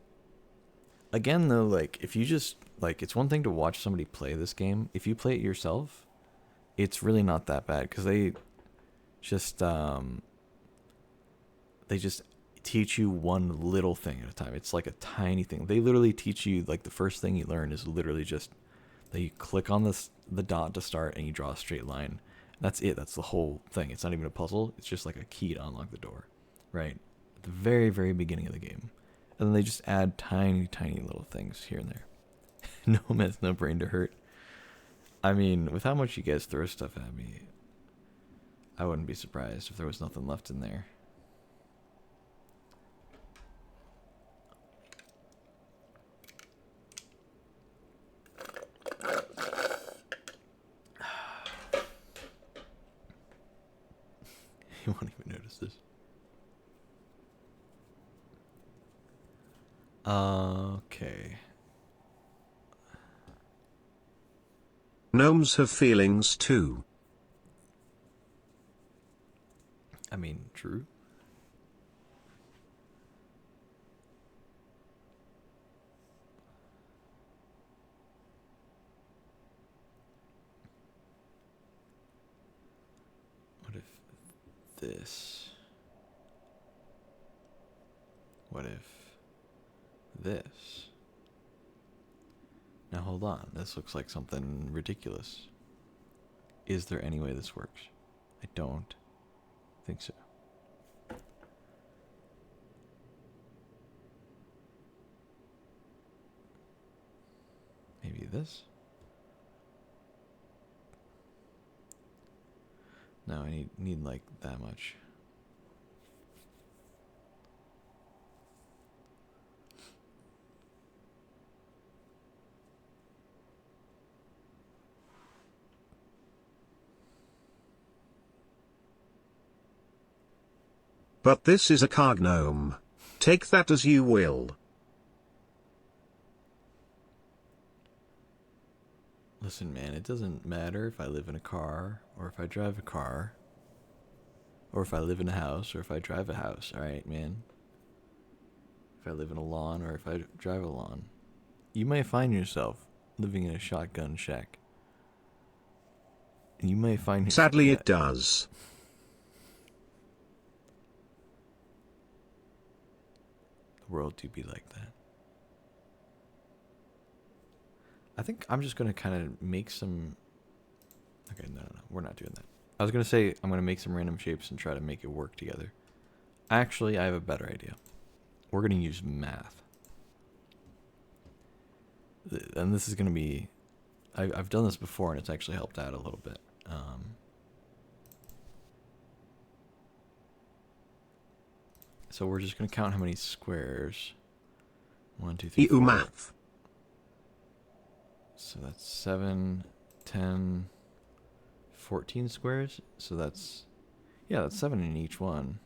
Again, though, like, if you just, like, it's one thing to watch somebody play this game. If you play it yourself, it's really not that bad, because they just teach you one little thing at a time. It's like a tiny thing. They literally teach you, like, the first thing you learn is literally just that you click on the dot to start and you draw a straight line. That's it. That's the whole thing. It's not even a puzzle. It's just like a key to unlock the door, right? At the very, very beginning of the game. And then they just add tiny, tiny little things here and there. Gnome has no brain to hurt. I mean, with how much you guys throw stuff at me, I wouldn't be surprised if there was nothing left in there. You won't even notice this. Okay. Gnomes have feelings too. I mean, true. What if this? What if this? Now hold on, this looks like something ridiculous. Is there any way this works? I don't think so. Maybe this? No, I need like that much. But this is a car gnome. Take that as you will. Listen, man, it doesn't matter if I live in a car, or if I drive a car, or if I live in a house, or if I drive a house, alright, man? If I live in a lawn, or if I drive a lawn. You may find yourself living in a shotgun shack. And you may find yourself... Sadly, it does. The world do be like that. I think I'm just going to kind of make some... Okay, no, we're not doing that. I was going to say I'm going to make some random shapes and try to make it work together. Actually, I have a better idea. We're going to use math. And this is going to be... I've done this before and it's actually helped out a little bit. So we're just going to count how many squares. 1, 2, 3, 4. Math. So that's 7, 10, 14 squares. So that's, yeah, that's 7 in each one.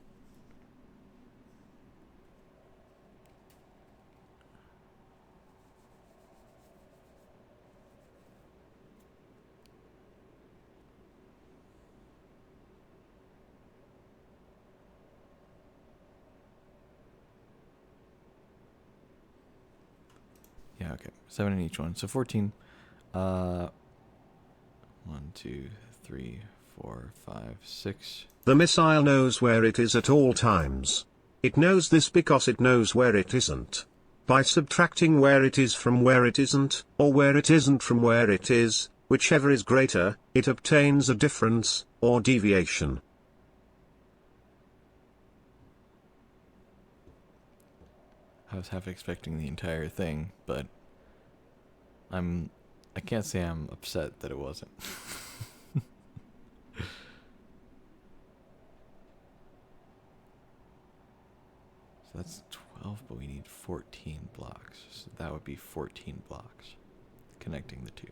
Yeah, okay. 7 in each one. So 14. 1, 2, 3, 4, 5, 6. The missile knows where it is at all times. It knows this because it knows where it isn't. By subtracting where it is from where it isn't, or where it isn't from where it is, whichever is greater, it obtains a difference, or deviation. I was half expecting the entire thing, but I can't say I'm upset that it wasn't. So that's 12, but we need 14 blocks. So that would be 14 blocks connecting the two.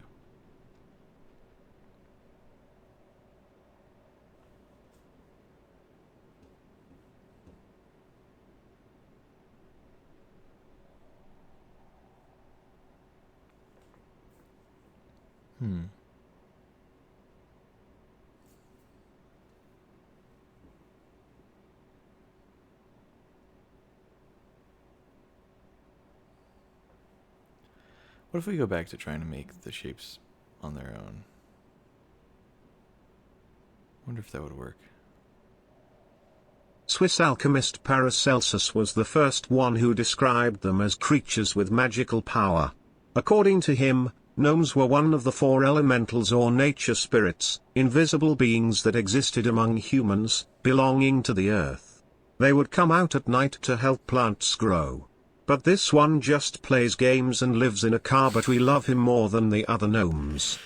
What if we go back to trying to make the shapes on their own? Wonder if that would work. Swiss alchemist Paracelsus was the first one who described them as creatures with magical power. According to him, gnomes were one of the 4 elementals or nature spirits, invisible beings that existed among humans, belonging to the earth. They would come out at night to help plants grow. But this one just plays games and lives in a car, but we love him more than the other gnomes.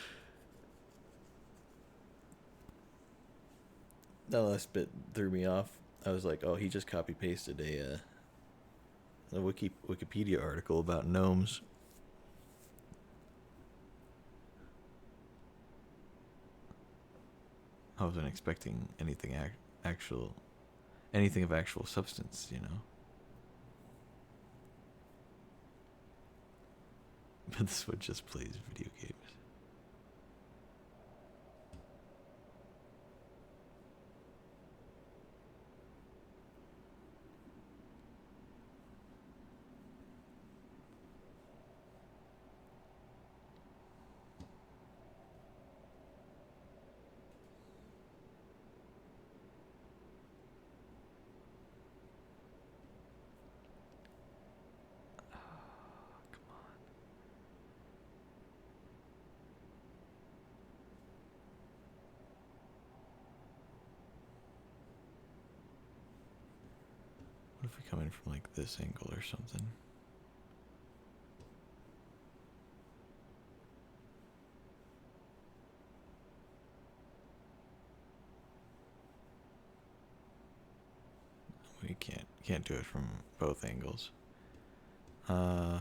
That last bit threw me off. I was like, oh, he just copy-pasted a Wikipedia article about gnomes. I wasn't expecting anything actual, anything of actual substance, you know. But this one just plays video games. What if we come in from like this angle or something? We can't do it from both angles. Hmm.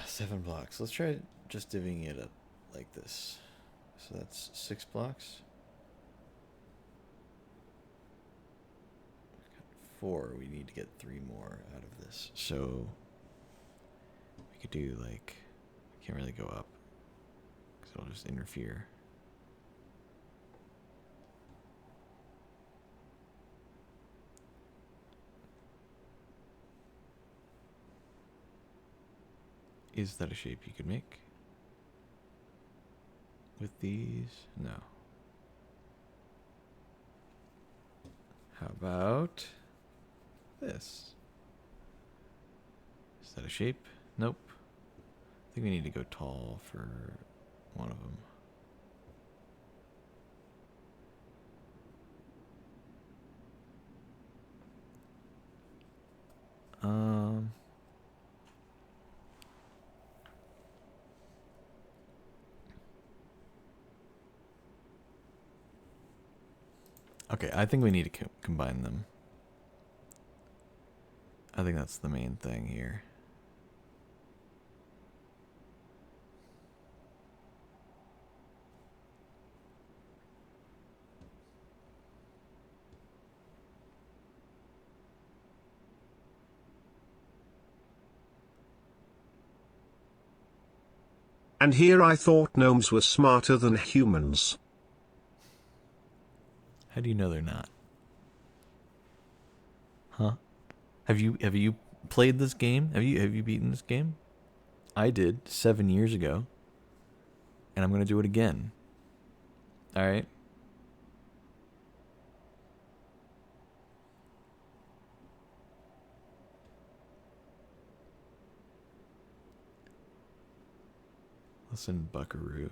Seven blocks. Let's try just divvying it up like this. So that's 6 blocks. 4. We need to get 3 more out of this. So we could do like, can't really go up because it'll just interfere. Is that a shape you could make? With these? No. How about this? Is that a shape? Nope. I think we need to go tall for one of them. Okay, I think we need to combine them. I think that's the main thing here. And here I thought gnomes were smarter than humans. How do you know they're not? Huh? Have you played this game? Have you beaten this game? I did 7 years ago. And I'm gonna do it again. Alright? Listen, Buckaroo.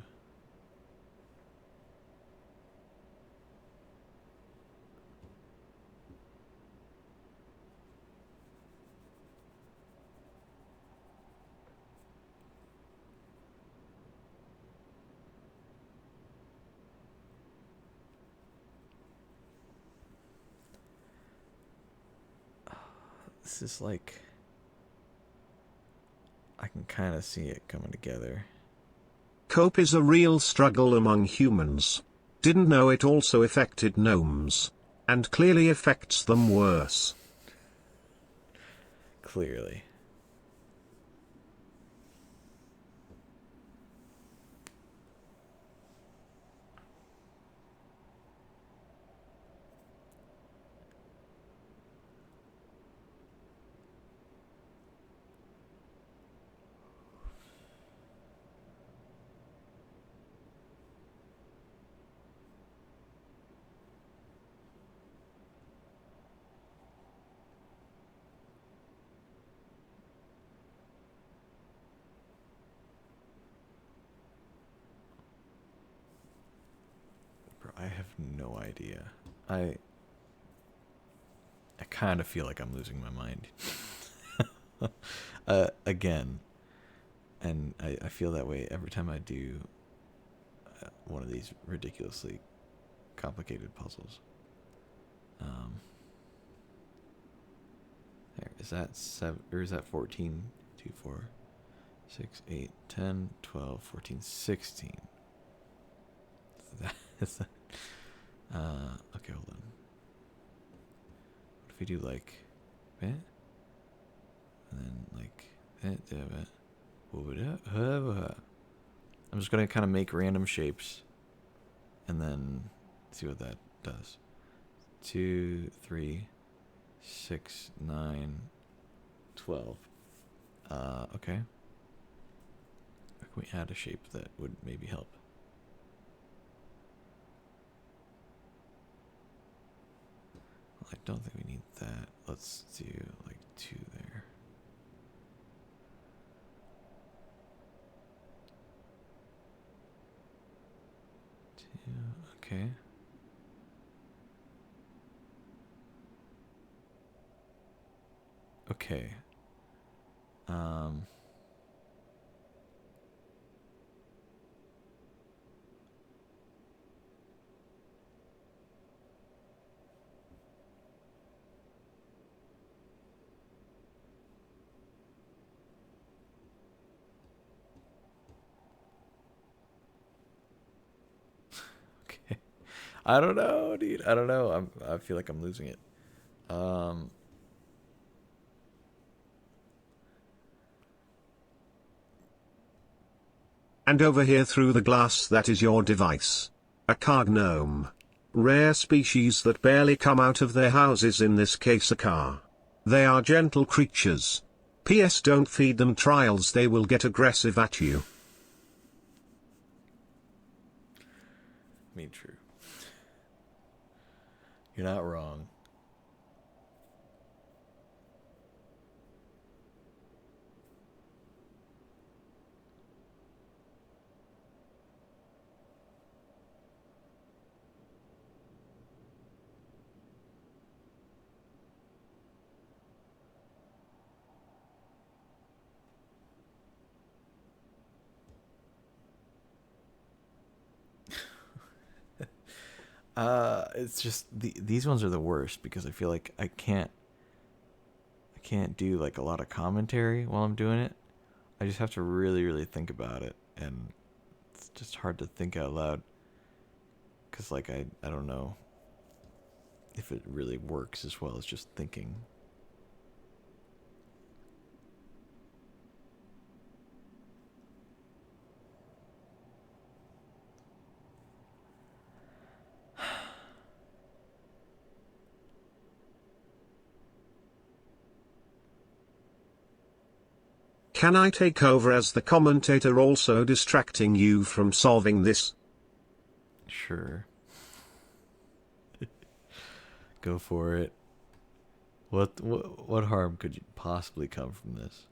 This is like, I can kind of see it coming together. Cope is a real struggle among humans. Didn't know it also affected gnomes. And clearly affects them worse. Clearly. I have no idea. I kind of feel like I'm losing my mind. Again. And I feel that way every time I do one of these ridiculously complicated puzzles. There. Is that 7 or is that 14? 2, 4, 6, 8, 10, 12, 14, 16. Is that, okay, hold on. What if we do like that? And then like that. I'm just gonna kind of make random shapes and then see what that does. 2, 3, 6, 9, 12. Okay. Or can we add a shape that would maybe help? Well, I don't think we need that. Let's do like 2 there. Okay. Okay. Okay. I don't know, dude. I don't know. I feel like I'm losing it. And over here through the glass, that is your device. A car gnome. Rare species that barely come out of their houses, in this case a car. They are gentle creatures. P.S. Don't feed them trials, they will get aggressive at you. Me true. You're not wrong. It's just these ones are the worst because I feel like I can't do like a lot of commentary while I'm doing it. I just have to really, really think about it, and it's just hard to think out loud. Cause like I don't know if it really works as well as just thinking. Can I take over as the commentator, also distracting you from solving this? Sure. Go for it. What harm could possibly come from this?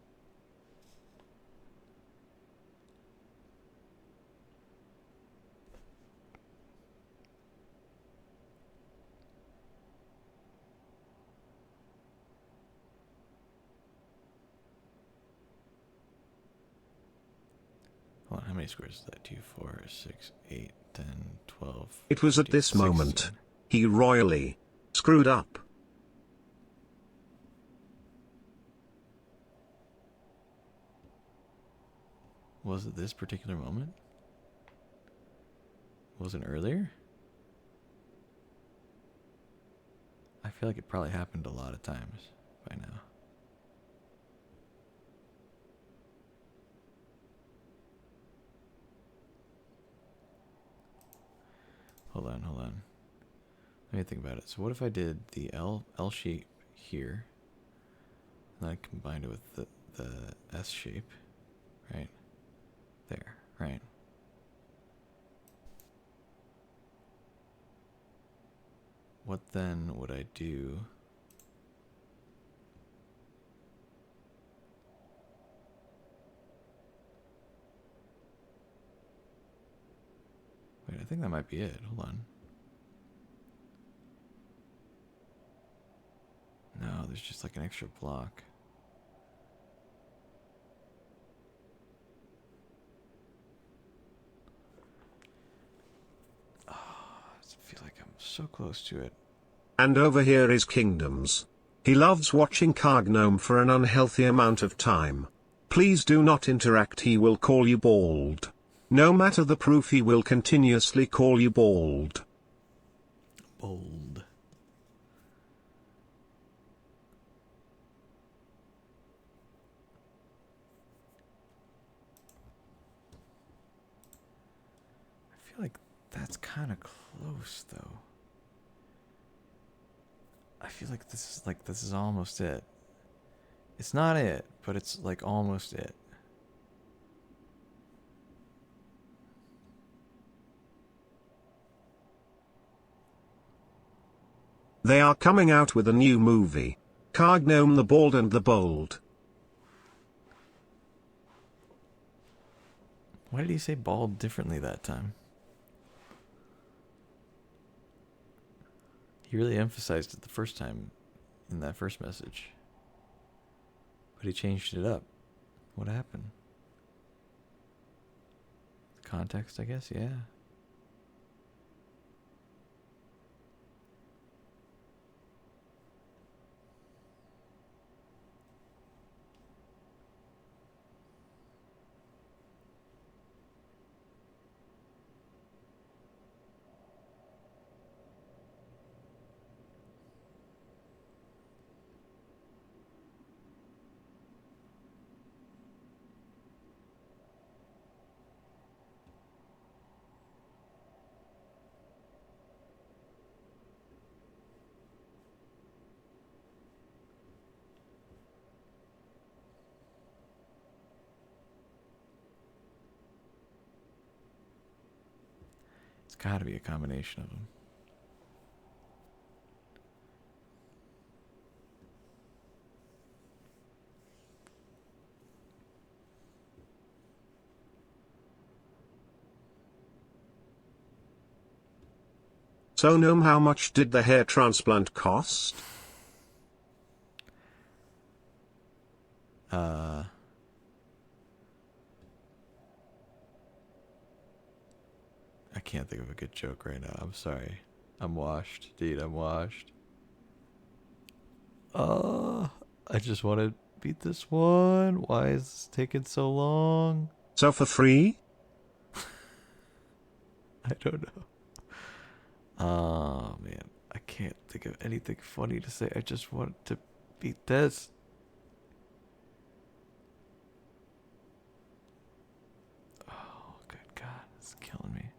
Hold on, how many squares is that? 2, 4, 6, 8, 10, 12. It was at 15, this 16. moment he royally screwed up. Was it this particular moment? Wasn't earlier? I feel like it probably happened a lot of times by now. Hold on. Let me think about it. So what if I did the L shape here, and then I combined it with the S shape, right? There, right? What then would I do? Wait, I think that might be it. Hold on. No, there's just like an extra block. Oh, I feel like I'm so close to it. And over here is kingdoms. He loves watching Cargnome for an unhealthy amount of time. Please do not interact, he will call you bald. No matter the proof, he will continuously call you bald. Bold. I feel like that's kind of close, though. I feel like this is almost it. It's not it, but it's like almost it. They are coming out with a new movie. Cargnome the Bald and the Bold. Why did he say bald differently that time? He really emphasized it the first time in that first message. But he changed it up. What happened? Context, I guess, yeah. It's gotta be a combination of them. So Gnome, how much did the hair transplant cost? I can't think of a good joke right now. I'm sorry. I'm washed. Dude, I'm washed. I just want to beat this one. Why is this taking so long? So for free? I don't know. Oh, man. I can't think of anything funny to say. I just want to beat this. Oh, good God. It's killing me.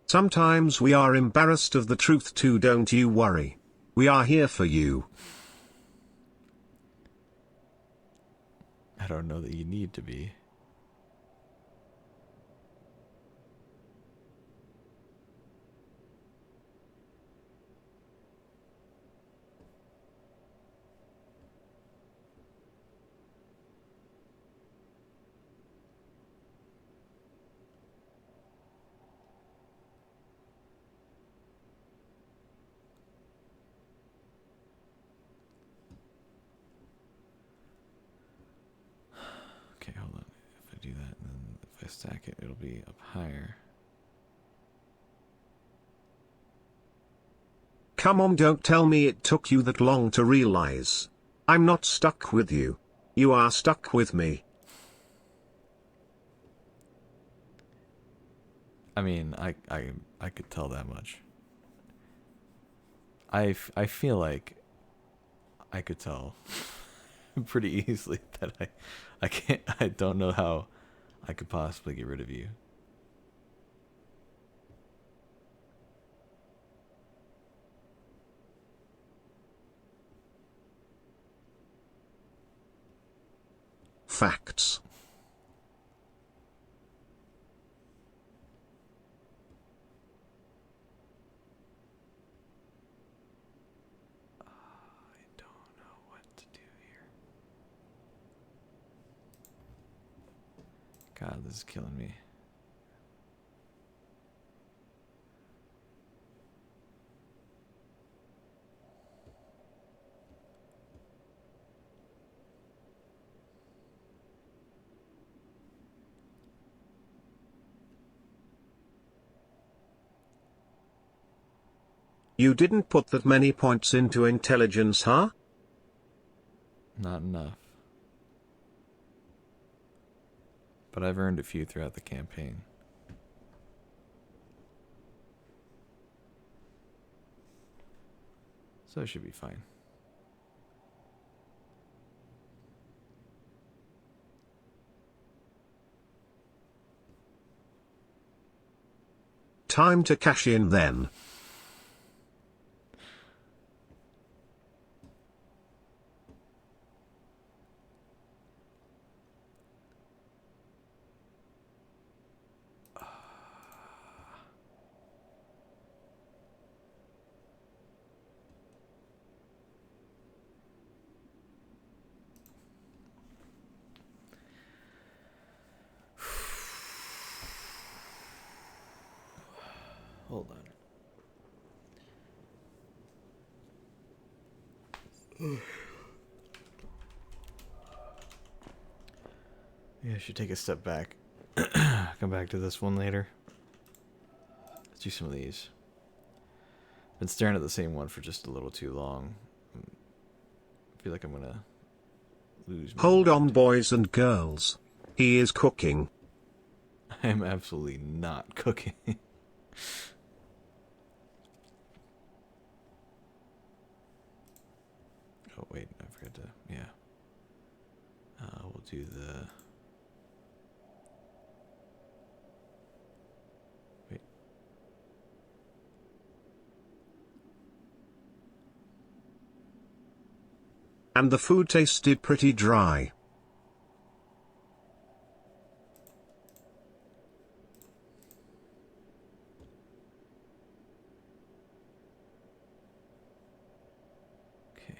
Sometimes we are embarrassed of the truth too, don't you worry. We are here for you. I don't know that you need to be. Okay, hold on. If I do that, and then if I stack it, it'll be up higher. Come on, don't tell me it took you that long to realize. I'm not stuck with you. You are stuck with me. I mean, I could tell that much. I feel like I could tell pretty easily that I don't know how I could possibly get rid of you. Facts. I don't know what to do here. God, this is killing me. You didn't put that many points into intelligence, huh? Not enough. But I've earned a few throughout the campaign. So it should be fine. Time to cash in then. Hold on. Yeah, I should take a step back. Come back to this one later. Let's do some of these. Been staring at the same one for just a little too long. I feel like I'm gonna lose my Hold on, mind. boys and girls. He is cooking. I am absolutely not cooking. Oh wait, I forgot to, yeah. We'll do the, wait. And the food tasted pretty dry. Okay.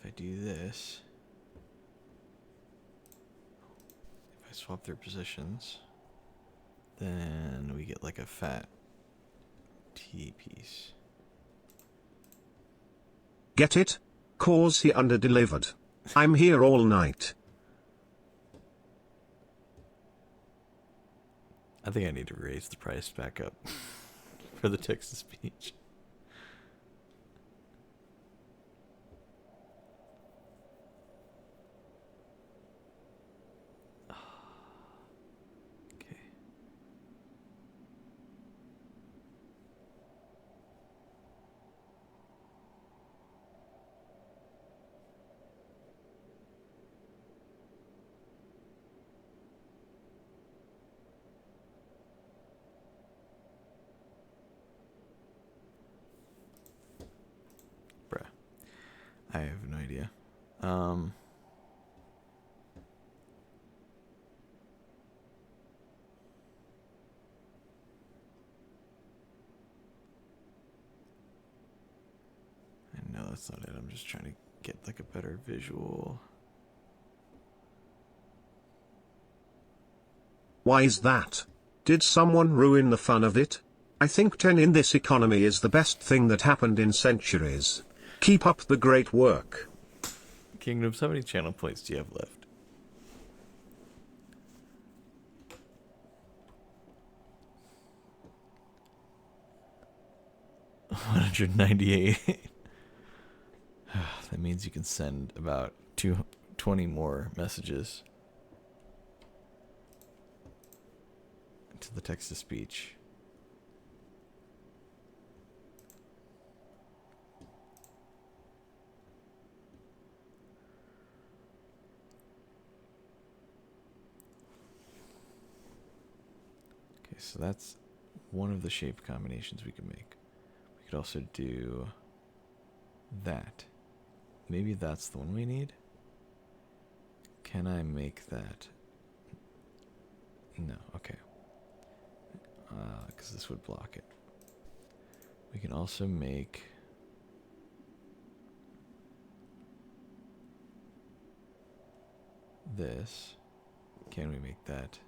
If I do this, if I swap their positions, then we get like a fat tea piece. Get it? 'Cause he underdelivered. I'm here all night. I think I need to raise the price back up for the text-to-speech. Okay. Bruh. I have no idea. No, that's not it. I'm just trying to get like a better visual. Why is that? Did someone ruin the fun of it? I think 10 in this economy is the best thing that happened in centuries. Keep up the great work. Kingdoms, how many channel points do you have left? $198. That means you can send about 20 more messages to the text-to-speech. Okay, so that's one of the shape combinations we can make. We could also do that. Maybe that's the one we need. Can I make that? No, okay. Because this would block it. We can also make this. Can we make that?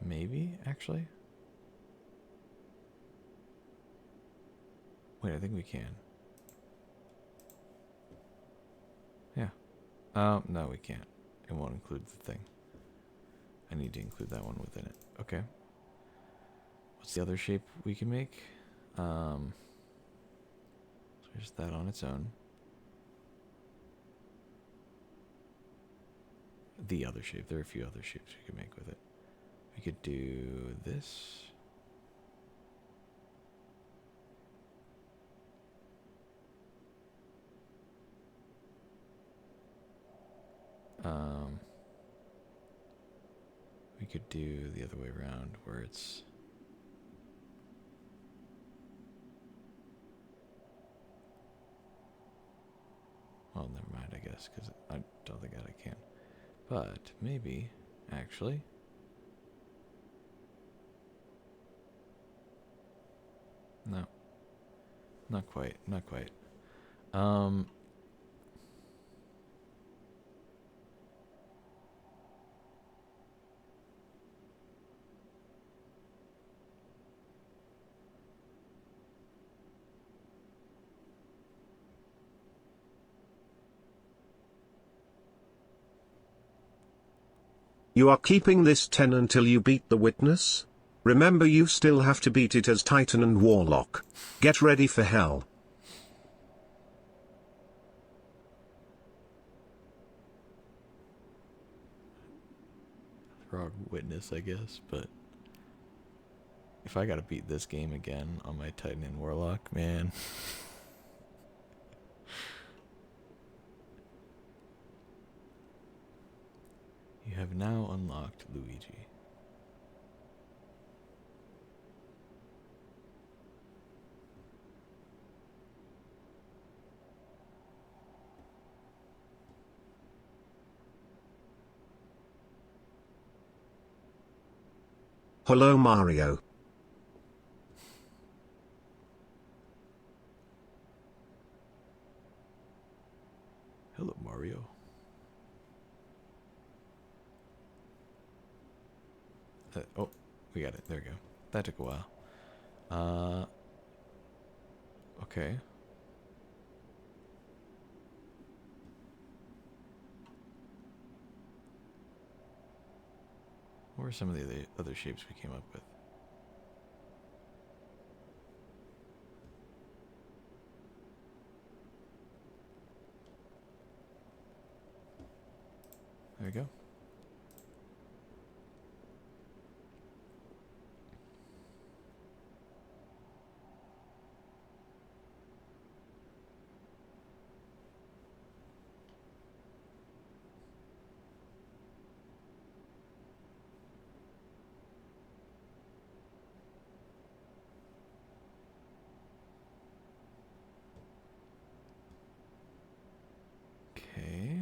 Maybe, actually? Wait, I think we can. Yeah. No, we can't. It won't include the thing. I need to include that one within it. Okay. What's the other shape we can make? So there's that on its own. The other shape. There are a few other shapes we could make with it. We could do this. We could do the other way around where it's well, never mind, I guess, because I don't think that I can. But maybe, actually. No. Not quite, not quite. You are keeping this 10 until you beat the witness? Remember, you still have to beat it as Titan and Warlock. Get ready for hell. Wrong witness, I guess, but if I gotta beat this game again on my Titan and Warlock, man. You have now unlocked Luigi. Hello, Mario. Hello, Mario. Oh, we got it. There we go. That took a while. Okay. What were some of the other shapes we came up with? There we go. Okay.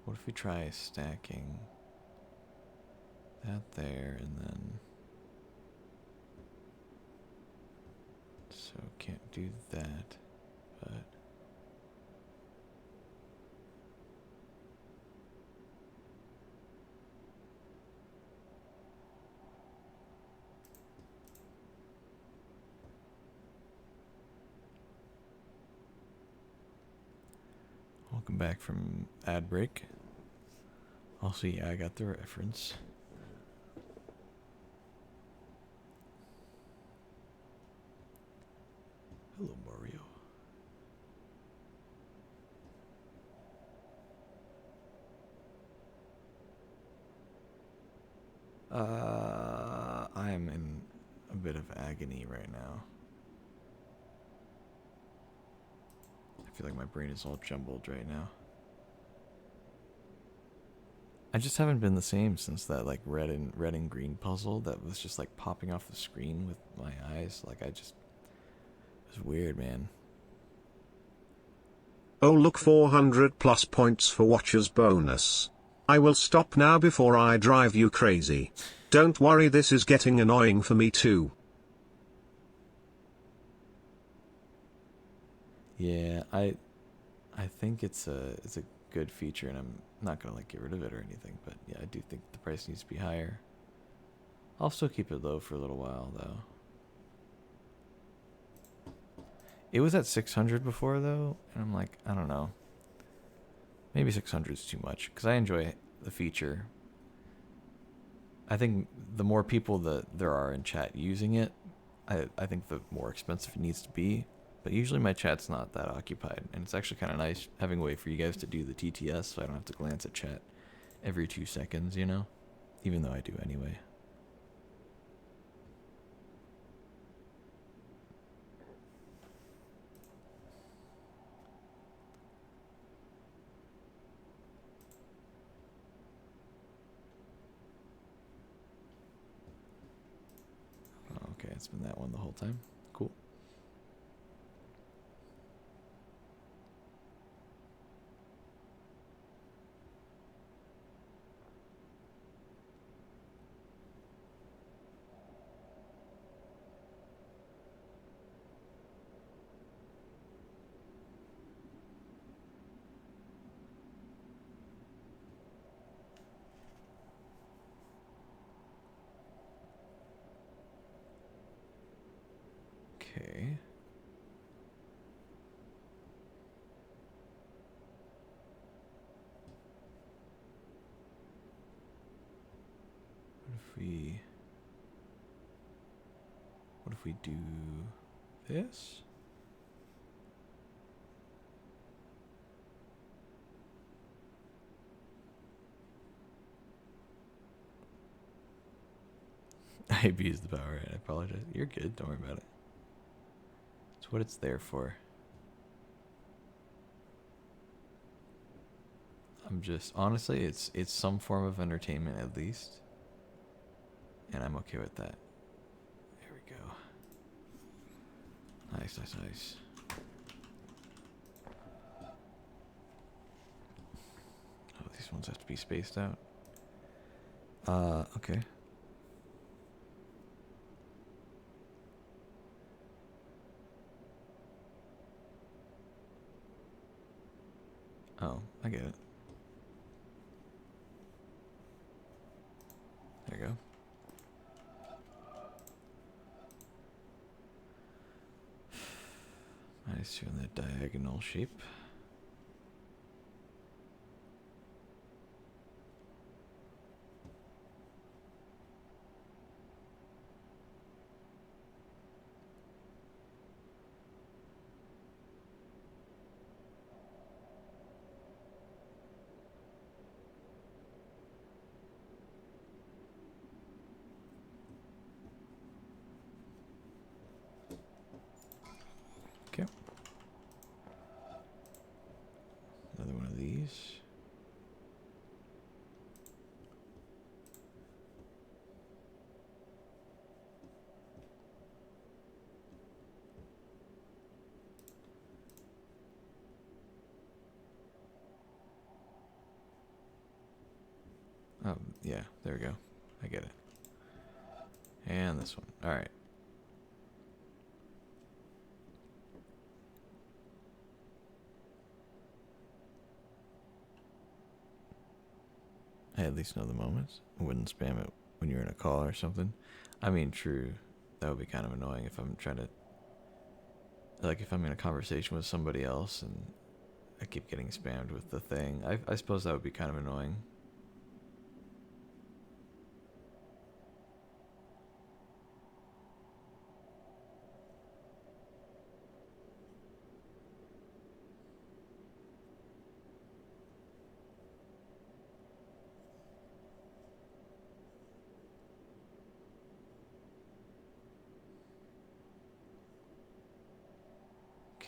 What if we try stacking that there and then... So can't do that, but... Welcome back from ad break. Also, yeah, I got the reference. Hello, Mario. I am in a bit of agony right now. I feel like my brain is all jumbled right now. I just haven't been the same since that like red and green puzzle that was just like popping off the screen with my eyes. Like it was weird, man. Oh look, 400 plus points for Watcher's bonus. I will stop now before I drive you crazy. Don't worry, this is getting annoying for me too. Yeah, I think it's a good feature, and I'm not gonna like get rid of it or anything. But yeah, I do think the price needs to be higher. I'll still keep it low for a little while though. It was at 600 before though, and I'm like, I don't know. Maybe 600 is too much because I enjoy the feature. I think the more people that there are in chat using it, I think the more expensive it needs to be. But usually my chat's not that occupied, and it's actually kind of nice having a way for you guys to do the TTS, so I don't have to glance at chat every 2 seconds, you know? Even though I do anyway. Okay, it's been that one the whole time. Cool. Okay. What if we do this? I abused the power. I apologize. You're good. Don't worry about it. It's what it's there for. I'm just honestly, it's some form of entertainment at least, and I'm okay with that. There we go. Nice, nice, nice. Oh, these ones have to be spaced out. Okay. Oh, I get it. There you go. Nice, doing the diagonal shape. Okay. Another one of these. Oh, yeah, there we go. I get it. And this one. All right. I at least know the moments. I wouldn't spam it when you're in a call or something. I mean, true. That would be kind of annoying if I'm trying to, like, if I'm in a conversation with somebody else and I keep getting spammed with the thing. I suppose that would be kind of annoying.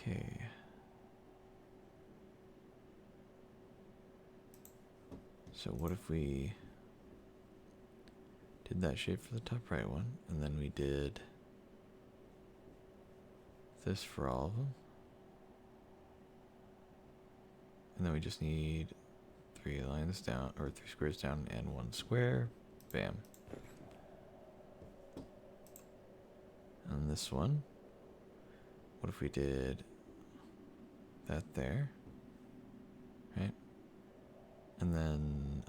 Okay. So what if we did that shape for the top right one, and then we did this for all of them, and then we just need 3 lines down, or 3 squares down and 1 square. Bam. And this one, what if we did that there, right? And then,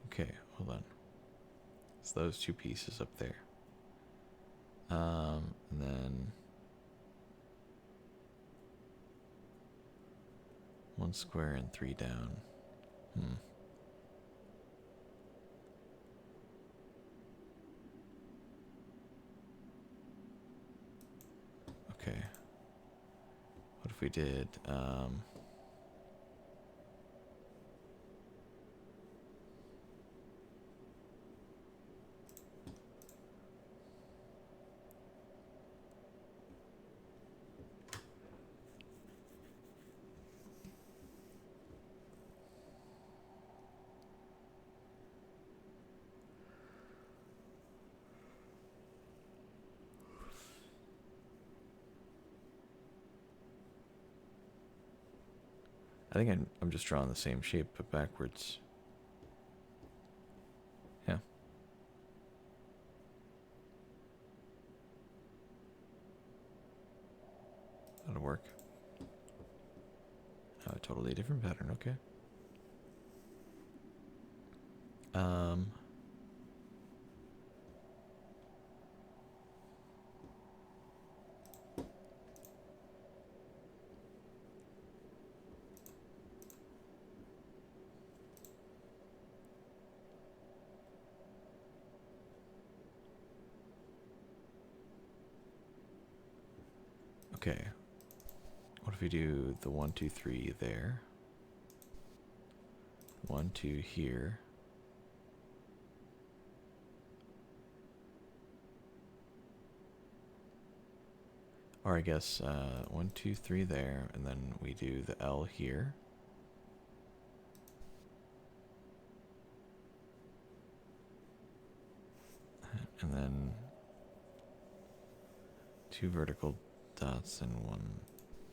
okay, hold on. It's those 2 pieces up there. And then 1 square and 3 down. Okay. What if we did, I think I'm just drawing the same shape but backwards. Yeah. That'll work. A totally different pattern, okay. Okay. What if we do the 1, 2, 3 there? 1, 2 here. Or I guess 1, 2, 3 there, and then we do the L here. And then 2 vertical dots and 1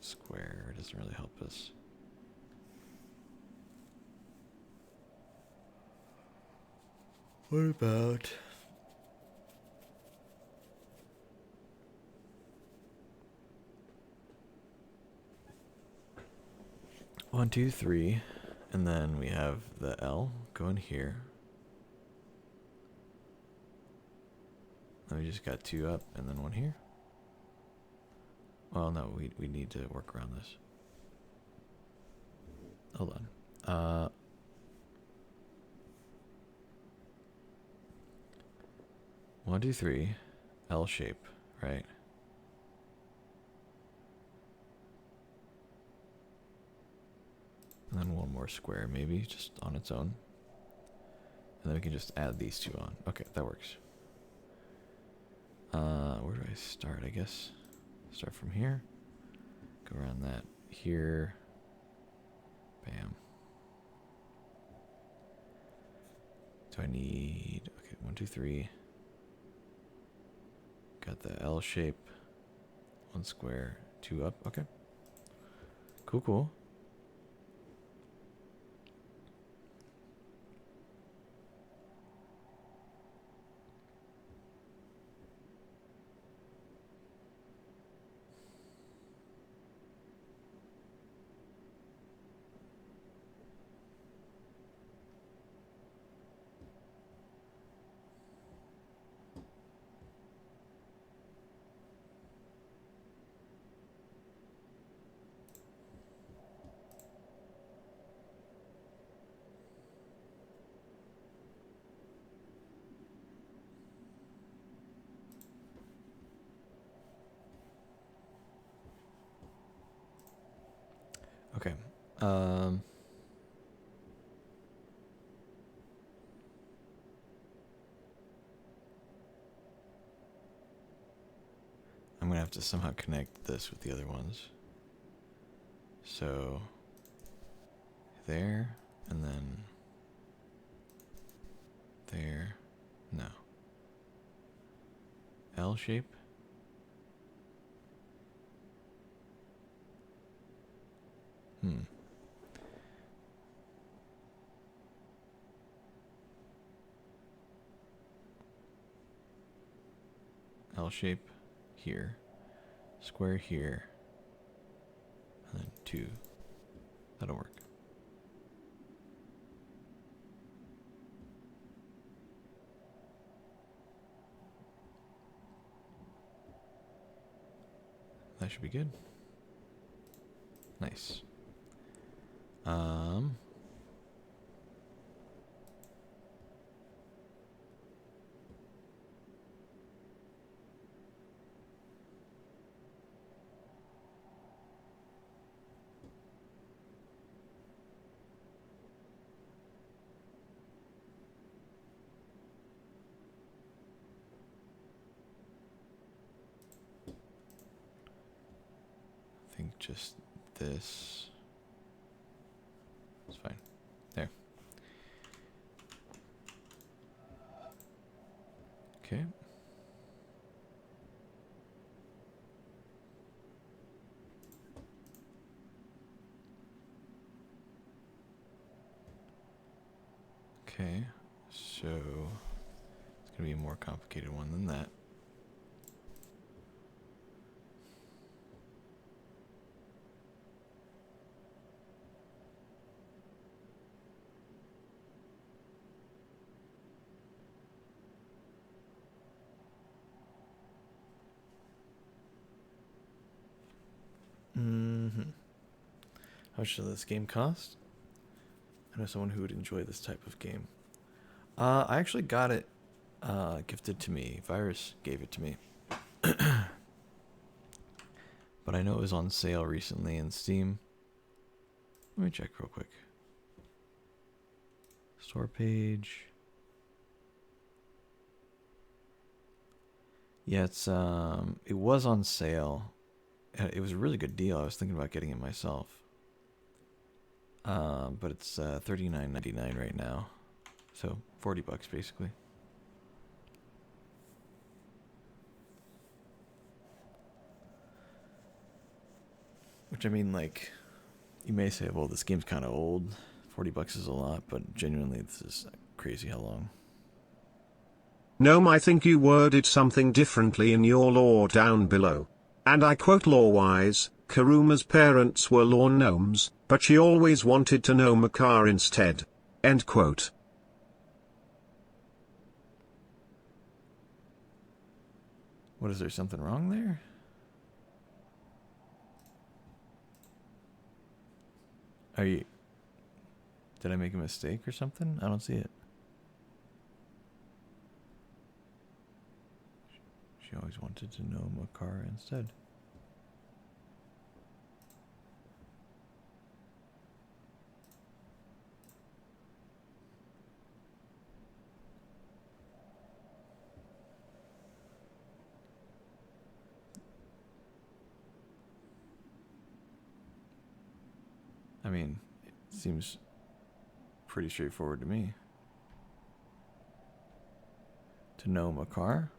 square. It doesn't really help us. What about 1, 2, 3, and then we have the L going here. Then we just got 2 up and then 1 here. Well, no, we need to work around this. Hold on. 1, 2, 3, L shape, right? And then 1 more square, maybe, just on its own. And then we can just add these 2 on. Okay, that works. Where do I start? I guess start from here. Go around that here. Bam. Do I need... Okay, 1, 2, 3. Got the L shape. 1 square, 2 up. Okay. Cool, cool. Um, I'm gonna have to somehow connect this with the other ones. So there, and then there. No. L shape. L shape here, square here, and then 2. That'll work. That should be good. Nice. I think just this is fine. There. Okay. Okay, so it's gonna be a more complicated one than that. How much does this game cost? I know someone who would enjoy this type of game. I actually got it gifted to me. Virus gave it to me. But I know it was on sale recently in Steam. Let me check real quick. Store page. Yeah, it was on sale. It was a really good deal. I was thinking about getting it myself. But it's $39.99 right now. So $40 basically. Which, I mean, like, you may say, well, this game's kind of old. $40 is a lot, but genuinely, this is crazy how long. Gnome, I think you worded something differently in your lore down below. And I quote lore-wise, Karuma's parents were lawn gnomes, but she always wanted to know Makar instead. End quote. What, is there something wrong there? Did I make a mistake or something? I don't see it. She always wanted to know Makar instead. I mean, it seems pretty straightforward to me. To know Makar?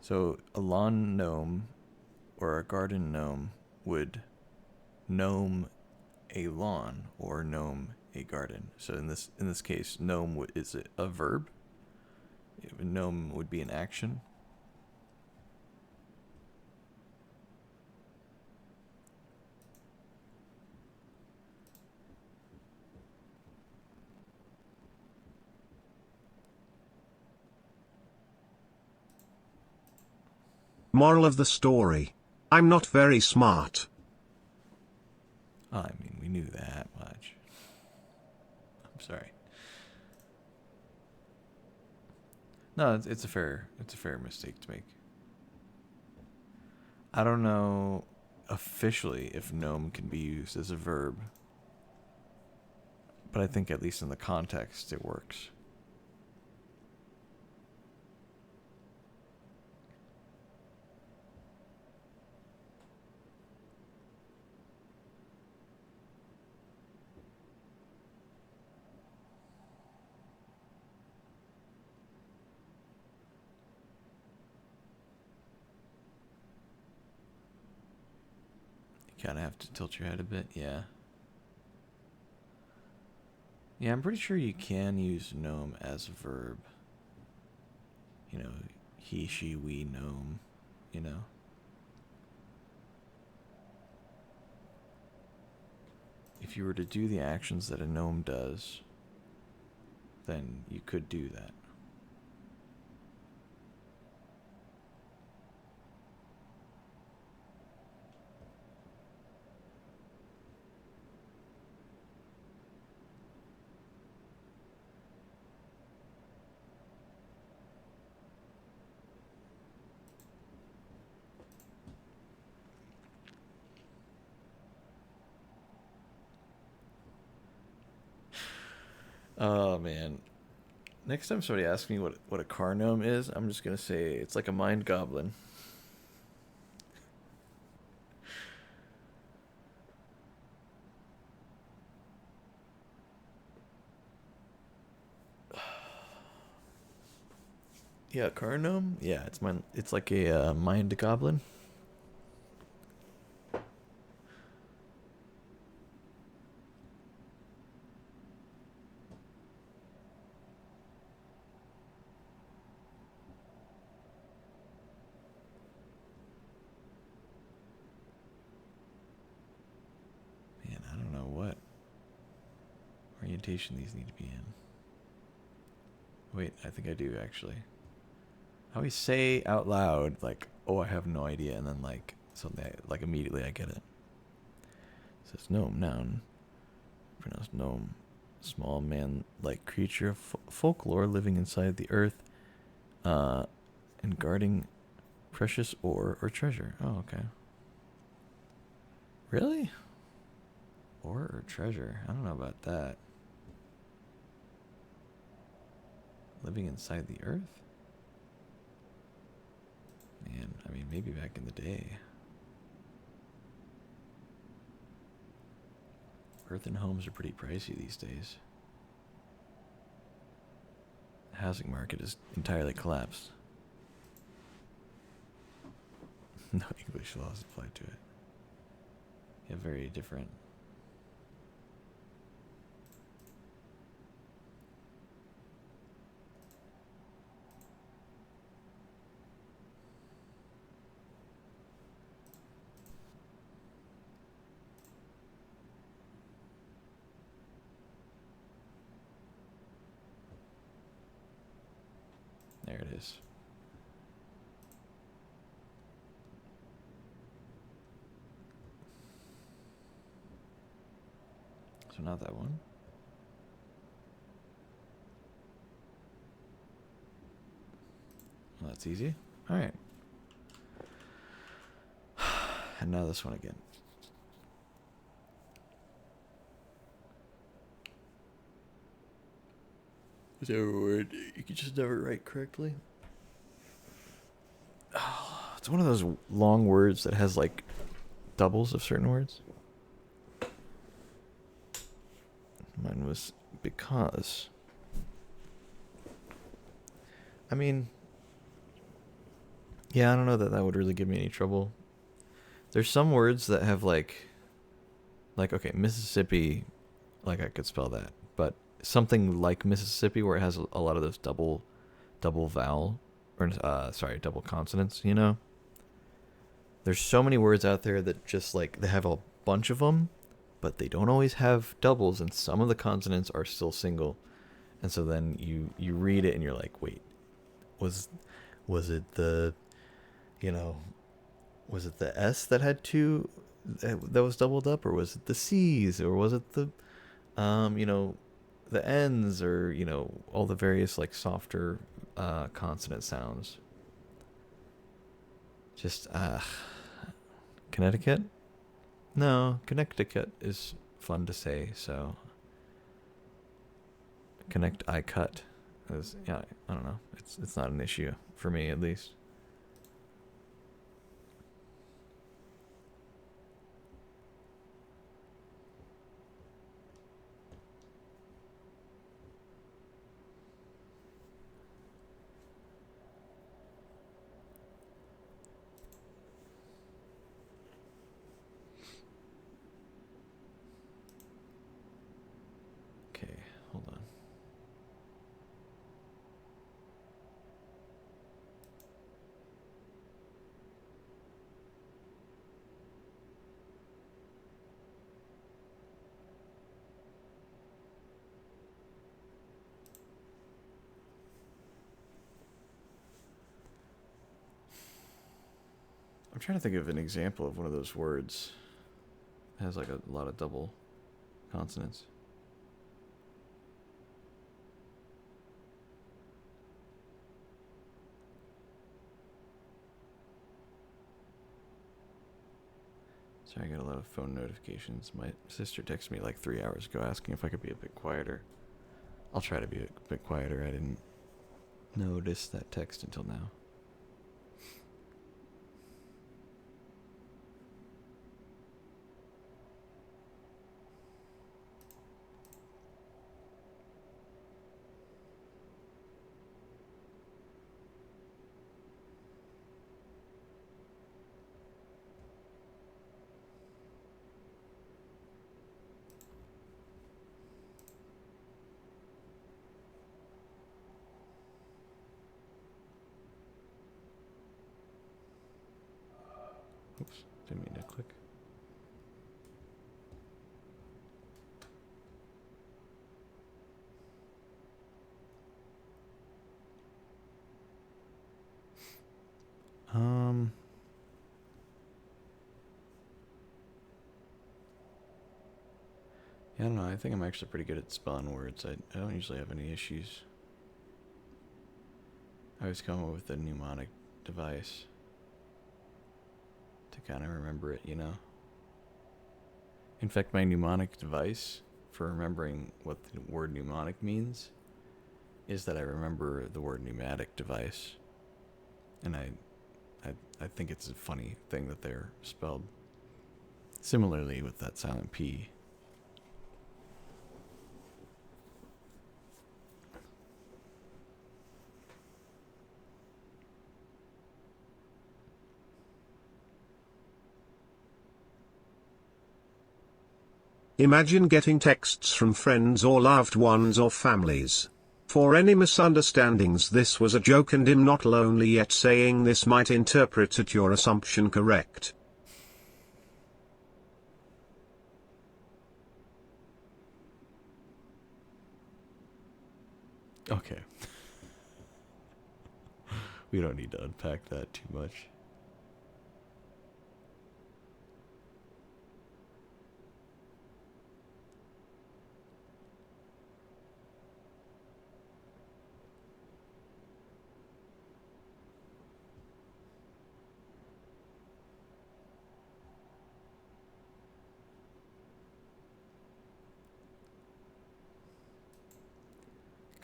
So a lawn gnome or a garden gnome would gnome a lawn or gnome a garden. So in this case, gnome is it a verb? Gnome would be an action. Moral of the story. I'm not very smart. I mean, we knew that much. I'm sorry. No, it's a fair mistake to make. I don't know. officially if gnome can be used as a verb. But I think at least in the context it works. You kind of have to tilt your head a bit, yeah. Yeah, I'm pretty sure you can use gnome as a verb. You know, he, she, we, gnome, you know. If you were to do the actions that a gnome does, then you could do that. Oh man. Next time somebody asks me what a car gnome is, I'm just gonna say it's like a mind goblin. Yeah, car gnome? Yeah, it's like a mind goblin. Man, I don't know what orientation these need to be in. Wait, I think I do actually. I always say out loud, like, oh, I have no idea, and then, like, something, like, immediately I get it. It says gnome, noun. Pronounced gnome. Small man-like creature of folklore living inside the earth and guarding precious ore or treasure. Oh, okay. Really? Ore or treasure? I don't know about that. Living inside the earth? Man, I mean, maybe back in the day. Earthen homes are pretty pricey these days. The housing market is entirely collapsed. No English laws apply to it. Yeah, very different. There it is. So not that one. Well, that's easy. All right. And now this one again. Is there a word you can just never write correctly? Oh, it's one of those long words that has like doubles of certain words. Mine was because. I mean, yeah, I don't know that that would really give me any trouble. There's some words that have like okay, Mississippi, like I could spell that, but something like Mississippi where it has a lot of those double vowel or double consonants, you know? There's so many words out there that just like they have a bunch of them, but they don't always have doubles, and some of the consonants are still single. And so then you read it and you're like, wait, was it the, you know, was it the S that had two that was doubled up, or was it the C's, or was it the you know, the N's, or you know, all the various like softer consonant sounds. Just Connecticut? No, Connecticut is fun to say, so connect I cut is, yeah, I don't know. It's not an issue for me at least. Okay, hold on. I'm trying to think of an example of one of those words. It has like a lot of double consonants. Sorry, I got a lot of phone notifications. My sister texted me like 3 hours ago asking if I could be a bit quieter. I'll try to be a bit quieter. I didn't notice that text until now. Oops, didn't mean to click. Yeah, I don't know. I think I'm actually pretty good at spelling words. I don't usually have any issues. I always come up with a mnemonic device to kind of remember it, you know? In fact, my mnemonic device for remembering what the word mnemonic means is that I remember the word pneumatic device. And I think it's a funny thing that they're spelled similarly with that silent P. Imagine getting texts from friends or loved ones or families. For any misunderstandings, this was a joke and I'm not lonely yet, saying this might interpret your assumption correct. Okay. We don't need to unpack that too much.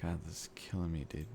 God, this is killing me, dude.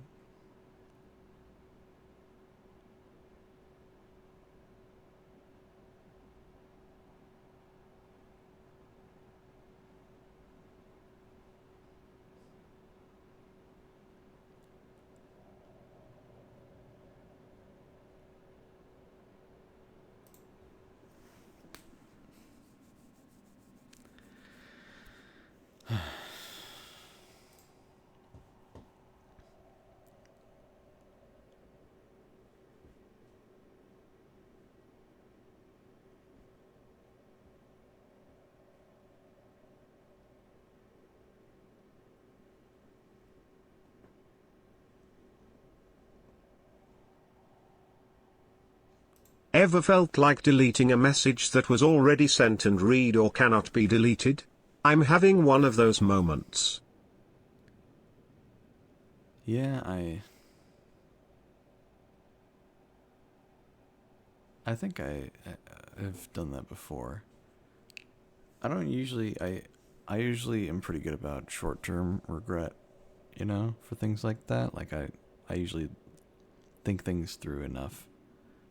Ever felt like deleting a message that was already sent and read or cannot be deleted? I'm having one of those moments. Yeah, I think I've done that before. I don't usually I usually am pretty good about short-term regret, you know, for things like that. Like I usually think things through enough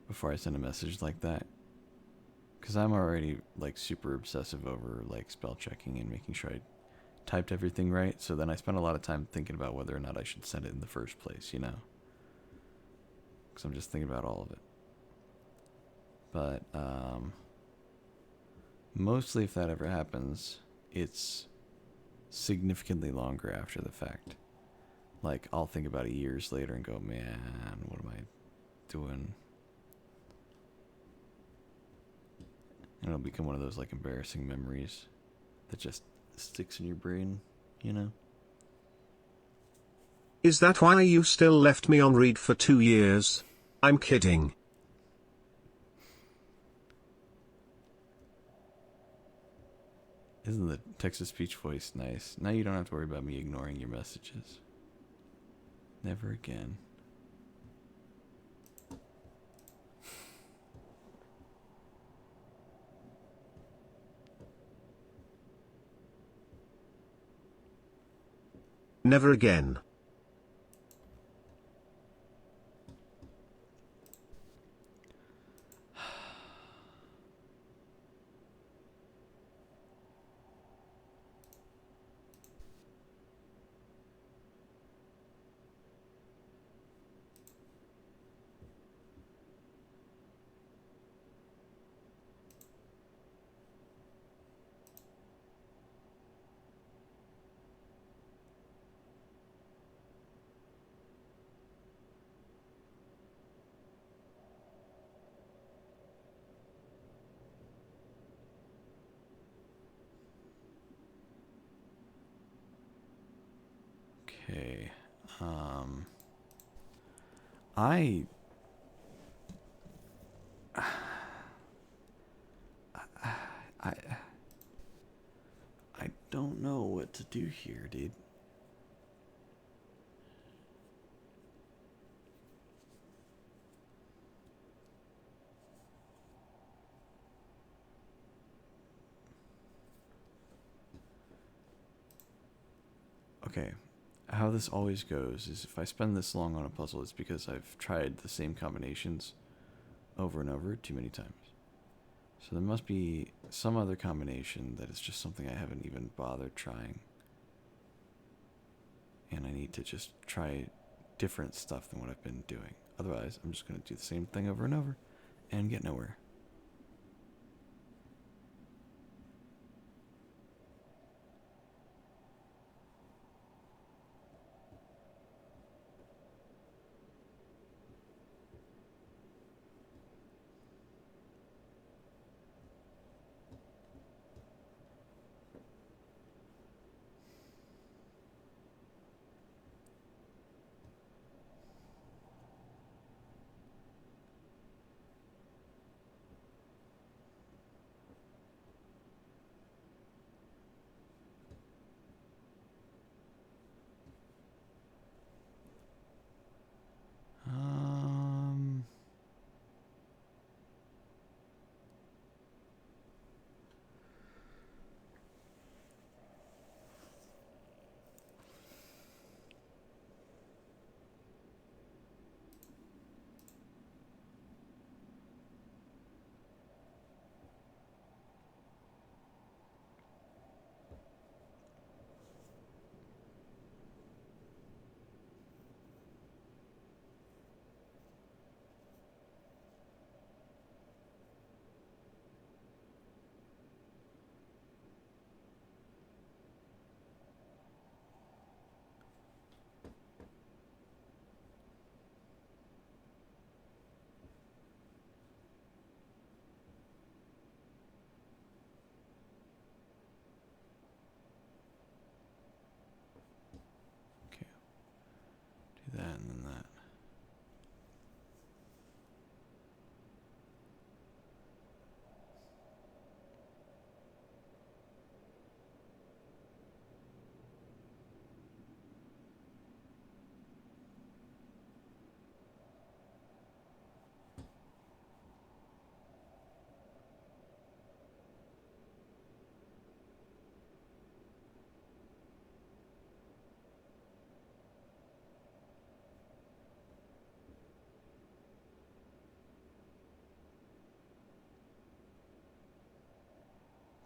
before I send a message like that. Cuz I'm already like super obsessive over like spell checking and making sure I typed everything right. So then I spend a lot of time thinking about whether or not I should send it in the first place, you know. Cuz I'm just thinking about all of it. But mostly if that ever happens, it's significantly longer after the fact. Like, I'll think about it years later and go, man, what am I doing? And it'll become one of those, like, embarrassing memories that just sticks in your brain, you know? Is that why you still left me on read for 2 years? I'm kidding. Isn't the text-to-speech voice nice? Now you don't have to worry about me ignoring your messages. Never again. Never again. Okay. I I I don't know what to do here, dude. Okay. How this always goes is if I spend this long on a puzzle, it's because I've tried the same combinations over and over too many times. So there must be some other combination that is just something I haven't even bothered trying. And I need to just try different stuff than what I've been doing. Otherwise, I'm just going to do the same thing over and over and get nowhere.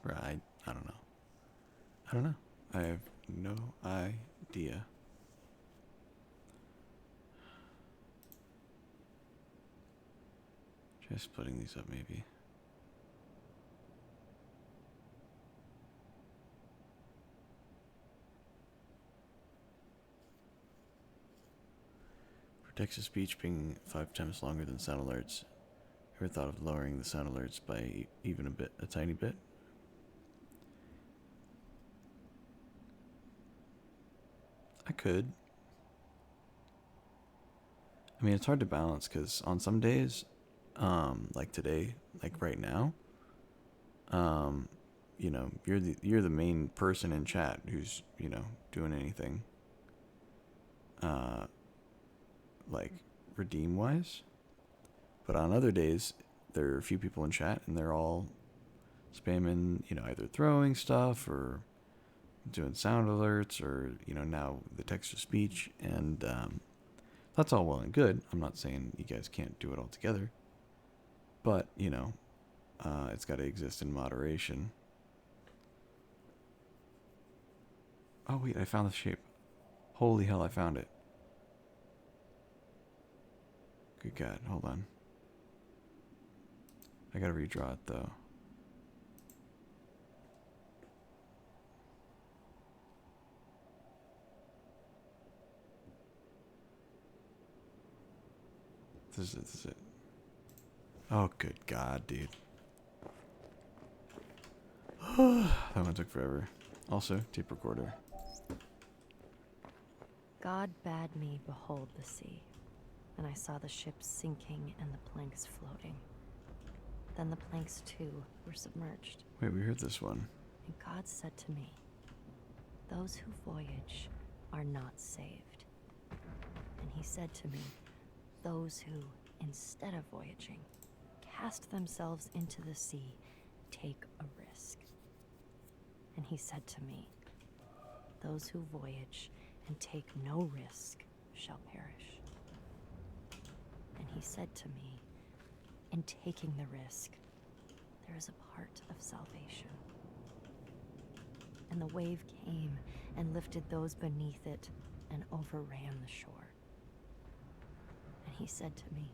Right. I don't know. I don't know. I have no idea. Try splitting these up, maybe. Protects the speech being 5 times longer than sound alerts. Ever thought of lowering the sound alerts by even a tiny bit? I could. I mean, it's hard to balance because on some days, like today, like right now, you know, you're the main person in chat who's, you know, doing anything, like redeem wise. But on other days, there are a few people in chat and they're all spamming, you know, either throwing stuff or doing sound alerts or, you know, now the text to speech. And that's all well and good. I'm not saying you guys can't do it all together. But, you know, it's got to exist in moderation. Oh, wait, I found the shape. Holy hell, I found it. Good God, hold on. I gotta redraw it, though. This is it. Oh, good God, dude. That one took forever. Also, tape recorder. God bade me behold the sea, and I saw the ships sinking and the planks floating. Then the planks too were submerged. Wait, we heard this one. And God said to me, "Those who voyage are not saved." And he said to me, "Those who, instead of voyaging, cast themselves into the sea, take a risk." And he said to me, "Those who voyage and take no risk shall perish." And he said to me, "In taking the risk, there is a part of salvation." And the wave came and lifted those beneath it and overran the shore. And he said to me,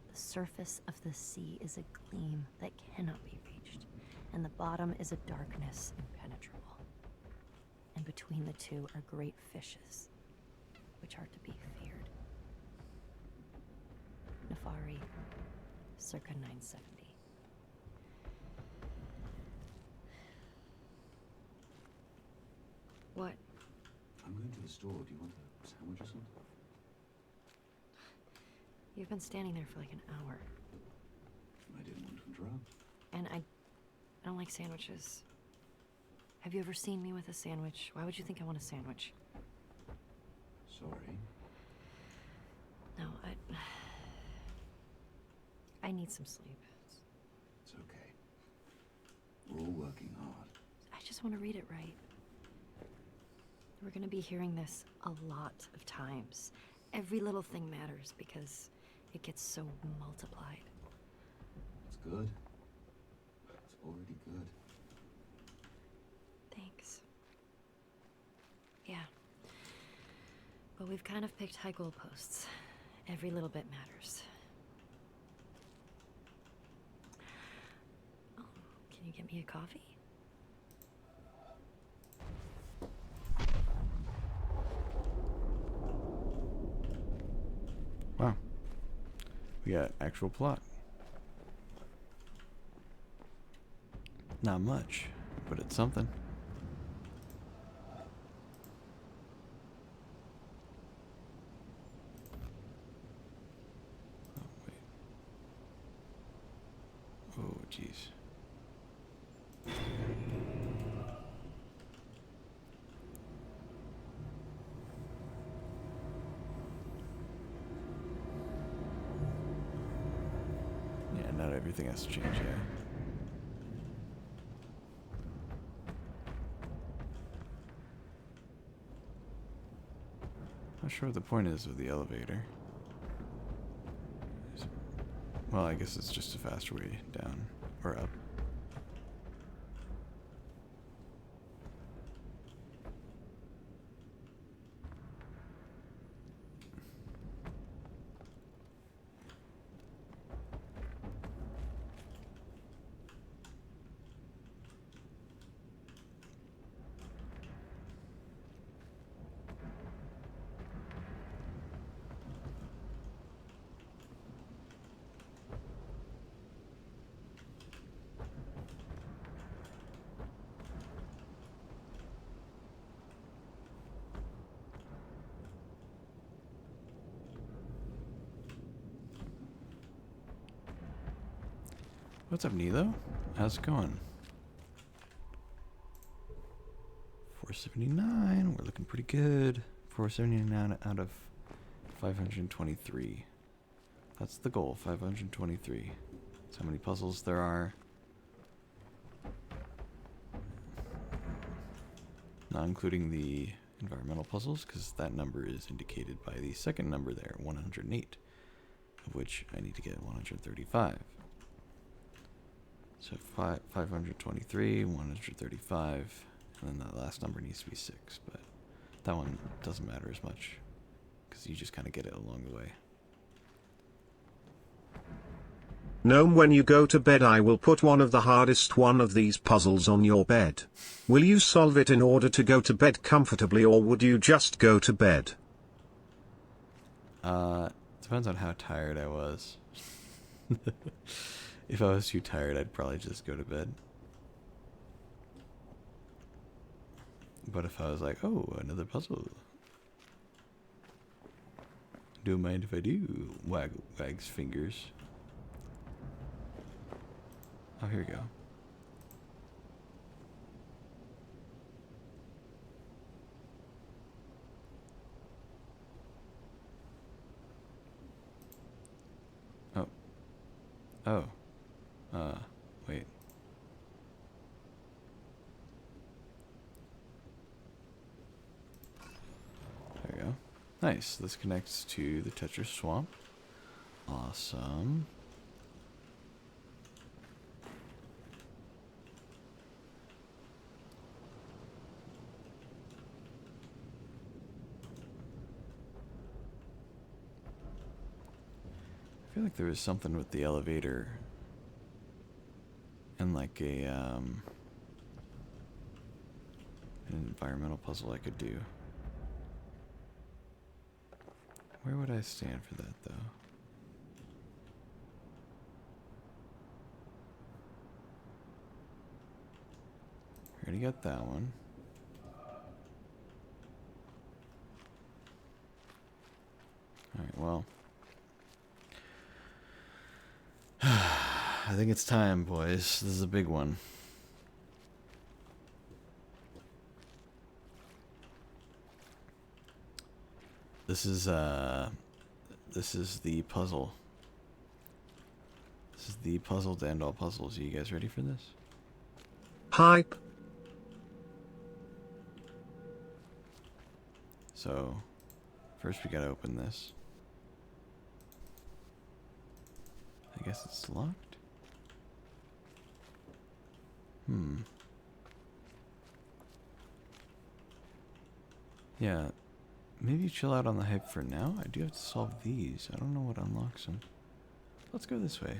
"The surface of the sea is a gleam that cannot be reached, and the bottom is a darkness impenetrable. And between the two are great fishes, which are to be feared." Nefari, circa 970. What? I'm going to the store. Do you want a sandwich or something? You've been standing there for like an hour. I didn't want to interrupt. And I don't like sandwiches. Have you ever seen me with a sandwich? Why would you think I want a sandwich? Sorry. No, I need some sleep. It's okay. We're all working hard. I just want to read it right. We're going to be hearing this a lot of times. Every little thing matters because it gets so multiplied. It's good. It's already good. Thanks. Yeah. But we've kind of picked high goalposts. Every little bit matters. Oh, can you get me a coffee? Wow. We got actual plot. Not much, but it's something. Oh, wait. Oh, jeez. Yeah, not everything has to change, yeah. Not sure what the point is of the elevator. Well, I guess it's just a faster way down or up. What's up, Nilo? How's it going? 479. We're looking pretty good. 479 out of 523. That's the goal, 523. That's how many puzzles there are. Not including the environmental puzzles, because that number is indicated by the second number there, 108, of which I need to get 135. So 523, 135, and then that last number needs to be 6, but that one doesn't matter as much, because you just kind of get it along the way. Gnome, when you go to bed I will put one of the hardest one of these puzzles on your bed. Will you solve it in order to go to bed comfortably, or would you just go to bed? Depends on how tired I was. If I was too tired, I'd probably just go to bed. But if I was like, oh, another puzzle. Don't mind if I do. Wags fingers. Oh, here we go. Oh. Oh. Wait. There we go. Nice. This connects to the Tetris Swamp. Awesome. I feel like there was something with the elevator and like an environmental puzzle I could do. Where would I stand for that though? We already got that one. Alright, well. I think it's time, boys. This is a big one. This is the puzzle. This is the puzzle to end all puzzles. Are you guys ready for this? Hype. So, first we gotta open this. I guess it's locked? Yeah, maybe chill out on the hype for now. I do have to solve these. I don't know what unlocks them. Let's go this way.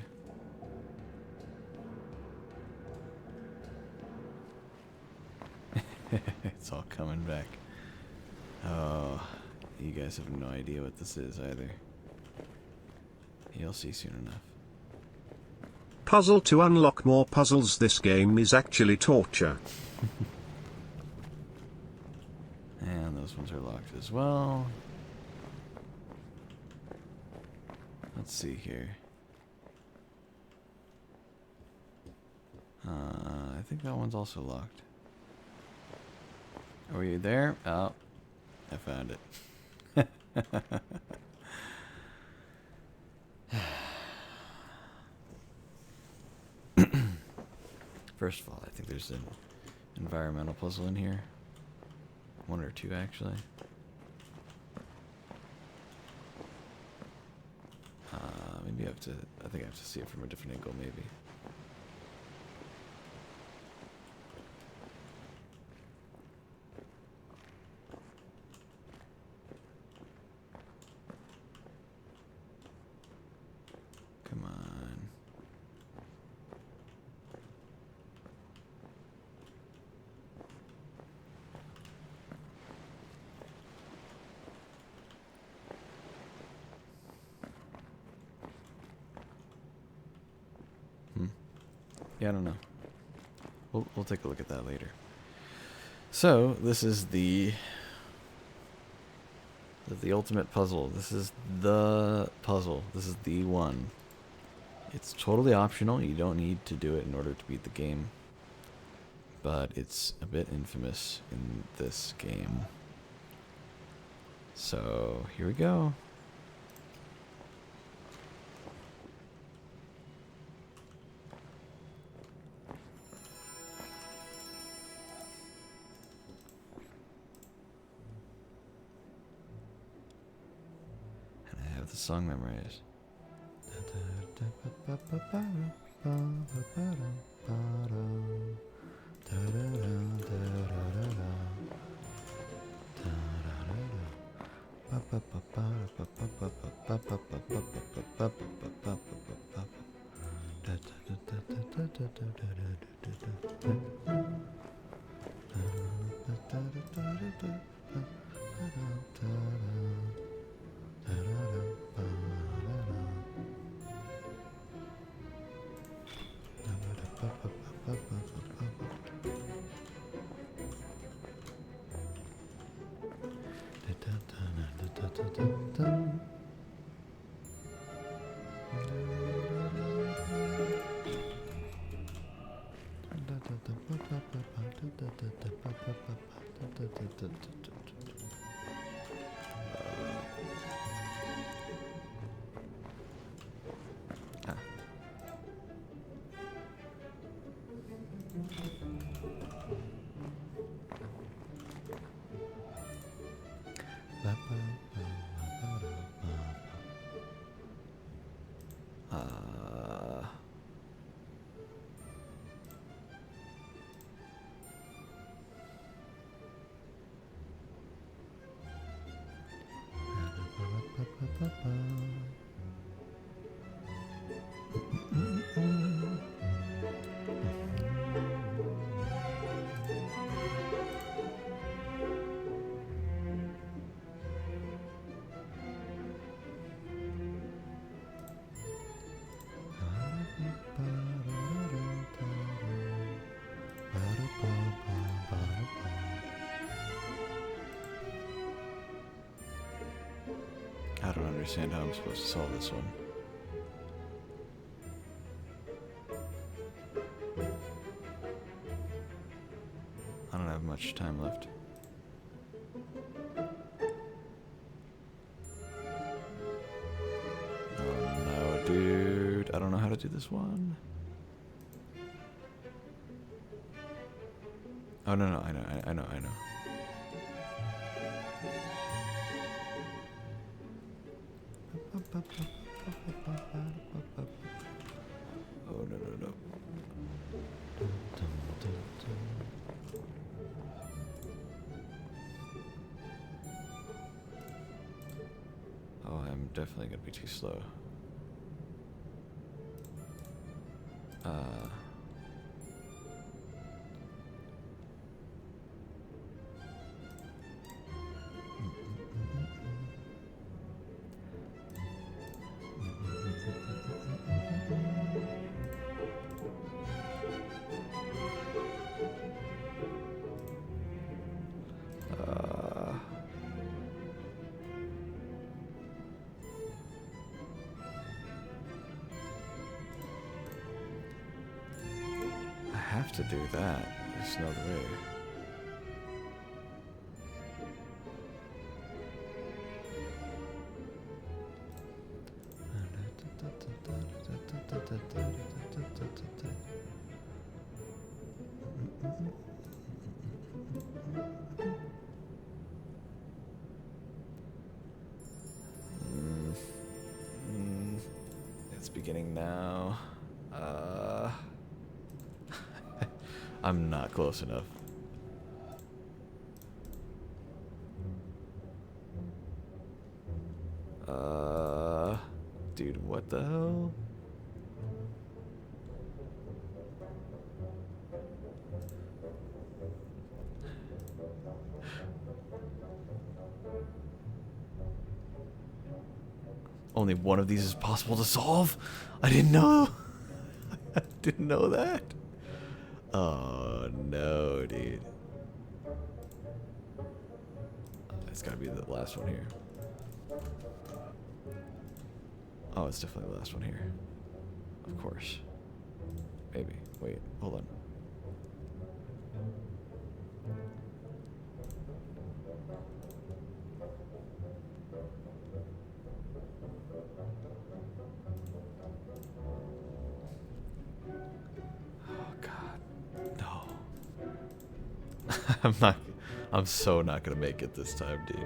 It's all coming back. Oh, you guys have no idea what this is either. You'll see soon enough. Puzzle to unlock more puzzles. This game is actually torture. And those ones are locked as well. Let's see here. I think that one's also locked. Are you there? Oh, I found it. First of all, I think there's an environmental puzzle in here. One or two, actually. Maybe I think I have to see it from a different angle, maybe. Come on. Yeah, I don't know. We'll take a look at that later. So, this is the ultimate puzzle. This is the puzzle. This is the one. It's totally optional. You don't need to do it in order to beat the game. But it's a bit infamous in this game. So, here we go. And I have the song memorized. I don't understand how I'm supposed to solve this one. I don't have much time left. Oh no, dude. I don't know how to do this one. Oh no, no, I know. Oh no. Oh, I'm definitely gonna be too slow. I have to do that. There's no other way. It's beginning now. I'm not close enough. Dude, what the hell? Only one of these is possible to solve? I didn't know. I didn't know that. Oh no, dude. It's gotta be the last one here. Oh, it's definitely the last one here. Of course. Maybe. Wait, hold on. Oh god. No. I'm so not gonna make it this time, dude.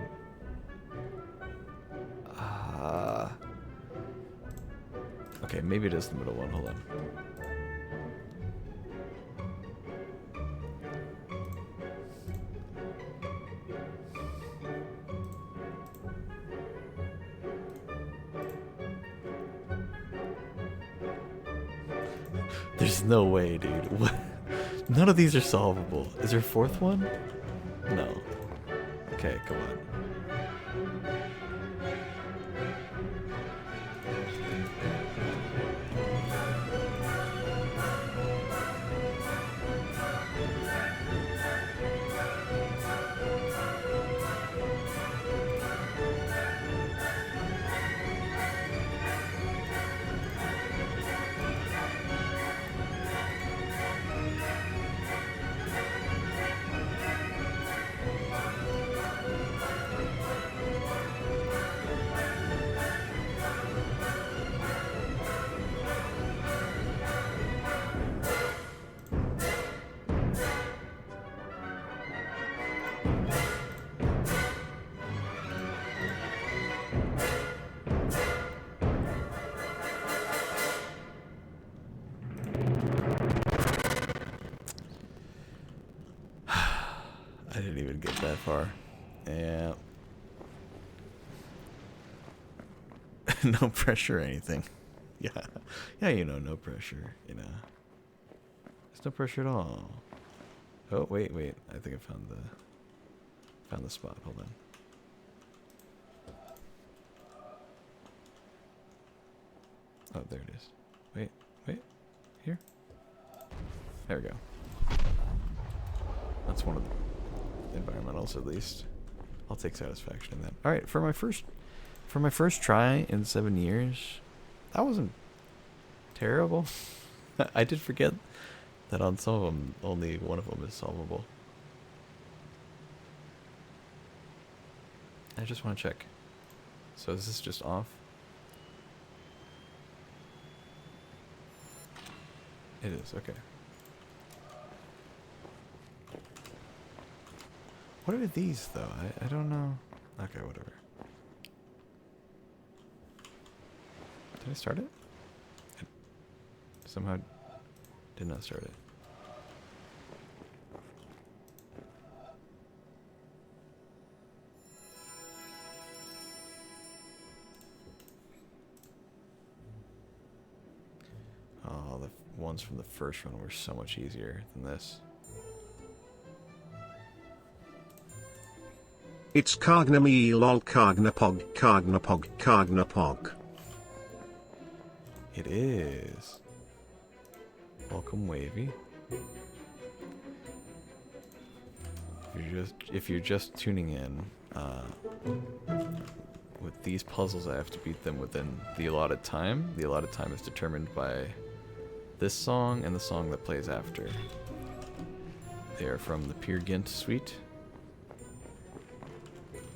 Okay, maybe it is the middle one. Hold on. There's no way, dude. What? None of these are solvable. Is there a fourth one? No. Okay, come on. I didn't even get that far. Yeah. No pressure or anything. Yeah. Yeah, you know, no pressure, you know. There's no pressure at all. Oh, wait. I think I found the spot. Hold on. Oh, there it is. Wait. Here. There we go. That's one of the environmentals, at least. I'll take satisfaction in that. All right, for my first try in 7 years, that wasn't terrible. I did forget that on some of them, only one of them is solvable. I just want to check. So is this just off? It is, okay. What are these, though? I don't know. Okay, whatever. Did I start it? I somehow did not start it. Oh, the ones from the first one were so much easier than this. It's Kagnami lol Kagnapog. It is. Welcome, Wavy. If you're just tuning in, with these puzzles, I have to beat them within the allotted time. The allotted time is determined by this song and the song that plays after. They are from the Peer Gynt suite.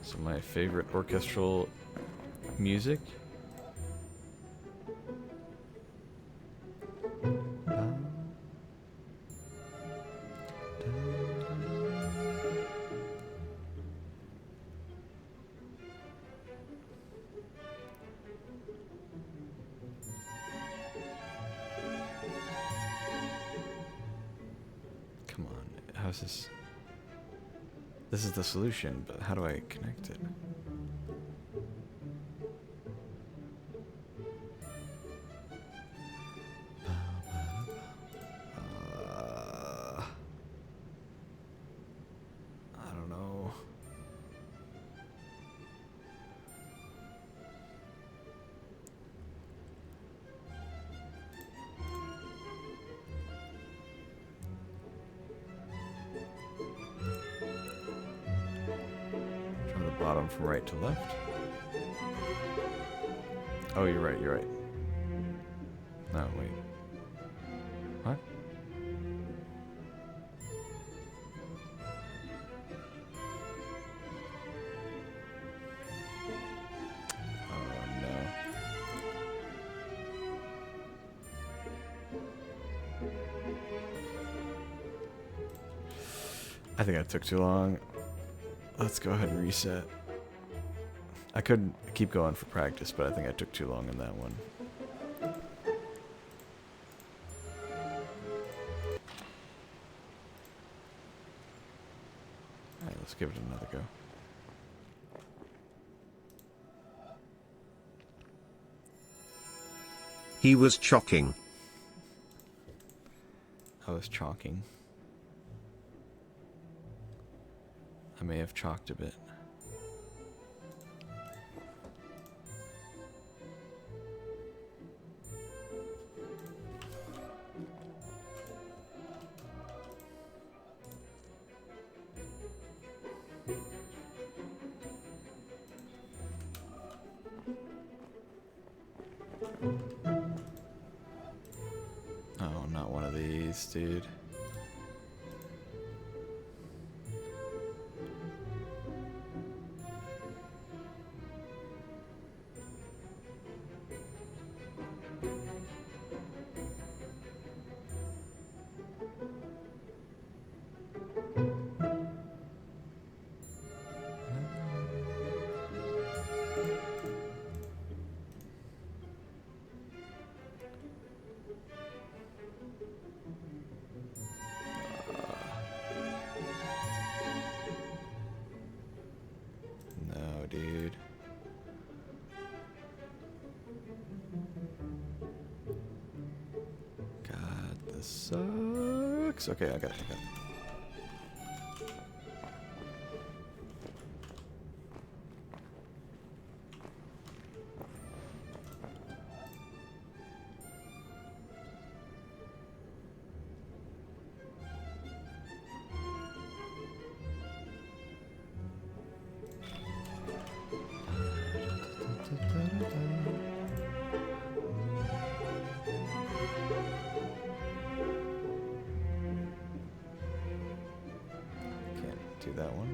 So my favorite orchestral music. Come on, how's this? This is the solution, but how do I connect it? I don't know. From the bottom from right to left. Oh, you're right. No, wait. What? Oh no. I think I took too long. Let's go ahead and reset. I could keep going for practice, but I think I took too long in that one. Alright, let's give it another go. He was chalking. I was chalking. I may have chalked a bit. Oh, not one of these, dude. No, dude. God, this sucks. Okay, I got it. Can't do that one.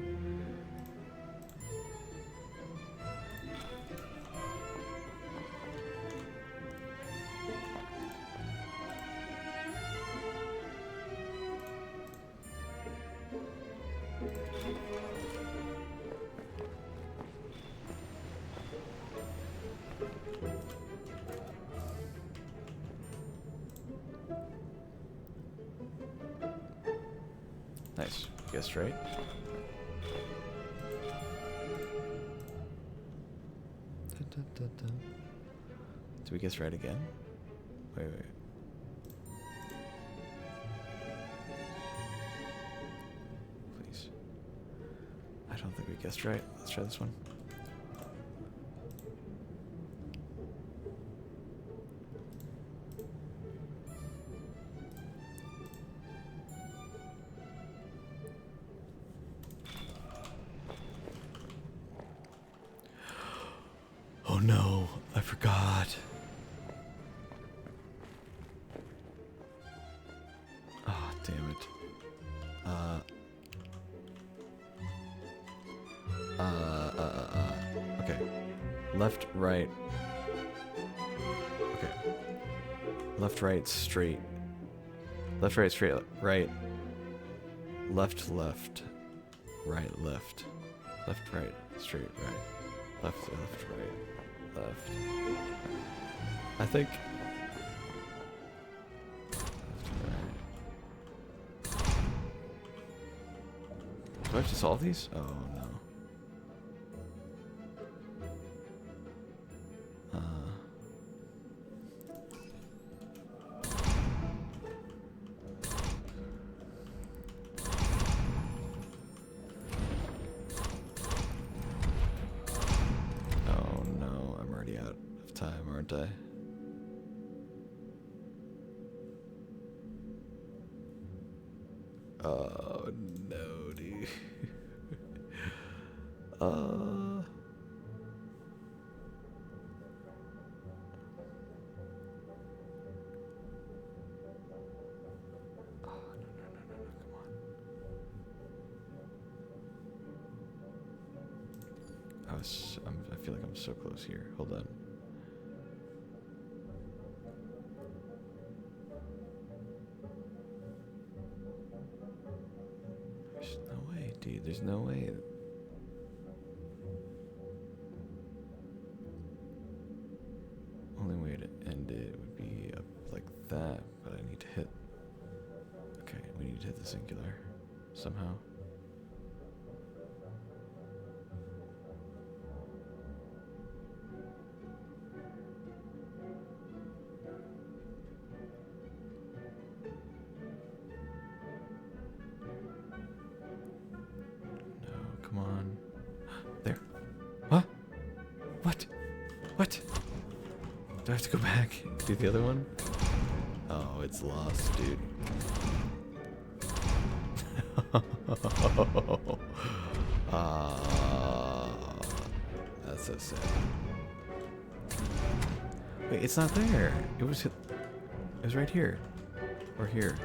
Nice. Guessed right. Did we guess right again? Wait. Please. I don't think we guessed right. Let's try this one. Oh no, I forgot. Ah, damn it. Okay. Left, right. Okay. Left, right, straight. Left, right, straight, right. Left, left. Right, left. Left, right, straight, right. Left, left, right. Left. I think. Left, right. Do I have to solve these? Oh no. Oh no, I'm already out of time, aren't I? Oh no, dude. I feel like I'm so close here. Hold on. There's no way, dude. There's no way. Only way to end it would be up like that, but I need to hit. Okay, we need to hit the singular somehow. No, come on. There. What? What? What? Do I have to go back? Do the other one? Oh, it's lost, dude. That's so sad. Wait, it's not there. It was right here. Or here.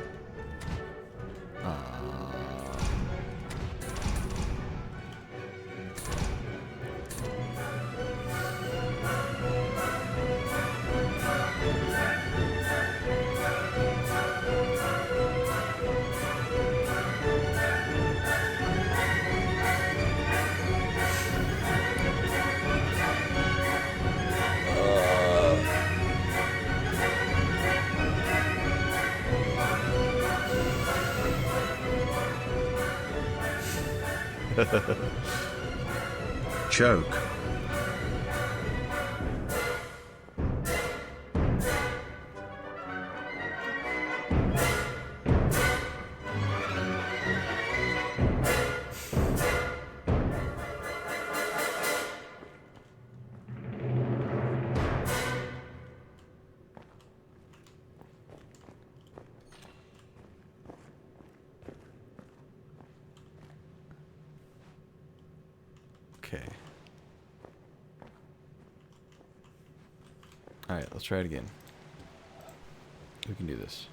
Choke. Okay. Alright, let's try it again. We can do this.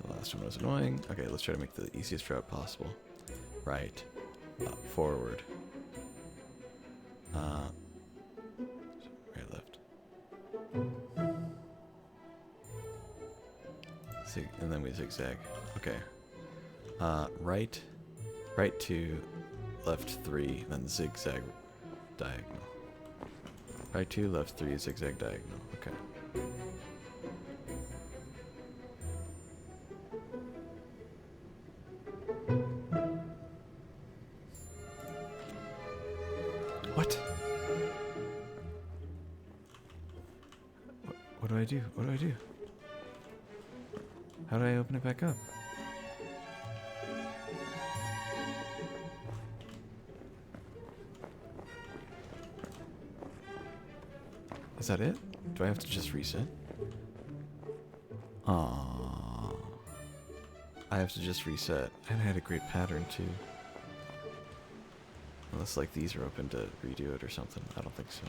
The last one was annoying. Okay, let's try to make the easiest route possible. Right. Forward. Right, left. And then we zigzag. Okay. Right. Right 2. Left 3. Then zigzag diagonal. Right 2, left 3, zigzag diagonal. Okay. What? What do I do? What do I do? How do I open it back up? Is that it? Do I have to just reset? Aww. I have to just reset. And I had a great pattern too. Unless like these are open to redo it or something. I don't think so.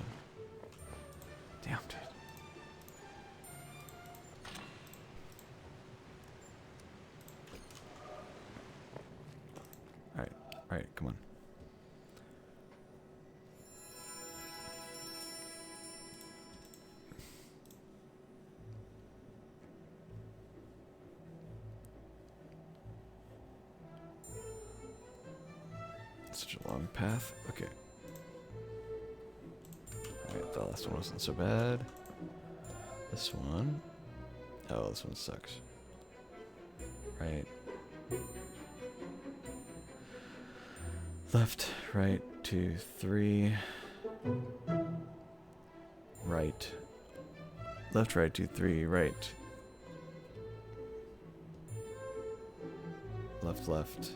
Damn, dude. Alright, come on. Such a long path. Okay. Alright, the last one wasn't so bad. This one. Oh, this one sucks. Right. Left, right, 2, 3. Right. Left, right, 2, 3, right. Left, left.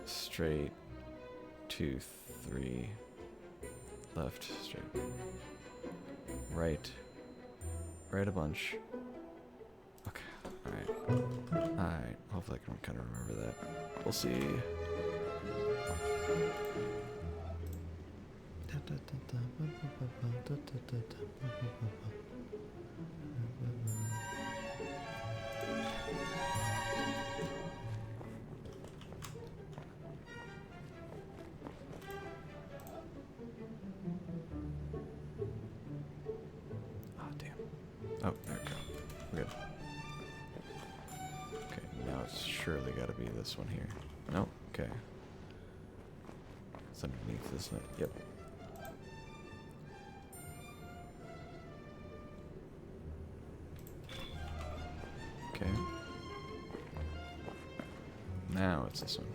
Straight. 2, 3. Left, straight. Right. write a bunch. Okay, alright. Alright, hopefully I can kind of remember that. We'll see. Oh, damn. Oh, there we go. We're good. Okay, now it's surely got to be this one here. No, okay. It's underneath, isn't it? Yep. Okay. Now it's this one.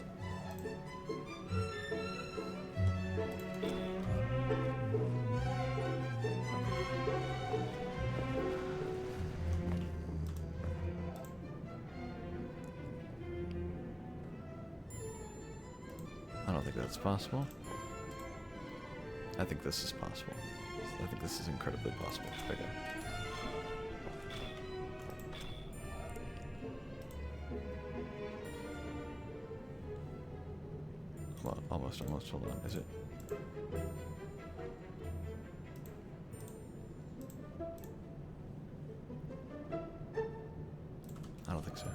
I don't think that's possible. I think this is possible. I think this is incredibly possible. Okay. Well, almost. Hold on. Is it? I don't think so.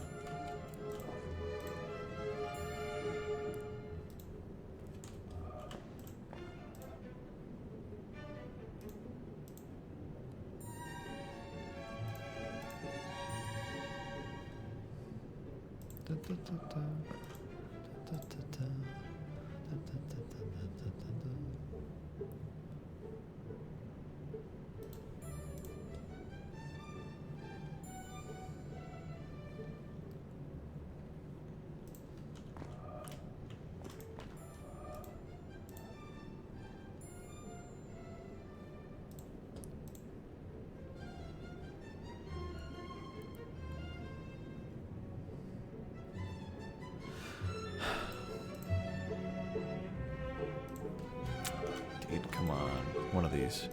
Dude, come on. One of these.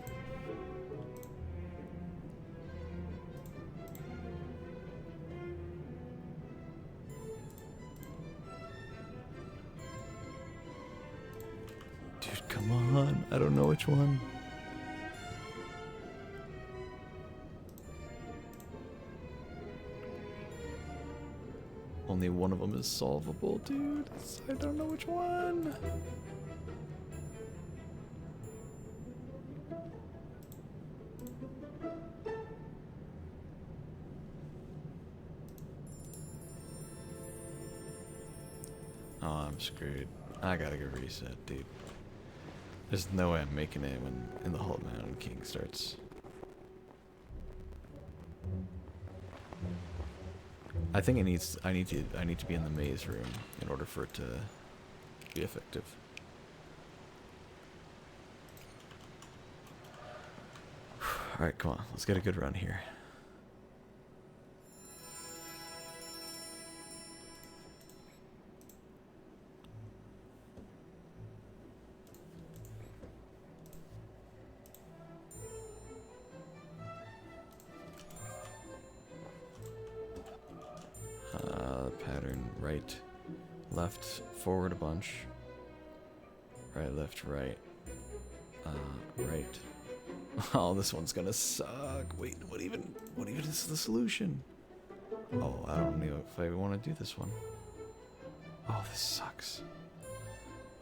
Dude, come on. I don't know which one. Only one of them is solvable, dude. I don't know which one. Oh, I'm screwed. I gotta get reset, dude. There's no way I'm making it when the Halt Mountain King starts. I think I need to be in the maze room in order for it to be effective. All right, come on. Let's get a good run here. Pattern right, left, forward a bunch. Right, left, right. Right. Oh, this one's gonna suck. Wait, what even is the solution? Oh, I don't know if I want to do this one. Oh, this sucks.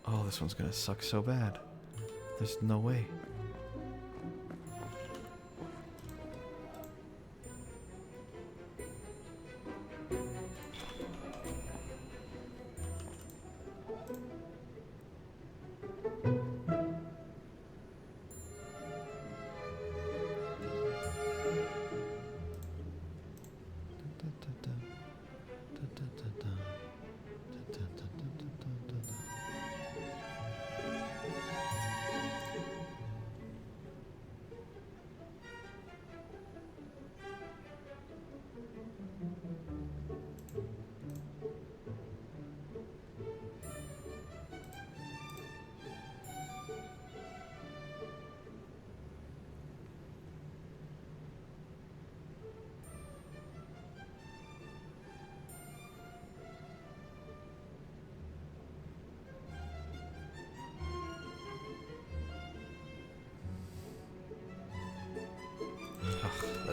Oh, this one's gonna suck so bad. There's no way.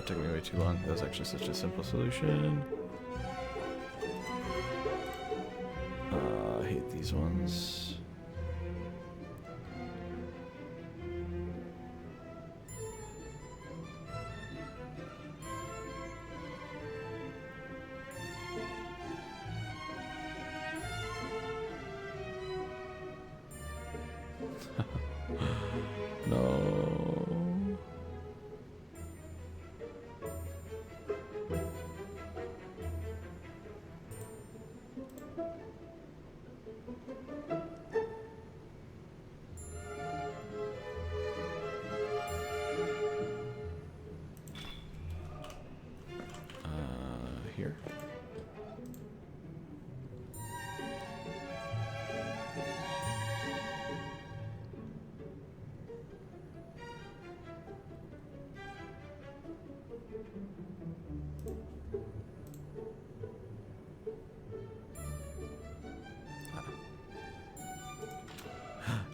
That took me way too long. That was actually such a simple solution. I hate these ones. No. Here.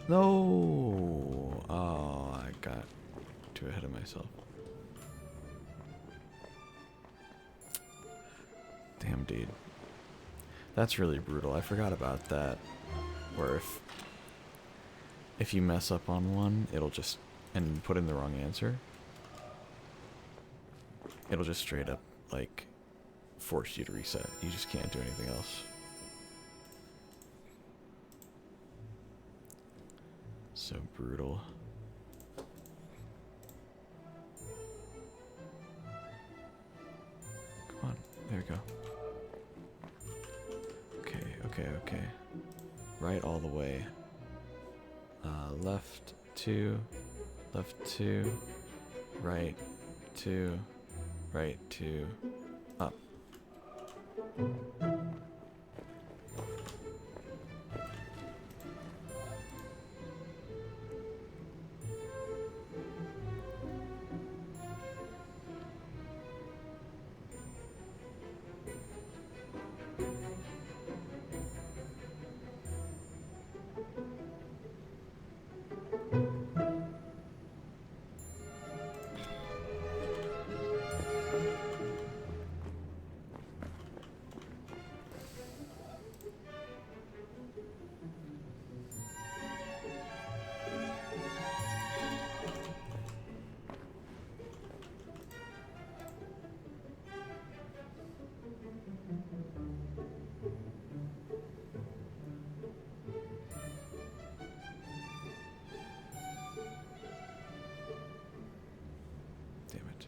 No! Oh, I got too ahead of myself. Damn, dude. That's really brutal. I forgot about that. Where if you mess up on one, it'll just, and put in the wrong answer, it'll just straight up, like, force you to reset. You just can't do anything else. So brutal. Come on, there we go. Okay. Right all the way. Left 2, left 2, right 2, right 2, up. Damn it.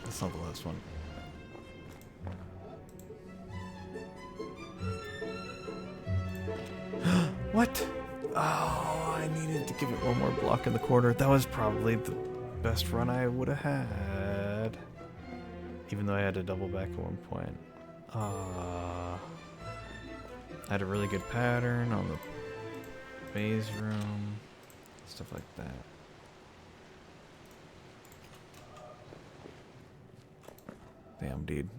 That's not the last one. What? Oh, I needed to give it one more block in the corner. That was probably the best run I would have had. Even though I had to double back at one point. I had a really good pattern on the maze room. Stuff like that. Damn, dude.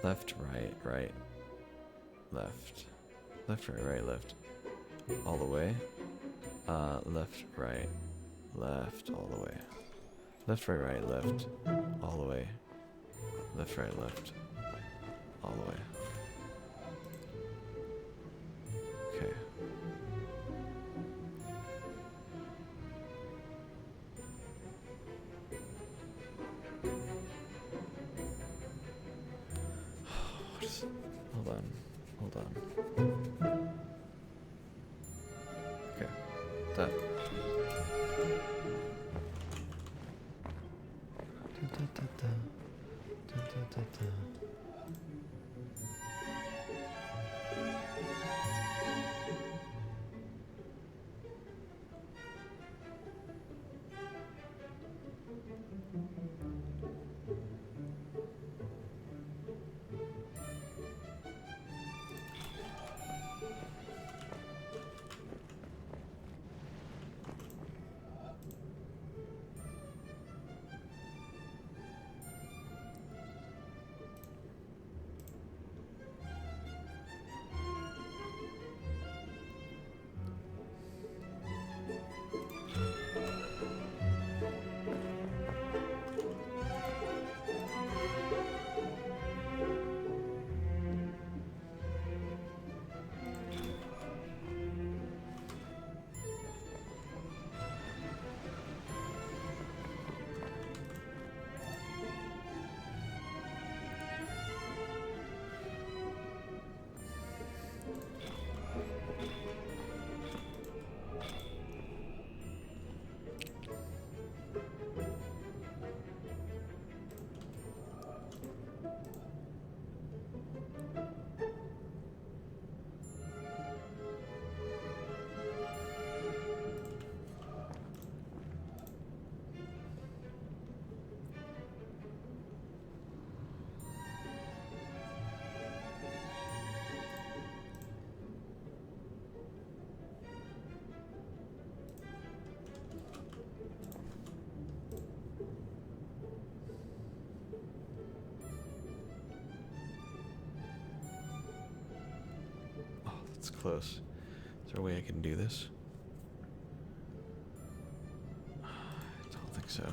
Left, right, left. Left, right, left. All the way. Left, right, left, all the way. Left, right, left, all the way. Left, right, left, all the way. Okay. What is it? Hold on. Okay. That. That's close. Is there a way I can do this? I don't think so.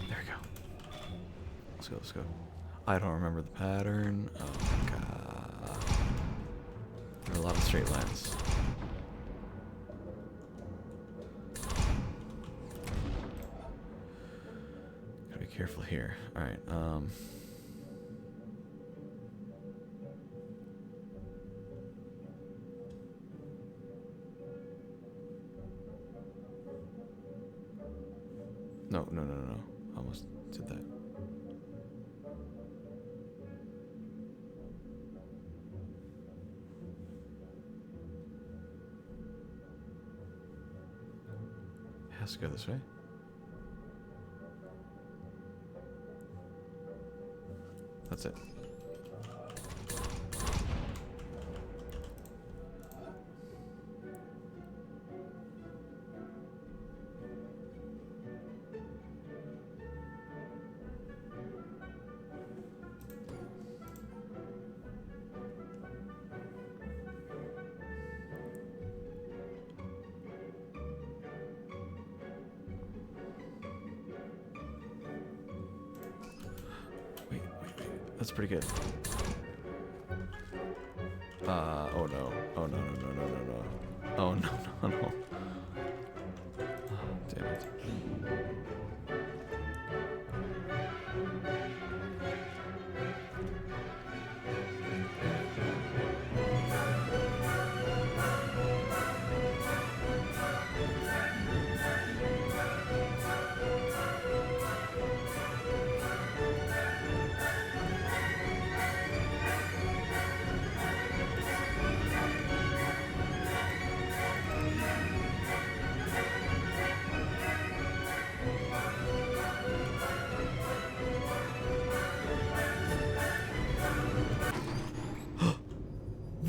There we go. Let's go, let's go. I don't remember the pattern. Oh my god. There are a lot of straight lines. Gotta be careful here. Alright, No, no, no, no, no. Almost did that. It has to go this way. That's it. That's pretty good. Oh no. Oh no, no, no, no, no, no. Oh no, no, no. Oh, damn it.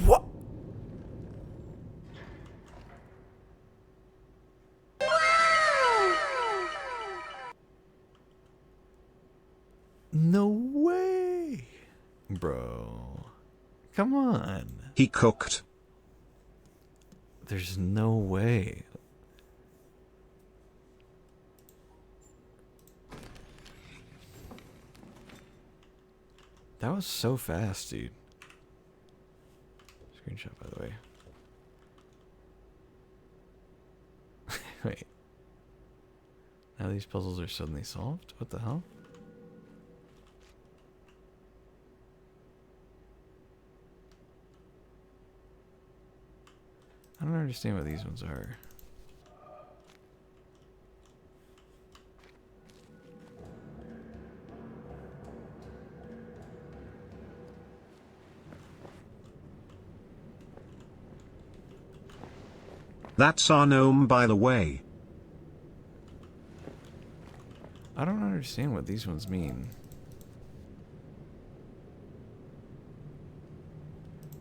What? No way. Bro. Come on. He cooked. There's no way. That was so fast, dude. Screenshot, by the way. Wait. Now these puzzles are suddenly solved? What the hell? I don't understand what these ones are. That's our gnome, by the way. I don't understand what these ones mean.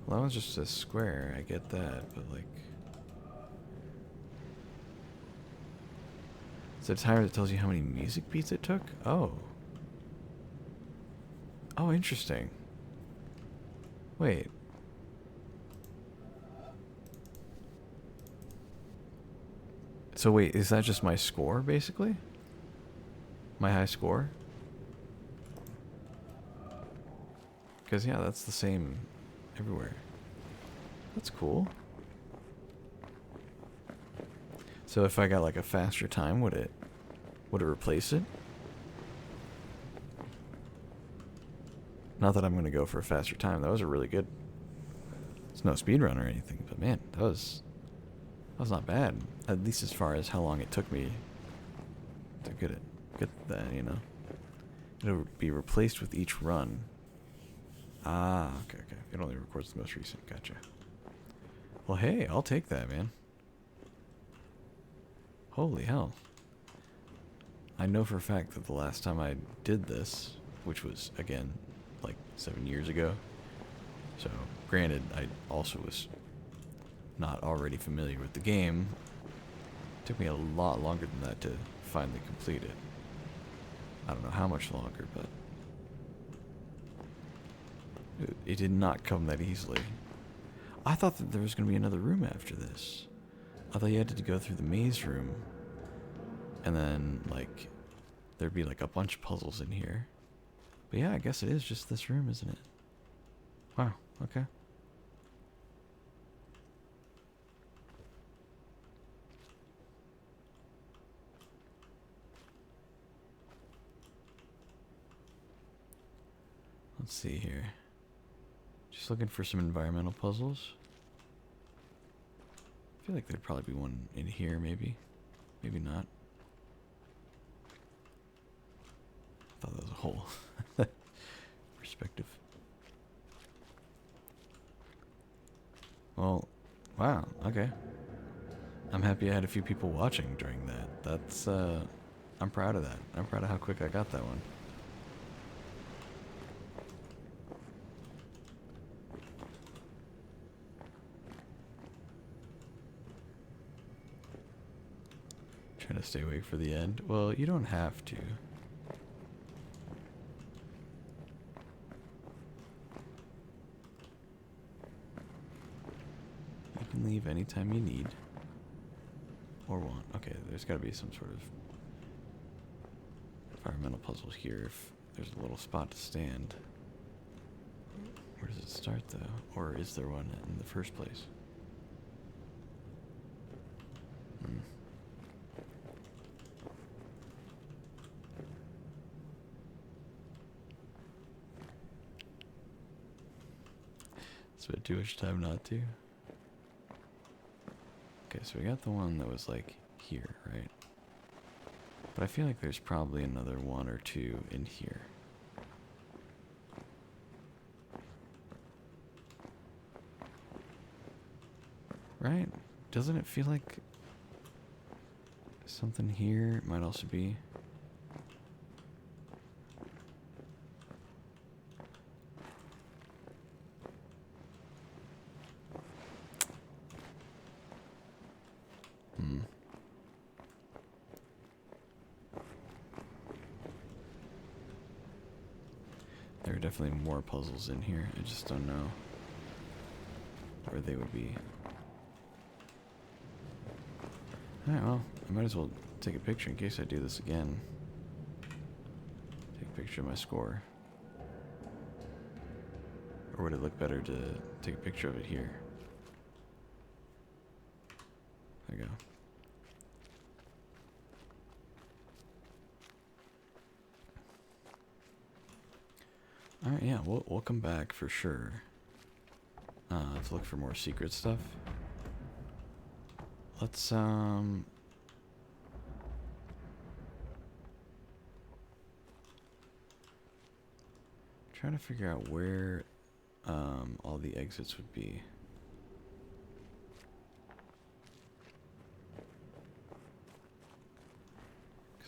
Well, that one's just a square, I get that, but like... It's a timer that tells you how many music beats it took? Oh. Oh, interesting. Wait. So wait, is that just my score, basically? My high score? Because, yeah, that's the same everywhere. That's cool. So if I got like a faster time, would it replace it? Not that I'm going to go for a faster time. That was a really good... It's no speed run or anything, but man, that was not bad. At least as far as how long it took me to get that, you know. It'll be replaced with each run. Ah, okay. It only records the most recent. Gotcha. Well, hey, I'll take that, man. Holy hell. I know for a fact that the last time I did this, which was, again, like 7 years ago. So, granted, I also was not already familiar with the game. It took me a lot longer than that to finally complete it. I don't know how much longer, but it did not come that easily. I thought that there was going to be another room after this. I thought you had to go through the maze room, and then, like, there'd be, like, a bunch of puzzles in here. But yeah, I guess it is just this room, isn't it? Wow, okay. Let's see here. Just looking for some environmental puzzles. I feel like there'd probably be one in here, maybe. Maybe not. I thought that was a whole perspective. Well, wow, okay. I'm happy I had a few people watching during that. That's, I'm proud of that. I'm proud of how quick I got that one. Trying to stay awake for the end. Well, you don't have to. You can leave anytime you need. Or want. Okay, there's got to be some sort of environmental puzzle here if there's a little spot to stand. Where does it start, though? Or is there one in the first place? Spent too much time not to. Okay, so we got the one that was like here, right? But I feel like there's probably another one or two in here. Right? Doesn't it feel like something here might also be? There are definitely more puzzles in here. I just don't know where they would be. Alright, well, I might as well take a picture in case I do this again. Take a picture of my score. Or would it look better to take a picture of it here? There we go. Alright, yeah, we'll come back for sure. To look for more secret stuff. Let's, trying to figure out where, all the exits would be.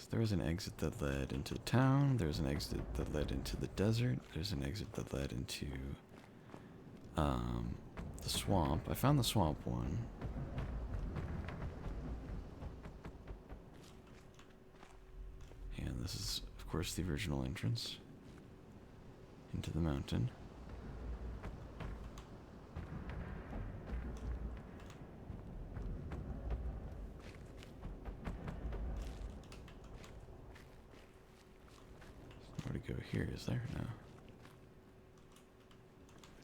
There was an exit that led into the town, there was an exit that led into the desert, there's an exit that led into the swamp. I found the swamp one. And this is, of course, the original entrance into the mountain. Where to go here? Is there? No.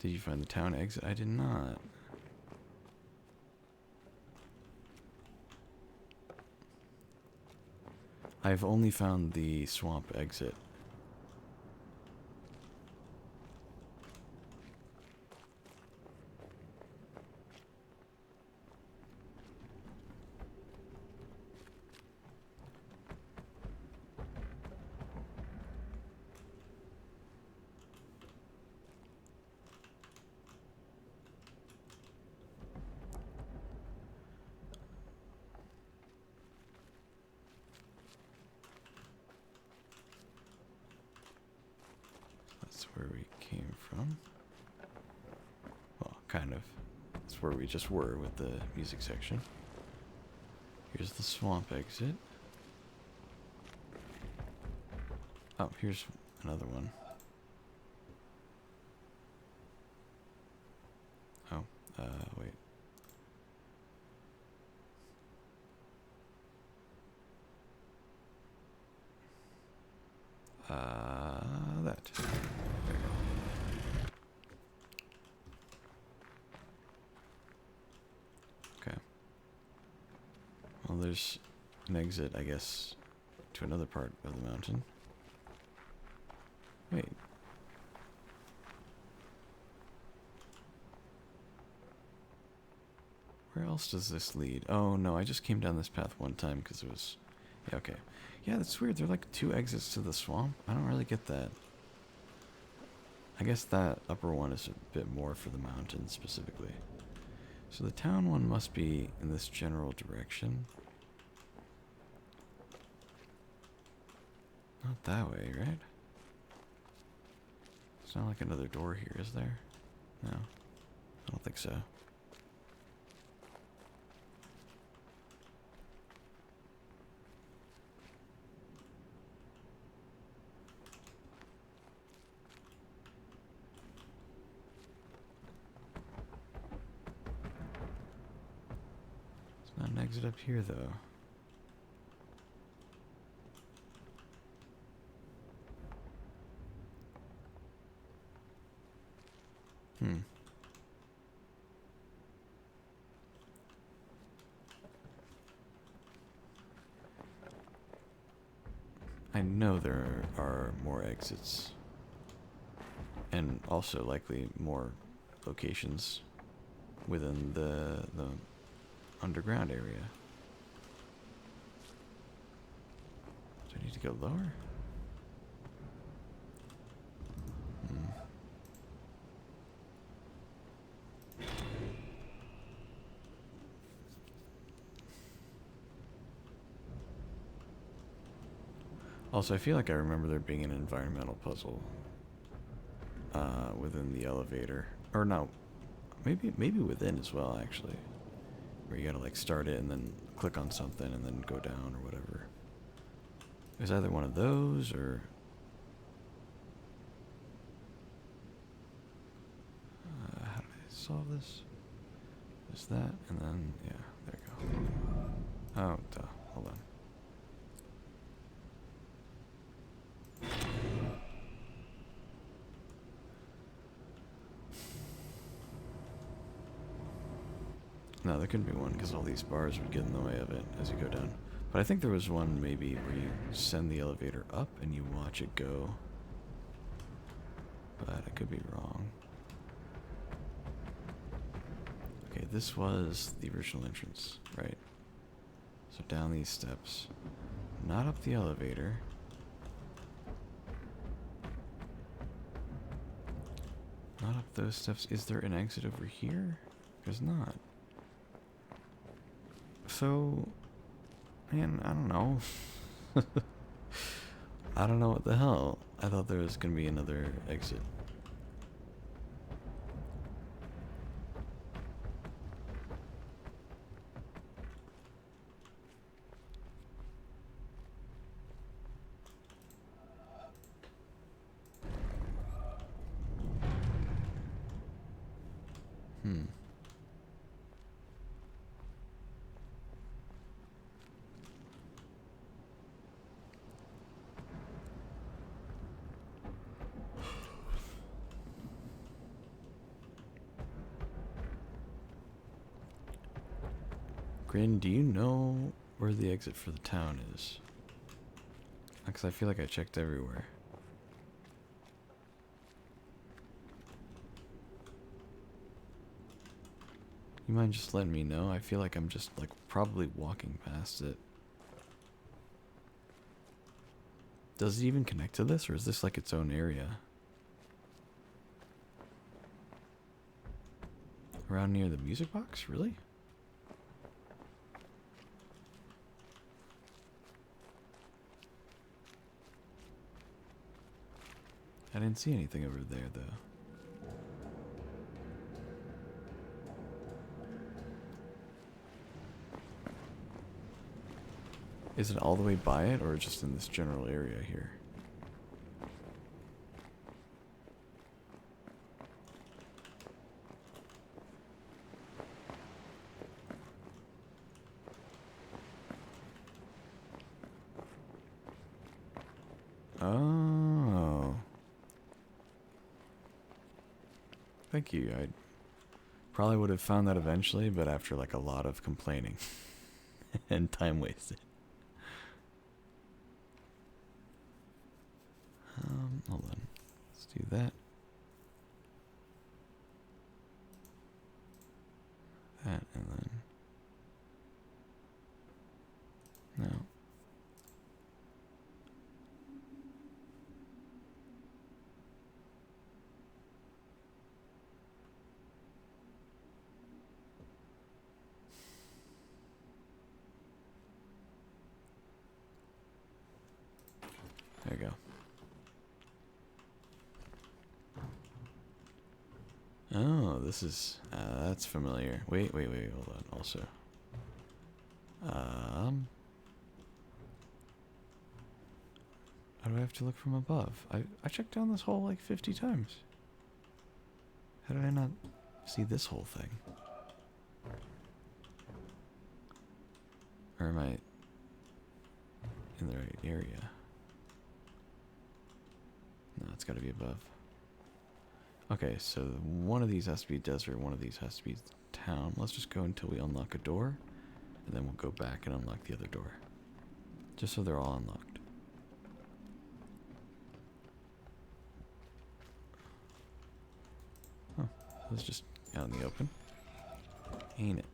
Did you find the town exit? I did not. I've only found the swamp exit. That's where we came from. Well, kind of. That's where we just were with the music section. Here's the swamp exit. Oh, here's another one. Oh, wait. That. There we go. Okay. Well, there's an exit, I guess, to another part of the mountain. Wait. Where else does this lead? Oh, no, I just came down this path one time because it was... Yeah, okay. Yeah, that's weird. There are like 2 exits to the swamp. I don't really get that. I guess that upper one is a bit more for the mountain specifically. So the town one must be in this general direction. Not that way, right? It's not like another door here, is there? No. I don't think so. Not an exit up here, though. I know there are more exits. And also likely more locations within the underground area. Do I need to go lower? Also, I feel like I remember there being an environmental puzzle within the elevator. Or no, maybe within as well, actually. Where you gotta like start it and then click on something and then go down or whatever. It was either one of those or... how do I solve this? There's that, and then, yeah, there you go. Oh, duh, hold on. No, there couldn't be one because all these bars would get in the way of it as you go down. But I think there was one maybe where you send the elevator up and you watch it go. But I could be wrong. Okay, this was the original entrance, right? So down these steps. Not up the elevator. Not up those steps. Is there an exit over here? There's not. So, man, I don't know. I don't know what the hell. I thought there was going to be another exit. Grin, do you know where the exit for the town is? Because I feel like I checked everywhere. You mind just letting me know? I feel like I'm just like probably walking past it. Does it even connect to this, or is this like its own area? Around near the music box? Really? I didn't see anything over there, though. Is it all the way by it, or just in this general area here? Oh. Thank you. I probably would have found that eventually, but after like a lot of complaining and time wasted. Hold on. Let's do that. That, and then... No. There you go. Oh, this is, that's familiar. Wait, hold on, also. How do I have to look from above? I checked down this hole like 50 times. How did I not see this whole thing? Or am I in the right area? No, it's gotta be above. Okay, so one of these has to be desert, one of these has to be town. Let's just go until we unlock a door, and then we'll go back and unlock the other door. Just so they're all unlocked. Huh, it's just out in the open. Ain't it?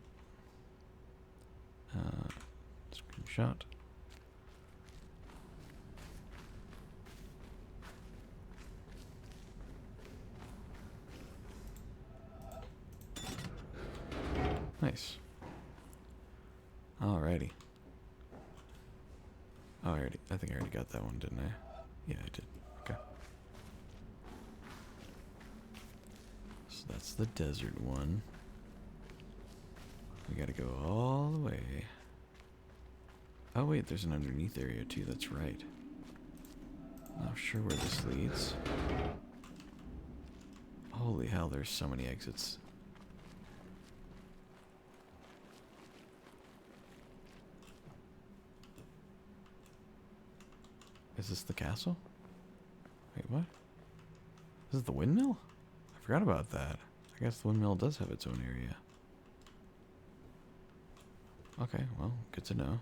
Screenshot. Nice. Alrighty. Oh, I think I already got that one, didn't I? Yeah, I did. Okay. So that's the desert one. We gotta go all the way. Oh wait, there's an underneath area too, that's right. Not sure where this leads. Holy hell, there's so many exits. Is this the castle? Wait, what? This is the windmill? I forgot about that. I guess the windmill does have its own area. Okay, well, good to know.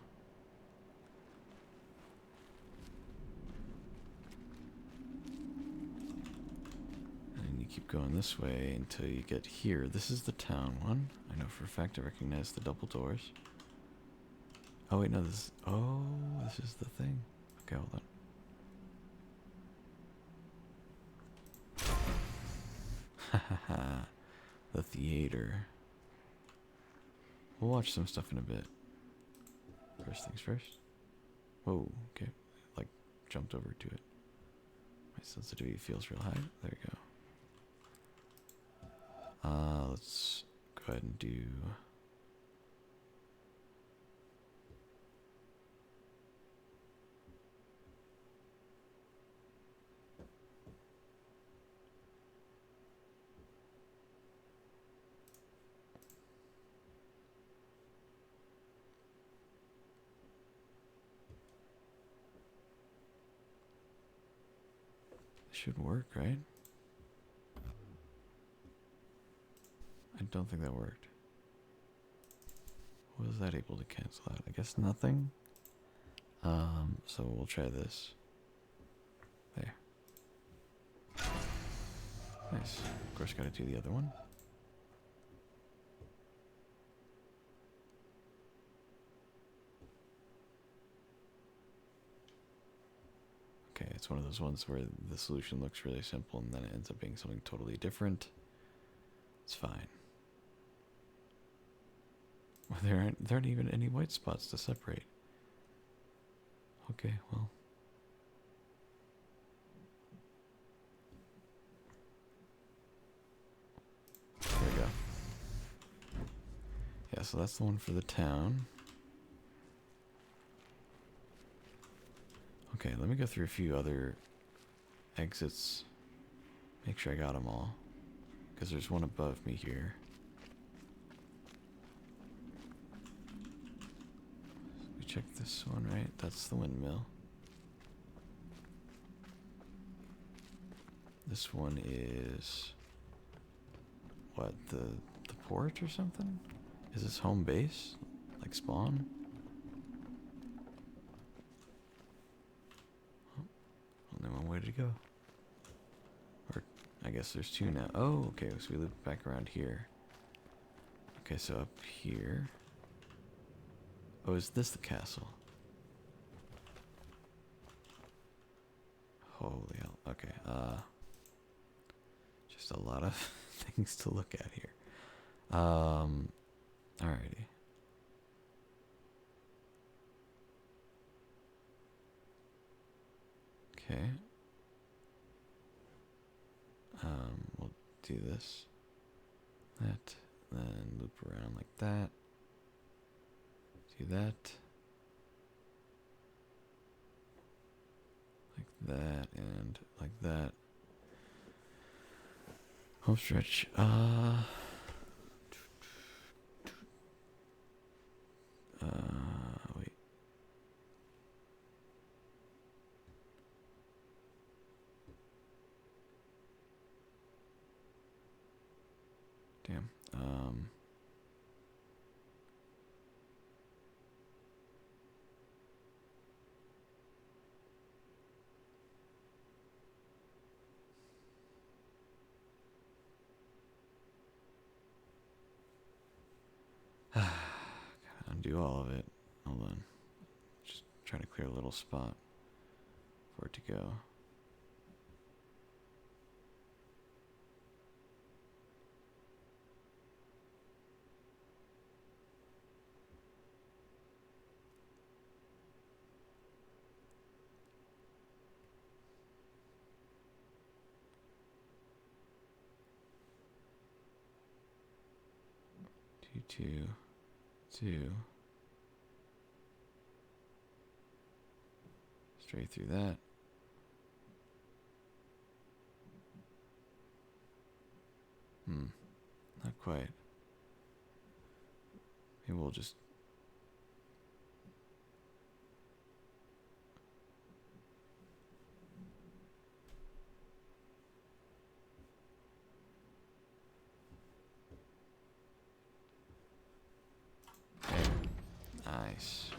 And you keep going this way until you get here. This is the town one. I know for a fact I recognize the double doors. Oh wait, no, this is the thing. Okay, hold on. The theater. We'll watch some stuff in a bit. First things first. Whoa, okay. Like, jumped over to it. My sensitivity feels real high. There you go. Let's go ahead and do... Should work, right? I don't think that worked. Was that able to cancel out? I guess nothing. So we'll try this. There. Nice. Of course, gotta do the other one. Okay, it's one of those ones where the solution looks really simple and then it ends up being something totally different. It's fine. Well, there aren't even any white spots to separate. Okay, well. There we go. Yeah, so that's the one for the town. Okay, let me go through a few other exits. Make sure I got them all. Because there's one above me here. We check this one, right? That's the windmill. This one is... what, the port or something? Is this home base? Like spawn? Oh, only one way to go. Or, I guess there's two now. Oh, okay, so we loop back around here. Okay, so up here. Oh, is this the castle? Holy hell. Okay, just a lot of things to look at here. Alrighty. Okay. We'll do this. That. Then loop around like that. Do that. Like that and like that. Home stretch. Wait. Damn. Gotta undo all of it. Hold on. Just trying to clear a little spot for it to go. Two. Straight through that. Not quite. Maybe we'll just... There. Nice.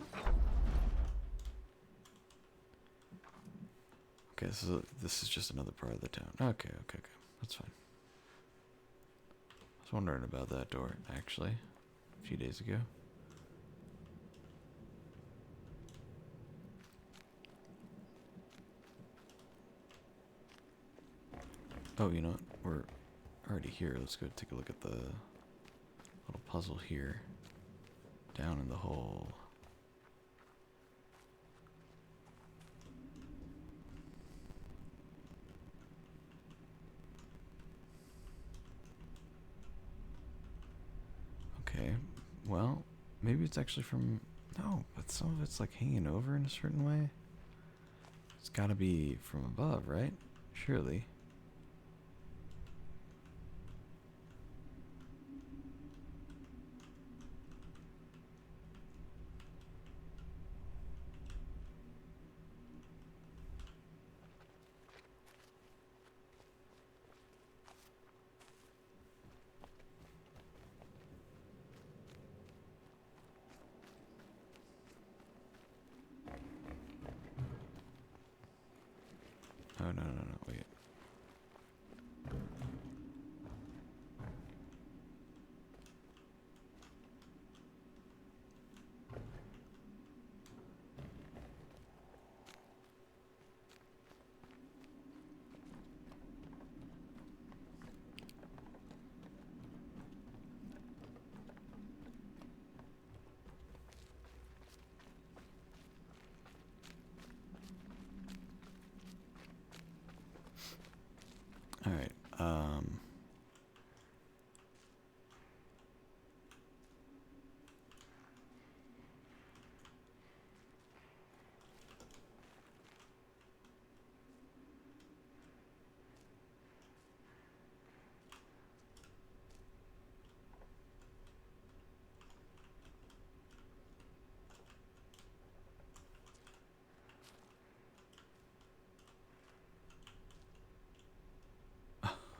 Okay, this is just another part of the town. Okay. That's fine. I was wondering about that door, actually, a few days ago. Oh, you know what? We're already here. Let's go take a look at the little puzzle here. Down in the hole. Okay, well, maybe it's actually from... No, but some of it's like hanging over in a certain way. It's gotta be from above, right? Surely. no, wait. All right.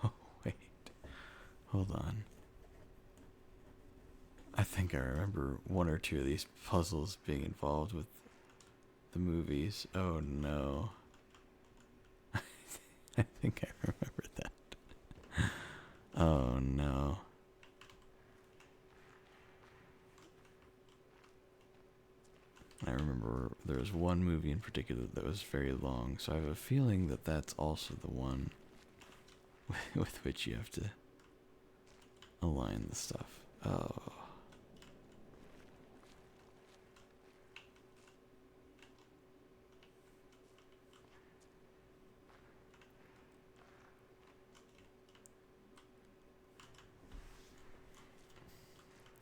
Oh, wait. Hold on. I think I remember one or two of these puzzles being involved with the movies. Oh no. I think I remember that. Oh no. I remember there was one movie in particular that was very long, so I have a feeling that that's also the one with which you have to align the stuff. Oh.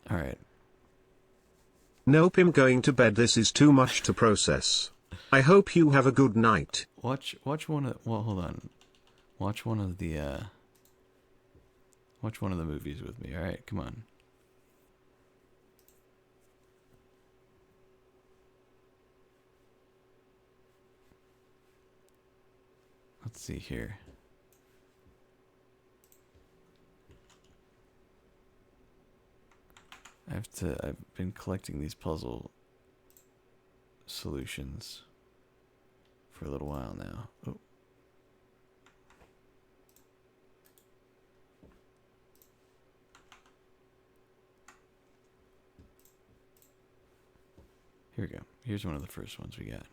All right. Nope, I'm going to bed. This is too much to process. I hope you have a good night. Watch one of, well, hold on. Watch one of the movies with me. All right, come on. Let's see here. I've been collecting these puzzle solutions for a little while now. Oh. Here we go. Here's one of the first ones we got.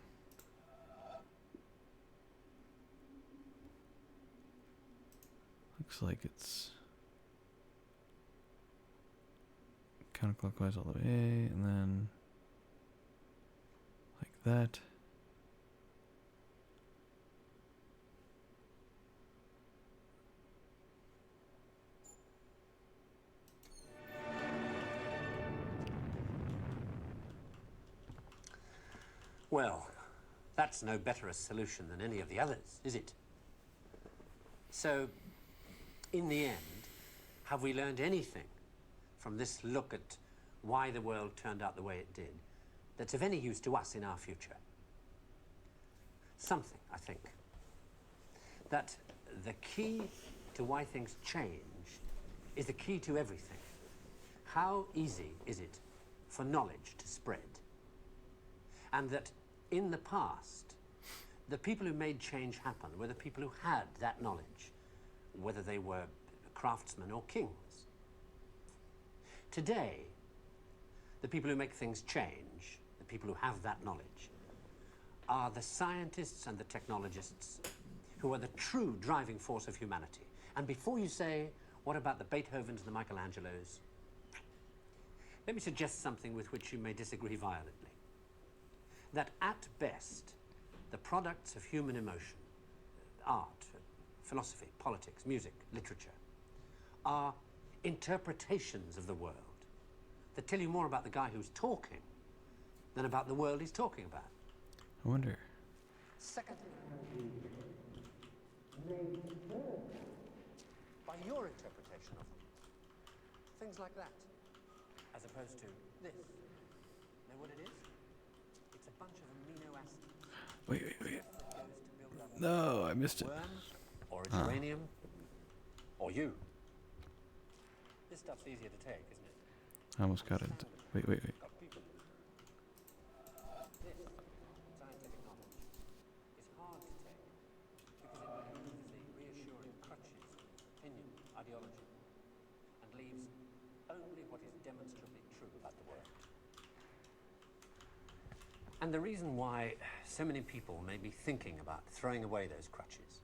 Looks like it's counterclockwise all the way, and then like that. Well, that's no better a solution than any of the others, is it? So, in the end, have we learned anything from this look at why the world turned out the way it did that's of any use to us in our future? Something, I think. That the key to why things change is the key to everything. How easy is it for knowledge to spread? And that in the past, the people who made change happen were the people who had that knowledge, whether they were craftsmen or kings. Today, the people who make things change, the people who have that knowledge, are the scientists and the technologists who are the true driving force of humanity. And before you say, what about the Beethovens and the Michelangelos? Let me suggest something with which you may disagree violently. That at best, the products of human emotion, art, philosophy, politics, music, literature, are interpretations of the world that tell you more about the guy who's talking than about the world he's talking about. I wonder. Secondly, by your interpretation of them. Things like that, as opposed to this. Know what it is? It's a bunch of amino acids. Wait. That goes to build up No, I missed it. worm, or a geranium, or you. This stuff's easier to take, isn't it? I almost got it. Wait. Got people. This scientific knowledge is hard to take because it ideology and leaves only what is demonstrably true about the world. And the reason why so many people may be thinking about throwing away those crutches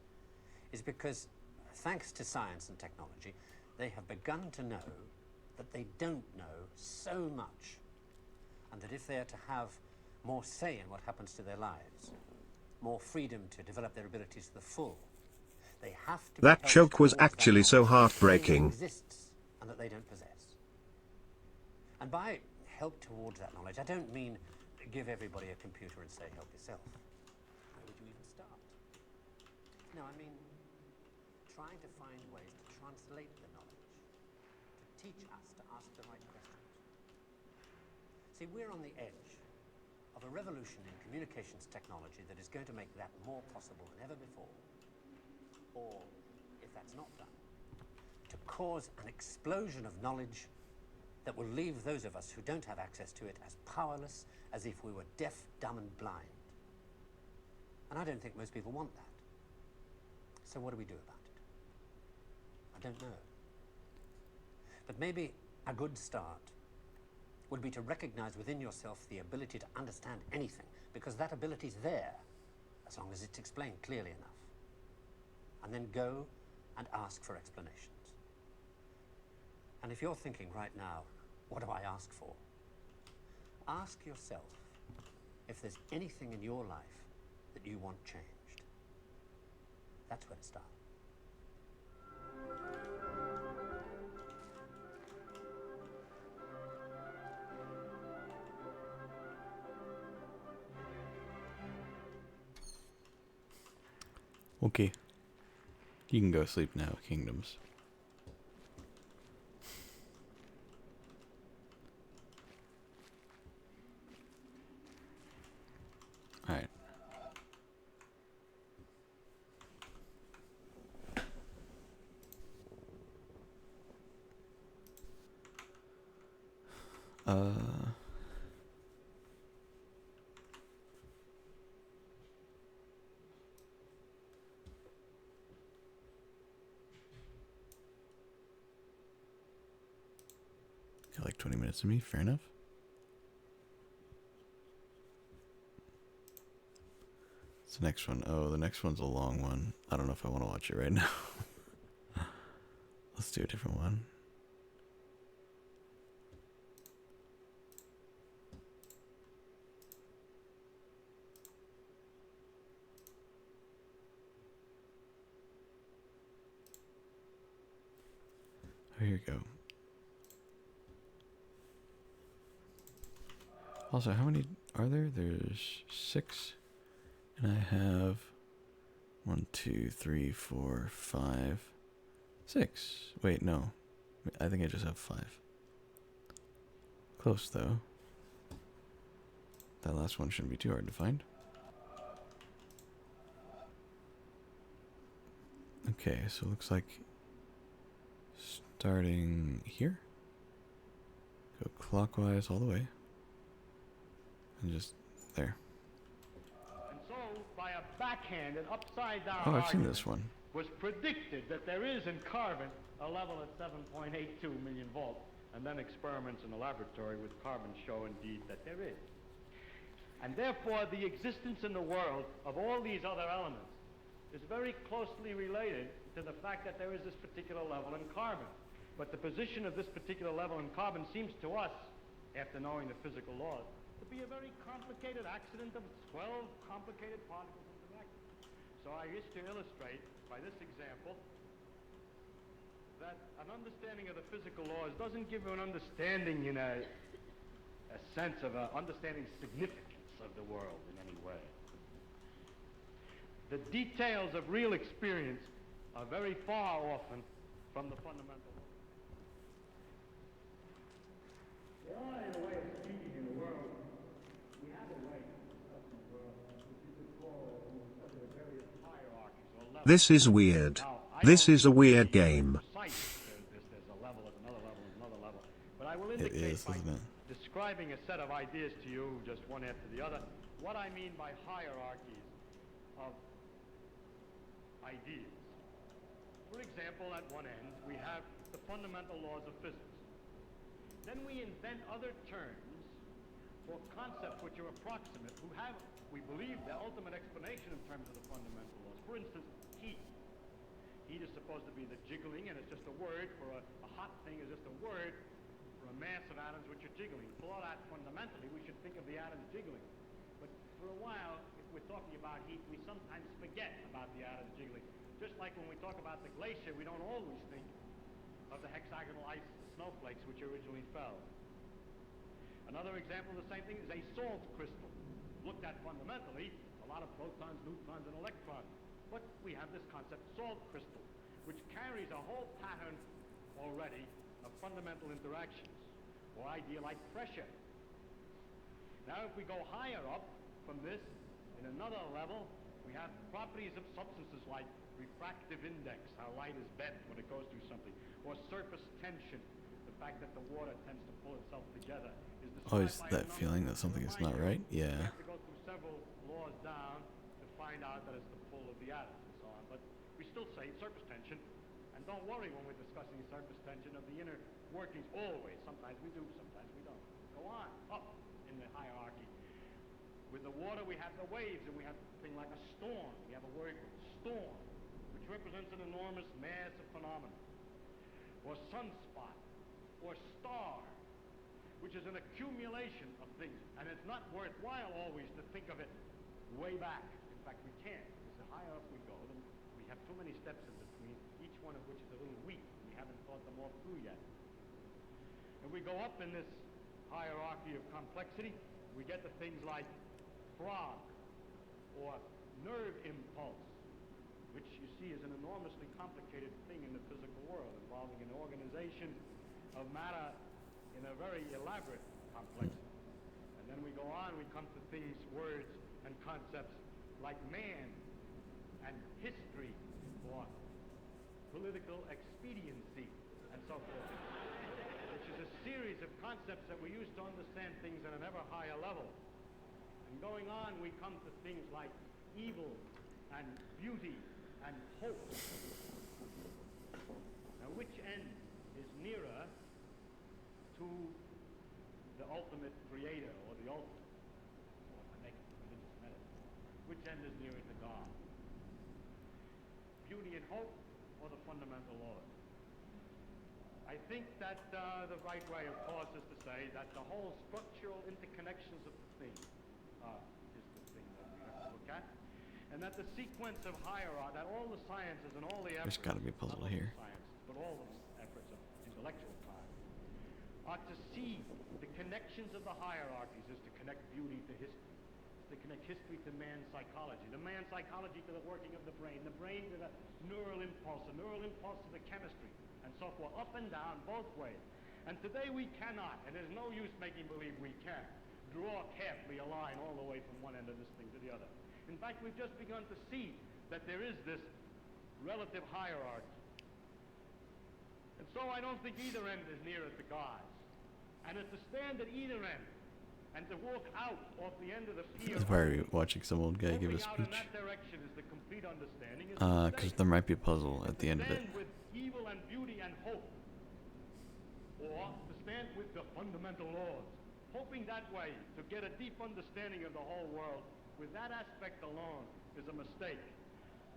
is because, thanks to science and technology, they have begun to know that they don't know so much, and that if they are to have more say in what happens to their lives, more freedom to develop their abilities to the full, they have to That be held joke was towards that actually so knowledge heartbreaking. that exists and that they don't possess. And by help towards that knowledge, I don't mean give everybody a computer and say help yourself. Where would you even start? No, I mean trying to find ways to translate the knowledge, to teach us to ask the right questions. See, we're on the edge of a revolution in communications technology that is going to make that more possible than ever before. Or, if that's not done, to cause an explosion of knowledge that will leave those of us who don't have access to it as powerless as if we were deaf, dumb, and blind. And I don't think most people want that. So what do we do about it? I don't know. But maybe a good start would be to recognize within yourself the ability to understand anything, because that ability is there, as long as it's explained clearly enough. And then go and ask for explanations. And if you're thinking right now, what do I ask for? Ask yourself if there's anything in your life that you want changed. That's where to start. Okay. You can go sleep now, Kingdoms. Alright. Got like 20 minutes of me, fair enough. What's the next one? Oh, the next one's a long one. I don't know if I want to watch it right now. Let's do a different one. Oh, here we go. Also, how many are there? There's 6. And I have 1, 2, 3, 4, 5, 6. Wait, no. I think I just have 5. Close, though. That last one shouldn't be too hard to find. Okay, so it looks like starting here. Go clockwise all the way. And just there. And so, by a backhanded, upside-down Oh, I've seen argument, this one. was predicted that there is in carbon a level at 7.82 million volts, and then experiments in the laboratory with carbon show indeed that there is. And therefore, the existence in the world of all these other elements is very closely related to the fact that there is this particular level in carbon. But the position of this particular level in carbon seems to us, after knowing the physical laws, to be a very complicated accident of 12 complicated particles interacting. So I wish to illustrate by this example that an understanding of the physical laws doesn't give you an understanding in a sense of understanding significance of the world in any way. The details of real experience are very far often from the fundamental laws. There are, in a way of speaking, in the world, we have a way to discuss in the world which you could call the various hierarchies or levels. This is weird. This is a weird game. There's a level, there's another level, there's another level. But I will It indicate is, by isn't it? describing a set of ideas to you, just one after the other, what I mean by hierarchies of ideas. For example, at one end, we have the fundamental laws of physics. Then we invent other terms for concepts which are approximate, who have, we believe, the ultimate explanation in terms of the fundamental laws. For instance, heat. Heat is supposed to be the jiggling, and it's just a word for a hot thing is just a word for a mass of atoms which are jiggling. For all that, fundamentally, we should think of the atoms jiggling. But for a while, if we're talking about heat, we sometimes forget about the atoms jiggling. Just like when we talk about the glacier, we don't always think of the hexagonal ice snowflakes which originally fell. Another example of the same thing is a salt crystal. Looked at fundamentally, a lot of protons, neutrons, and electrons. But we have this concept, salt crystal, which carries a whole pattern already of fundamental interactions, or idea like pressure. Now, if we go higher up from this, in another level, we have properties of substances like refractive index, how light is bent when it goes through something, or surface tension, the fact that the water tends to pull itself together. Always that feeling that something is not right? Yeah. We have to go through several laws down to find out that it's the pull of the atoms and so on. But we still say surface tension. And don't worry when we're discussing surface tension of the inner workings always. Sometimes we do, sometimes we don't. Go on, up in the hierarchy. With the water we have the waves, and we have a thing like a storm. We have a word, storm, which represents an enormous mass of phenomena. Or sunspot, or star, which is an accumulation of things. And it's not worthwhile always to think of it way back. In fact, we can't, because the higher up we go, then we have too many steps in between, each one of which is a little weak. We haven't thought them all through yet. If we go up in this hierarchy of complexity, we get to things like frog, or nerve impulse, which you see is an enormously complicated thing in the physical world, involving an organization of matter in a very elaborate complexity. And then we go on, we come to things, words, and concepts like man and history, or political expediency, and so forth, which is a series of concepts that we use to understand things at an ever higher level. And going on, we come to things like evil and beauty and hope. Now, which end is nearer to the ultimate creator, or the ultimate, or the next religious metaphor? Which end is nearer to God? Beauty and hope, or the fundamental laws? I think that the right way, of course, is to say that the whole structural interconnections of the thing is the thing that we have to look at, and that the sequence of hierarchy, that all the sciences and all the efforts, There's got to be a puzzle here. Sciences, but all the efforts of intellectual science are to see the connections of the hierarchies is to connect beauty to history, to connect history to man's psychology, the man's psychology to the working of the brain to the neural impulse to the chemistry, and so forth, up and down, both ways. And today we cannot, and there's no use making believe we can, draw carefully a line all the way from one end of this thing to the other. In fact, we've just begun to see that there is this relative hierarchy. And so I don't think either end is nearer to God's. And it's to stand at either end and to walk out off the end of the pier. Why are you watching some old guy give a Moving out in speech? that direction is the complete understanding. Because there might be a puzzle at the end of it. Stand with evil and beauty and hope, or to stand with the fundamental laws, hoping that way to get a deep understanding of the whole world. With that aspect alone is a mistake,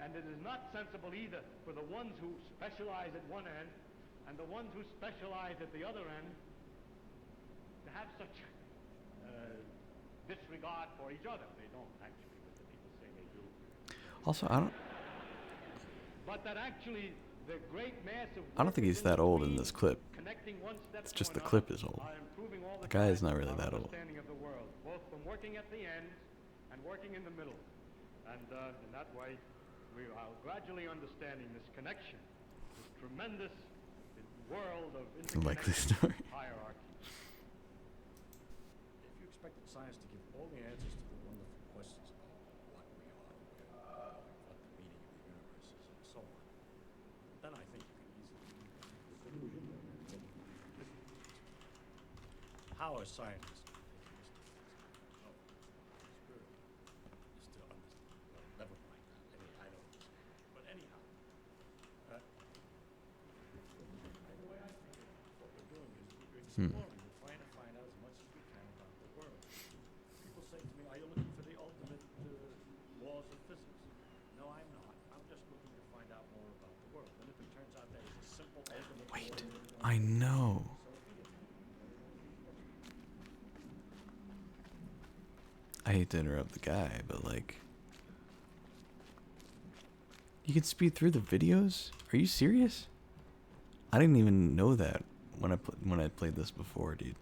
and it is not sensible either for the ones who specialize at one end and the ones who specialize at the other end to have such disregard for each other. They don't actually, but the people say they do. Also, I But that actually the great mass of don't think he's that old in this clip. connecting one step It's to just the another clip is old. are improving all The guy is not really our that old. understanding of the world, both from working at the ends and working in the middle. And in that way, we are gradually understanding this connection, this tremendous world of Likely interconnected story. hierarchy. If you expected science to give all the answers to the wonderful questions about what we are, where we are, what the meaning of the universe is, and so on, then I think you could easily come to the conclusion that how are scientists no, spirit is to understand. Well, never mind that. I don't. But anyhow, exploring. We're trying to find out as much as we can about the world. People say to me, are you looking for the ultimate laws of physics? No, I'm not. I'm just looking to find out more about the world. And if it turns out that it's a simple ultimate Wait, law, I know. I hate to interrupt the guy, but like, you can speed through the videos? Are you serious? I didn't even know that when I played this before, dude.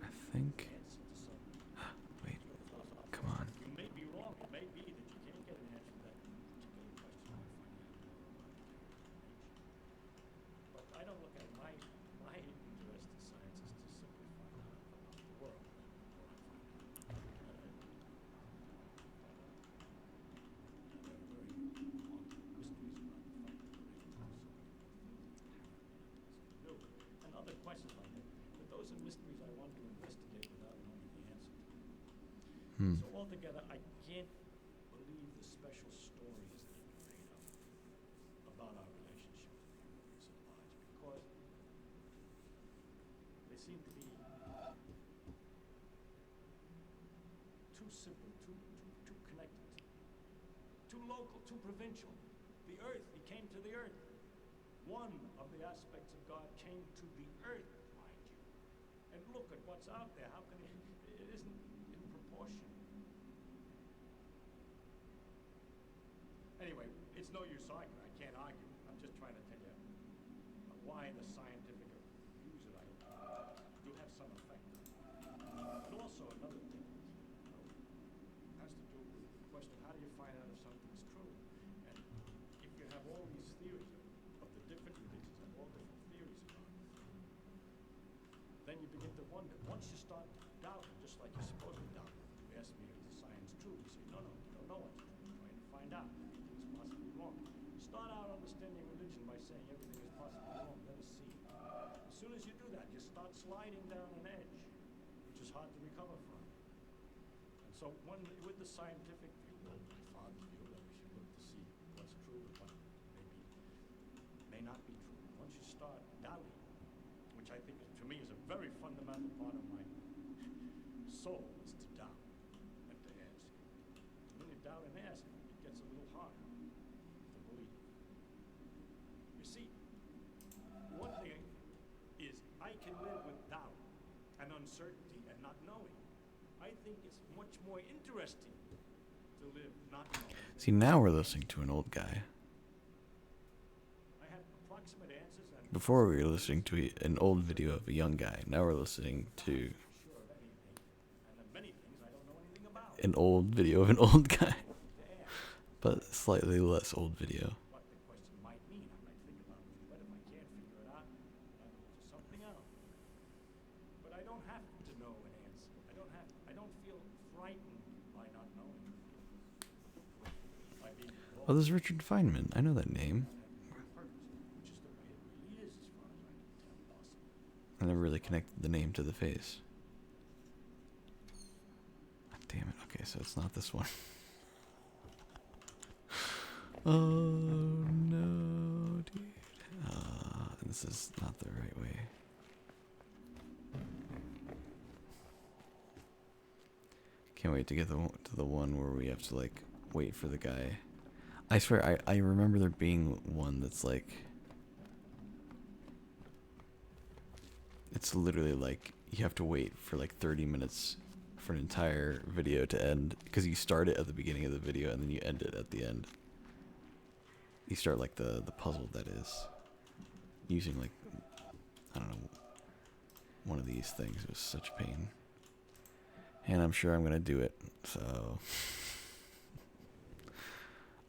I think. Wait, come on. you may be wrong. It may be that you can't get an answer to that particular question. But I don't look at my interest in science is to simply find out about the world. And other questions like that. But those are mysteries I want to investigate without knowing the answer to. So altogether, I can't believe the special stories that have been made up about our relationship to the universe at large, because they seem to be too simple, too connected, too local, too provincial. The earth, he came to the earth. One of the aspects of God came to the earth, mind you. And look at what's out there. How can it isn't in proportion. Anyway, it's no use arguing. I can't argue. I'm just trying to tell you why the scientific views that I do have some effect on me. And also another thing, has to do with the question of how do you find out if something's true? And if you have all these theories of the different religions have all different theories about it, then you begin to wonder. Once you start doubting, just like you're supposed to doubt, you ask me if the science true. You say, no, you don't know what's true. You're trying to find out. Everything's possibly wrong. Start out understanding religion by saying everything is possibly wrong. Let us see. As soon as you do that, you start sliding down an edge, which is hard to recover from. And so with the scientific view, my father's view, that we should look to see what's true and what may not be true. Once you start doubting, which I think to me is a very fundamental part of my soul, is to doubt and to ask. When you doubt and ask, it gets a little harder to believe. You see, one thing is I can live with doubt and uncertainty and not knowing. I think it's much more interesting to live not knowing. See, now we're listening to an old guy. I have approximate answers and Before we were listening to an old video of a young guy. Now we're listening to sure of anything, and there are many things I don't know anything about. an old video of an old guy. But slightly less old video. What the question might mean, I might think about it, but if I can't figure it out, I go to something else. But I don't have to know an answer. I don't feel frightened by not knowing. By being wrong, Oh, this is Richard Feynman. I know that name. which is the way it really is, as far as I can tell, possibly. I never really connected the name to the face. Ah, damn it. Okay, so it's not this one. Oh no, dude. This is not the right way. Can't wait to get to the one where we have to like wait for the guy. I swear, I remember there being one that's like, it's literally like you have to wait for like 30 minutes for an entire video to end, because you start it at the beginning of the video and then you end it at the end. You start like the puzzle, that is, using like, I don't know, one of these things. It was such pain. And I'm sure I'm gonna do it, so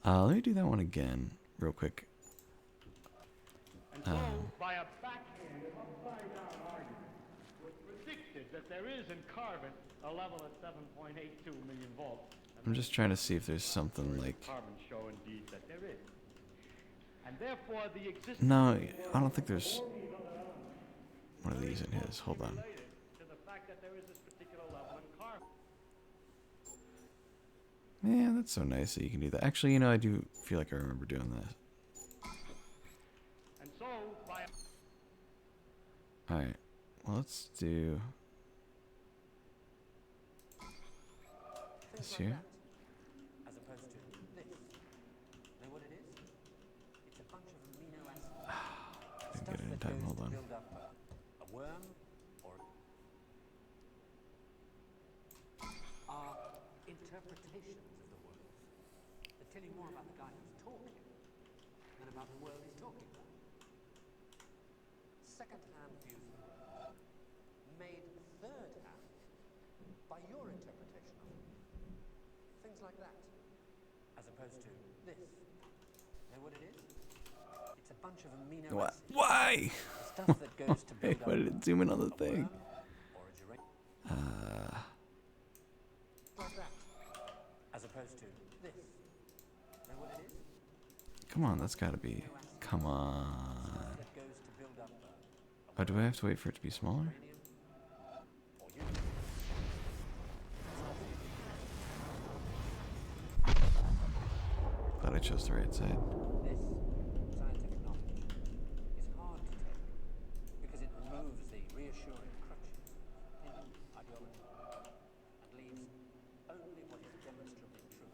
let me do that one again real quick. And so, by a backhanded, upside-down argument, it was predicted that there is in carbon a level at 7.82 million volts. I'm just trying to see if there's something like, Carbon show indeed that there is. And therefore the existence no, I don't think there's one of these in his. Hold on. related to the fact that there is this particular level in carbon. Man, that's so nice that you can do that. Actually, you know, I do feel like I remember doing that. And so, by Alright, well, let's do this here. As opposed to this. Know what it is? It's a bunch of amino acids. Didn't get it in time, hold on. Build up a worm or are interpretations of the world that tell you more about the guy who's talking than about the world he's talking about. Second-hand views of the world made third-hand by your interpretation of it. Things like that. As opposed to this. Know what it is? It's a bunch of amino What? acids. Why? The stuff that goes to build Why up did it zoom in on the a thing? worm or a geranium. Like that. As opposed to this. Know what it is? Come on, that's gotta be. Come on. That goes to build up Oh, do I have to wait for it to be smaller? or you. Glad I chose the right side. This scientific knowledge is hard to take because it removes the reassuring crutches of ideology and leaves only what is demonstrably true.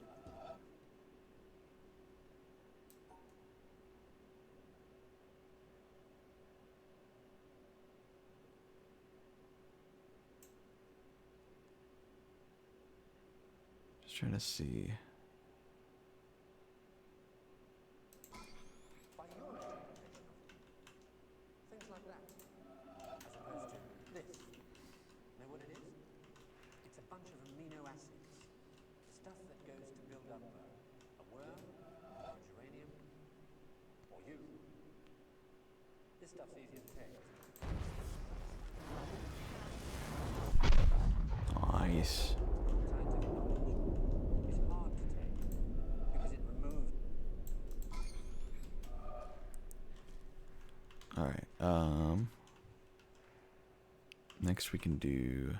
Just trying to see. By your interpretation of it. Things like that. As opposed to this. Know what it is? It's a bunch of amino acids. Stuff that goes to build up a worm, or a geranium, or you. This stuff's easier to take. Nice. Scientific knowledge is hard to take because it removes. Alright, next we can do,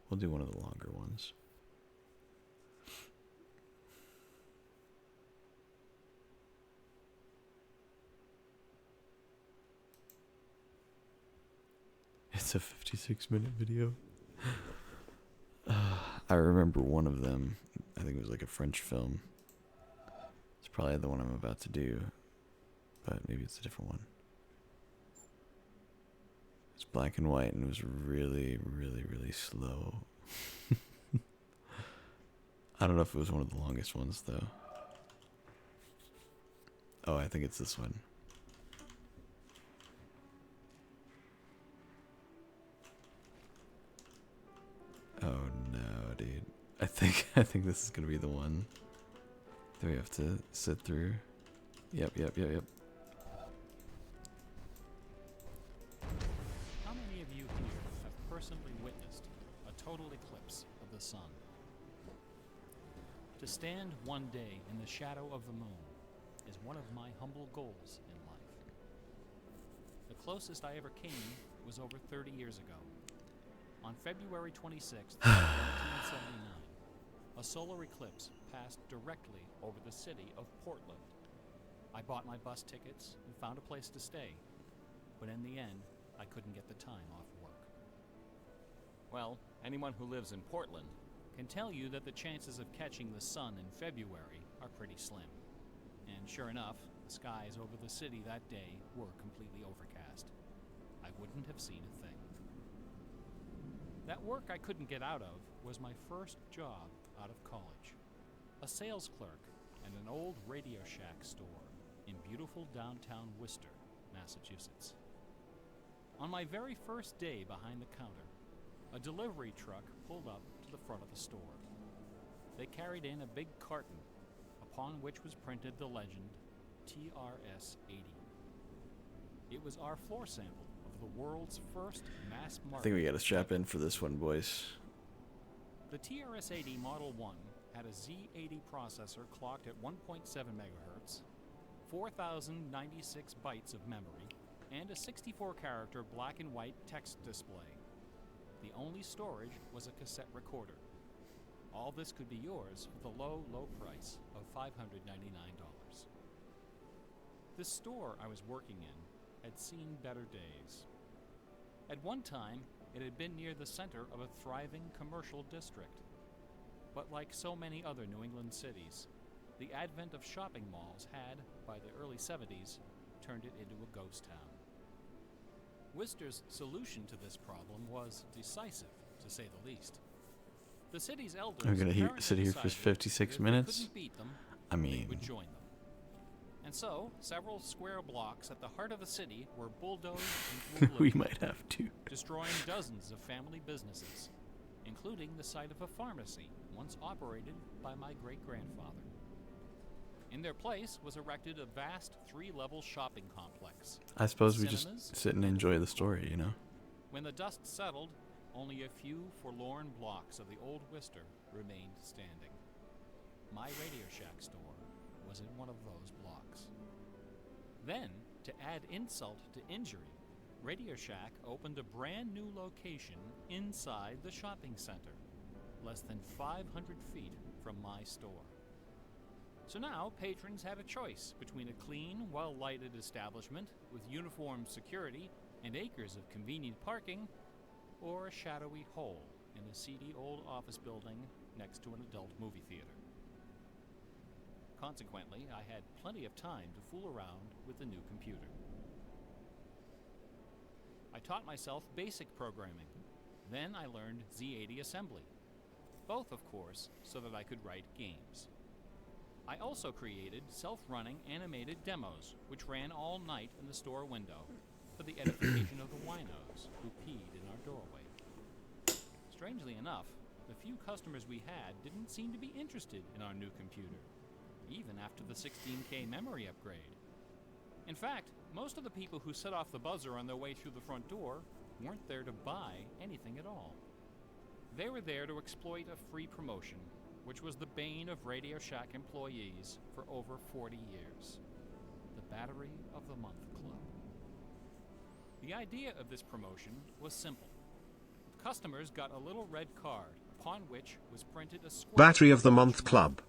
we'll do one of the longer ones. It's a 56-minute video. I remember one of them, I think it was like a French film. It's probably the one I'm about to do, but maybe it's a different one. It's black and white and it was really, really, really slow. I don't know if it was one of the longest ones though. Oh, I think it's this one. Oh no, dude. I think this is gonna be the one that we have to sit through. Yep. How many of you here have personally witnessed a total eclipse of the sun? To stand one day in the shadow of the moon is one of my humble goals in life. The closest I ever came was over 30 years ago. On February 26th, 1979, a solar eclipse passed directly over the city of Portland. I bought my bus tickets and found a place to stay, but in the end, I couldn't get the time off work. Well, anyone who lives in Portland can tell you that the chances of catching the sun in February are pretty slim. And sure enough, the skies over the city that day were completely overcast. I wouldn't have seen a thing. That work I couldn't get out of was my first job out of college. A sales clerk at an old Radio Shack store in beautiful downtown Worcester, Massachusetts. On my very first day behind the counter, a delivery truck pulled up to the front of the store. They carried in a big carton upon which was printed the legend TRS-80. It was our floor sample of the world's first mass market. I think we gotta strap in for this one, boys. The TRS-80 Model 1 had a Z80 processor clocked at 1.7 megahertz, 4,096 bytes of memory, and a 64-character black and white text display. The only storage was a cassette recorder. All this could be yours for the low, low price of $599. This store I was working in had seen better days. At one time, it had been near the center of a thriving commercial district. But like so many other New England cities, the advent of shopping malls had, by the early 70s, turned it into a ghost town. Worcester's solution to this problem was decisive, to say the least. The city's elders I'm gonna apparently sit here for decided 56 that if they minutes. couldn't beat them, I they mean, would join them. And so, several square blocks at the heart of the city were bulldozed into we oblivion, might have to. destroying dozens of family businesses, including the site of a pharmacy once operated by my great-grandfather. In their place was erected a vast 3-level shopping complex. I suppose we Cinemas, just sit and enjoy the story, you know? When the dust settled, only a few forlorn blocks of the old Worcester remained standing. My Radio Shack store was in one of those blocks. Then, to add insult to injury, Radio Shack opened a brand new location inside the shopping center, less than 500 feet from my store. So now, patrons had a choice between a clean, well-lighted establishment with uniformed security and acres of convenient parking, or a shadowy hole in a seedy old office building next to an adult movie theater. Consequently, I had plenty of time to fool around with the new computer. I taught myself basic programming. Then I learned Z80 assembly. Both, of course, so that I could write games. I also created self-running animated demos, which ran all night in the store window for the edification of the winos who peed in our doorway. Strangely enough, the few customers we had didn't seem to be interested in our new computer, even after the 16K memory upgrade. In fact, most of the people who set off the buzzer on their way through the front door weren't there to buy anything at all. They were there to exploit a free promotion, which was the bane of Radio Shack employees for over 40 years. The Battery of the Month Club. The idea of this promotion was simple. Customers got a little red card, upon which was printed a square. Battery of the Month Club.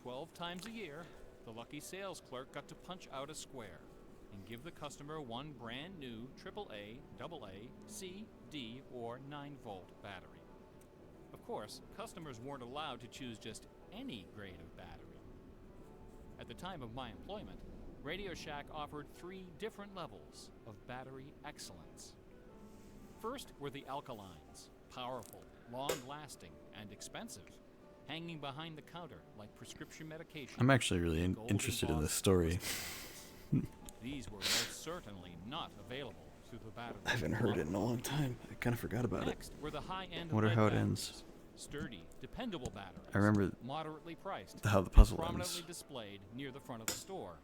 12 times a year, the lucky sales clerk got to punch out a square and give the customer one brand new AAA, AA, C, D, or 9-volt battery. Of course, customers weren't allowed to choose just any grade of battery. At the time of my employment, Radio Shack offered 3 different levels of battery excellence. First were the alkalines, powerful, long-lasting, and expensive, hanging behind the counter like prescription medication. I'm actually really interested in this story. These were most certainly not available through the battery. I haven't heard it in a long time. I kind of forgot about it. Next were the high-end I wonder how it lead ends. batteries. Sturdy, dependable batteries. I remember moderately priced. how the puzzle prominently ends. displayed near the front of the store.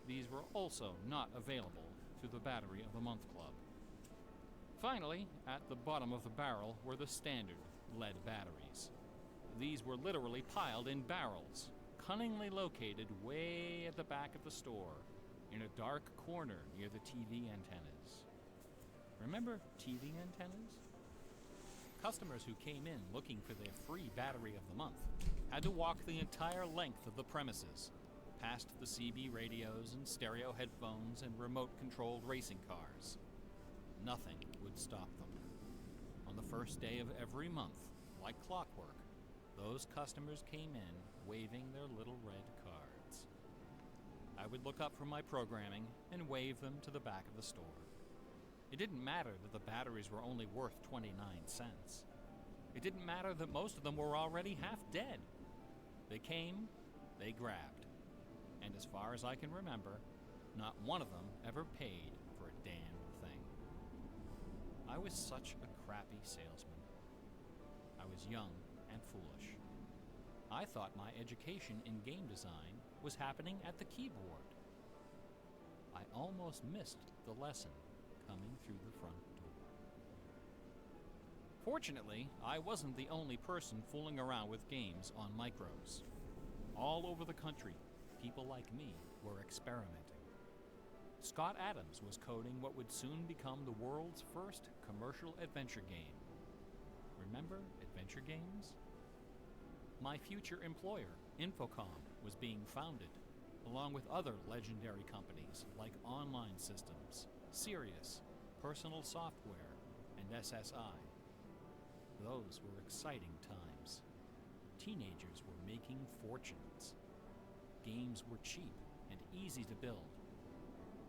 These were also not available through the Battery of the Month Club. Finally, at the bottom of the barrel were the standard lead batteries. These were literally piled in barrels, cunningly located way at the back of the store, in a dark corner near the TV antennas. Remember TV antennas? Customers who came in looking for their free Battery of the Month had to walk the entire length of the premises, past the CB radios and stereo headphones and remote-controlled racing cars. Nothing would stop them. On the first day of every month, like clockwork, those customers came in waving their little red cards. I would look up from my programming and wave them to the back of the store. It didn't matter that the batteries were only worth 29 cents. It didn't matter that most of them were already half dead. They came, they grabbed. And as far as I can remember, not one of them ever paid for a damn thing. I was such a crappy salesman. I was young and foolish. I thought my education in game design was happening at the keyboard. I almost missed the lesson coming through the front door. Fortunately, I wasn't the only person fooling around with games on micros. All over the country, people like me were experimenting. Scott Adams was coding what would soon become the world's first commercial adventure game. Remember adventure games? my future employer, Infocom, was being founded, along with other legendary companies like Online Systems, Sirius, Personal Software, and SSI. Those were exciting times. Teenagers were making fortunes. Games were cheap and easy to build.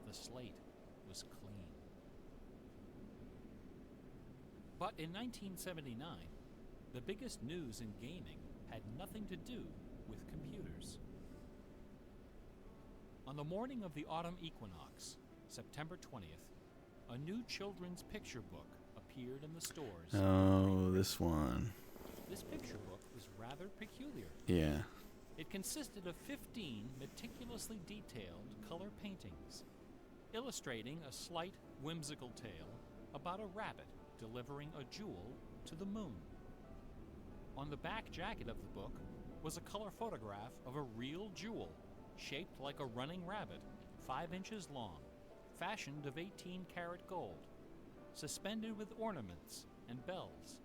The slate was clean. But in 1979, the biggest news in gaming had nothing to do with computers. On the morning of the autumn equinox, September 20th, a new children's picture book appeared in the stores. Oh, this one. This picture book was rather peculiar. Yeah. It consisted of 15 meticulously detailed color paintings, illustrating a slight, whimsical tale about a rabbit delivering a jewel to the moon. On the back jacket of the book was a color photograph of a real jewel, shaped like a running rabbit, 5 inches long, fashioned of 18-karat gold, suspended with ornaments and bells,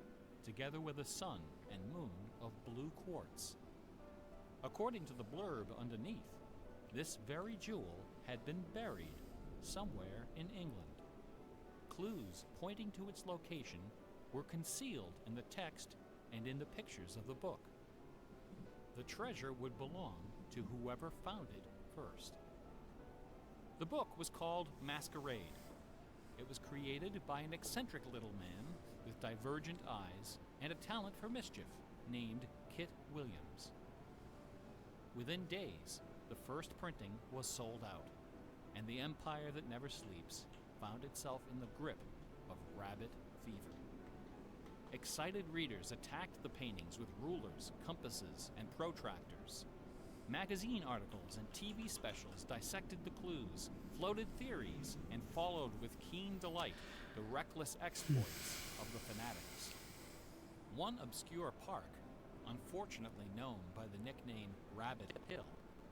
together with a sun and moon of blue quartz. According to the blurb underneath, this very jewel had been buried somewhere in England. Clues pointing to its location were concealed in the text and in the pictures of the book. The treasure would belong to whoever found it first. The book was called Masquerade. It was created by an eccentric little man with divergent eyes and a talent for mischief named Kit Williams. Within days, the first printing was sold out, and the empire that never sleeps found itself in the grip of rabbit fever. Excited readers attacked the paintings with rulers, compasses, and protractors. Magazine articles and TV specials dissected the clues, floated theories, and followed with keen delight the reckless exploits of the fanatics. One obscure park, unfortunately known by the nickname Rabbit Hill,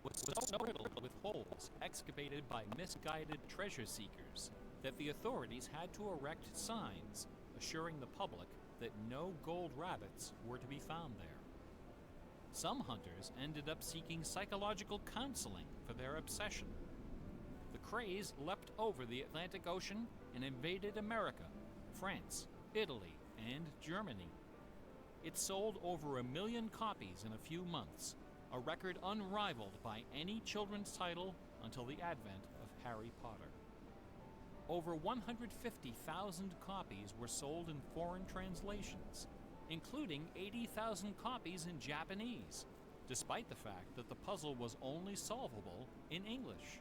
was so riddled with holes excavated by misguided treasure seekers that the authorities had to erect signs assuring the public that no gold rabbits were to be found there. Some hunters ended up seeking psychological counseling for their obsession. The craze leapt over the Atlantic Ocean and invaded America, France, Italy, and Germany. It sold over 1 million copies in a few months, a record unrivaled by any children's title until the advent of Harry Potter. Over 150,000 copies were sold in foreign translations, including 80,000 copies in Japanese, despite the fact that the puzzle was only solvable in English.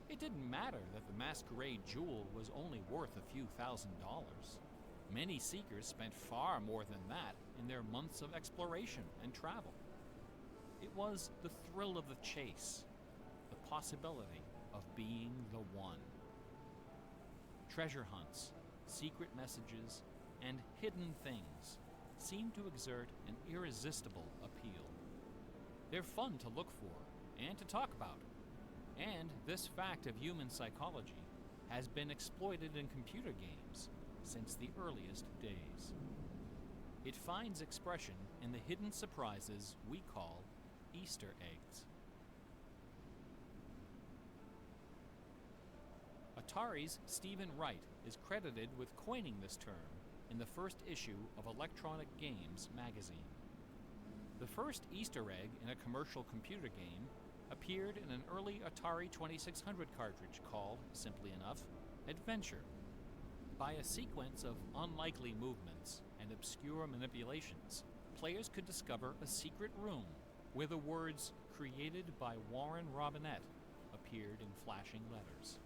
It didn't matter that the Masquerade jewel was only worth a few $1,000s. Many seekers spent far more than that in their months of exploration and travel. It was the thrill of the chase, the possibility of being the one. Treasure hunts, secret messages, and hidden things seem to exert an irresistible appeal. They're fun to look for and to talk about, and this fact of human psychology has been exploited in computer games since the earliest days. It finds expression in the hidden surprises we call Easter eggs. Atari's Stephen Wright is credited with coining this term in the first issue of Electronic Games magazine. The first Easter egg in a commercial computer game appeared in an early Atari 2600 cartridge called, simply enough, Adventure. By a sequence of unlikely movements and obscure manipulations, players could discover a secret room where the words "created by Warren Robinett" appeared in flashing letters.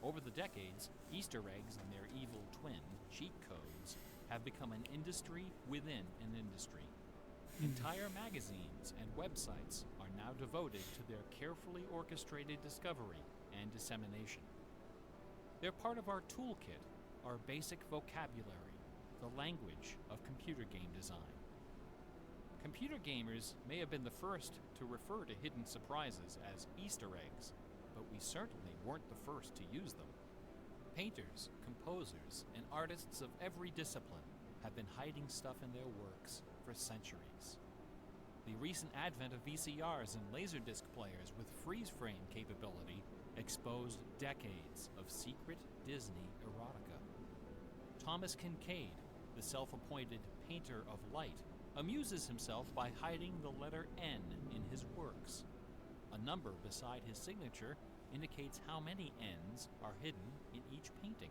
Over the decades, Easter eggs and their evil twin, cheat codes, have become an industry within an industry. Entire magazines and websites are now devoted to their carefully orchestrated discovery and dissemination. They're part of our toolkit, our basic vocabulary, the language of computer game design. Computer gamers may have been the first to refer to hidden surprises as Easter eggs, but we certainly weren't the first to use them. Painters, composers, and artists of every discipline have been hiding stuff in their works for centuries. The recent advent of VCRs and Laserdisc players with freeze-frame capability exposed decades of secret Disney erotica. Thomas Kincaid, the self-appointed painter of light, amuses himself by hiding the letter N in his works. A number beside his signature indicates how many N's are hidden in each painting.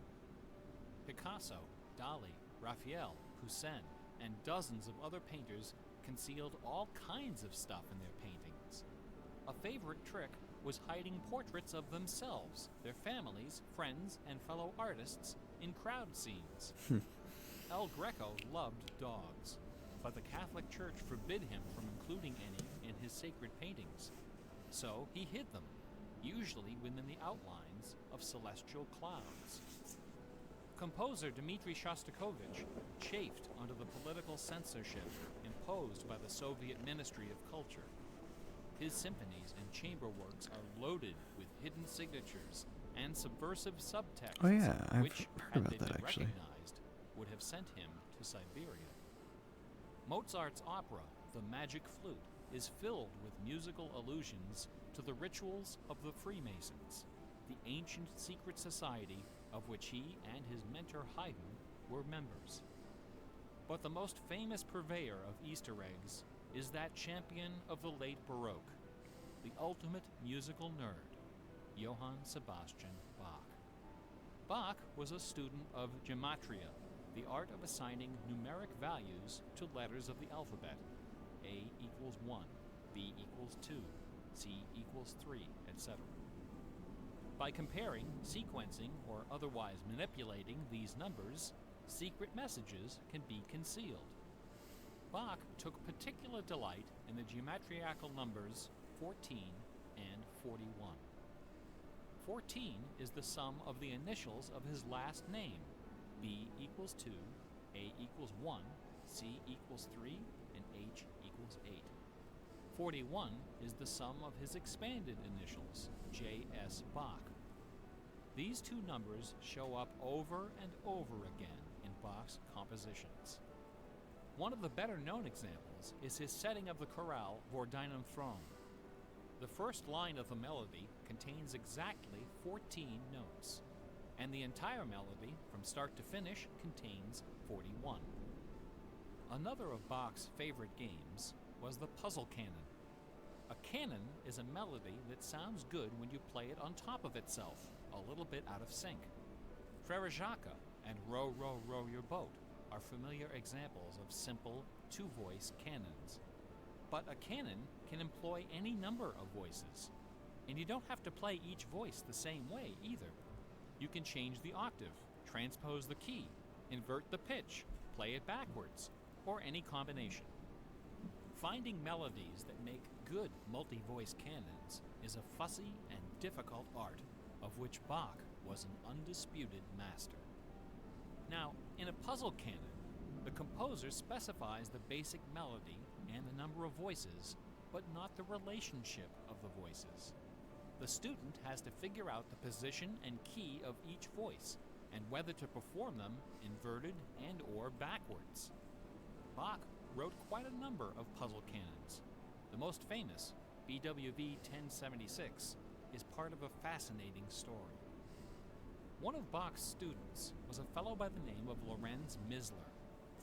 Picasso, Dali, Raphael, Poussin, and dozens of other painters concealed all kinds of stuff in their paintings. A favorite trick was hiding portraits of themselves, their families, friends, and fellow artists in crowd scenes. El Greco loved dogs, but the Catholic Church forbid him from including any in his sacred paintings. So he hid them, usually within the outlines of celestial clouds. Composer Dmitri Shostakovich chafed under the political censorship imposed by the Soviet Ministry of Culture. His symphonies and chamber works are loaded with hidden signatures and subversive subtexts, Oh yeah, I've which, heard had about they that been actually. recognized, would have sent him to Siberia. Mozart's opera, The Magic Flute, is filled with musical allusions to the rituals of the Freemasons, the ancient secret society of which he and his mentor Haydn were members. But the most famous purveyor of Easter eggs is that champion of the late Baroque, the ultimate musical nerd, Johann Sebastian Bach. Bach was a student of gematria, the art of assigning numeric values to letters of the alphabet. A equals 1, B equals 2, C equals 3, etc. By comparing, sequencing, or otherwise manipulating these numbers, secret messages can be concealed. Bach took particular delight in the geometrical numbers 14 and 41. 14 is the sum of the initials of his last name. B equals 2, A equals 1, C equals 3, and H equals 8. 41 is the sum of his expanded initials, J.S. Bach. These two numbers show up over and over again in Bach's compositions. One of the better-known examples is his setting of the chorale Vor deinem Thron. The first line of the melody contains exactly 14 notes, and the entire melody, from start to finish, contains 41. Another of Bach's favorite games was the puzzle canon. A canon is a melody that sounds good when you play it on top of itself, a little bit out of sync. Frere Jacques and Row, Row, Row Your Boat are familiar examples of simple two-voice canons. But a canon can employ any number of voices, and you don't have to play each voice the same way either. You can change the octave, transpose the key, invert the pitch, play it backwards, or any combination. Finding melodies that make good multi-voice canons is a fussy and difficult art, of which Bach was an undisputed master. Now, in a puzzle canon, the composer specifies the basic melody and the number of voices, but not the relationship of the voices. The student has to figure out the position and key of each voice, and whether to perform them inverted and or backwards. Bach wrote quite a number of puzzle canons. The most famous, BWV 1076, is part of a fascinating story. One of Bach's students was a fellow by the name of Lorenz Misler,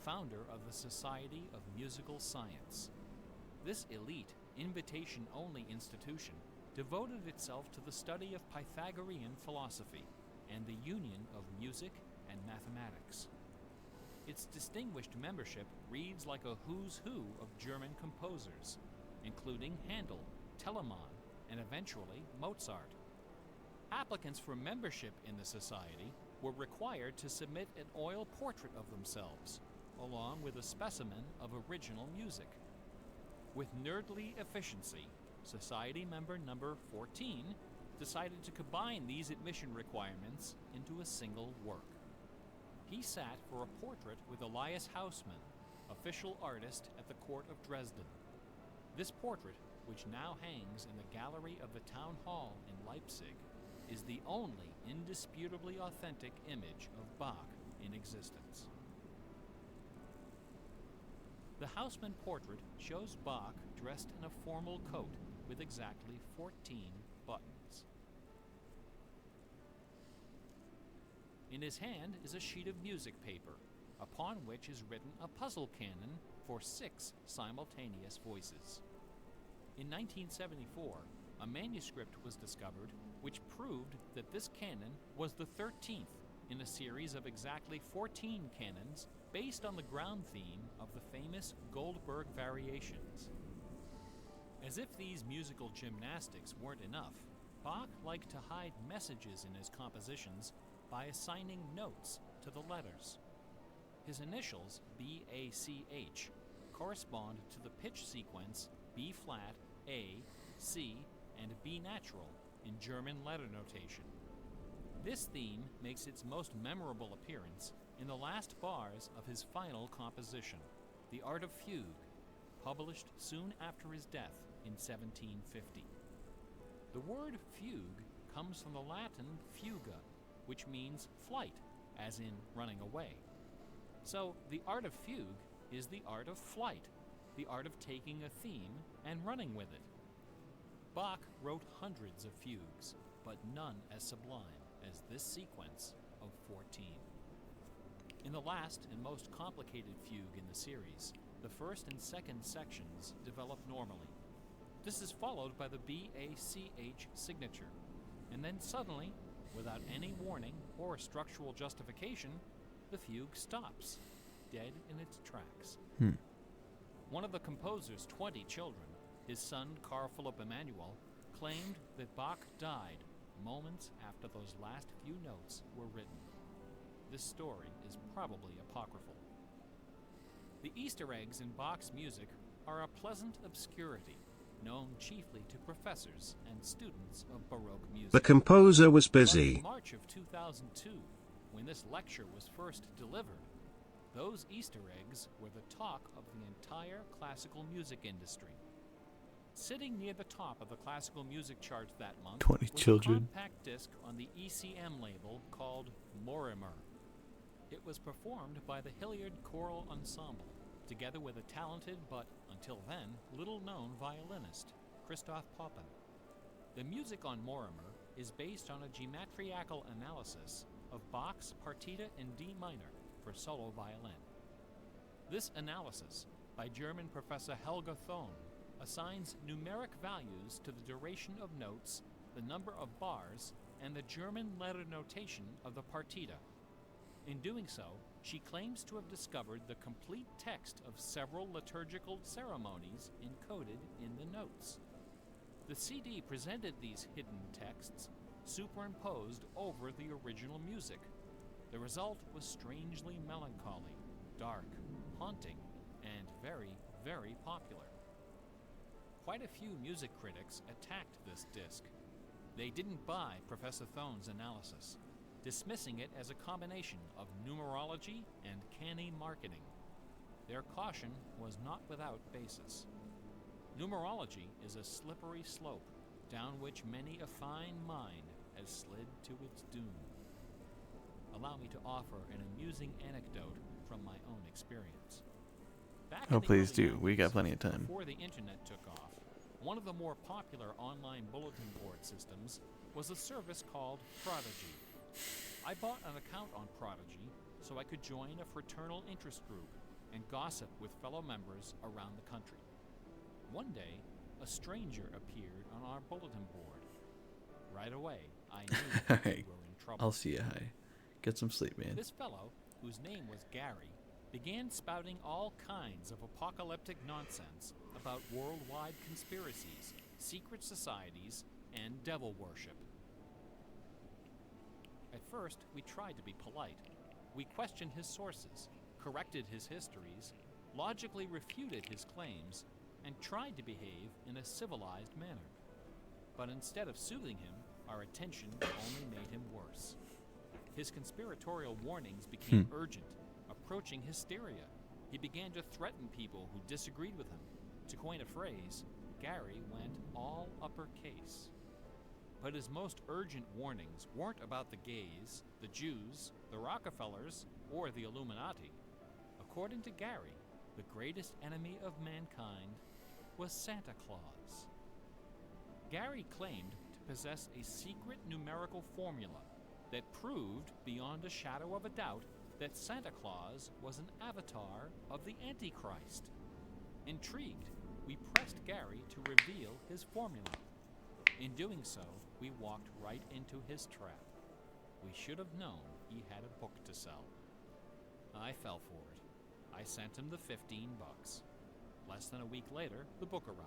founder of the Society of Musical Science. This elite, invitation-only institution devoted itself to the study of Pythagorean philosophy and the union of music and mathematics. Its distinguished membership reads like a who's who of German composers, including Handel, Telemann, and eventually Mozart. Applicants for membership in the society were required to submit an oil portrait of themselves, along with a specimen of original music. With nerdly efficiency, Society member number 14 decided to combine these admission requirements into a single work. He sat for a portrait with Elias Haussmann, official artist at the court of Dresden. This portrait, which now hangs in the gallery of the town hall in Leipzig, is the only indisputably authentic image of Bach in existence. The Haussmann portrait shows Bach dressed in a formal coat with exactly 14 buttons. In his hand is a sheet of music paper, upon which is written a puzzle canon for 6 simultaneous voices. In 1974, a manuscript was discovered which proved that this canon was the 13th in a series of exactly 14 canons based on the ground theme of the famous Goldberg variations. As if these musical gymnastics weren't enough, Bach liked to hide messages in his compositions by assigning notes to the letters. His initials, B-A-C-H, correspond to the pitch sequence B flat, A, C, and B natural in German letter notation. This theme makes its most memorable appearance in the last bars of his final composition, The Art of Fugue, published soon after his death in 1750. The word fugue comes from the Latin fuga, which means flight, as in running away. So the art of fugue is the art of flight, the art of taking a theme and running with it. Bach wrote hundreds of fugues, but none as sublime as this sequence of 14. In the last and most complicated fugue in the series, the first and second sections develop normally. This is followed by the B-A-C-H signature, and then suddenly, without any warning or structural justification, the fugue stops, dead in its tracks. One of the composer's 20 children, his son Carl Philipp Emanuel, claimed that Bach died moments after those last few notes were written. This story is probably apocryphal. The Easter eggs in Bach's music are a pleasant obscurity, known chiefly to professors and students of Baroque music. The composer was But busy. in March of 2002, when this lecture was first delivered, those Easter eggs were the talk of the entire classical music industry. Sitting near the top of the classical music charts that month 20 was children. a compact disc on the ECM label called Lorimer. It was performed by the Hilliard Choral Ensemble, together with a talented but, until then, little-known violinist, Christoph Poppen. The music on Morimer is based on a geometriacal analysis of Bach's Partita in D minor for solo violin. This analysis, by German professor Helga Thon, assigns numeric values to the duration of notes, the number of bars, and the German letter notation of the partita. In doing so, she claims to have discovered the complete text of several liturgical ceremonies encoded in the notes. The CD presented these hidden texts superimposed over the original music. The result was strangely melancholy, dark, haunting, and very, very popular. Quite a few music critics attacked this disc. They didn't buy Professor Thon's analysis, dismissing it as a combination of numerology and canny marketing. Their caution was not without basis. Numerology is a slippery slope down which many a fine mind has slid to its doom. Allow me to offer an amusing anecdote from my own experience. Back in Oh, the please early do. We got 90s, plenty of time. Before the internet took off, one of the more popular online bulletin board systems was a service called Prodigy. I bought an account on Prodigy so I could join a fraternal interest group and gossip with fellow members around the country. One day, a stranger appeared on our bulletin board. Right away, I knew we Hey, were in trouble. I'll see you high. Get some sleep, man. This fellow, whose name was Gary, began spouting all kinds of apocalyptic nonsense about worldwide conspiracies, secret societies, and devil worship. At first, we tried to be polite. We questioned his sources, corrected his histories, logically refuted his claims, and tried to behave in a civilized manner. But instead of soothing him, our attention only made him worse. His conspiratorial warnings became urgent, approaching hysteria. He began to threaten people who disagreed with him. To coin a phrase, Gary went all uppercase. But his most urgent warnings weren't about the gays, the Jews, the Rockefellers, or the Illuminati. According to Gary, the greatest enemy of mankind was Santa Claus. Gary claimed to possess a secret numerical formula that proved beyond a shadow of a doubt that Santa Claus was an avatar of the Antichrist. Intrigued, we pressed Gary to reveal his formula. In doing so, we walked right into his trap. We should have known he had a book to sell. I fell for it. I sent him the $15. Less than a week later, the book arrived.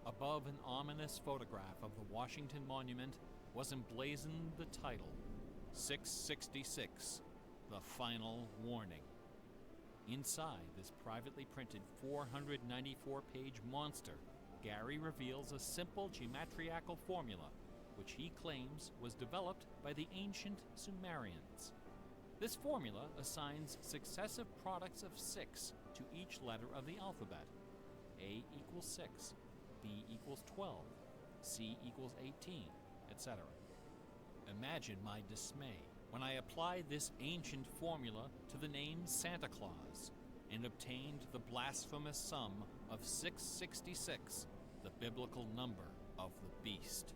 Above an ominous photograph of the Washington Monument was emblazoned the title, 666, The Final Warning. Inside this privately printed 494-page monster, Gary reveals a simple geometrical formula, which he claims was developed by the ancient Sumerians. This formula assigns successive products of 6 to each letter of the alphabet. A equals 6, B equals 12, C equals 18, etc. Imagine my dismay when I applied this ancient formula to the name Santa Claus and obtained the blasphemous sum of 666, the biblical number of the beast.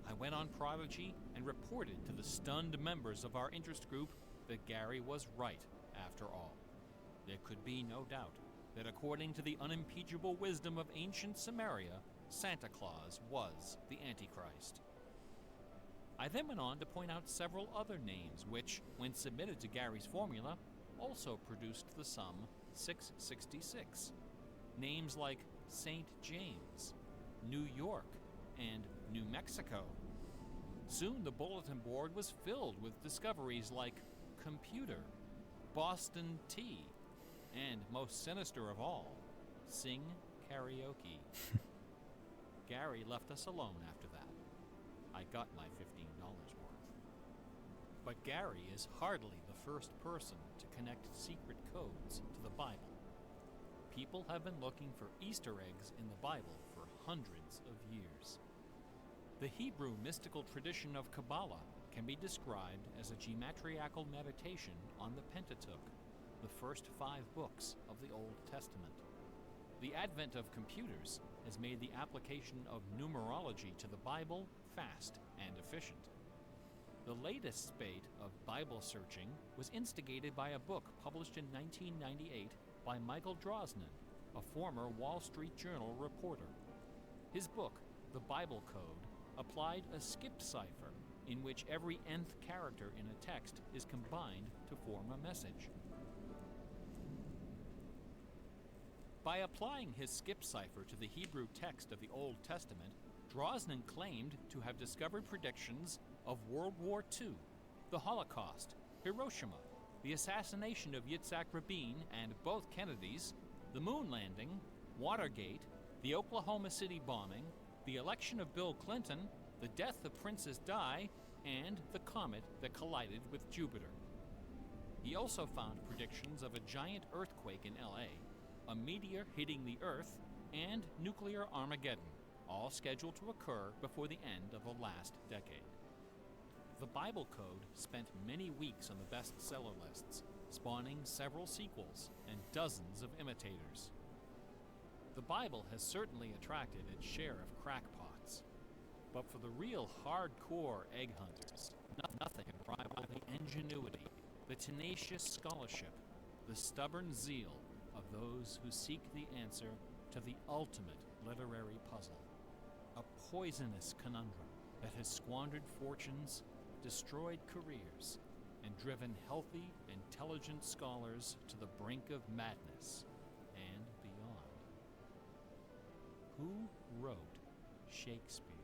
I went on Prodigy and reported to the stunned members of our interest group that Gary was right after all. There could be no doubt that according to the unimpeachable wisdom of ancient Samaria, Santa Claus was the Antichrist. I then went on to point out several other names which, when submitted to Gary's formula, also produced the sum 666. Names like St. James, New York, and New Mexico. Soon the bulletin board was filled with discoveries like computer, Boston tea, and most sinister of all, sing karaoke. Gary left us alone after that. I got my $15 worth. But Gary is hardly the first person to connect secret codes to the Bible. People have been looking for Easter eggs in the Bible for hundreds of years. The Hebrew mystical tradition of Kabbalah can be described as a geometrical meditation on the Pentateuch, the first 5 books of the Old Testament. The advent of computers has made the application of numerology to the Bible fast and efficient. The latest spate of Bible searching was instigated by a book published in 1998 by Michael Drosnin, a former Wall Street Journal reporter. His book, The Bible Code, applied a skip cipher in which every nth character in a text is combined to form a message. By applying his skip cipher to the Hebrew text of the Old Testament, Drosnin claimed to have discovered predictions of World War II, the Holocaust, Hiroshima, the assassination of Yitzhak Rabin and both Kennedys, the moon landing, Watergate, the Oklahoma City bombing, the election of Bill Clinton, the death of Princess Di, and the comet that collided with Jupiter. He also found predictions of a giant earthquake in LA, a meteor hitting the Earth, and nuclear Armageddon, all scheduled to occur before the end of the last decade. The Bible Code spent many weeks on the bestseller lists, spawning several sequels and dozens of imitators. The Bible has certainly attracted its share of crackpots, but for the real hardcore egg hunters, nothing can rival the ingenuity, the tenacious scholarship, the stubborn zeal of those who seek the answer to the ultimate literary puzzle, a poisonous conundrum that has squandered fortunes, destroyed careers, and driven healthy, intelligent scholars to the brink of madness and beyond. Who wrote Shakespeare?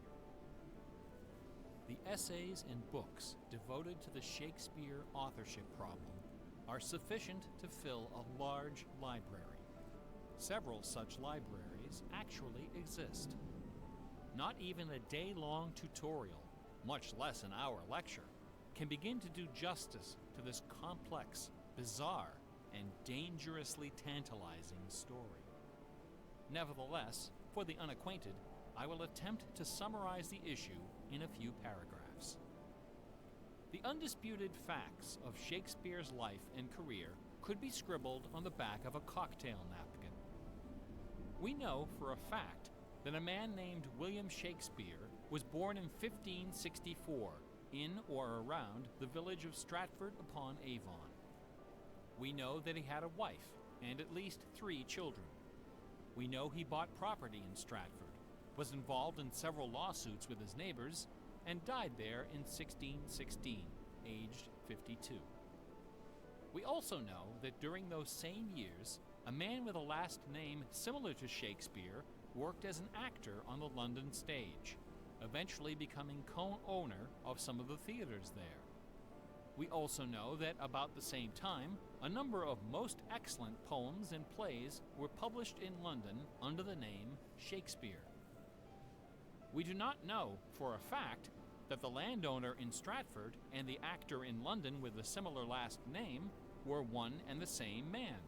The essays and books devoted to the Shakespeare authorship problem are sufficient to fill a large library. Several such libraries actually exist. Not even a day-long tutorial, much less an hour lecture, can begin to do justice to this complex, bizarre, and dangerously tantalizing story. Nevertheless, for the unacquainted, I will attempt to summarize the issue in a few paragraphs. The undisputed facts of Shakespeare's life and career could be scribbled on the back of a cocktail napkin. We know for a fact that a man named William Shakespeare was born in 1564 in or around the village of Stratford upon Avon. We know that he had a wife and at least 3 children. We know he bought property in Stratford, was involved in several lawsuits with his neighbors, and died there in 1616, aged 52. We also know that during those same years, a man with a last name similar to Shakespeare worked as an actor on the London stage, eventually becoming co-owner of some of the theaters there. We also know that about the same time, a number of most excellent poems and plays were published in London under the name Shakespeare. We do not know for a fact that the landowner in Stratford and the actor in London with a similar last name were one and the same man.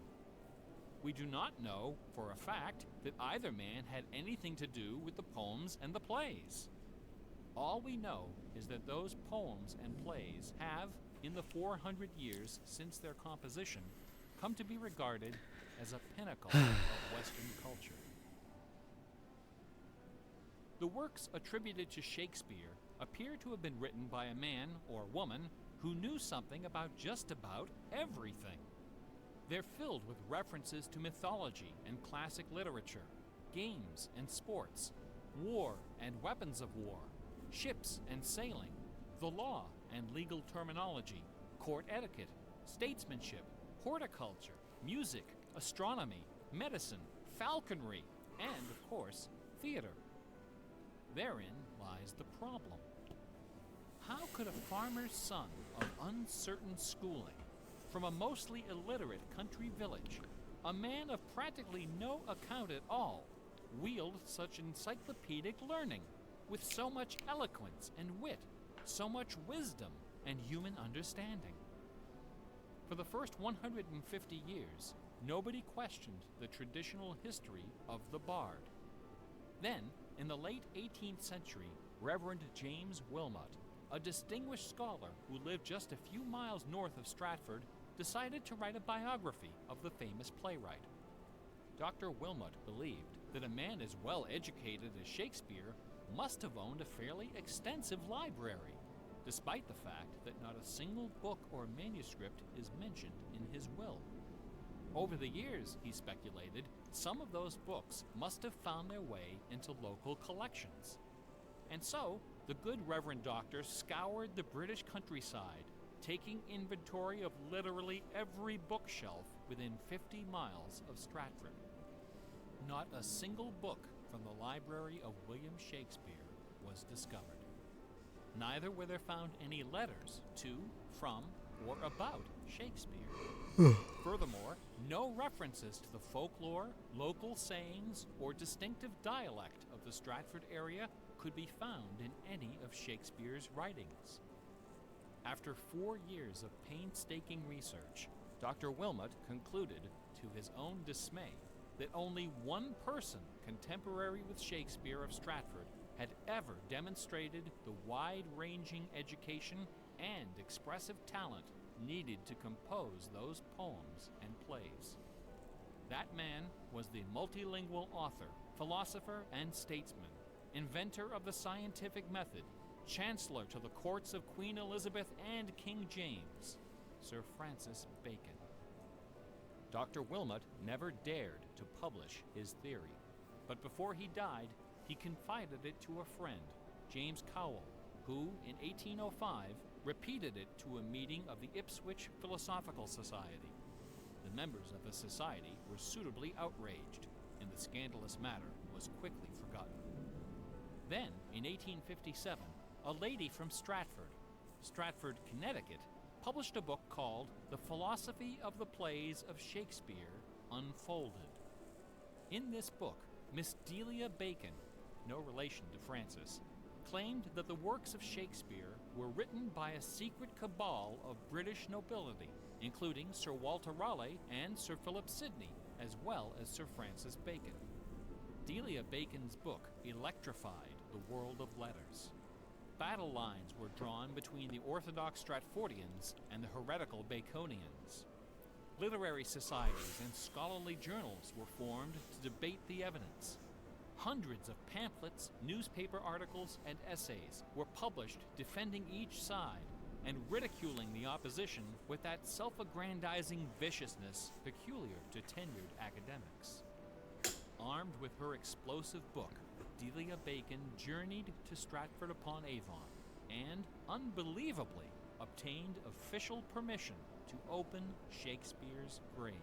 We do not know for a fact that either man had anything to do with the poems and the plays. All we know is that those poems and plays have, in the 400 years since their composition, come to be regarded as a pinnacle of Western culture. The works attributed to Shakespeare appear to have been written by a man or woman who knew something about just about everything. They're filled with references to mythology and classic literature, games and sports, war and weapons of war, ships and sailing, the law and legal terminology, court etiquette, statesmanship, horticulture, music, astronomy, medicine, falconry, and, of course, theater. Therein lies the problem. How could a farmer's son of uncertain schooling, from a mostly illiterate country village, a man of practically no account at all, wield such encyclopedic learning, with so much eloquence and wit, so much wisdom and human understanding? For the first 150 years, nobody questioned the traditional history of the bard. Then, in the late 18th century, Reverend James Wilmot, a distinguished scholar who lived just a few miles north of Stratford, decided to write a biography of the famous playwright. Dr. Wilmot believed that a man as well educated as Shakespeare must have owned a fairly extensive library, despite the fact that not a single book or manuscript is mentioned in his will. Over the years, he speculated, some of those books must have found their way into local collections. And so, the good Reverend Doctor scoured the British countryside, taking inventory of literally every bookshelf within 50 miles of Stratford. Not a single book from the library of William Shakespeare was discovered. Neither were there found any letters to, from, or about Shakespeare. Furthermore, no references to the folklore, local sayings, or distinctive dialect of the Stratford area could be found in any of Shakespeare's writings. After 4 years of painstaking research, Dr. Wilmot concluded, to his own dismay, that only one person contemporary with Shakespeare of Stratford had ever demonstrated the wide-ranging education and expressive talent needed to compose those poems and plays. That man was the multilingual author, philosopher, and statesman, inventor of the scientific method, chancellor to the courts of Queen Elizabeth and King James, Sir Francis Bacon. Dr. Wilmot never dared to publish his theory, but before he died, he confided it to a friend, James Cowell, who, in 1805, repeated it to a meeting of the Ipswich Philosophical Society. The members of the society were suitably outraged, and the scandalous matter was quickly forgotten. Then, in 1857, a lady from Stratford, Connecticut, published a book called The Philosophy of the Plays of Shakespeare Unfolded. In this book, Miss Delia Bacon, no relation to Francis, claimed that the works of Shakespeare were written by a secret cabal of British nobility, including Sir Walter Raleigh and Sir Philip Sidney, as well as Sir Francis Bacon. Delia Bacon's book electrified the world of letters. Battle lines were drawn between the orthodox Stratfordians and the heretical Baconians. Literary societies and scholarly journals were formed to debate the evidence. Hundreds of pamphlets, newspaper articles, and essays were published defending each side and ridiculing the opposition with that self-aggrandizing viciousness peculiar to tenured academics. Armed with her explosive book, Delia Bacon journeyed to Stratford-upon-Avon and, unbelievably, obtained official permission to open Shakespeare's grave.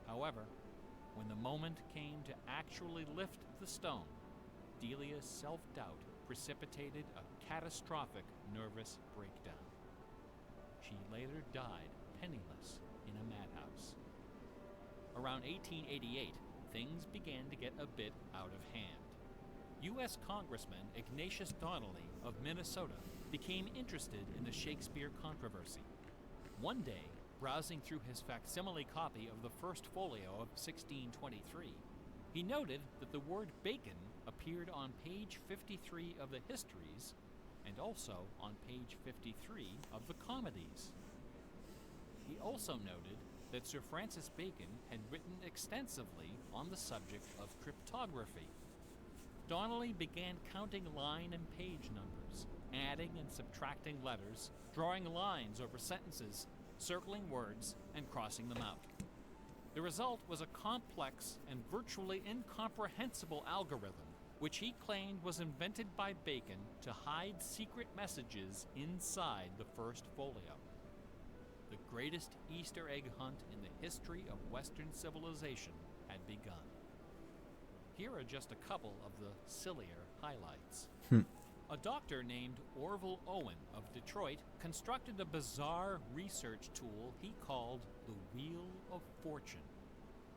However, when the moment came to actually lift the stone, Delia's self-doubt precipitated a catastrophic nervous breakdown. She later died penniless in a madhouse. Around 1888, things began to get a bit out of hand. U.S. Congressman Ignatius Donnelly of Minnesota became interested in the Shakespeare controversy. One day, browsing through his facsimile copy of the First Folio of 1623, he noted that the word bacon appeared on page 53 of the Histories and also on page 53 of the Comedies. He also noted that Sir Francis Bacon had written extensively on the subject of cryptography. Donnelly began counting line and page numbers, adding and subtracting letters, drawing lines over sentences, circling words, and crossing them out. The result was a complex and virtually incomprehensible algorithm, which he claimed was invented by Bacon to hide secret messages inside the First Folio. The greatest Easter egg hunt in the history of Western civilization had begun. Here are just a couple of the sillier highlights. A doctor named Orville Owen of Detroit constructed a bizarre research tool he called the Wheel of Fortune.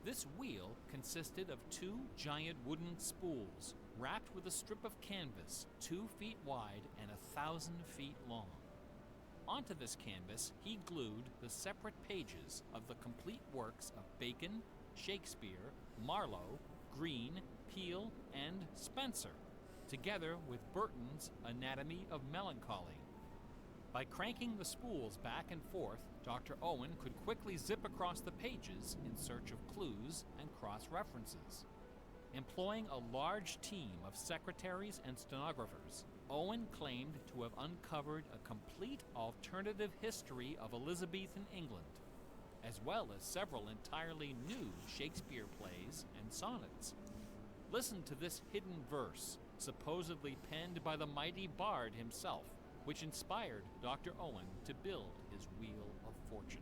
This wheel consisted of two giant wooden spools wrapped with a strip of canvas 2 feet wide and 1,000 feet long. Onto this canvas, he glued the separate pages of the complete works of Bacon, Shakespeare, Marlowe, Greene, Peele, and Spenser, together with Burton's Anatomy of Melancholy. By cranking the spools back and forth, Dr. Owen could quickly zip across the pages in search of clues and cross-references. Employing a large team of secretaries and stenographers, Owen claimed to have uncovered a complete alternative history of Elizabethan England, as well as several entirely new Shakespeare plays and sonnets. Listen to this hidden verse, supposedly penned by the mighty bard himself, which inspired Dr. Owen to build his Wheel of Fortune.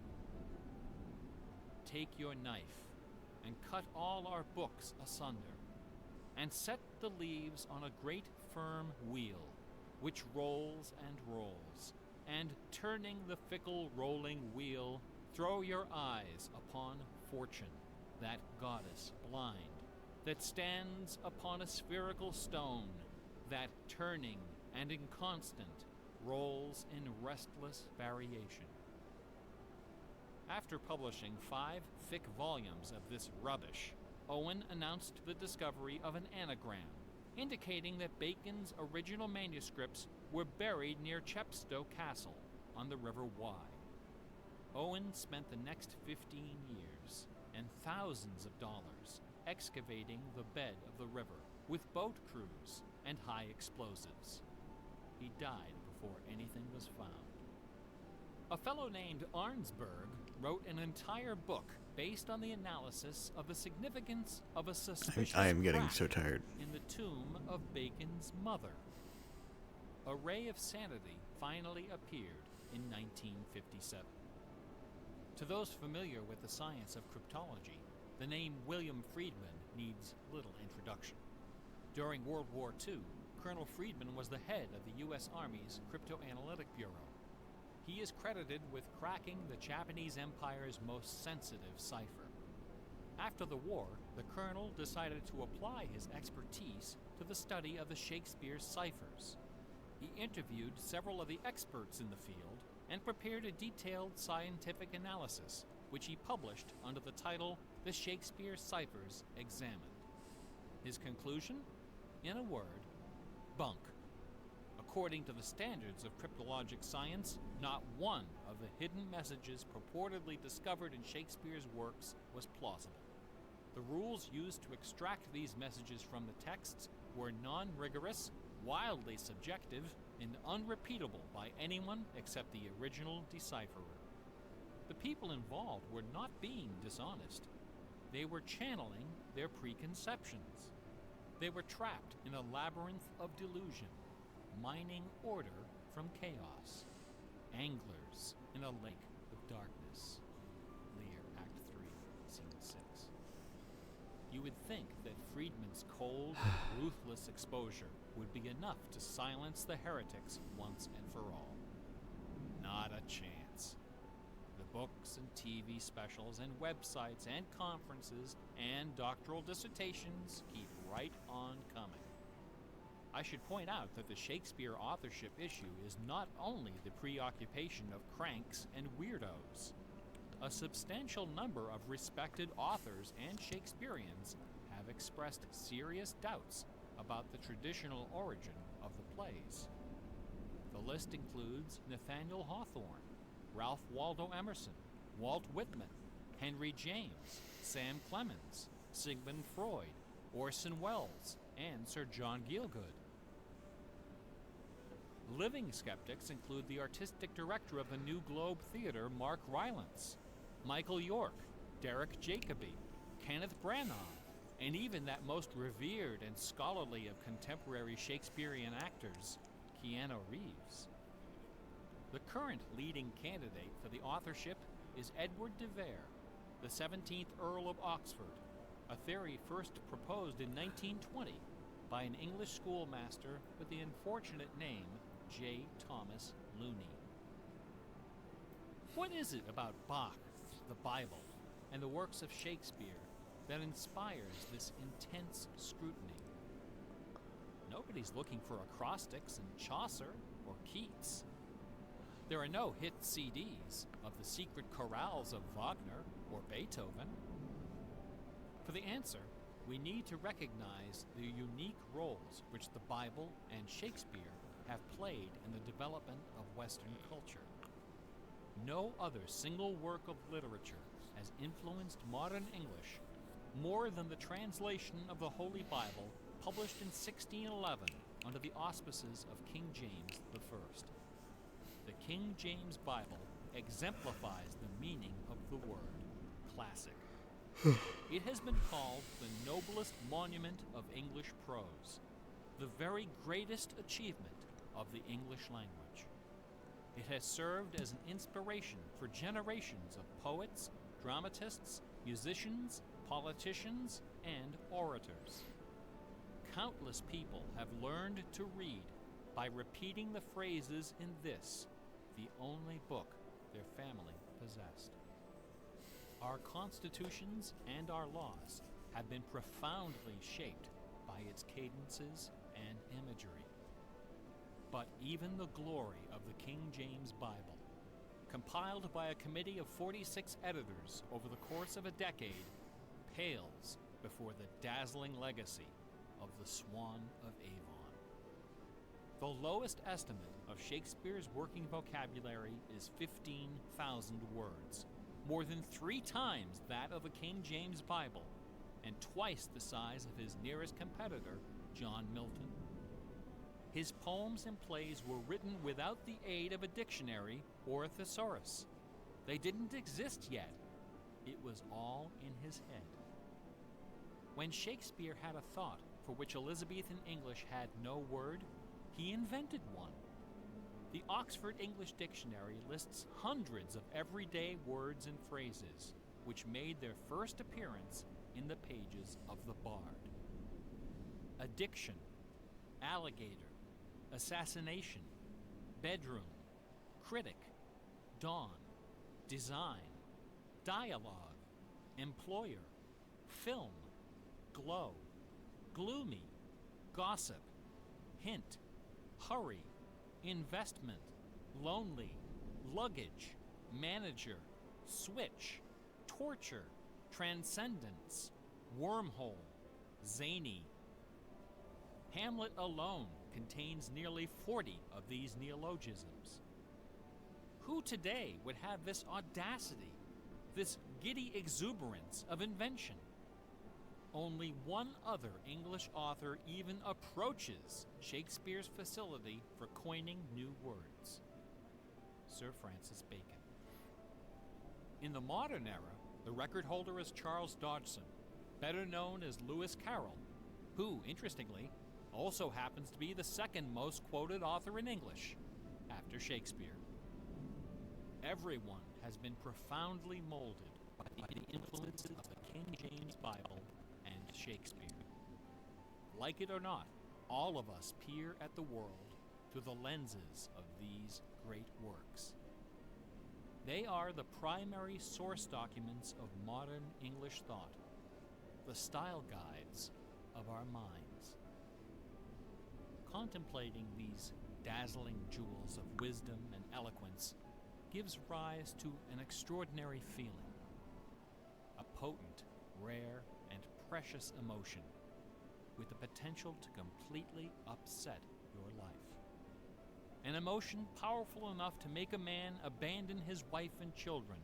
Take your knife and cut all our books asunder, and set the leaves on a great firm wheel, which rolls and rolls, and turning the fickle rolling wheel, throw your eyes upon Fortune, that goddess blind, that stands upon a spherical stone, that turning and inconstant rolls in restless variation. After publishing 5 thick volumes of this rubbish, Owen announced the discovery of an anagram, indicating that Bacon's original manuscripts were buried near Chepstow Castle on the River Wye. Owen spent the next 15 years and thousands of dollars excavating the bed of the river with boat crews and high explosives. He died before anything was found. A fellow named Arnsberg wrote an entire book based on the analysis of the significance of a suspicious I am getting crack so tired. in the tomb of Bacon's mother. A Ray of Sanity finally appeared in 1957. To those familiar with the science of cryptology, the name William Friedman needs little introduction. During World War II, Colonel Friedman was the head of the U.S. Army's Cryptoanalytic Bureau. He is credited with cracking the Japanese Empire's most sensitive cipher. After the war, the colonel decided to apply his expertise to the study of the Shakespeare ciphers. He interviewed several of the experts in the field and prepared a detailed scientific analysis, which he published under the title The Shakespeare Ciphers Examined. His conclusion? In a word, bunk. According to the standards of cryptologic science, not one of the hidden messages purportedly discovered in Shakespeare's works was plausible. The rules used to extract these messages from the texts were non-rigorous, wildly subjective, and unrepeatable by anyone except the original decipherer. The people involved were not being dishonest. They were channeling their preconceptions. They were trapped in a labyrinth of delusion, mining order from chaos. Anglers in a lake of darkness. Lear, Act 3, Scene 6. You would think that Friedman's cold, ruthless exposure would be enough to silence the heretics once and for all. Not a chance. The books and TV specials and websites and conferences and doctoral dissertations keep right on coming. I should point out that the Shakespeare authorship issue is not only the preoccupation of cranks and weirdos. A substantial number of respected authors and Shakespeareans have expressed serious doubts about the traditional origin of the plays. The list includes Nathaniel Hawthorne, Ralph Waldo Emerson, Walt Whitman, Henry James, Sam Clemens, Sigmund Freud, Orson Welles, and Sir John Gielgud. Living skeptics include the artistic director of the New Globe Theatre, Mark Rylance, Michael York, Derek Jacobi, Kenneth Branagh, and even that most revered and scholarly of contemporary Shakespearean actors, Keanu Reeves. The current leading candidate for the authorship is Edward de Vere, the 17th Earl of Oxford, a theory first proposed in 1920 by an English schoolmaster with the unfortunate name J. Thomas Looney. What is it about Bach, the Bible, and the works of Shakespeare that inspires this intense scrutiny? Nobody's looking for acrostics in Chaucer or Keats. There are no hit CDs of the secret chorales of Wagner or Beethoven. For the answer, we need to recognize the unique roles which the Bible and Shakespeare have played in the development of Western culture. No other single work of literature has influenced modern English more than the translation of the Holy Bible published in 1611 under the auspices of King James I. The King James Bible exemplifies the meaning of the word classic. It has been called the noblest monument of English prose, the very greatest achievement of the English language. It has served as an inspiration for generations of poets, dramatists, musicians, politicians, and orators. Countless people have learned to read by repeating the phrases in this, the only book their family possessed. Our constitutions and our laws have been profoundly shaped by its cadences and imagery. But even the glory of the King James Bible, compiled by a committee of 46 editors over the course of a decade, pales before the dazzling legacy of the Swan of Avon. The lowest estimate of Shakespeare's working vocabulary is 15,000 words, more than 3 times that of the King James Bible, and twice the size of his nearest competitor, John Milton. His poems and plays were written without the aid of a dictionary or a thesaurus. They didn't exist yet. It was all in his head. When Shakespeare had a thought for which Elizabethan English had no word, he invented one. The Oxford English Dictionary lists hundreds of everyday words and phrases which made their first appearance in the pages of the Bard. Addiction, alligator, assassination, bedroom, critic, dawn, design, dialogue, employer, film, glow, gloomy, gossip, hint, hurry, investment, lonely, luggage, manager, switch, torture, transcendence, wormhole, zany. Hamlet alone contains nearly 40 of these neologisms. Who today would have this audacity, this giddy exuberance of invention? Only one other English author even approaches Shakespeare's facility for coining new words: Sir Francis Bacon. In the modern era, the record holder is Charles Dodgson, better known as Lewis Carroll, who, interestingly, also happens to be the second most quoted author in English, after Shakespeare. Everyone has been profoundly molded by the influences of the King James Bible and Shakespeare. Like it or not, all of us peer at the world through the lenses of these great works. They are the primary source documents of modern English thought, the style guides of our minds. Contemplating these dazzling jewels of wisdom and eloquence gives rise to an extraordinary feeling, a potent, rare, and precious emotion with the potential to completely upset your life. An emotion powerful enough to make a man abandon his wife and children,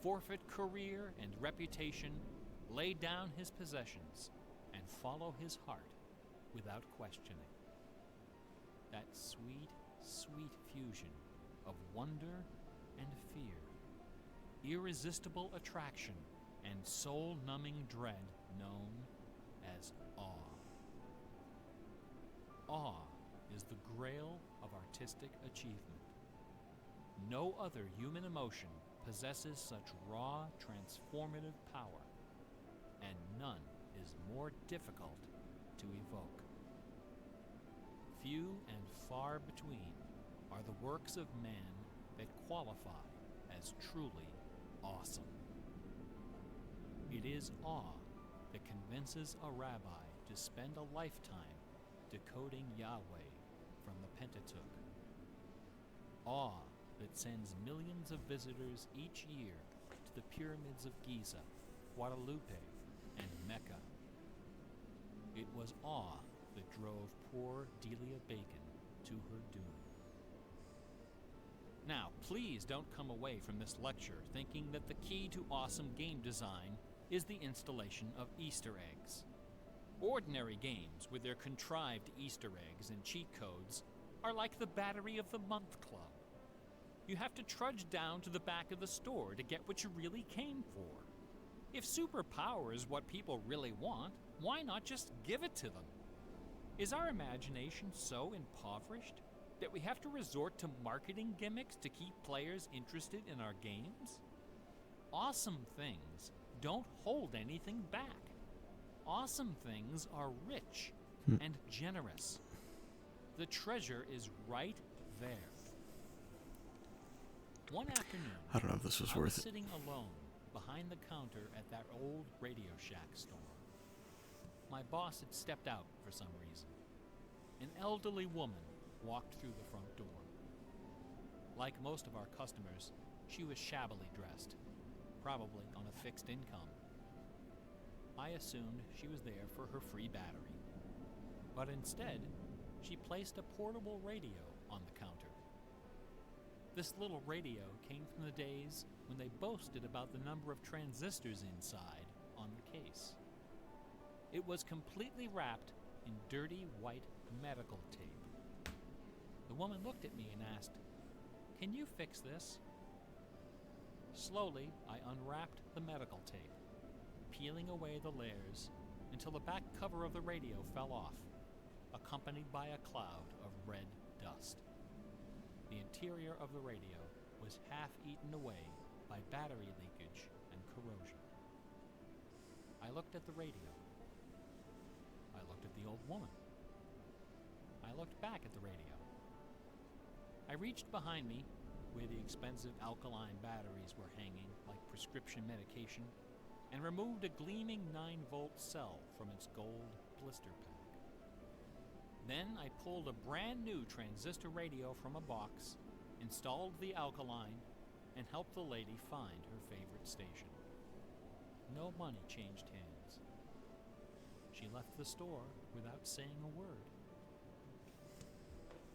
forfeit career and reputation, lay down his possessions, and follow his heart without questioning. That sweet, sweet fusion of wonder and fear, irresistible attraction and soul-numbing dread known as awe. Awe is the grail of artistic achievement. No other human emotion possesses such raw, transformative power, and none is more difficult to evoke. Few and far between are the works of man that qualify as truly awesome. It is awe that convinces a rabbi to spend a lifetime decoding Yahweh from the Pentateuch. Awe that sends millions of visitors each year to the pyramids of Giza, Guadalupe, and Mecca. It was awe that drove poor Delia Bacon to her doom. Now, please don't come away from this lecture thinking that the key to awesome game design is the installation of Easter eggs. Ordinary games with their contrived Easter eggs and cheat codes are like the Battery of the Month Club. You have to trudge down to the back of the store to get what you really came for. If superpower is what people really want, why not just give it to them? Is our imagination so impoverished that we have to resort to marketing gimmicks to keep players interested in our games? Awesome things don't hold anything back. Awesome things are rich and generous. The treasure is right there. One afternoon, I don't know if this was I worth it. sitting alone behind the counter at that old Radio Shack store. My boss had stepped out for some reason. An elderly woman walked through the front door. Like most of our customers, she was shabbily dressed, probably on a fixed income. I assumed she was there for her free battery. But instead, she placed a portable radio on the counter. This little radio came from the days when they boasted about the number of transistors inside on the case. It was completely wrapped in dirty white medical tape. The woman looked at me and asked, "Can you fix this?" Slowly, I unwrapped the medical tape, peeling away the layers until the back cover of the radio fell off, accompanied by a cloud of red dust. The interior of the radio was half eaten away by battery leakage and corrosion. I looked at the radio. I looked at the old woman. I looked back at the radio. I reached behind me, where the expensive alkaline batteries were hanging like prescription medication, and removed a gleaming 9-volt cell from its gold blister pack. Then I pulled a brand new transistor radio from a box, installed the alkaline, and helped the lady find her favorite station. No money changed hands. She left the store without saying a word.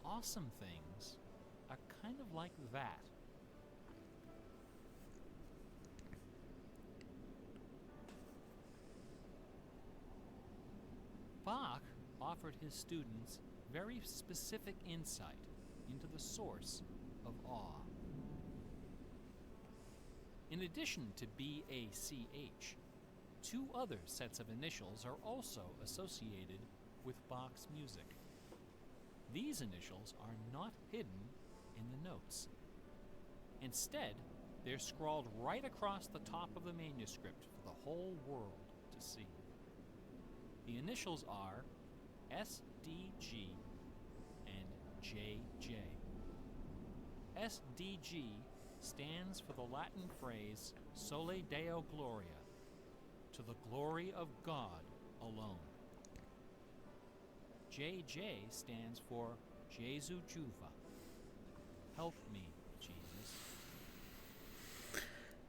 awesome things are kind of like that. Bach offered his students very specific insight into the source of awe. In addition to BACH, 2 other sets of initials are also associated with Bach's music. These initials are not hidden in the notes. Instead, they're scrawled right across the top of the manuscript for the whole world to see. The initials are SDG and JJ. SDG stands for the Latin phrase Sole Deo Gloria, to the glory of God alone. JJ stands for Jesu Juva, help me, Jesus.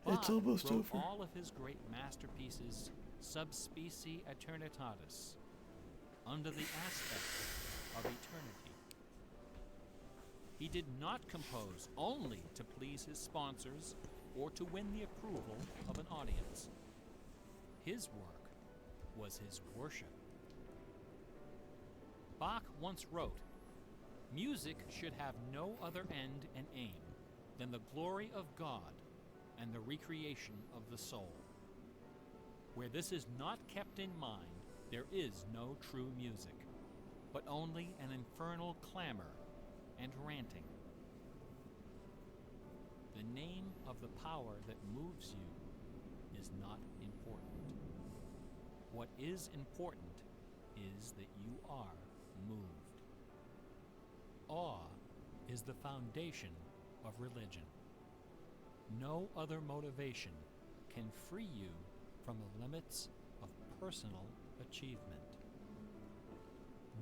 It's Bach almost wrote over. all of his great masterpieces sub specie aeternitatis, under the aspect of eternity. He did not compose only to please his sponsors or to win the approval of an audience. His work was his worship. Bach once wrote, "Music should have no other end and aim than the glory of God and the recreation of the soul. Where this is not kept in mind, there is no true music, but only an infernal clamor and ranting." The name of the power that moves you is not important. What is important is that you are moved. Awe is the foundation of religion. No other motivation can free you from the limits of personal achievement.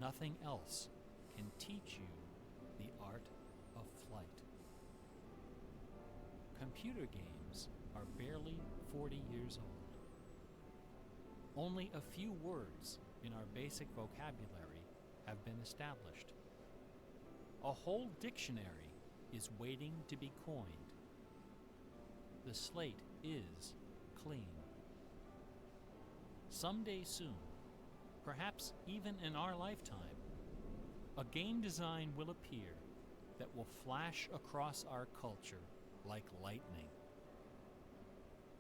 Nothing else can teach you the art of flight. Computer games are barely 40 years old. Only a few words in our basic vocabulary have been established. A whole dictionary is waiting to be coined. The slate is clean. Someday soon, perhaps even in our lifetime, a game design will appear that will flash across our culture like lightning.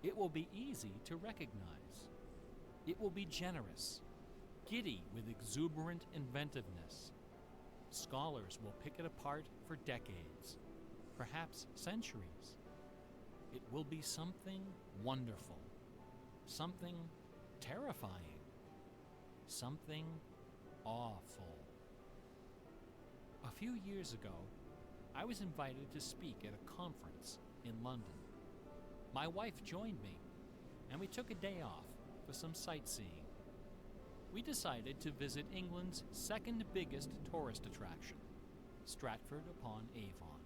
It will be easy to recognize. It will be generous, giddy with exuberant inventiveness. Scholars will pick it apart for decades, perhaps centuries. It will be something wonderful, something terrifying, something awful. A few years ago, I was invited to speak at a conference in London. My wife joined me, and we took a day off for some sightseeing. We decided to visit England's second biggest tourist attraction, Stratford-upon-Avon.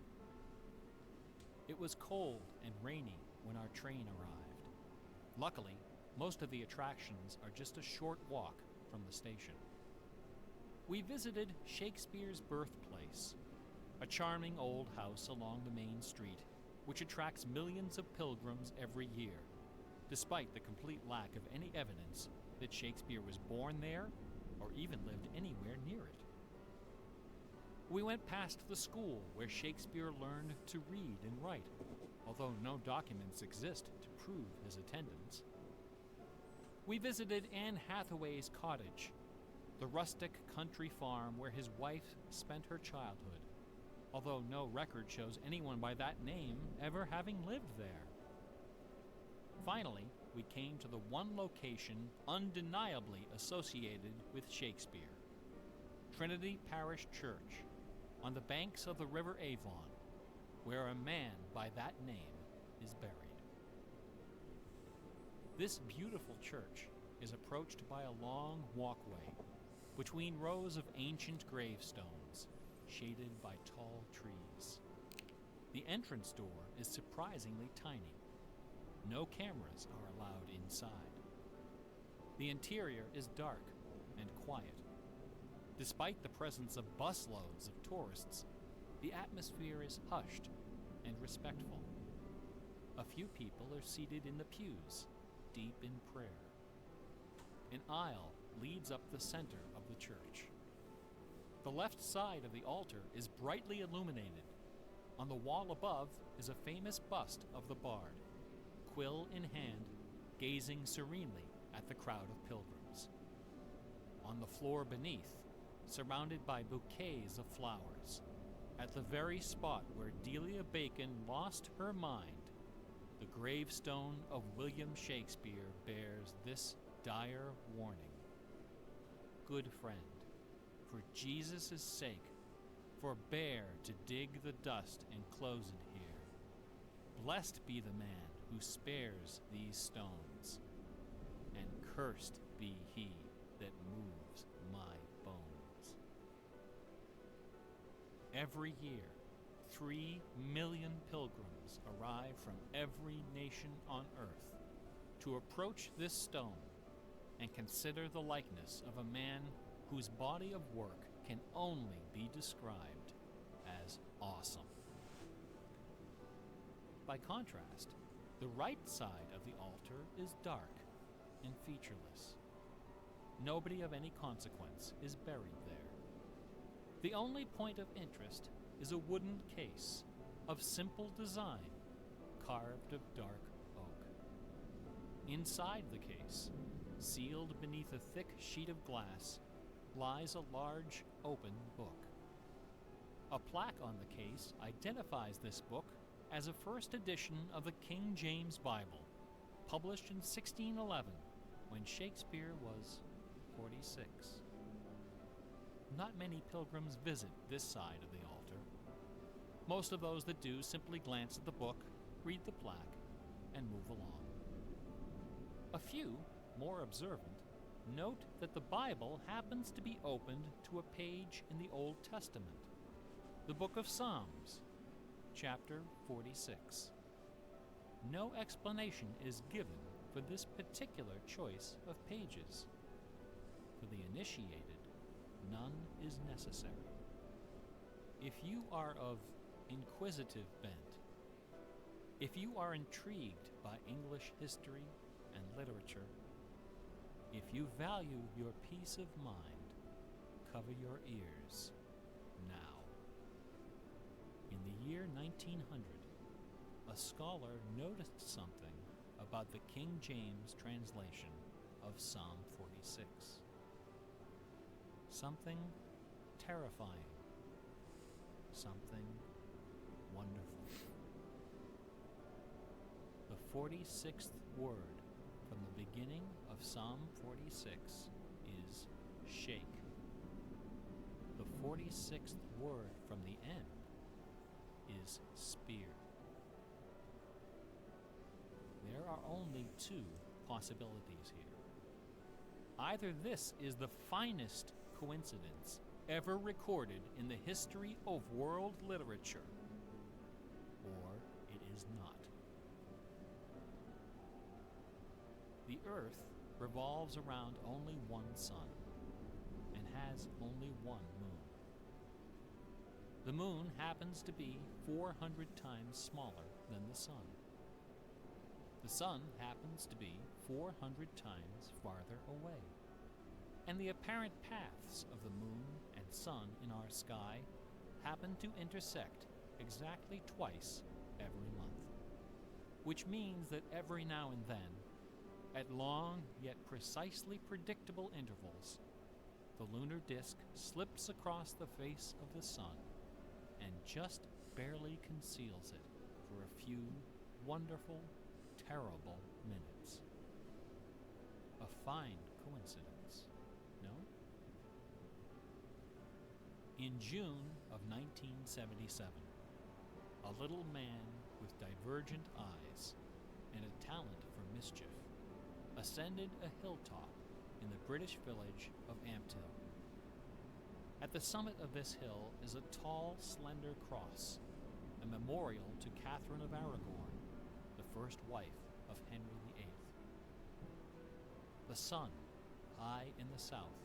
It was cold and rainy when our train arrived. Luckily, most of the attractions are just a short walk from the station. We visited Shakespeare's birthplace, a charming old house along the main street, which attracts millions of pilgrims every year, despite the complete lack of any evidence that Shakespeare was born there or even lived anywhere near it. We went past the school where Shakespeare learned to read and write, although no documents exist to prove his attendance. We visited Anne Hathaway's cottage, the rustic country farm where his wife spent her childhood, although no record shows anyone by that name ever having lived there. Finally, we came to the one location undeniably associated with Shakespeare, Trinity Parish Church, on the banks of the River Avon, where a man by that name is buried. This beautiful church is approached by a long walkway between rows of ancient gravestones, shaded by tall trees. The entrance door is surprisingly tiny. No cameras are allowed inside. The interior is dark and quiet. Despite the presence of busloads of tourists, the atmosphere is hushed and respectful. A few people are seated in the pews, deep in prayer. An aisle leads up the center of the church. The left side of the altar is brightly illuminated. On the wall above is a famous bust of the bard, quill in hand, gazing serenely at the crowd of pilgrims. On the floor beneath, surrounded by bouquets of flowers, at the very spot where Delia Bacon lost her mind, the gravestone of William Shakespeare bears this dire warning. Good friend, for Jesus' sake, forbear to dig the dust enclosed here. Blessed be the man who spares these stones, and cursed be he that moves my bones. Every year, 3 million pilgrims arrive from every nation on earth to approach this stone and consider the likeness of a man whose body of work can only be described as awesome. By contrast, the right side of the altar is dark and featureless. Nobody of any consequence is buried there. The only point of interest is a wooden case of simple design, carved of dark oak. Inside the case, sealed beneath a thick sheet of glass, lies a large open book. A plaque on the case identifies this book as a first edition of the King James Bible, published in 1611, when Shakespeare was 46. Not many pilgrims visit this side of the altar. Most of those that do simply glance at the book, read the plaque, and move along. A few, more observant, note that the Bible happens to be opened to a page in the Old Testament, the book of Psalms, chapter 46. No explanation is given for this particular choice of pages. For the initiated, none is necessary. If you are of inquisitive bent, if you are intrigued by English history and literature, if you value your peace of mind, cover your ears now. In the year 1900, a scholar noticed something about the King James translation of Psalm 46. Something terrifying, something wonderful. The 46th word from the beginning of Psalm 46 is shake. The 46th word from the end is spear. There are only two possibilities here. Either this is the finest coincidence ever recorded in the history of world literature, or it is not. The Earth revolves around only one sun and has only one moon. The moon happens to be 400 times smaller than the sun. The sun happens to be 400 times farther away. And the apparent paths of the moon and sun in our sky happen to intersect exactly twice every month. Which means that every now and then, at long yet precisely predictable intervals, the lunar disk slips across the face of the sun and just barely conceals it for a few wonderful, terrible minutes. A fine coincidence, no? In June of 1977, a little man with divergent eyes and a talent for mischief ascended a hilltop in the British village of Ampthill. At the summit of this hill is a tall, slender cross, a memorial to Catherine of Aragon, the first wife of Henry VIII. The sun, high in the south,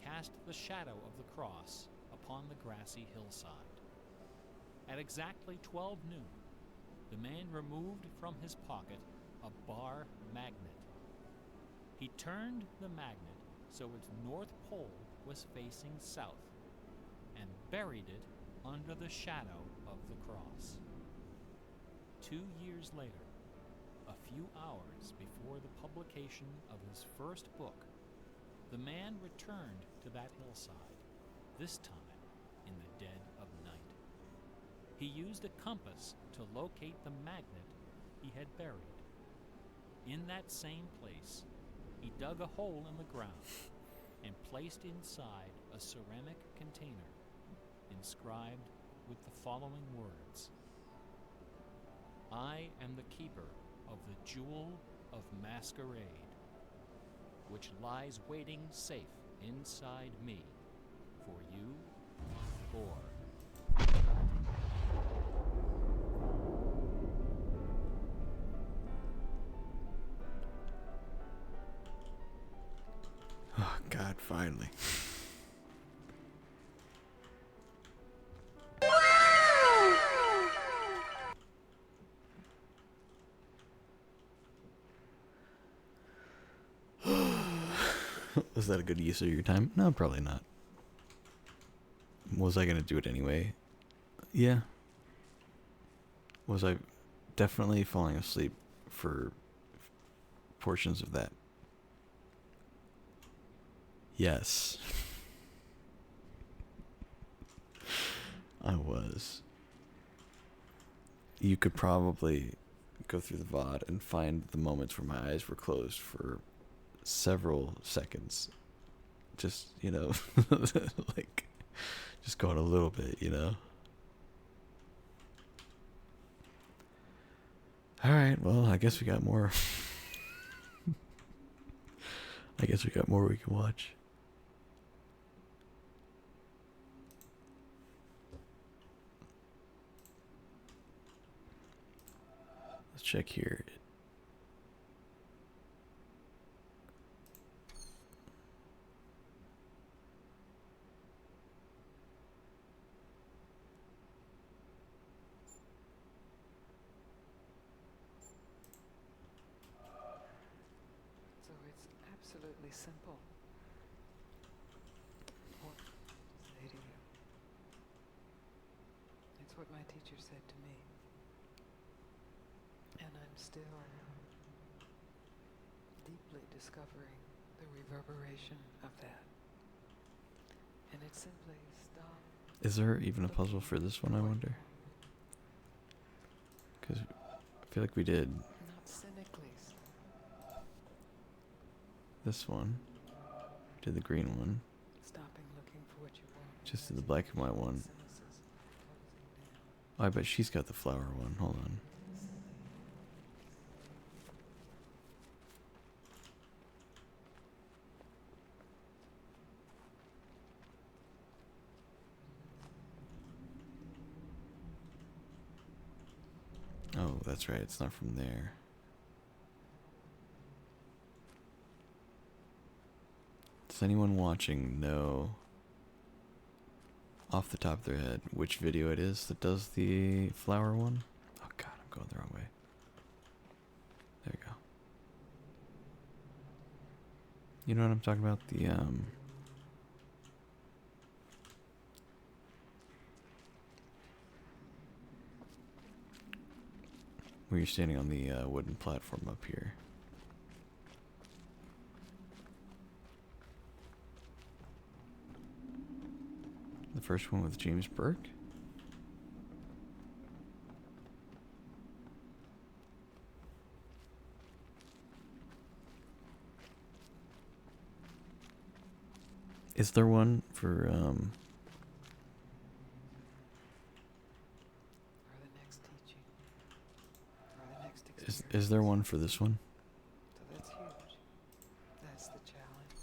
cast the shadow of the cross upon the grassy hillside. At exactly 12 noon, the man removed from his pocket a bar magnet. He turned the magnet so its north pole was facing south and buried it under the shadow of the cross. 2 years later, a few hours before the publication of his first book, the man returned to that hillside, this time in the dead of night. He used a compass to locate the magnet he had buried. In that same place, he dug a hole in the ground and placed inside a ceramic container inscribed with the following words: I am the keeper of the Jewel of Masquerade, which lies waiting safe inside me for you or Oh, God, finally. Was that a good use of your time? No, probably not. Was I going to do it anyway? Yeah. Was I definitely falling asleep for portions of that? Yes. I was. You could probably go through the VOD and find the moments where my eyes were closed for several seconds. Just, you know, like, just going a little bit, you know? Alright, well, I guess we got more. I guess we got more we can watch. Let's check here. So it's absolutely simple. What to say to you. It's what my teacher said to me. And I'm still deeply discovering the reverberation of that. And it's simply stop. Is there even a puzzle for this one, I wonder? Because I feel like we did Not cynically. this one. Did the green one. Stopping looking for what you want. Just did the black and white one. Oh, I bet she's got the flower one. Hold on. Oh, that's right. It's not from there. Does anyone watching know off the top of their head which video it is that does the flower one? Oh God, I'm going the wrong way. There you go. You know what I'm talking about? The where you're standing on the wooden platform up here. The first one with James Burke? Is there one for Or the next teaching. Or the next experience. is there one for this one? So that's huge. That's the challenge.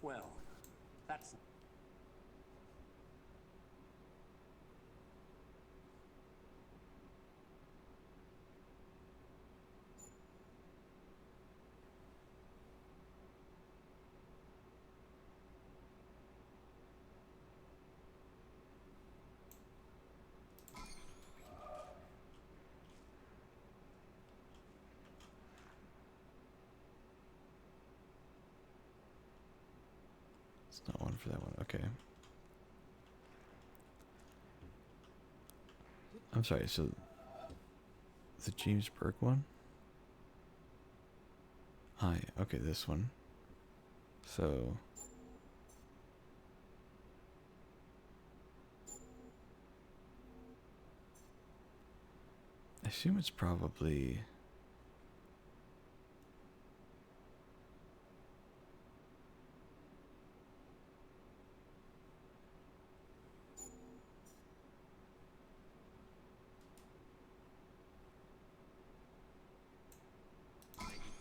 Well, that's... It's not one for that one. Okay. I'm sorry, so the James Burke one? Okay, this one. So I assume it's probably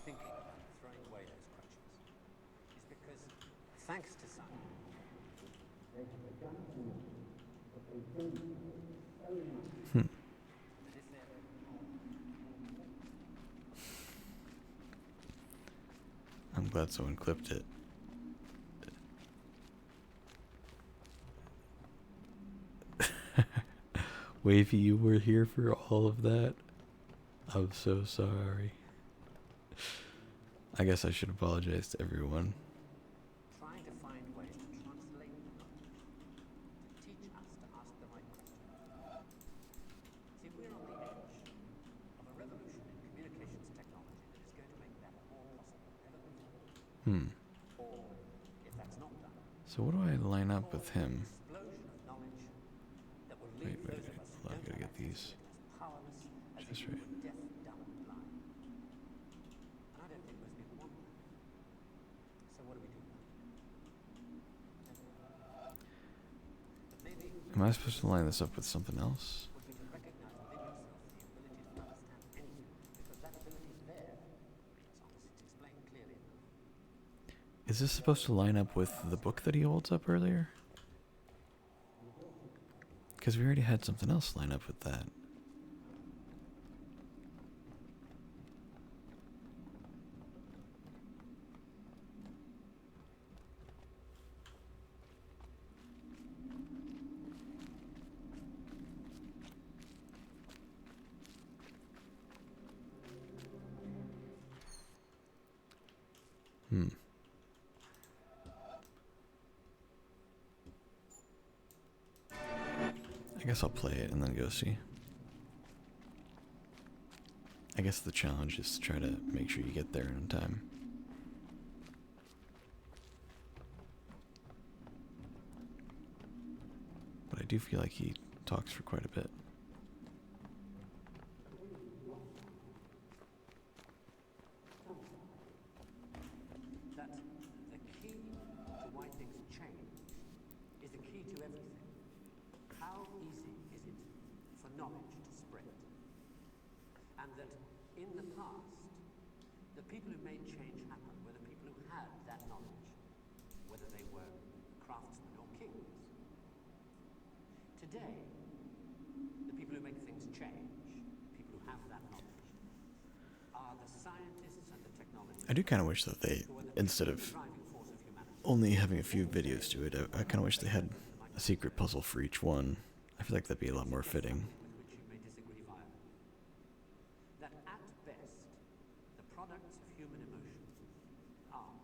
thinking about throwing away those crutches is because, thanks to science, they have begun to know that they don't so much. That if they're I'm glad someone clipped it. Wavy, you were here for all of that? I'm so sorry. I guess I should apologize to everyone. trying to find ways to translate the knowledge, to teach us to ask the right questions. See, we're on the edge of a revolution in communications technology that is going to make that more possible than ever before. Or, if that's not done, So what do I line up with him? explosion of knowledge that will Wait, leave those of us who I don't gotta have get these. as powerless as Just if we right. were deaf, dumb, and blind. And I don't think most people want that. So what do we do about it? But maybe Am I supposed to line this up with something else? would be to recognize within yourself the ability to understand anything, because that ability is there, as long as it's explained clearly enough. Is this supposed to line up with the book that he holds up earlier? Because we already had something else line up with that. I guess I'll play it and then go see. I guess the challenge is to try to make sure you get there in time. But I do feel like he talks for quite a bit. That the key to why things change is the key to everything. How easy is it for knowledge to spread? And that in the past, the people who made change happen were the people who had that knowledge, whether they were craftsmen or kings. Today, the people who make things change, people who have that knowledge, are the scientists and the technologists. I do kind of wish that they, instead of only having a few videos to it, I kind of wish they had a secret puzzle for each one. I feel like that'd be a lot more fitting. With which you may disagree violently. That at best, the products of human emotion, art,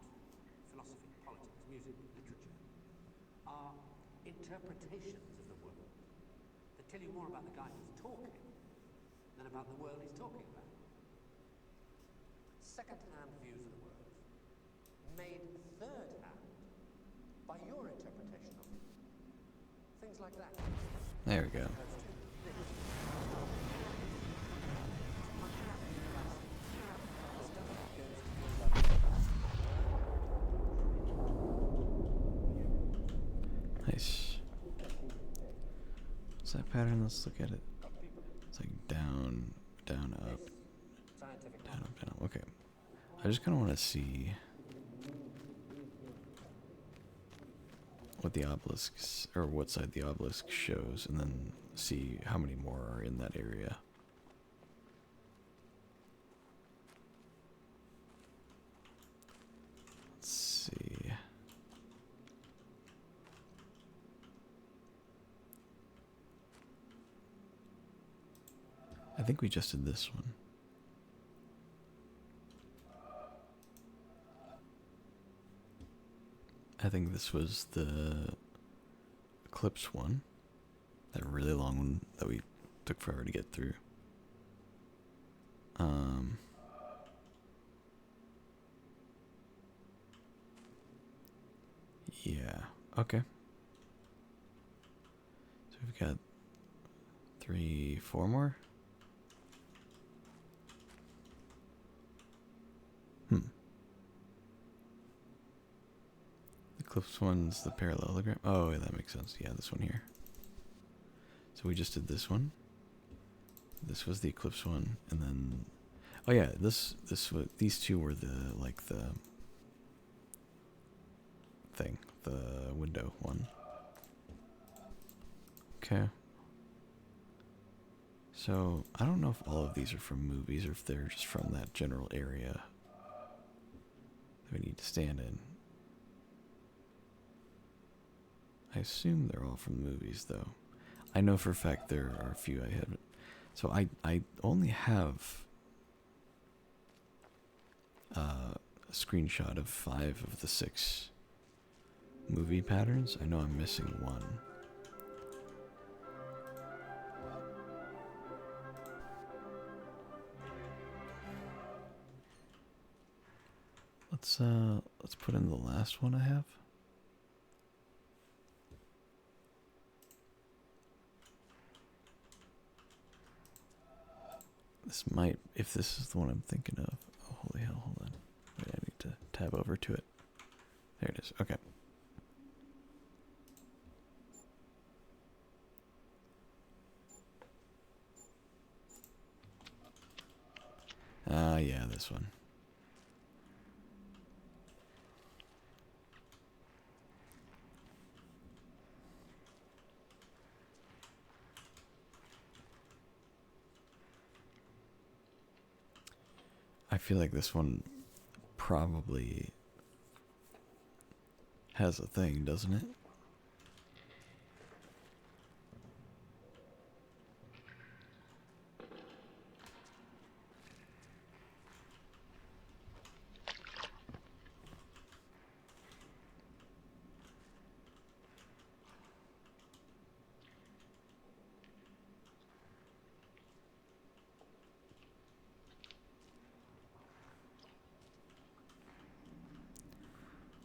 philosophy, politics, music, literature, are interpretations of the world that tell you more about the guy who's talking than about the world he's talking about. Second-hand views of the world, made third-hand by your interpretation of it. Things like that. There we go. Nice. What's that pattern? Let's look at it. It's like down, down, up, down, up, down. Okay. I just kind of want to see what the obelisks, or what side the obelisk shows, and then see how many more are in that area. Let's see. I think we just did this one. I think this was the Eclipse one. That really long one that we took forever to get through. Yeah, okay. So we've got 4 more. The Eclipse one's the parallelogram. Oh, yeah, that makes sense. Yeah, this one here. So we just did this one. This was the Eclipse one, and then, oh yeah, this was, these two were the thing, the window one. Okay. So I don't know if all of these are from movies or if they're just from that general area that we need to stand in. I assume they're all from movies, though. I know for a fact there are a few I haven't. So I only have a screenshot of 5 of the 6 movie patterns. I know I'm missing one. Let's put in the last one I have. This might, if this is the one I'm thinking of. Oh, holy hell, hold on. Wait, I need to tab over to it. There it is. Okay. Yeah, this one. I feel like this one probably has a thing, doesn't it?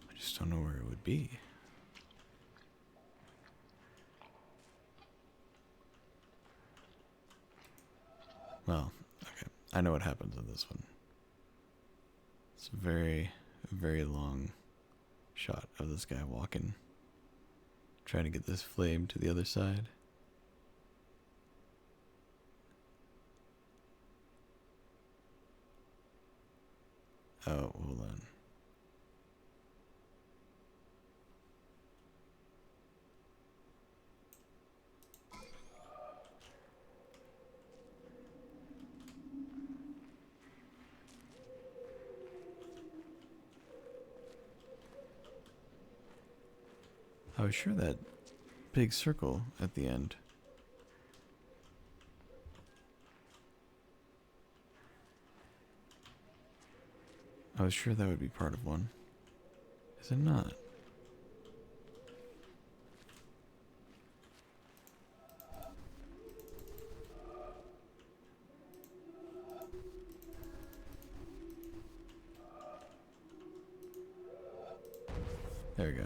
I just don't know where it would be. Well, okay. I know what happens in this one. It's a very, very long shot of this guy walking, trying to get this flame to the other side. Oh, hold on. I was sure that big circle at the end. I was sure that would be part of one. Is it not? There we go.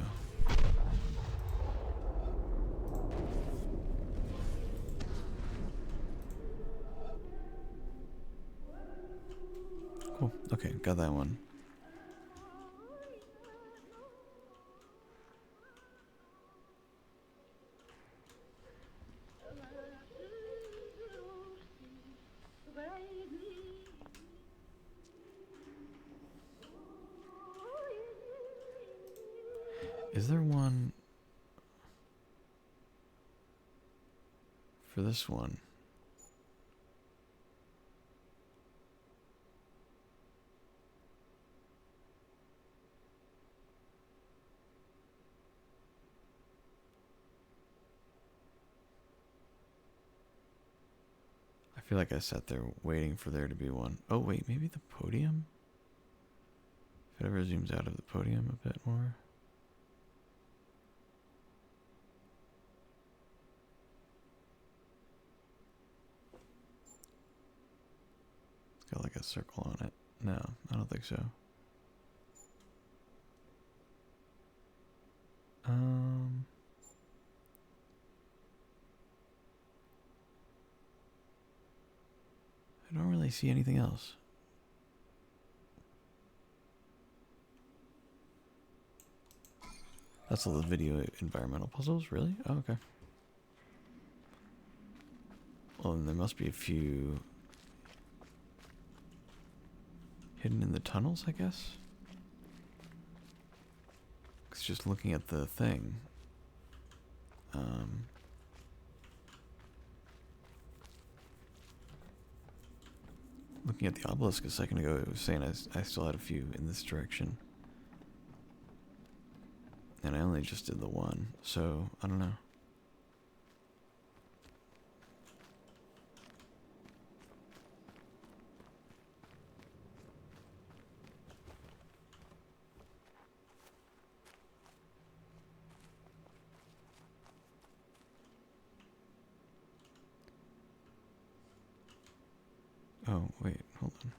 Cool. Okay, got that one. Is there one for this one? I feel like I sat there waiting for there to be one. Oh wait, maybe the podium? If it ever zooms out of the podium a bit more. It's got like a circle on it. No, I don't think so. I don't really see anything else. That's all the video environmental puzzles, really? Oh, okay. Well, then there must be a few hidden in the tunnels, I guess? It's just looking at the thing. Looking at the obelisk a second ago, it was saying I still had a few in this direction. And I only just did the one, so I don't know. Oh, wait, hold on.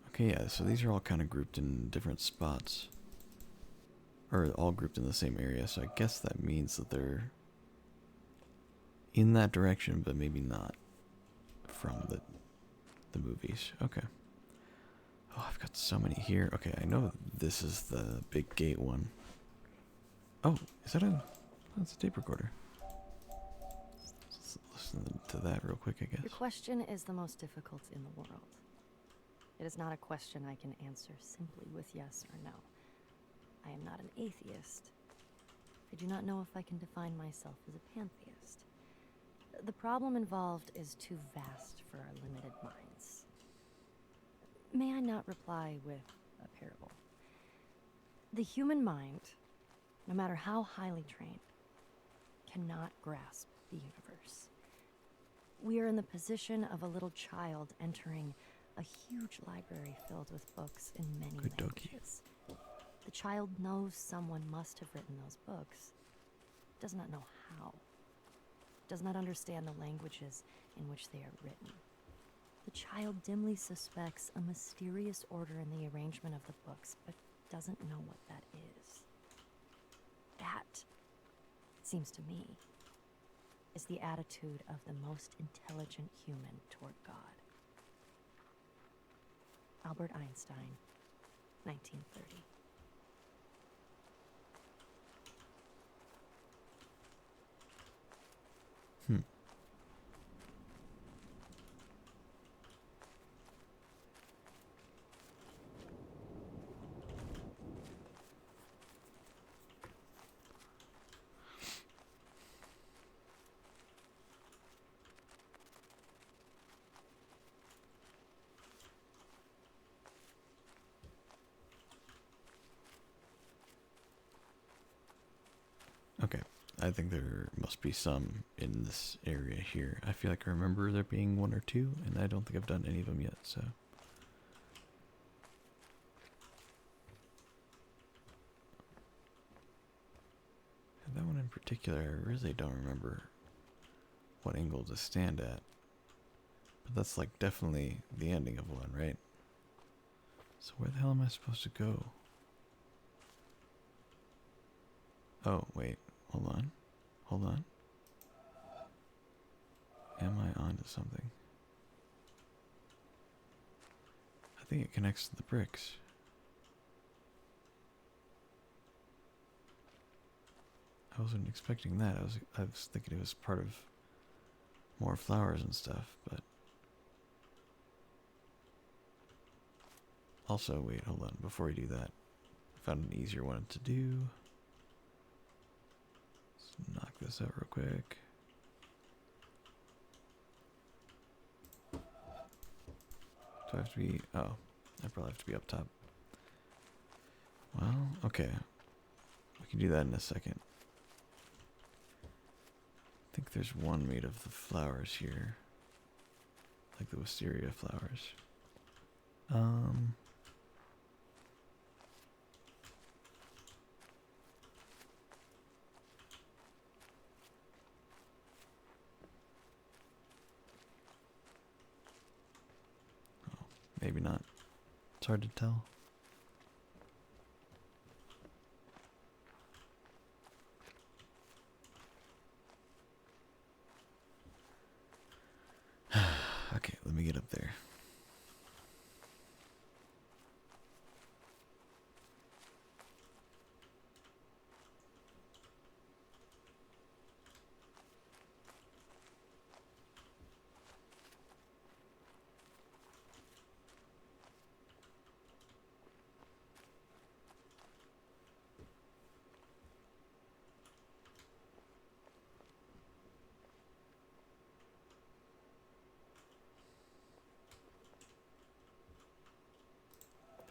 Okay, yeah, so these are all kind of grouped in different spots. Or all grouped in the same area, so I guess that means that they're in that direction, but maybe not from the movies. Okay. Oh, I've got so many here. Okay, I know this is the big gate one. Oh, is that a... That's a tape recorder. Let's listen to that real quick, I guess. Your question is the most difficult in the world. It is not a question I can answer simply with yes or no. I am not an atheist. I do not know if I can define myself as a pantheist. The problem involved is too vast for our limited minds. May I not reply with a parable? The human mind, no matter how highly trained, cannot grasp the universe. We are in the position of a little child entering a huge library filled with books in many languages. The child knows someone must have written those books, does not know how, does not understand the languages in which they are written. The child dimly suspects a mysterious order in the arrangement of the books, but doesn't know what that is. That, it seems to me, is the attitude of the most intelligent human toward God. Albert Einstein, 1930. Okay, I think there must be some in this area here. I feel like I remember there being one or two, and I don't think I've done any of them yet, so... And that one in particular, I really don't remember what angle to stand at. But that's like definitely the ending of one, right? So where the hell am I supposed to go? Oh, wait. Hold on. Hold on. Am I onto something? I think it connects to the bricks. I wasn't expecting that. I was thinking it was part of more flowers and stuff, but... Also, wait, hold on. Before we do that, I found an easier one to do. Let's knock this out real quick. Do I have to be... Oh, I probably have to be up top. Well, okay. We can do that in a second. I think there's one made of the flowers here. Like the wisteria flowers. maybe not. It's hard to tell. Okay, let me get up there.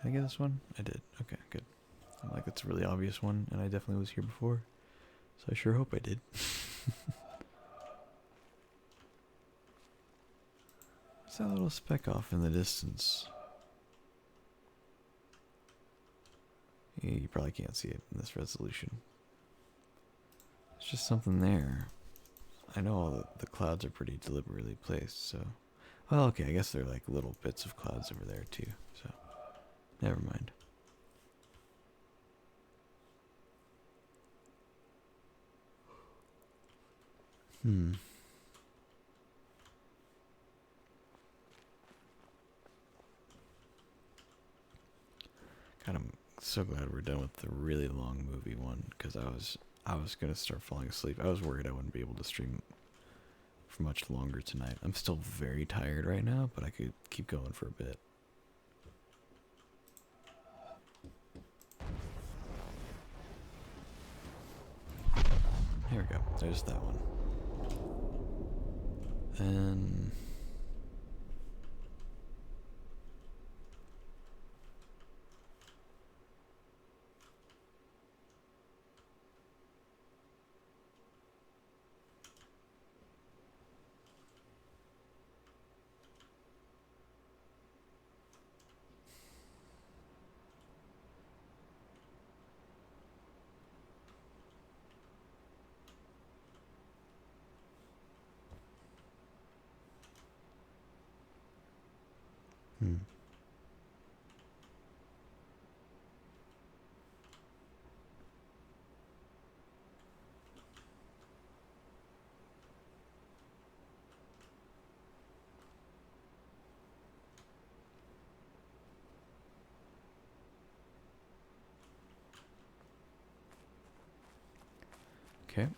Did I get this one? I did. Okay, good. Like, it's a really obvious one, and I definitely was here before. So I sure hope I did. What's that little speck off in the distance? Yeah, you probably can't see it in this resolution. It's just something there. I know all the clouds are pretty deliberately placed, so... Well, okay, I guess they're like little bits of clouds over there, too, so... Never mind. God, I'm so glad we're done with the really long movie one, because I was gonna start falling asleep. I was worried I wouldn't be able to stream for much longer tonight. I'm still very tired right now, but I could keep going for a bit. Here we go. There's that one. And okay.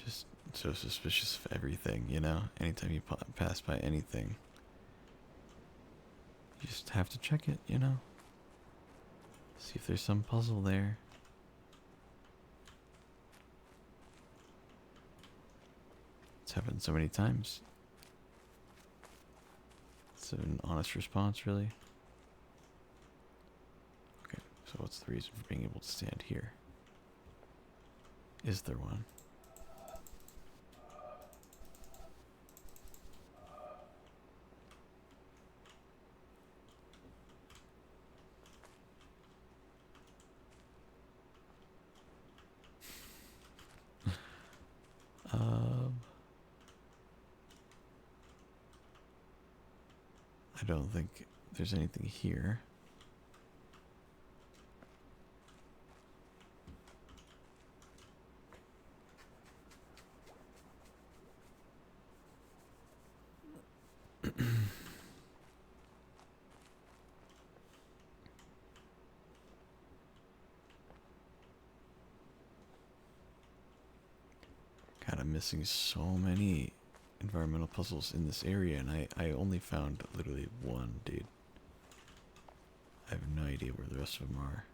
Just so suspicious of everything, you know? Anytime you pass by anything, you just have to check it, you know? See if there's some puzzle there. It's happened so many times. It's an honest response, really. Okay, so what's the reason for being able to stand here? Is there one? I don't think there's anything here. God, I'm missing so many environmental puzzles in this area, and I only found literally one, dude. I have no idea where the rest of them are.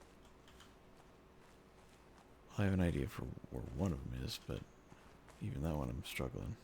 Well, I have an idea for where one of them is, but Even that one I'm struggling.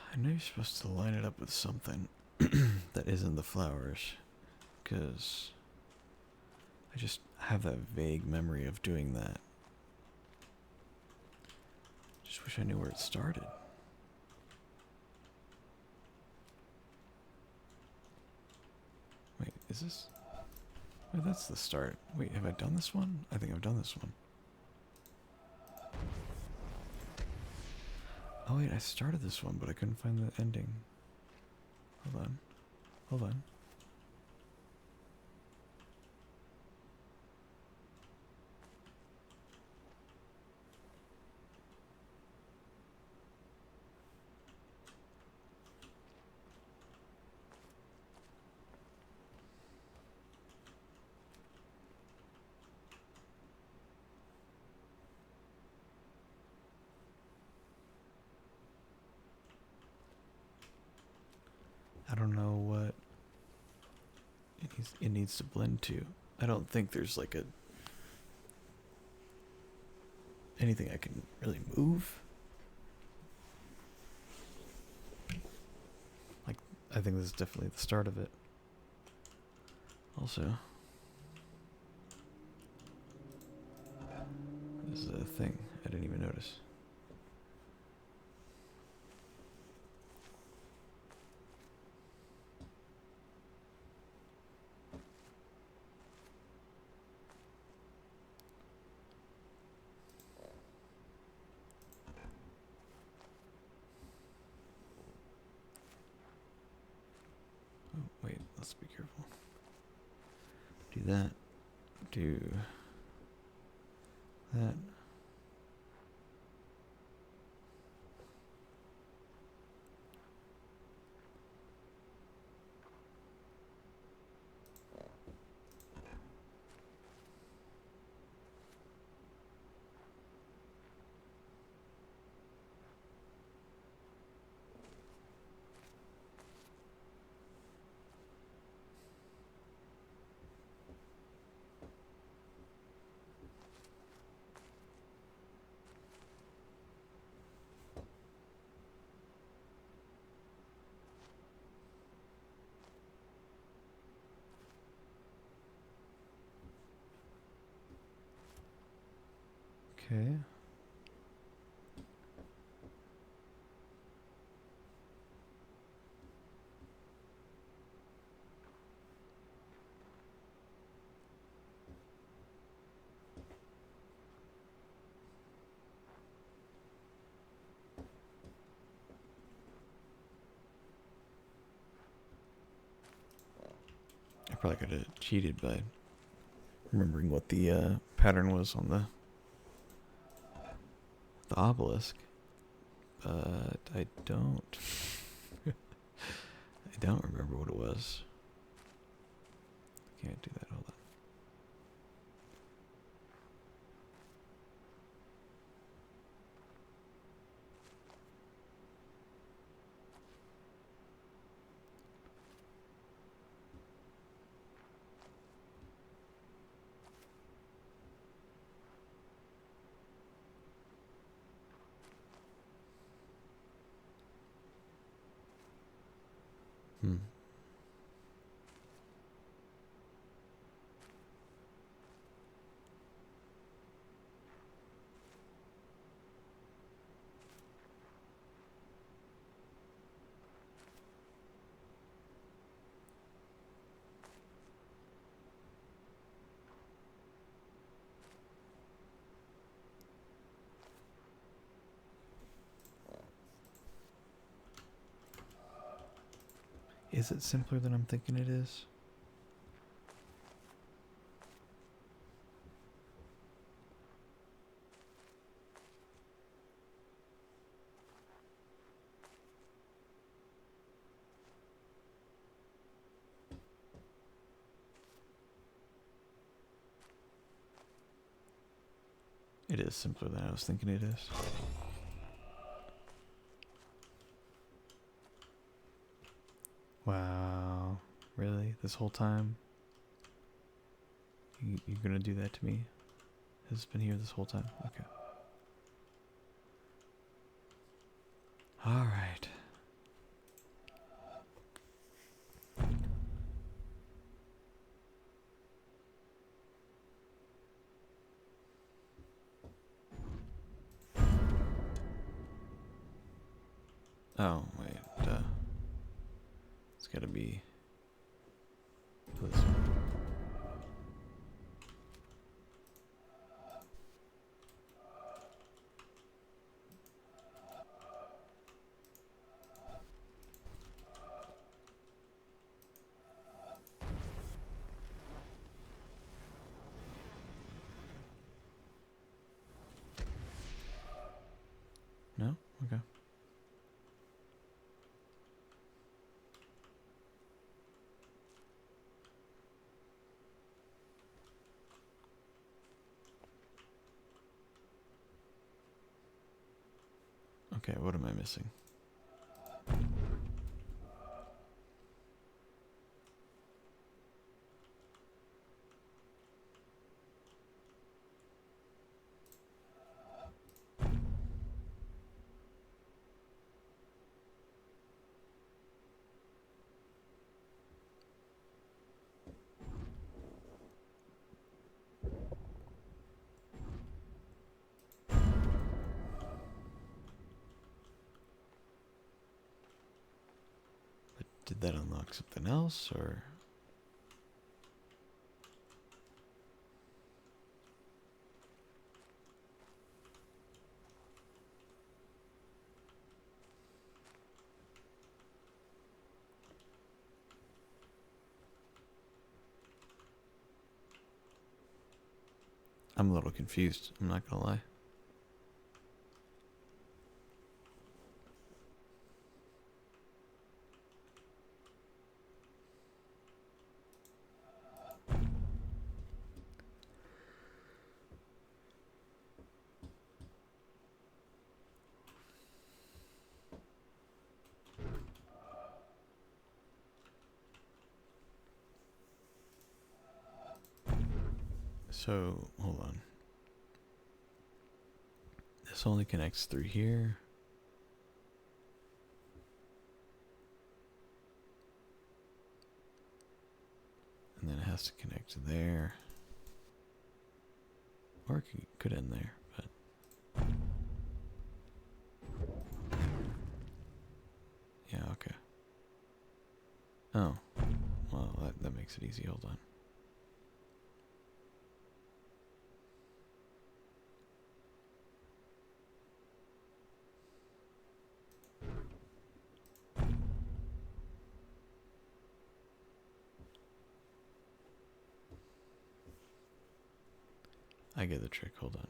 I know you're supposed to line it up with something that isn't the flowers, because I just have that vague memory of doing that. Just wish I knew where it started. Wait, is this? Wait, that's the start. Wait, have I done this one? I think I've done this one. Oh wait, I started this one, but I couldn't find the ending. Hold on. Hold on. I don't know what it needs to blend to. I don't think there's like anything I can really move. Like, I think this is definitely the start of it. Also, this is a thing I didn't even notice. Oh, wait, let's be careful. Do that. Do that. Okay. I probably could have cheated by remembering what the pattern was on the obelisk, but I don't. I don't remember what it was. Can't do that. Hold on. Hmm. Is it simpler than I'm thinking it is? It is simpler than I was thinking it is. Wow. Really? This whole time? You're gonna do that to me? Has it been here this whole time? Okay. Alright. Oh, wait, it's gotta be this one. No? Okay. Okay, what am I missing? Did that unlock something else, or? I'm a little confused, I'm not gonna lie. So, hold on. This only connects through here. And then it has to connect to there. Or it could end there, but... Yeah, okay. Oh. Well, that makes it easy. Hold on. I get the trick, hold on.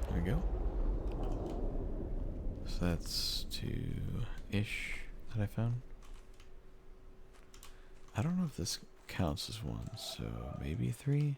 There we go. So that's 2-ish that I found. I don't know if this counts as one, so maybe 3?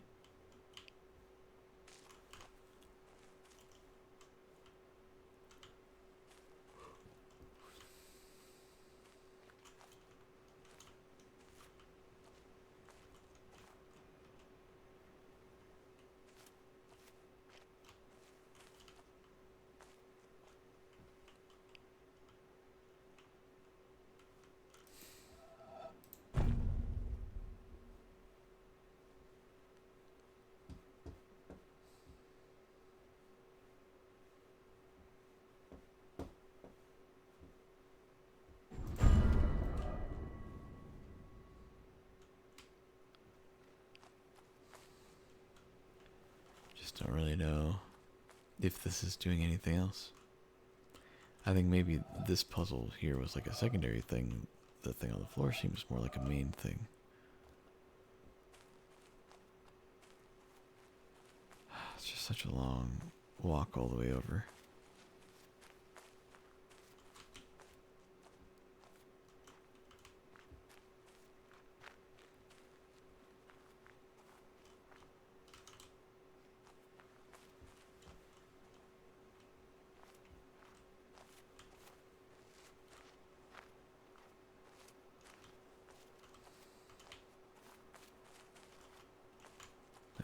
Just don't really know if this is doing anything else. I think maybe this puzzle here was like a secondary thing. The thing on the floor seems more like a main thing. It's just such a long walk all the way over.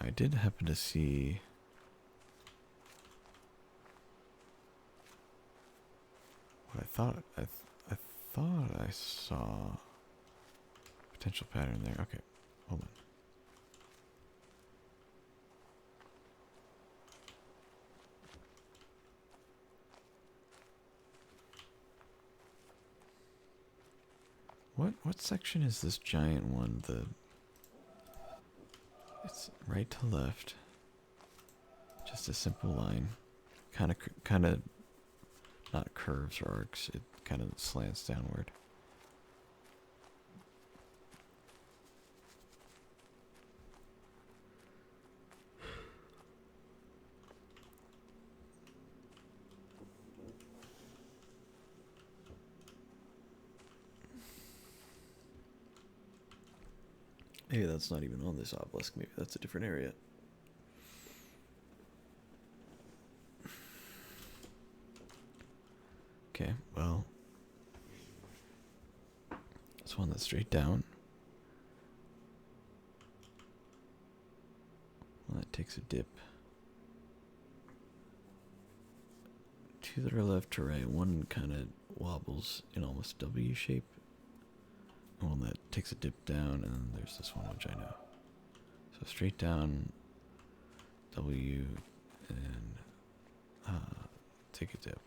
I did happen to see what I thought I thought I saw potential pattern there. Okay, hold on. What section is this giant one? It's right to left. Just a simple line. Kind of not curves or arcs. It kind of slants downward. Maybe that's not even on this obelisk. Maybe that's a different area. Okay, well, this one that's straight down. Well, that takes a dip. To the left to right, one kind of wobbles in almost W shape. One that takes a dip down, and then there's this one which I know. So straight down, W, and take a dip.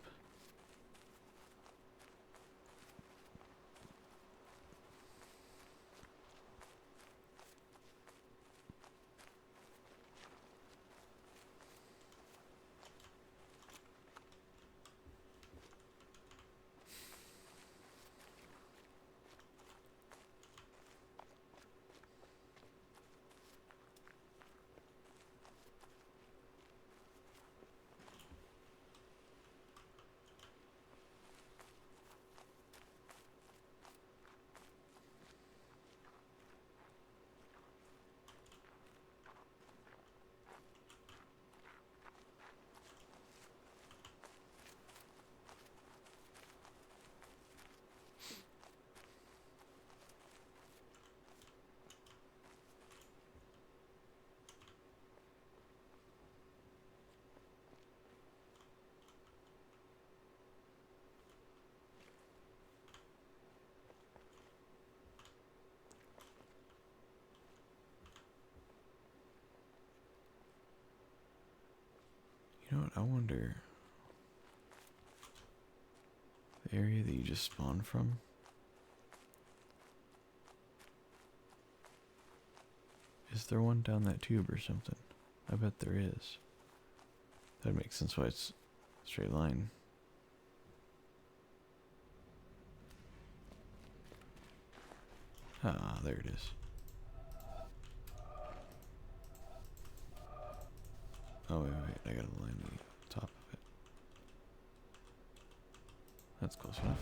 You know what? I wonder, the area that you just spawned from, is there one down that tube or something? I bet there is. That makes sense why it's a straight line. Ah, there it is. Oh, wait, I gotta line the top of it. That's close enough.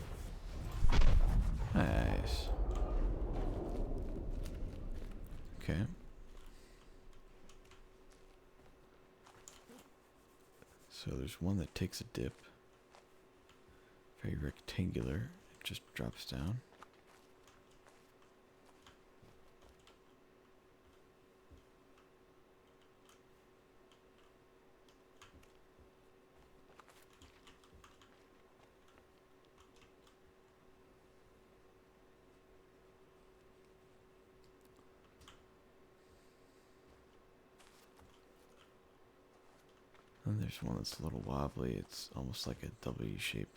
Nice. Okay. So there's one that takes a dip. Very rectangular. It just drops down. And there's one that's a little wobbly. It's almost like a W shape.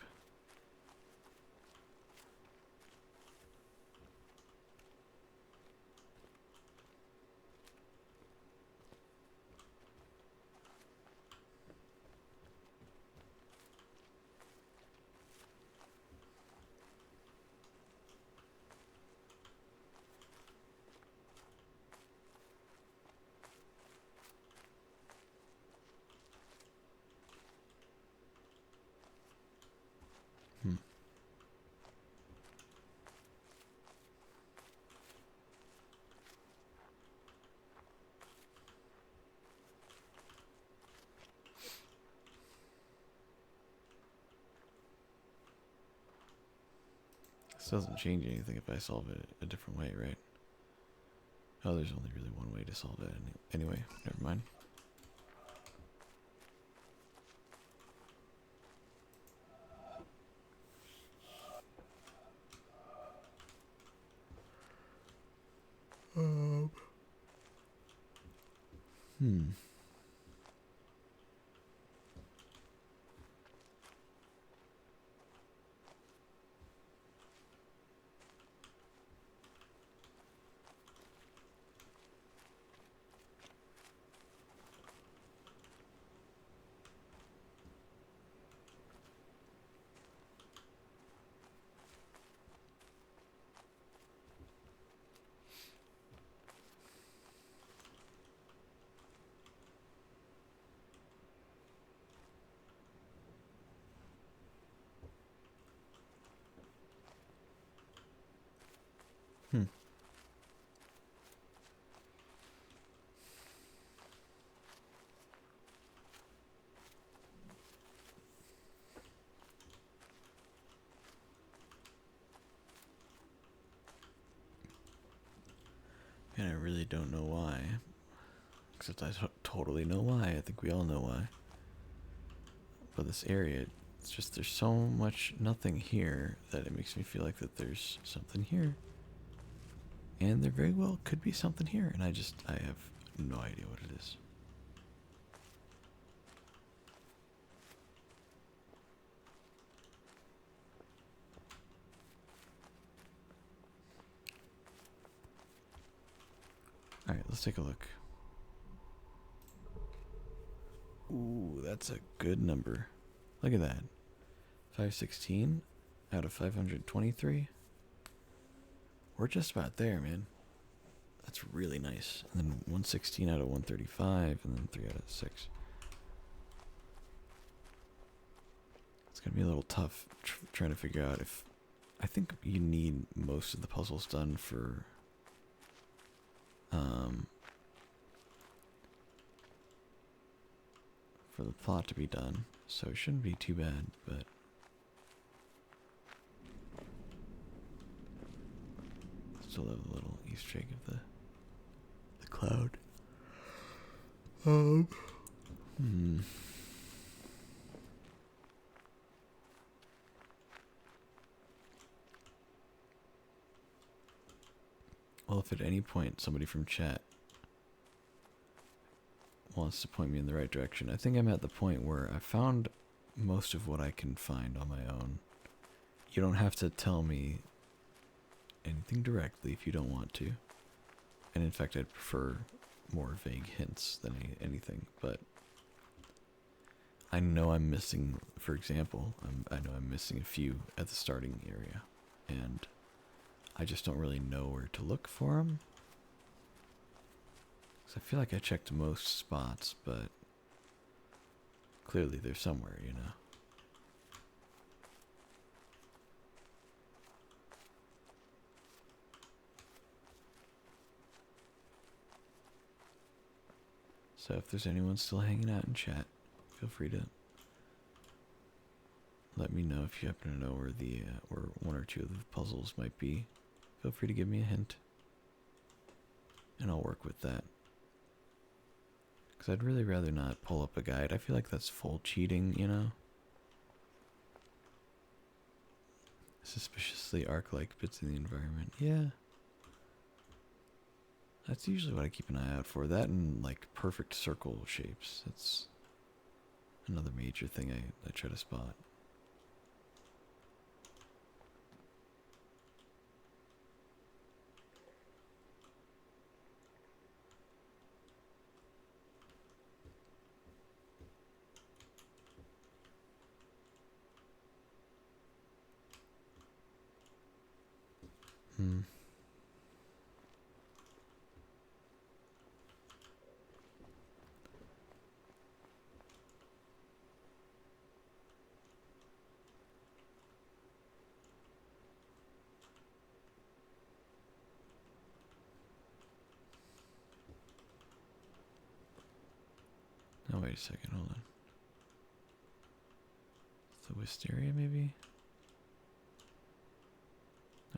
This doesn't change anything if I solve it a different way, right? Oh, there's only really one way to solve it. Anyway, never mind. Hmm. Hmm. And I really don't know why. Except I totally know why. I think we all know why. But this area, it's just there's so much nothing here that it makes me feel like that there's something here. And there very well could be something here. And I have no idea what it is. Alright, let's take a look. Ooh, that's a good number. Look at that. 516 out of 523. We're just about there, man. That's really nice. And then 116 out of 135, and then 3 out of 6. It's going to be a little tough trying to figure out if... I think you need most of the puzzles done for... for the plot to be done, so it shouldn't be too bad, but still have a little Easter egg of the cloud. Well, if at any point somebody from chat wants to point me in the right direction, I think I'm at the point where I found most of what I can find on my own. You don't have to tell me anything directly if you don't want to. And in fact, I'd prefer more vague hints than anything, but I know I'm missing, for example, I know I'm missing a few at the starting area, and I just don't really know where to look for them. I feel like I checked most spots, but clearly they're somewhere, you know. So if there's anyone still hanging out in chat, feel free to let me know if you happen to know where the where one or two of the puzzles might be. Feel free to give me a hint, and I'll work with that. Because I'd really rather not pull up a guide. I feel like that's full cheating, you know? Suspiciously arc-like bits in the environment. Yeah. That's usually what I keep an eye out for. That and, like, perfect circle shapes. That's another major thing I try to spot. Oh, wait a second, hold on. It's the Wisteria, maybe?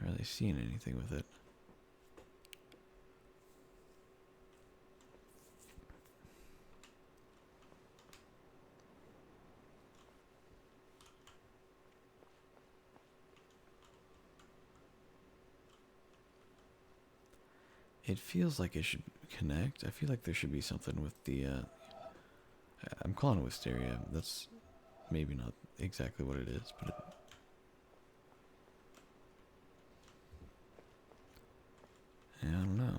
Not really seeing anything with it. It feels like it should connect. I feel like there should be something with the, I'm calling it Wisteria. That's maybe not exactly what it is, but I don't know.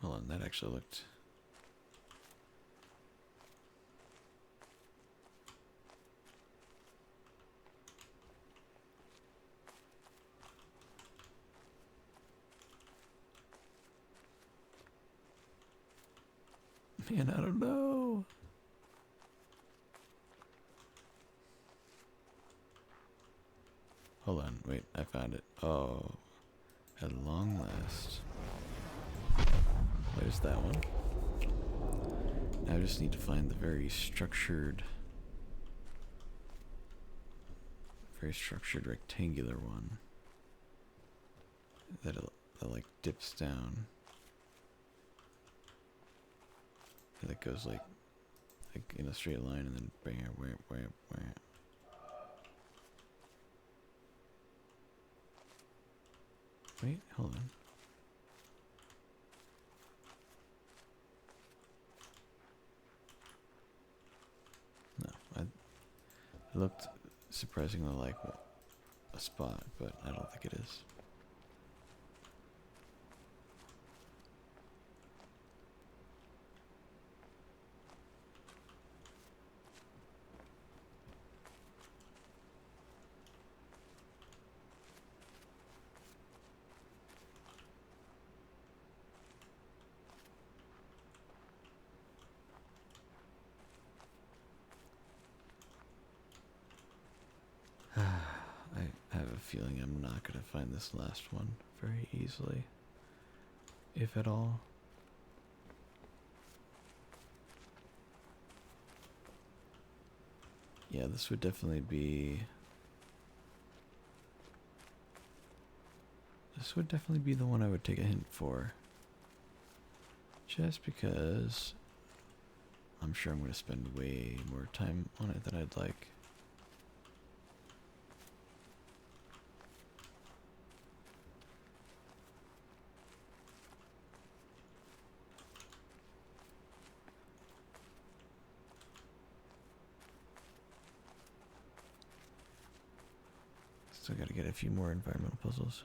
Hold on, that actually looked... Man, I don't know. Hold on, wait, I found it. Oh, at long last. There's that one. Now I just need to find the very structured rectangular one that like dips down. That goes like in a straight line and then bam, wham, wham, wham. Wait, hold on. No, it looked surprisingly like a spot, but I don't think it is. I have a feeling I'm not going to find this last one very easily, if at all. Yeah, this would definitely be... This would definitely be the one I would take a hint for. Just because I'm sure I'm going to spend way more time on it than I'd like. Still gotta get a few more environmental puzzles.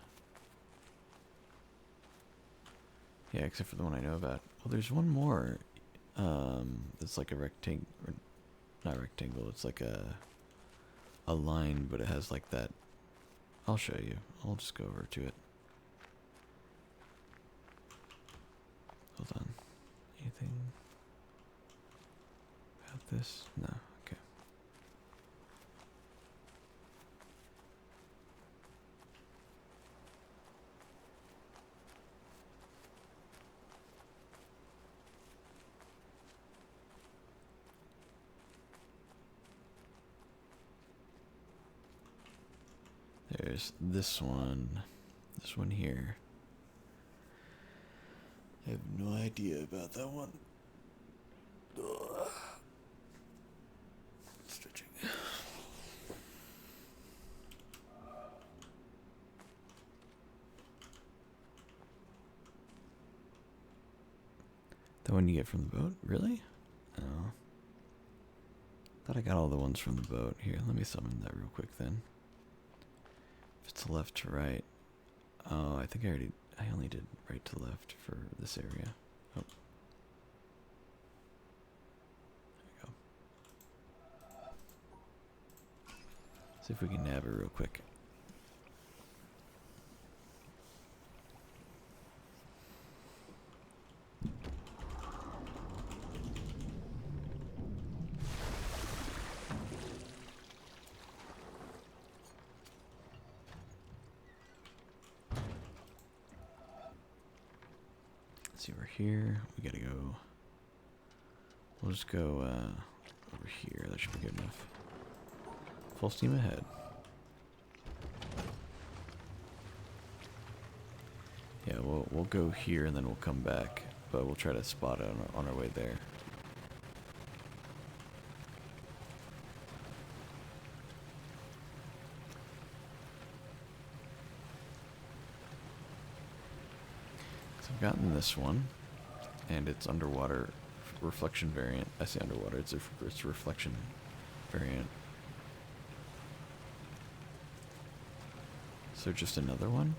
Yeah, except for the one I know about. Well, there's one more. That's like a rectangle, not rectangle. It's like a line, but it has like that. I'll show you. I'll just go over to it. Hold on. Anything about this? No. Okay. There's this one here. I have no idea about that one. Ugh. Stretching. The one you get from the boat? Really? Oh. Thought I got all the ones from the boat. Here, let me summon that real quick then. If it's left to right. Oh, I think I only did right to left for this area. Oh. There we go. See if we can nab it real quick. Let's see, we're here. We gotta go. We'll just go over here. That should be good enough. Full steam ahead. Yeah, we'll go here and then we'll come back, but we'll try to spot it on our way there. So I've gotten this one, and it's underwater reflection variant. I say underwater, it's a reflection variant. So just another one?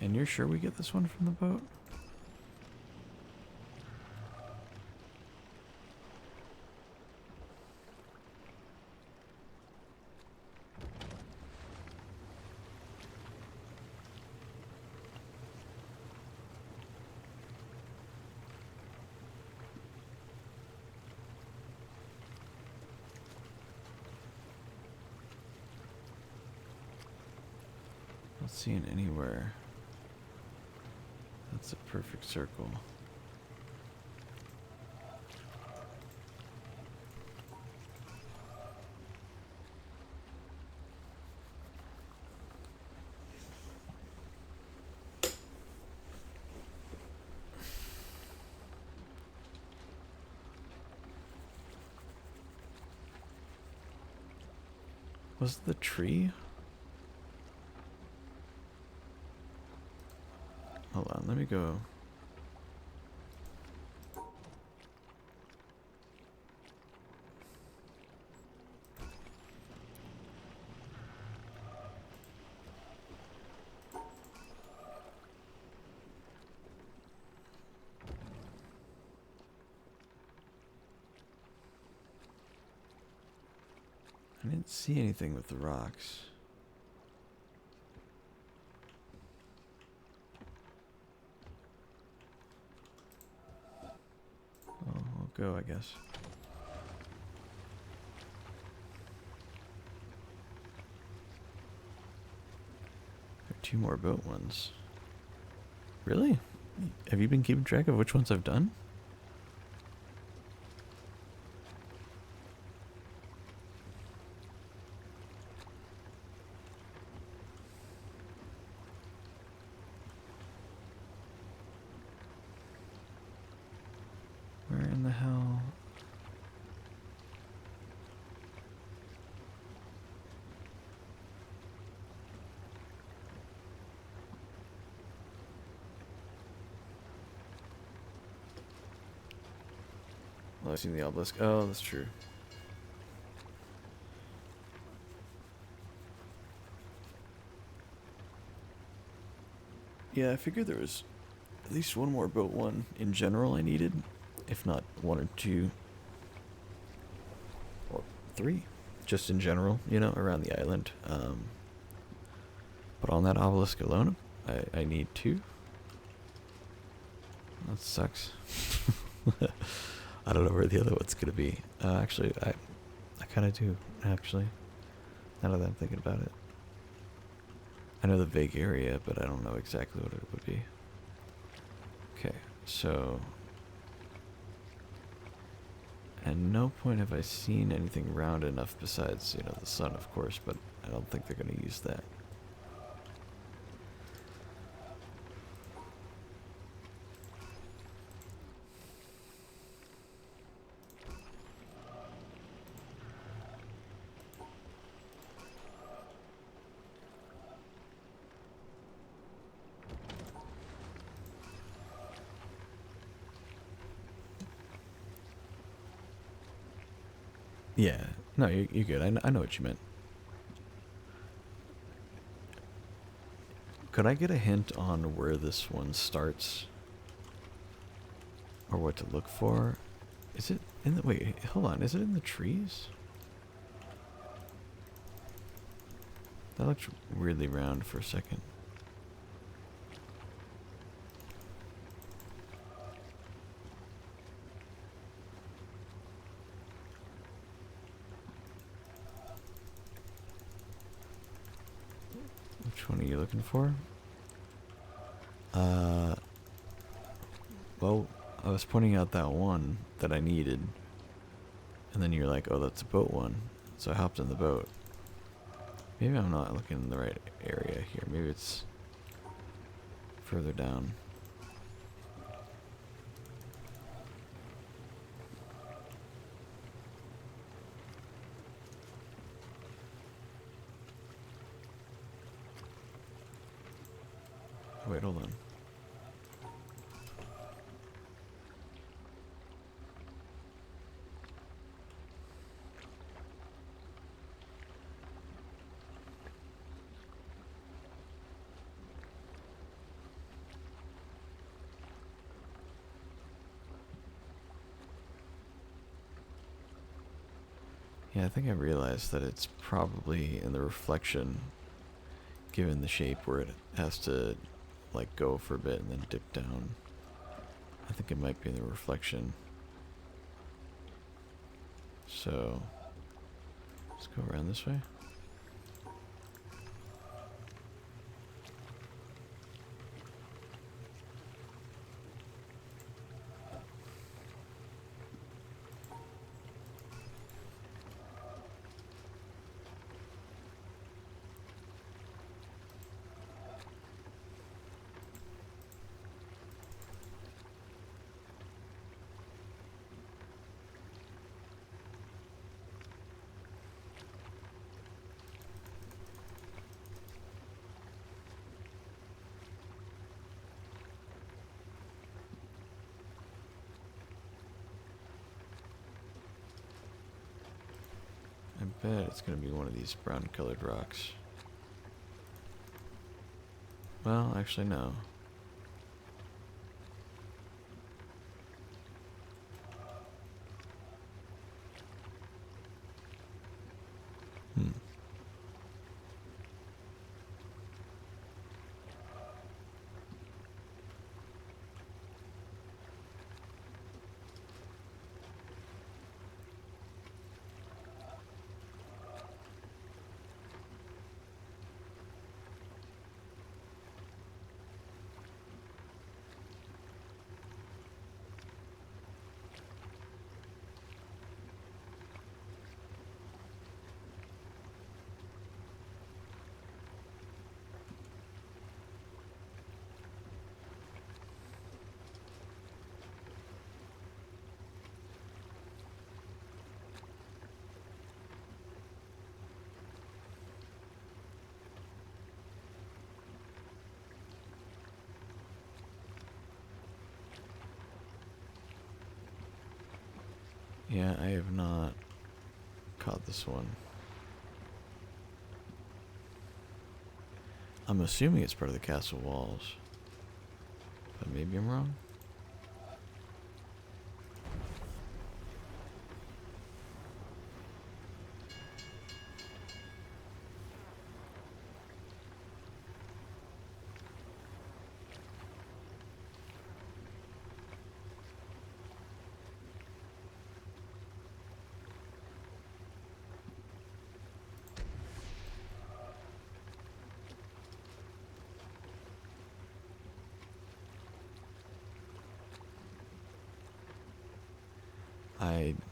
And you're sure we get this one from the boat? Not seeing anywhere. That's a perfect circle. Was the tree? Hold on, let me go. I didn't see anything with the rocks. I'll go, I guess. There are 2 more boat ones. Really? Have you been keeping track of which ones I've done? Where in the hell? Oh, I've seen the obelisk. Oh, that's true. Yeah, I figured there was at least 1 more boat one in general I needed. If not 1 or 2. Or 3. Just in general, you know, around the island. But on that obelisk alone, I need 2. That sucks. I don't know where the other one's gonna be. Actually, I kind of do, actually. Now that I'm thinking about it. I know the vague area, but I don't know exactly what it would be. Okay, so... At no point have I seen anything round enough besides, you know, the sun, of course, but I don't think they're going to use that. Yeah. No, you're good. I know what you meant. Could I get a hint on where this one starts? Or what to look for? Is it in the... Wait, hold on. Is it in the trees? That looked weirdly round for a second. Which one are you looking for? Well, I was pointing out that one that I needed. And then you're like, oh, that's a boat one. So I hopped in the boat. Maybe I'm not looking in the right area here. Maybe it's further down. Wait, hold on. Yeah, I think I realized that it's probably in the reflection, given the shape where it has to, like, go for a bit and then dip down. I think it might be in the reflection. So, let's go around this way. I bet it's going to be one of these brown colored rocks. Well, actually no. Yeah, I have not caught this one. I'm assuming it's part of the castle walls, but maybe I'm wrong.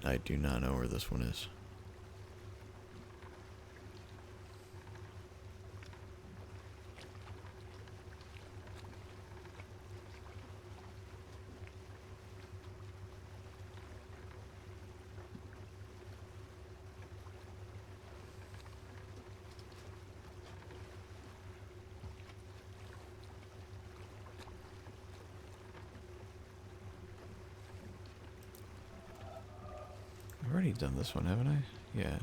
I do not know where this one is. I've already done this one, haven't I? Yeah.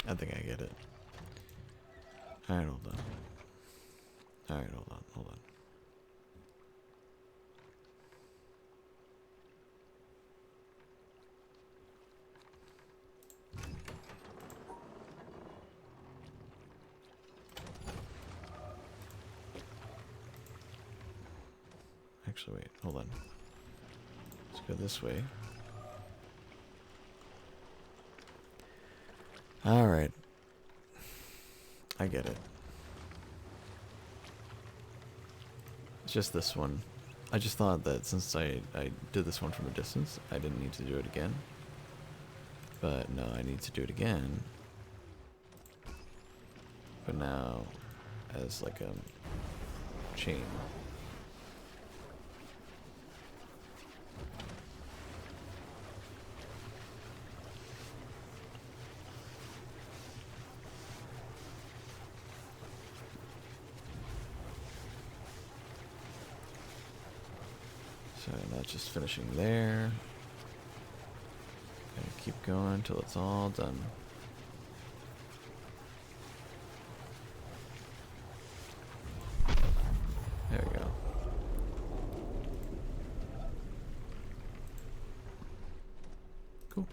I think I get it. Alright, hold on. Alright, hold on, hold on. Actually, wait, hold on. Let's go this way. Alright. I get it. It's just this one. I just thought that since I did this one from a distance, I didn't need to do it again. But no, I need to do it again. But now, as like a chain. So not just finishing there. Gonna keep going until it's all done. There we go. Cool.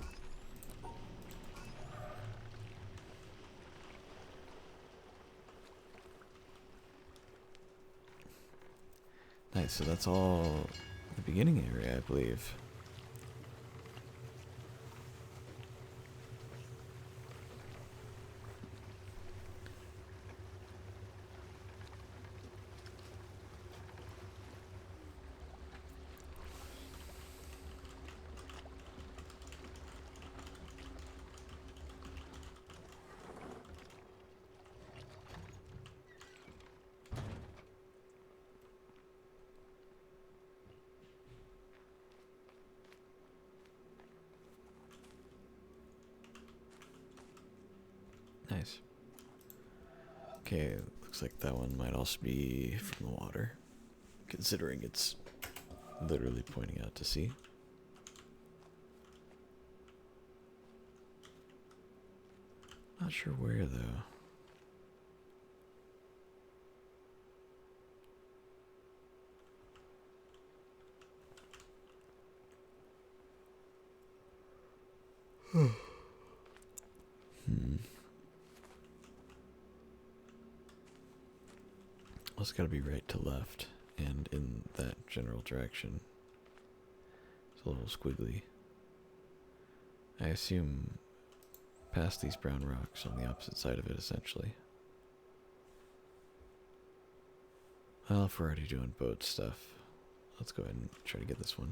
Nice, so that's all the beginning area, I believe. Nice. Okay, looks like that one might also be from the water, considering it's literally pointing out to sea. Not sure where though. Well, it's gotta be right to left, and in that general direction. It's a little squiggly. I assume past these brown rocks on the opposite side of it, essentially. Well, if we're already doing boat stuff, let's go ahead and try to get this one.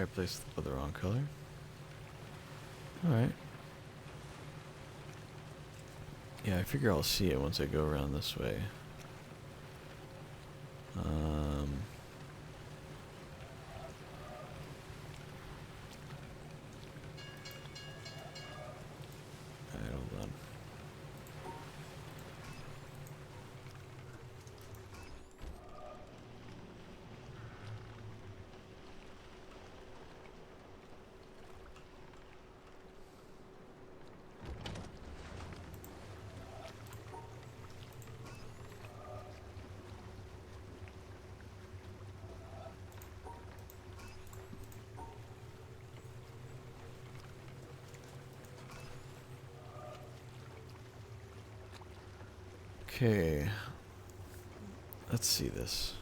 I placed the wrong color. Alright. Yeah, I figure I'll see it once I go around this way. Alright, hold on. Okay. Let's see this.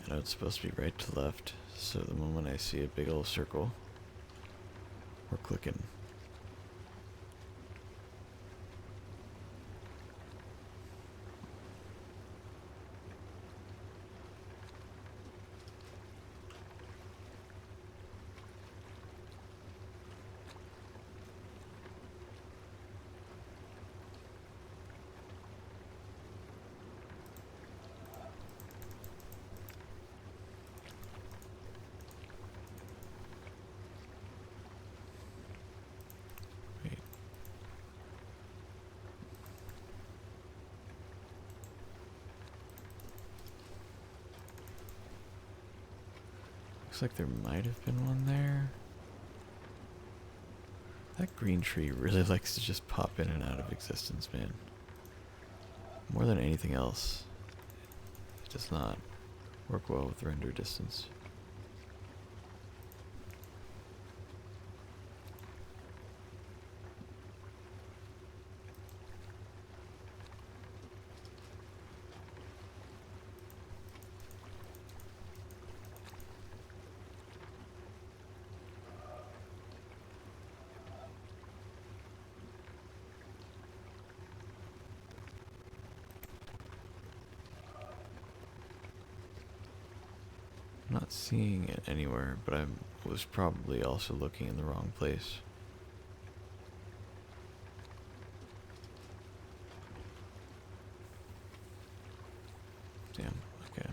I know it's supposed to be right to left, so the moment I see a big old circle, we're clicking. Looks like there might have been one there. That green tree really likes to just pop in and out of existence, man. More than anything else. It does not work well with render distance. I'm not seeing it anywhere, but I was probably also looking in the wrong place. Damn, okay.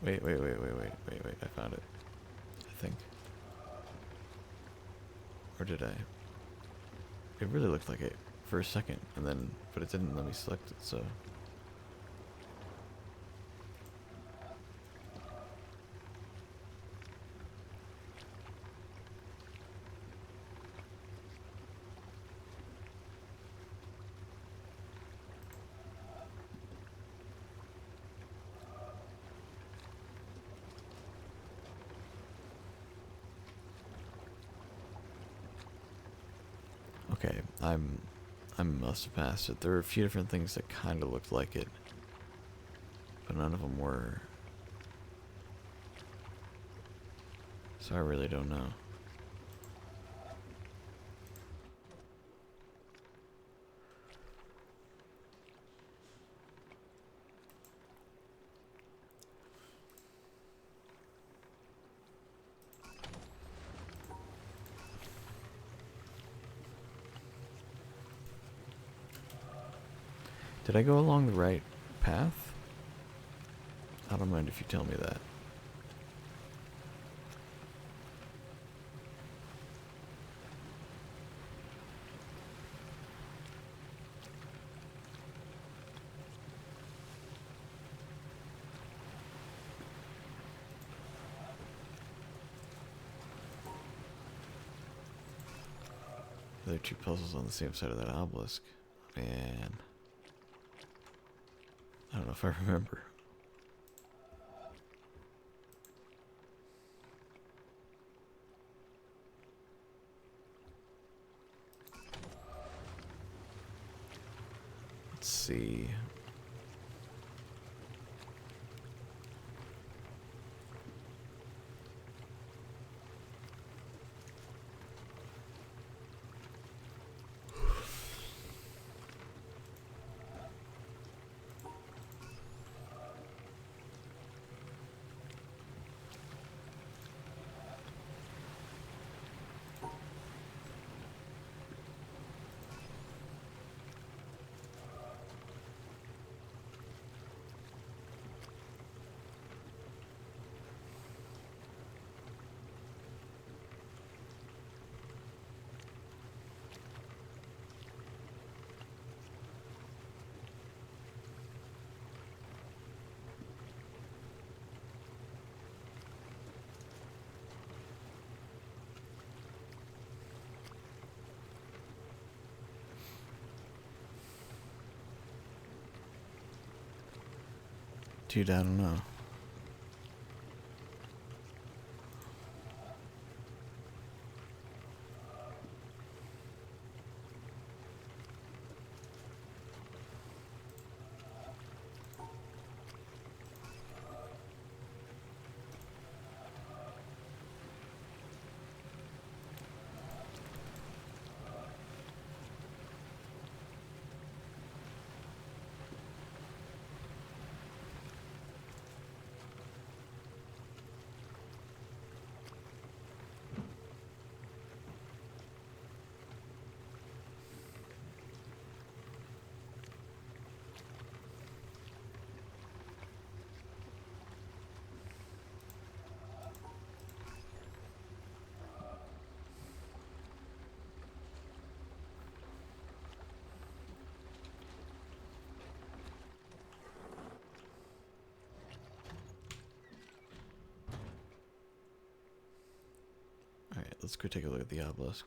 Wait, I found it. I think. Or did I? It really looked like it for a second, and then, but it didn't let me select it, so. Okay, I must have passed it. There were a few different things that kind of looked like it, but none of them were. So I really don't know. Did I go along the right path? I don't mind if you tell me that. There are two puzzles on the same side of that obelisk. Man. I don't know if I remember. Let's see. Dude, I don't know. Alright, let's go take a look at the obelisk.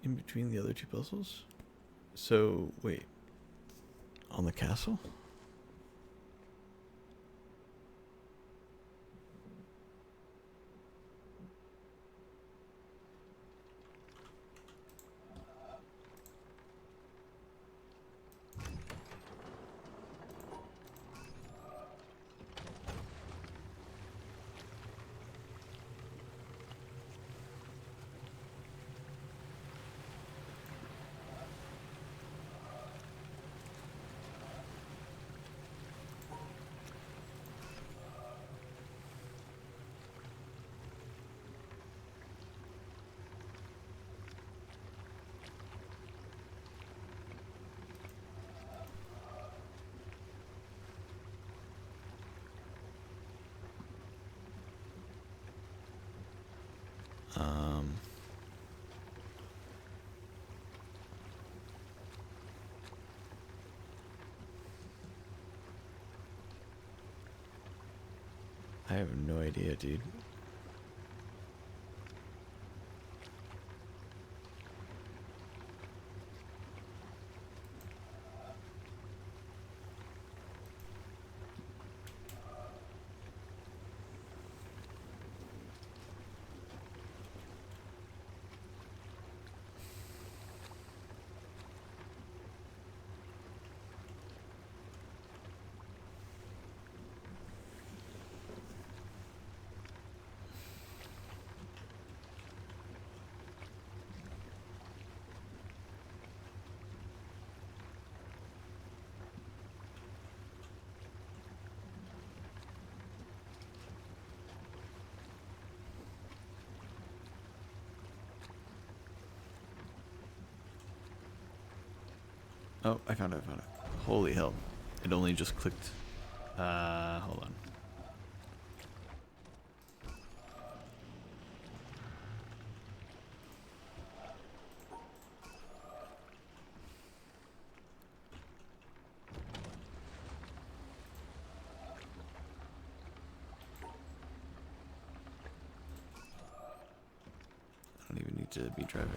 In between the other two puzzles? So, wait. On the castle? I have no idea, dude. Oh, I found it, Holy hell. It only just clicked. Hold on. I don't even need to be driving.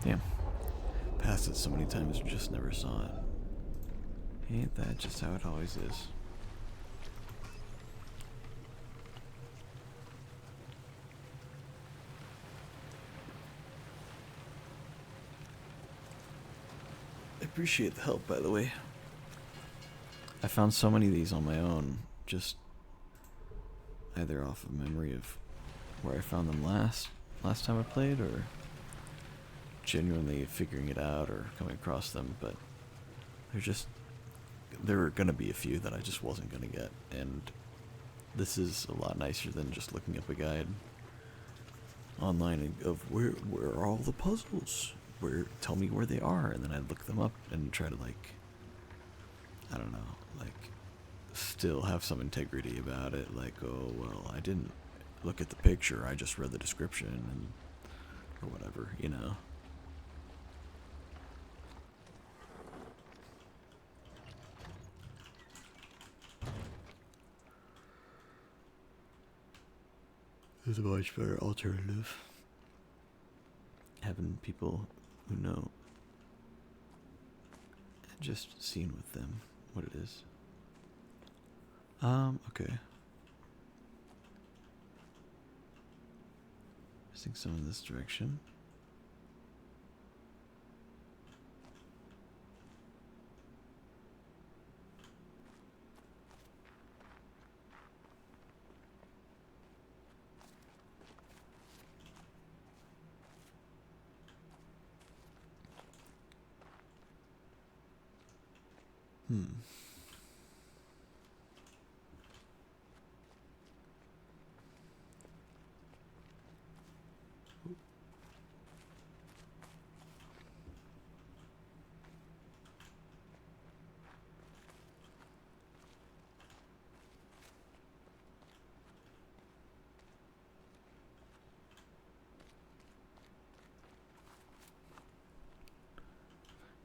Damn. Passed it so many times and just never saw it. Ain't that just how it always is? I appreciate the help, by the way. I found so many of these on my own, just either off of memory of where I found them last time I played, or genuinely figuring it out or coming across them, but there were gonna be a few that I just wasn't gonna get, and this is a lot nicer than just looking up a guide online of where are all the puzzles, tell me where they are, and then I look them up and try to, like, I don't know, like, still have some integrity about it, like, oh well, I didn't look at the picture, I just read the description, and or whatever, you know. There's a much better alternative. Having people who know and just seeing with them what it is. Okay. Missing some in this direction.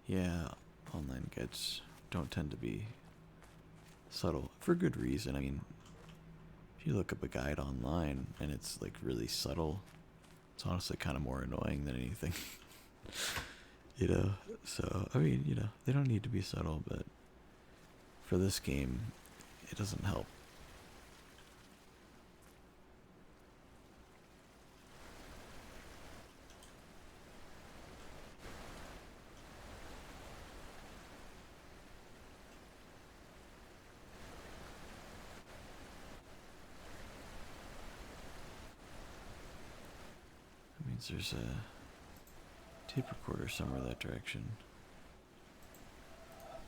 Yeah, online guides don't tend to be subtle for good reason. I mean, if you look up a guide online and it's like really subtle, it's honestly kind of more annoying than anything. You know, so I mean, you know, they don't need to be subtle, but for this game, it doesn't help. That means there's a tape recorder somewhere that direction.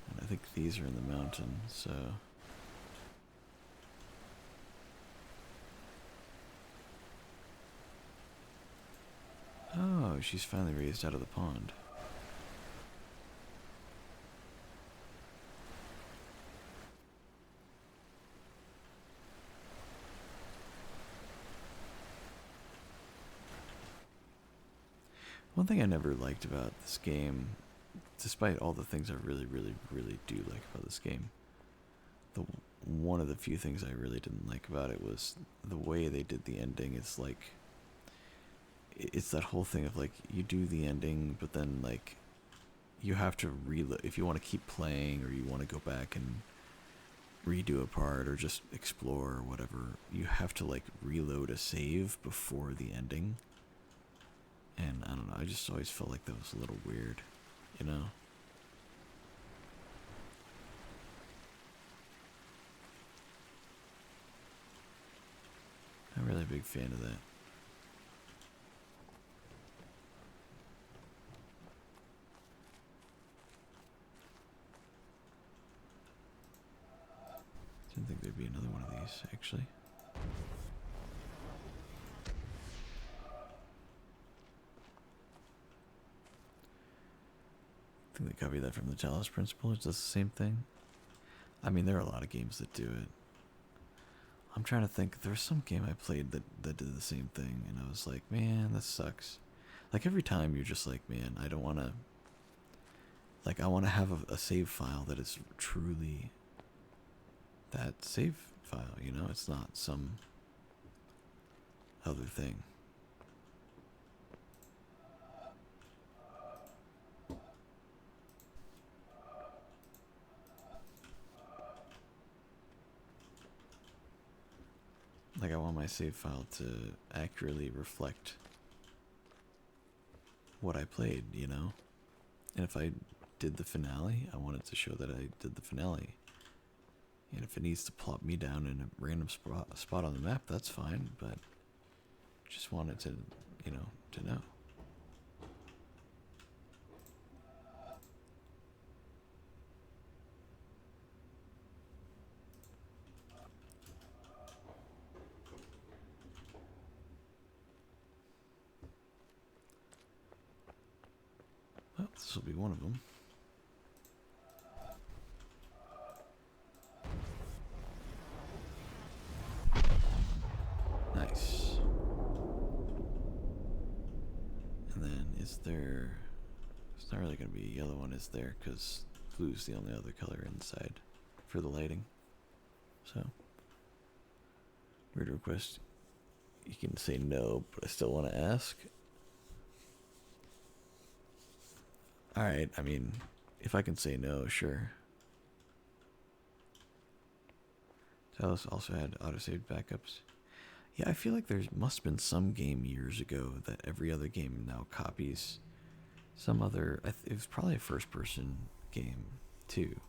And I think these are in the mountain, so... Oh, she's finally raised out of the pond. One thing I never liked about this game, despite all the things I really do like about this game, one of the few things I really didn't like about it was the way they did the ending. It's like, it's that whole thing of like, you do the ending, but then like, you have to reload, if you want to keep playing, or you want to go back and redo a part, or just explore, or whatever, you have to like reload a save before the ending. And I don't know, I just always felt like that was a little weird, you know? I'm really a big fan of that. Didn't think there'd be another one of these, actually. I think they copied that from the Talos Principle. It does the same thing. I mean, there are a lot of games that do it. I'm trying to think. There was some game I played that did the same thing, and I was like, man, this sucks. Like, every time you're just like, man, I don't want to... Like, I want to have a save file that is truly that save file, you know? It's not some other thing. Like, I want my save file to accurately reflect what I played, you know? And if I did the finale, I want it to show that I did the finale. And if it needs to plop me down in a random spot on the map, that's fine, but just want it to, you know, to know. Well, this will be one of them. Nice. And then is there... It's not really going to be a yellow one, is there? Because blue's the only other color inside for the lighting. So, weird request. You can say no, but I still want to ask. Alright, I mean, if I can say no, sure. Talos also had autosave backups. Yeah, I feel like there must have been some game years ago that every other game now copies. Some other, it was probably a first-person game too.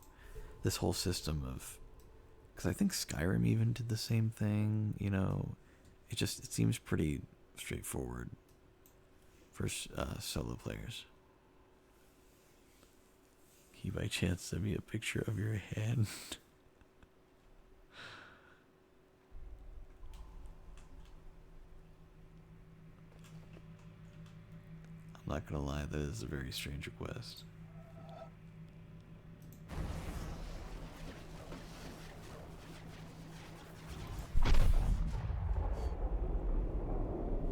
This whole system of, because I think Skyrim even did the same thing. You know, it seems pretty straightforward for solo players. Can you by chance send me a picture of your hand? I'm not gonna lie, that is a very strange request.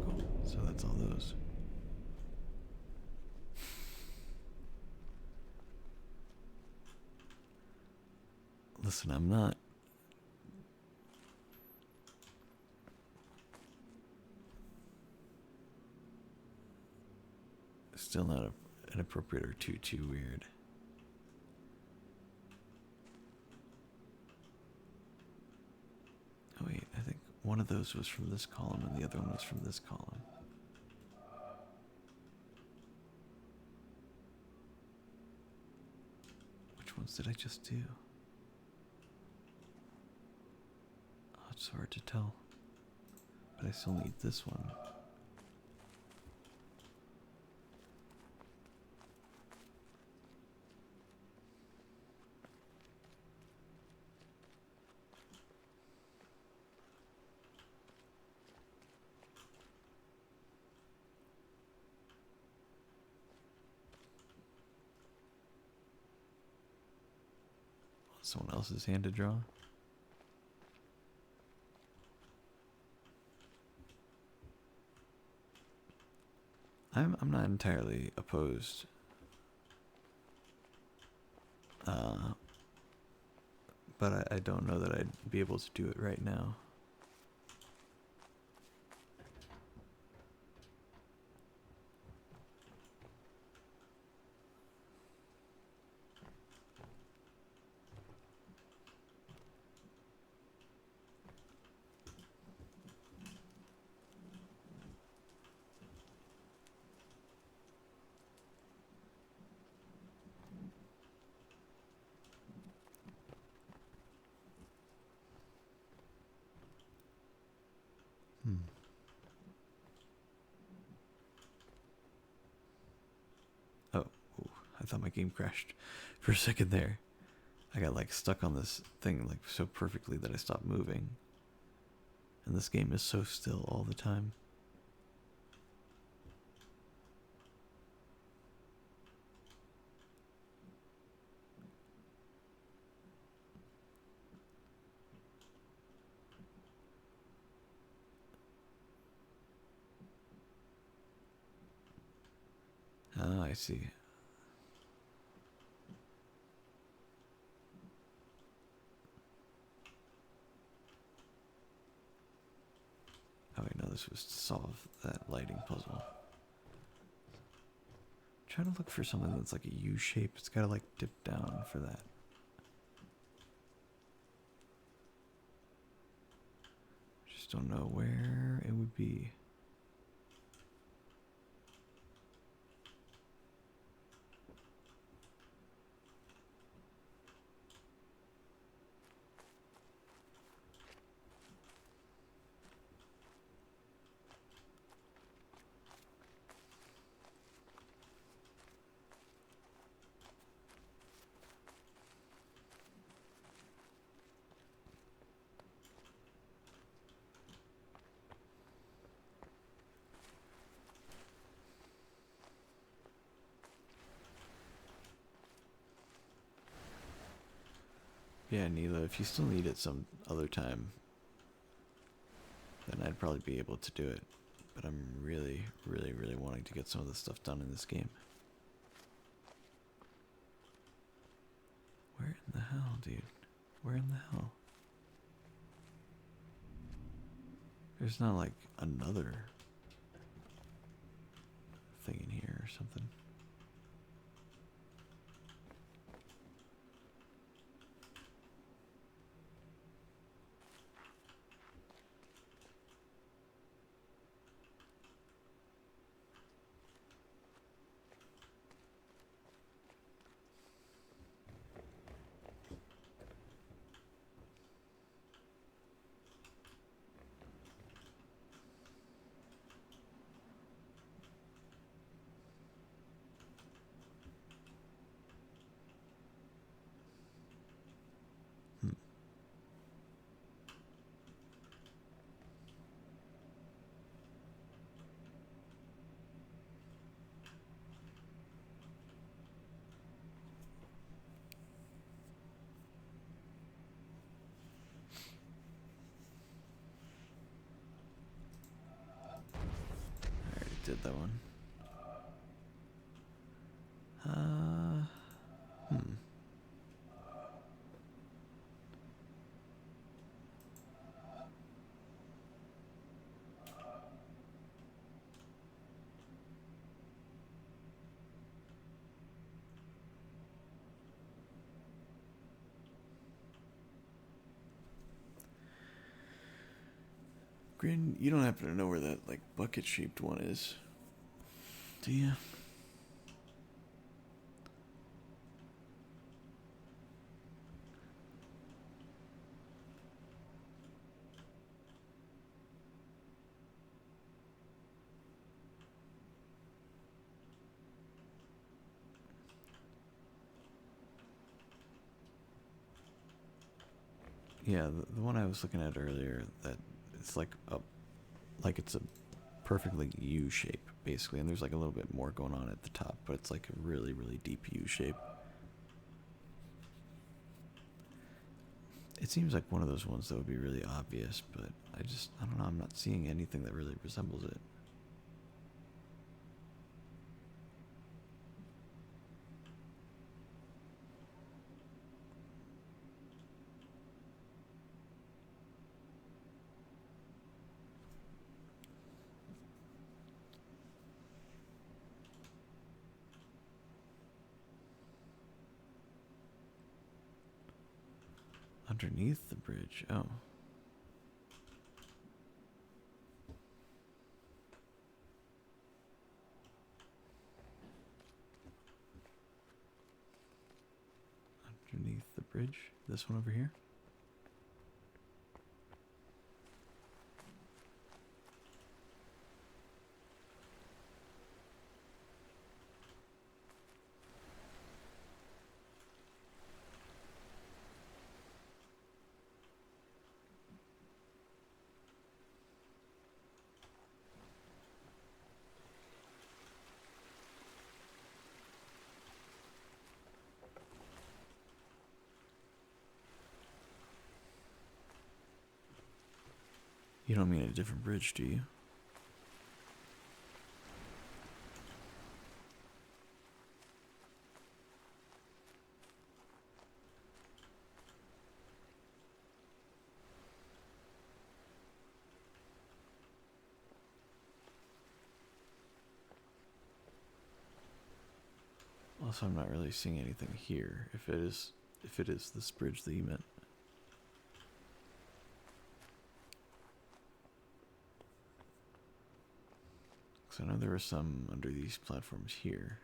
Cool. So that's all those. Listen, I'm not. Still not inappropriate or too weird. Oh wait, I think one of those was from this column and the other one was from this column. Which ones did I just do? Oh, it's hard to tell. But I still need this one. Someone else's hand to draw. I'm not entirely opposed. But I don't know that I'd be able to do it right now. Oh, ooh, I thought my game crashed for a second there. I got like stuck on this thing like so perfectly that I stopped moving. And this game is so still all the time. Ah, I see. Oh wait, no, this was to solve that lighting puzzle. I'm trying to look for something that's like a U shape. It's gotta like dip down for that. Just don't know where it would be. Yeah, Neela, if you still need it some other time, then I'd probably be able to do it. But I'm really, really, really wanting to get some of this stuff done in this game. Where in the hell, dude? Where in the hell? There's not like another thing in here or something. I already did that one. Grin, you don't happen to know where that like bucket-shaped one is, do you? Yeah, the one I was looking at earlier, that it's like it's a perfectly U shape basically, and there's like a little bit more going on at the top, but it's like a really, really deep U shape. It seems like one of those ones that would be really obvious, but I don't know, I'm not seeing anything that really resembles it. Underneath the bridge, oh. Underneath the bridge, this one over here. You don't mean a different bridge, do you? Also, I'm not really seeing anything here. If it is this bridge that you meant. So I know there were some under these platforms here.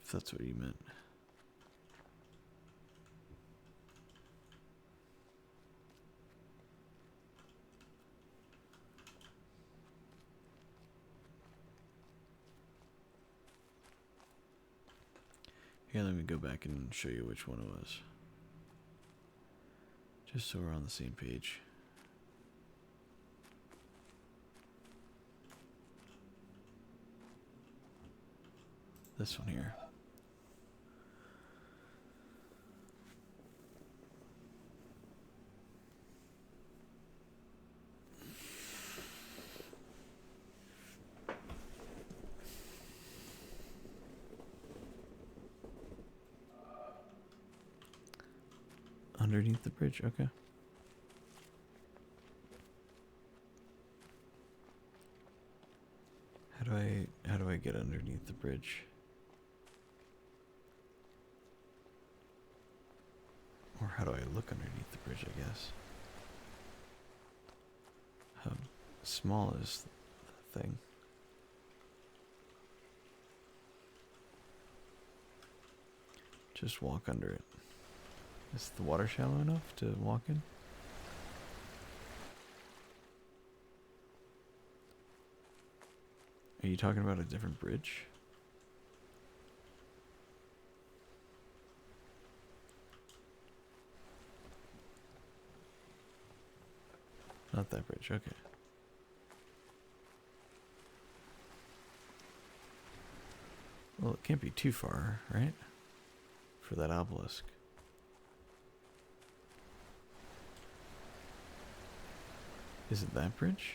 If that's what you meant. Here, let me go back and show you which one it was. Just so we're on the same page. This one here. Underneath the bridge, okay. How do I get underneath the bridge? Or how do I look underneath the bridge, I guess? How small is the thing? Just walk under it. Is the water shallow enough to walk in? Are you talking about a different bridge? Not that bridge, okay. Well, it can't be too far, right? For that obelisk. Is it that bridge?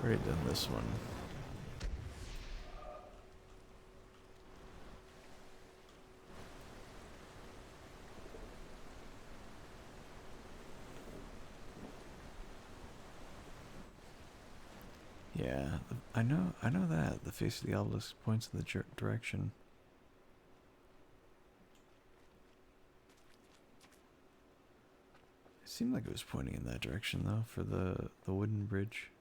Already done this one. Yeah, I know that. The face of the obelisk points in the direction. It seemed like it was pointing in that direction, though, for the wooden bridge.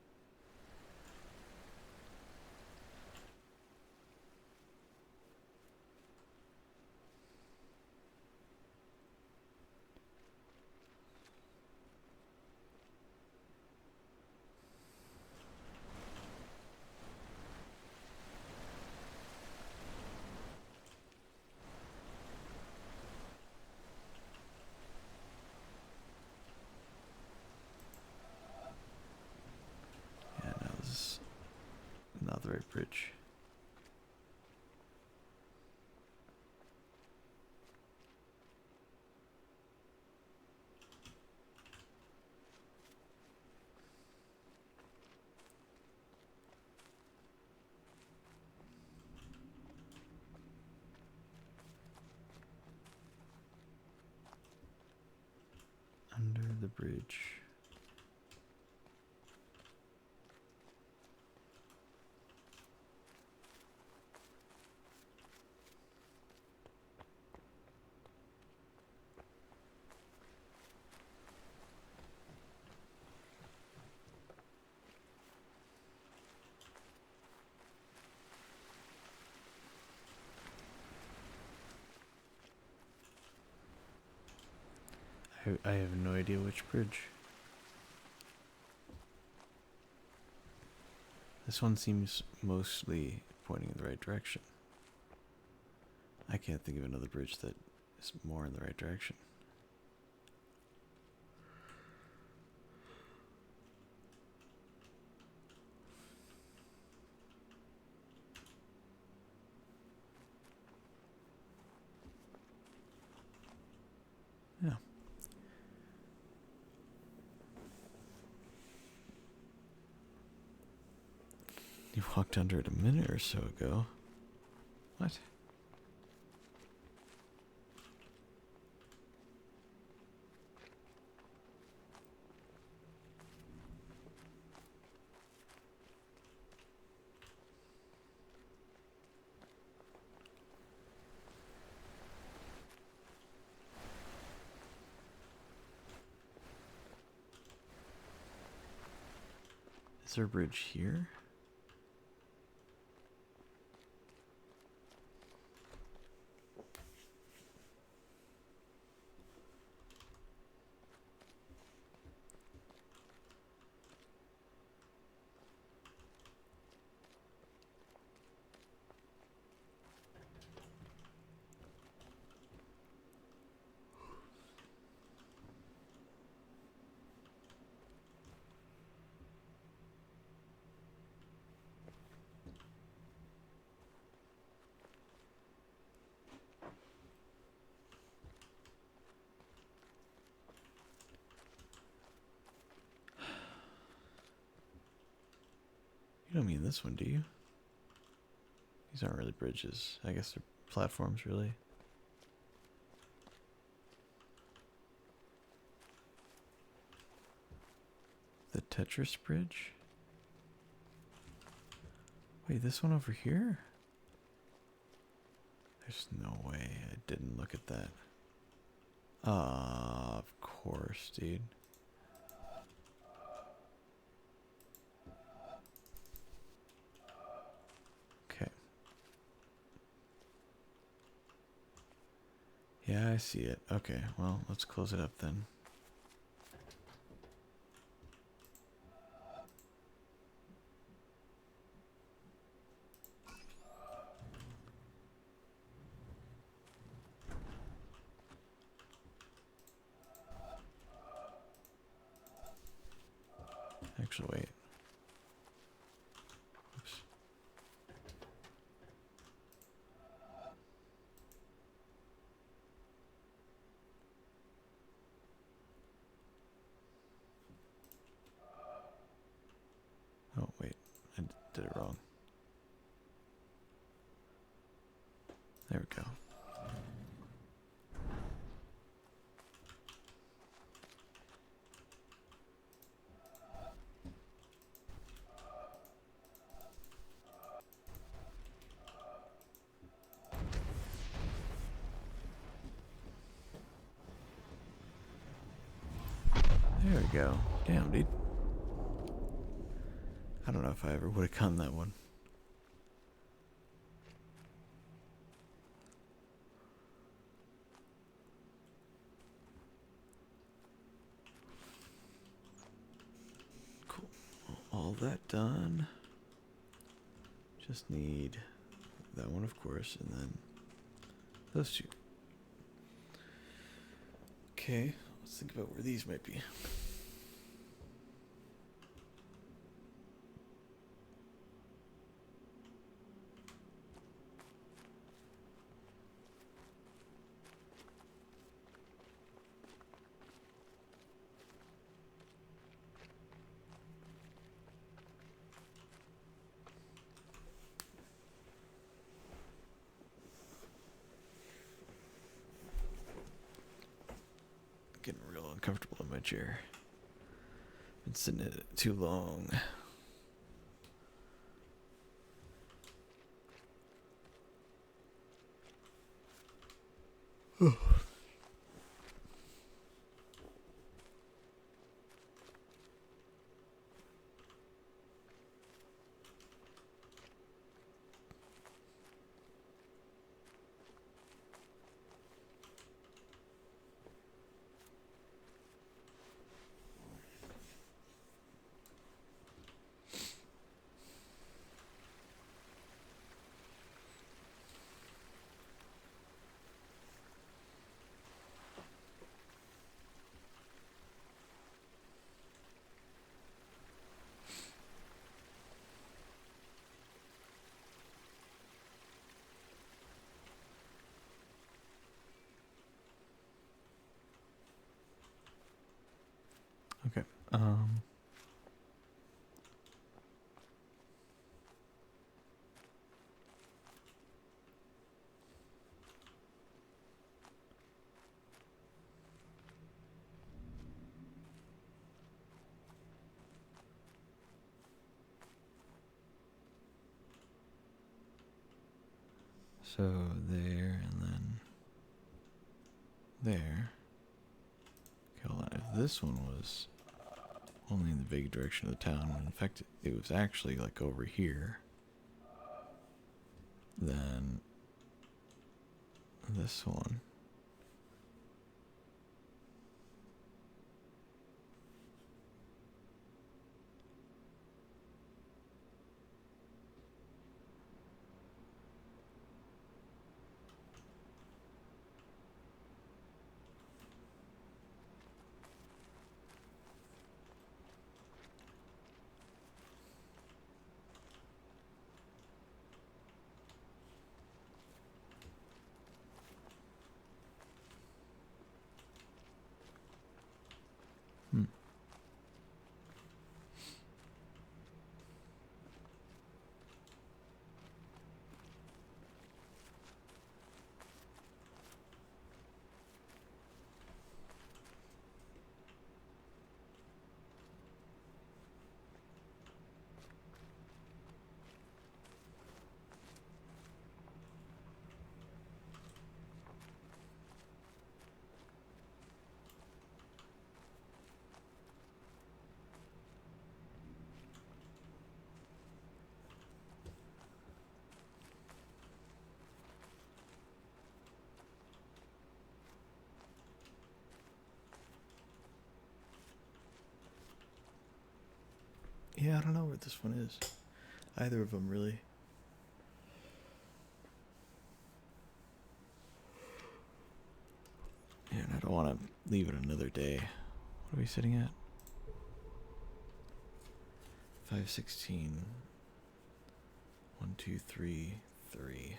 Yeah, no, this is not the right bridge. Under the bridge. I have no idea which bridge. This one seems mostly pointing in the right direction. I can't think of another bridge that is more in the right direction. Yeah. You walked under it a minute or so ago. What? Is there a bridge here? You don't mean this one, do you? These aren't really bridges. I guess they're platforms, really. The Tetris Bridge? Wait, this one over here? There's no way I didn't look at that. Of course, dude. Okay. Yeah, I see it. Okay, well, let's close it up then. Actually, wait. Oops. Oh, wait. I did it wrong. There we go. There we go. Damn, dude. I don't know if I ever would have gotten that one. Cool. All that done. Just need that one, of course, and then those two. Okay, let's think about where these might be. Getting real uncomfortable in my chair. Been sitting in it too long. Okay. So there and then there. Okay, hold on. If this one was only in the vague direction of the town, when in fact it was actually like over here, then this one. I don't know where this one is. Either of them, really. Yeah, and I don't want to leave it another day. What are we sitting at? 516. 1, 2, 3, 3.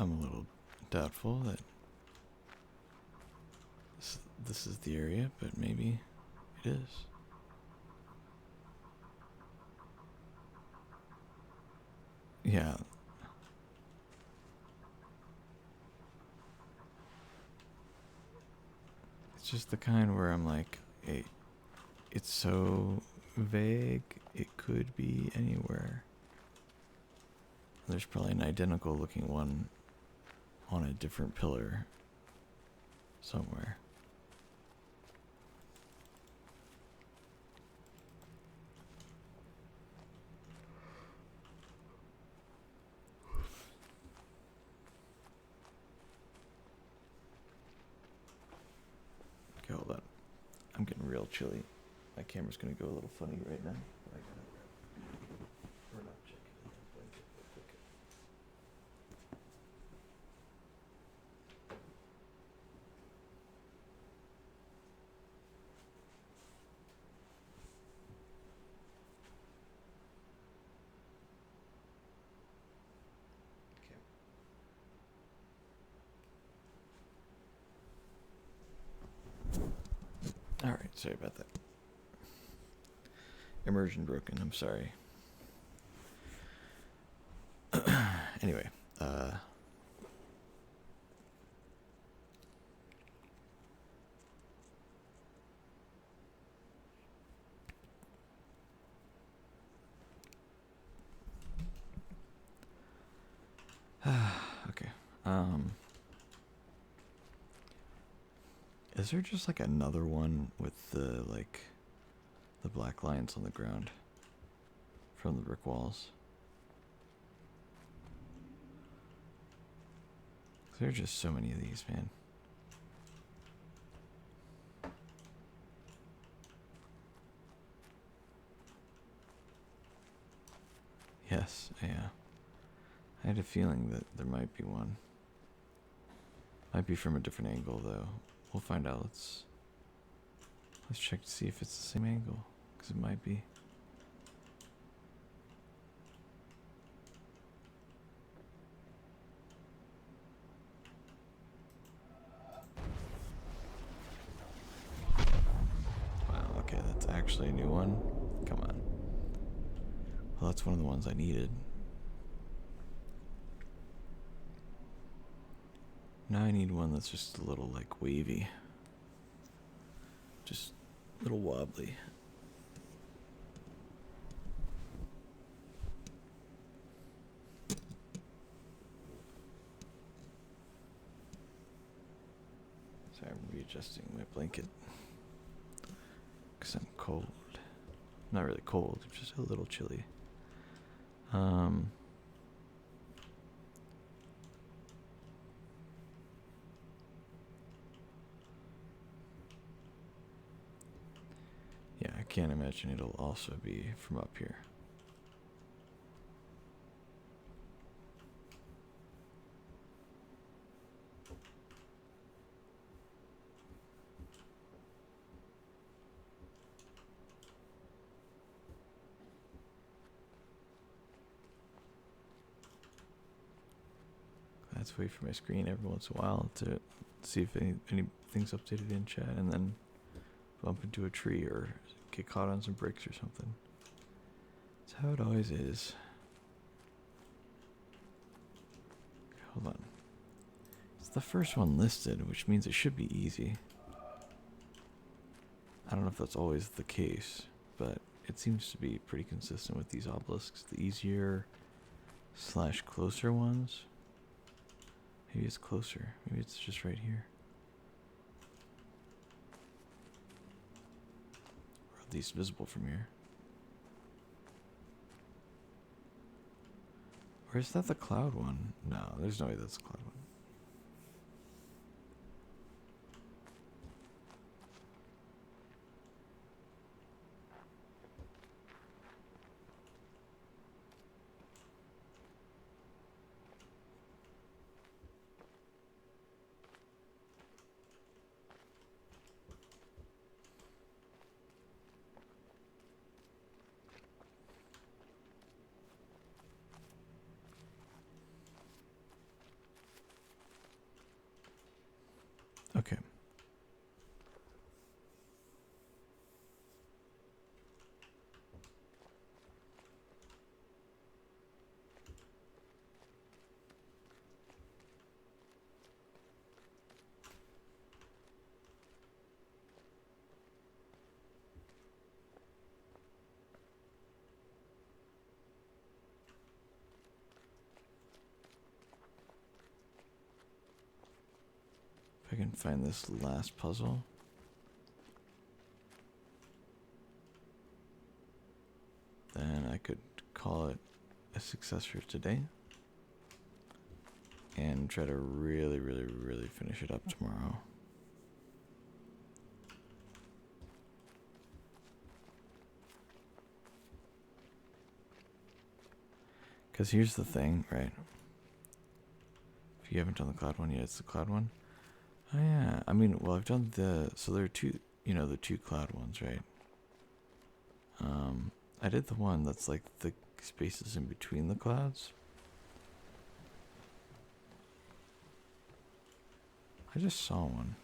I'm a little doubtful that this is the area, but maybe it is. Yeah. It's just the kind where I'm like, hey, it's so vague, it could be anywhere. There's probably an identical looking one on a different pillar somewhere. Okay, hold on. I'm getting real chilly. My camera's gonna go a little funny right now. We're not checking the blanket real quick. Alright, sorry about that. Immersion broken, I'm sorry. Anyway, okay. Is there just like another one with the the black lines on the ground from the brick walls? There are just so many of these, man. Yes, yeah. I had a feeling that there might be one. Might be from a different angle, though. We'll find out. Let's check to see if it's the same angle, because it might be. Wow, okay, that's actually a new one. Come on. Well, that's one of the ones I needed. Now I need one that's just a little, like, wavy. Just a little wobbly. Sorry, I'm readjusting my blanket. Because I'm cold. Not really cold, just a little chilly. Yeah, I can't imagine it'll also be from up here. I have to wait for my screen every once in a while to see if anything's updated in chat, and then bump into a tree or get caught on some bricks or something. That's how it always is. Hold on. It's the first one listed, which means it should be easy. I don't know if that's always the case, but it seems to be pretty consistent with these obelisks. The easier / closer ones. Maybe it's closer. Maybe it's just right here. Or at least visible from here. Or is that the cloud one? No, there's no way that's the cloud one. Okay. If I can find this last puzzle. Then I could call it a success for today. And try to really, really, really finish it up tomorrow. Because here's the thing, right? If you haven't done the cloud one yet, it's the cloud one. Oh yeah, I mean, well, I've done so there are two, the two cloud ones, right? I did the one that's like the spaces in between the clouds. I just saw one.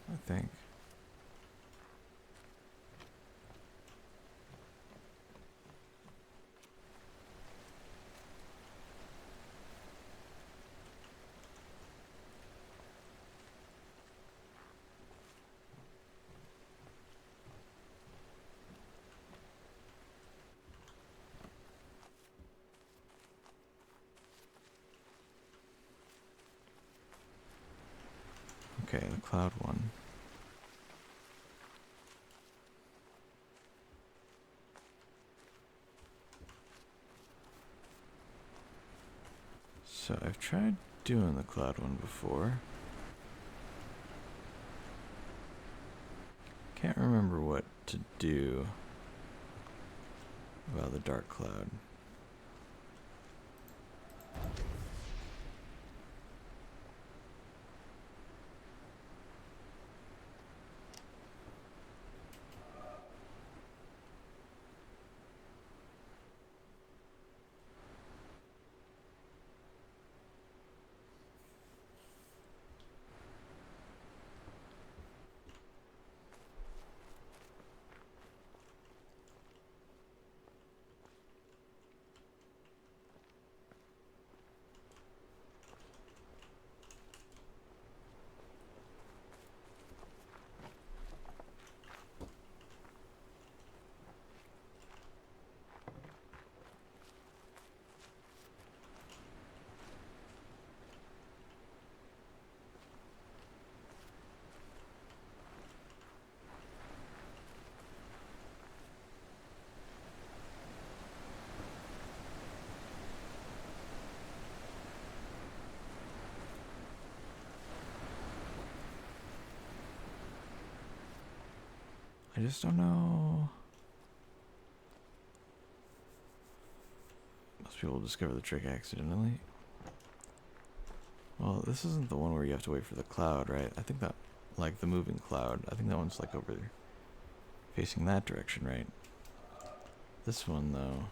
I think. Okay, the cloud one. So I've tried doing the cloud one before. Can't remember what to do about the dark cloud. just don't know. Most people discover the trick accidentally. Well, this isn't the one where you have to wait for the cloud, right? I think that, like the moving cloud, I think that one's like over there, facing that direction, right? This one, though.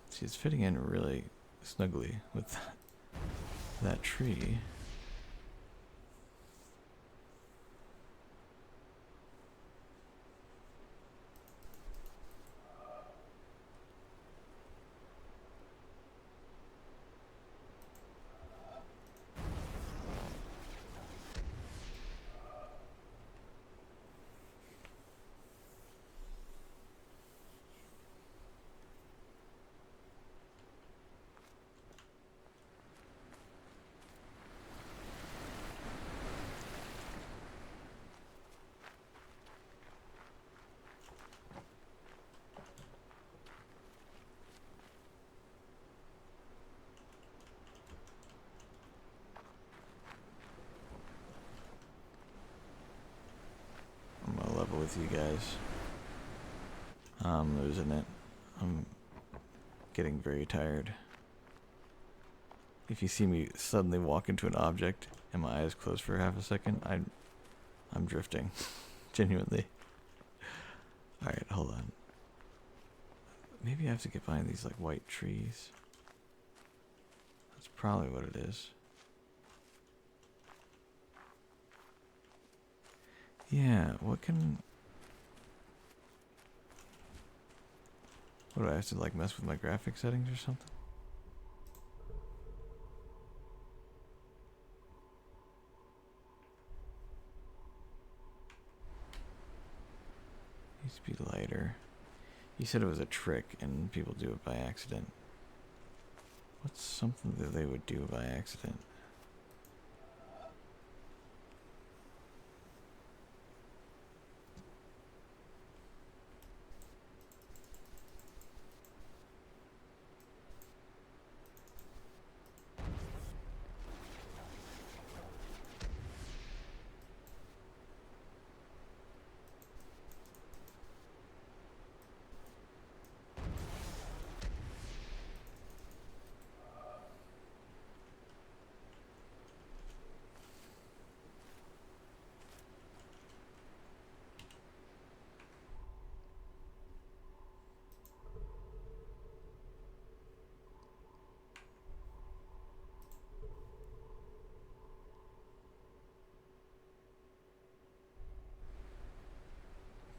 See, it's fitting in really snugly with that tree. I'm gonna level with you guys. I'm losing it. I'm getting very tired. If you see me suddenly walk into an object and my eyes close for half a second, I'm drifting. Genuinely. Alright, hold on. Maybe I have to get behind these like white trees. That's probably what it is. Yeah, what do I have to like mess with my graphic settings or something? Needs to be lighter. You said it was a trick and people do it by accident. What's something that they would do by accident?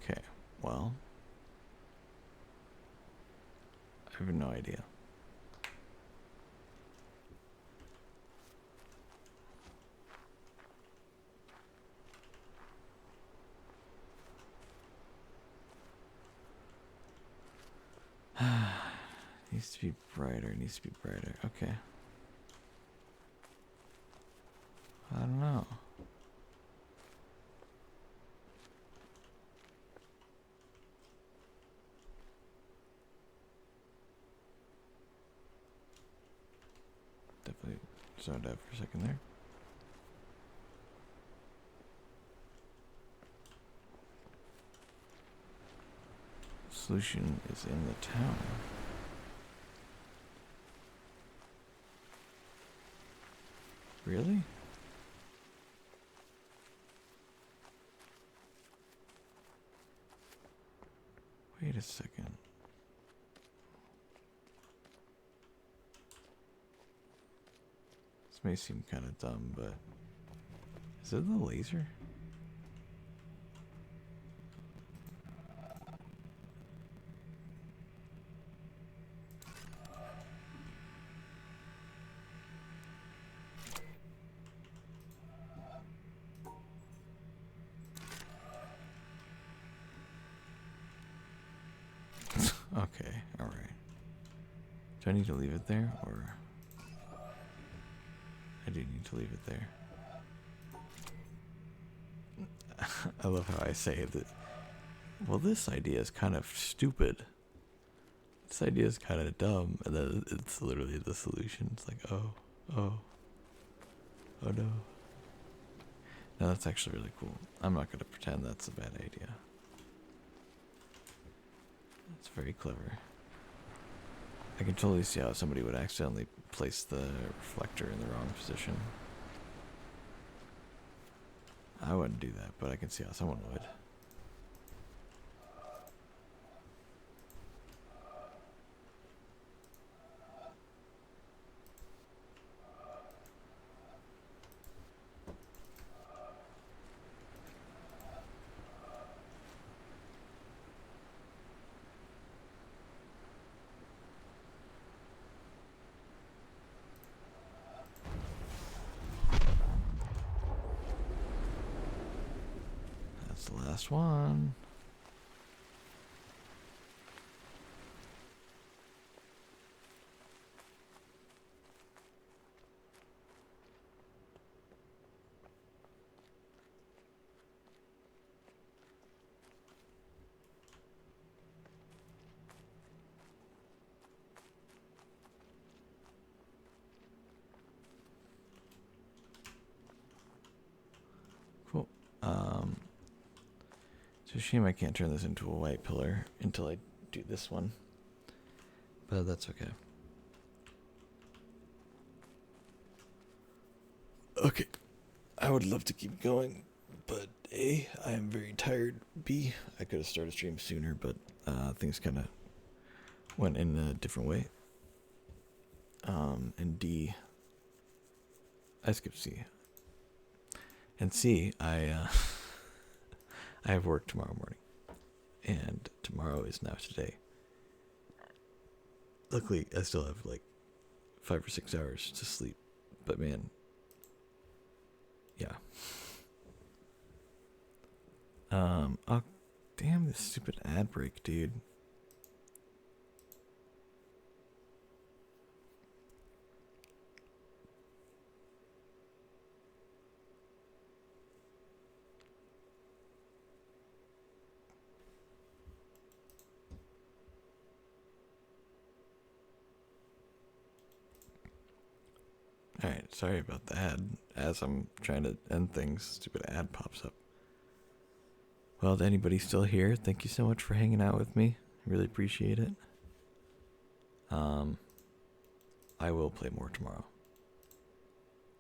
Okay, well, I have no idea. Needs to be brighter, needs to be brighter. Okay. I don't know. Definitely zoned out for a second there. Solution is in the town. Really? Wait a second. This may seem kind of dumb, but is it the laser? Okay, alright. Do I need to leave it there, or... I do need to leave it there. I love how I say that. Well, this idea is kind of stupid. This idea is kind of dumb, and then it's literally the solution. It's like, oh no. No, that's actually really cool. I'm not gonna pretend that's a bad idea. That's very clever. I can totally see how somebody would accidentally place the reflector in the wrong position. I wouldn't do that, but I can see how someone would. That's the last one. Cool. It's a shame I can't turn this into a white pillar until I do this one. But that's okay. Okay. I would love to keep going, but A, I am very tired. B, I could have started stream sooner, but things kind of went in a different way. And D, I skipped C. And C, I have work tomorrow morning. And tomorrow is now today. Luckily, I still have like 5 or 6 hours to sleep. But man, yeah. Oh, damn this stupid ad break, dude. Alright, sorry about the ad. As I'm trying to end things, stupid ad pops up. Well, to anybody still here, thank you so much for hanging out with me. I really appreciate it. I will play more tomorrow.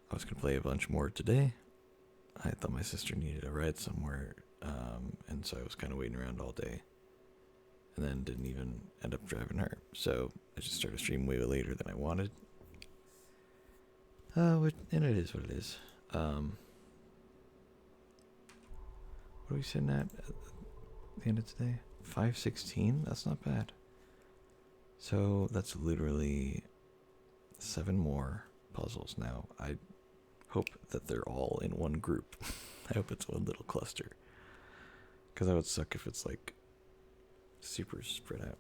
I was going to play a bunch more today. I thought my sister needed a ride somewhere, and so I was kind of waiting around all day. And then didn't even end up driving her. So I just started streaming way later than I wanted. And it is what it is. What are we sitting at the end of today? 5:16? That's not bad. So that's literally 7 more puzzles now. I hope that they're all in one group. I hope it's one little cluster. Because that would suck if it's like super spread out.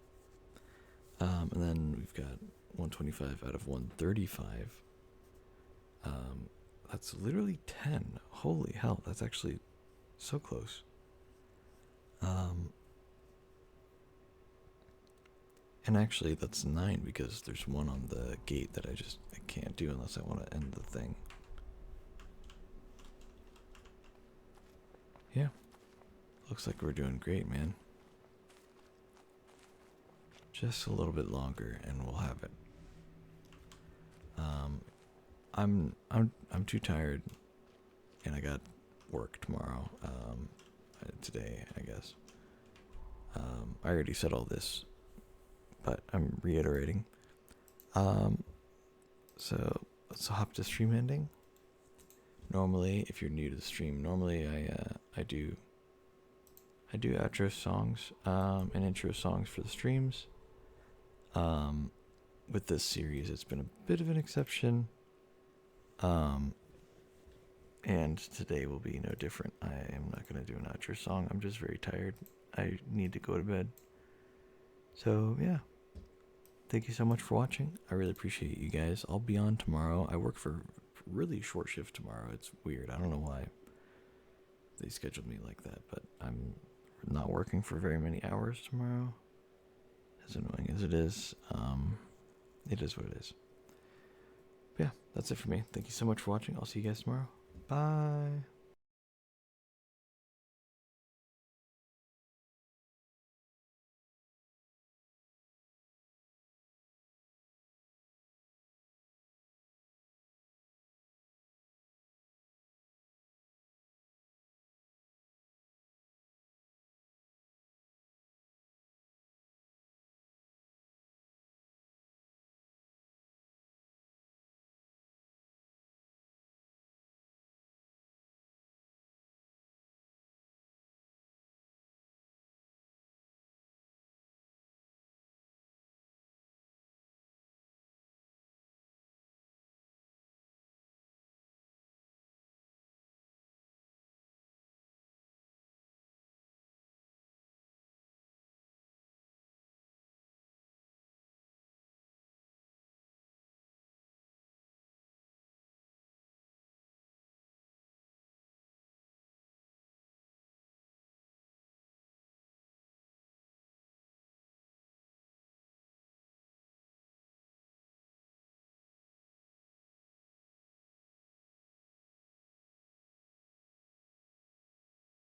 And then we've got 125 out of 135. That's literally 10. Holy hell, that's actually so close. And actually that's 9 because there's one on the gate that I can't do unless I want to end the thing. Yeah. Looks like we're doing great, man. Just a little bit longer and we'll have it. I'm too tired, and I got work tomorrow. Today, I guess. I already said all this, but I'm reiterating. So let's hop to stream ending. Normally, if you're new to the stream, normally I do outro songs and intro songs for the streams. With this series, it's been a bit of an exception. And today will be no different. I am not going to do an outro song. I'm just very tired. I need to go to bed. So, yeah. Thank you so much for watching. I really appreciate you guys. I'll be on tomorrow. I work for really short shift tomorrow. It's weird. I don't know why they scheduled me like that, but I'm not working for very many hours tomorrow. As annoying as it is what it is. But yeah, that's it for me. Thank you so much for watching. I'll see you guys tomorrow. Bye.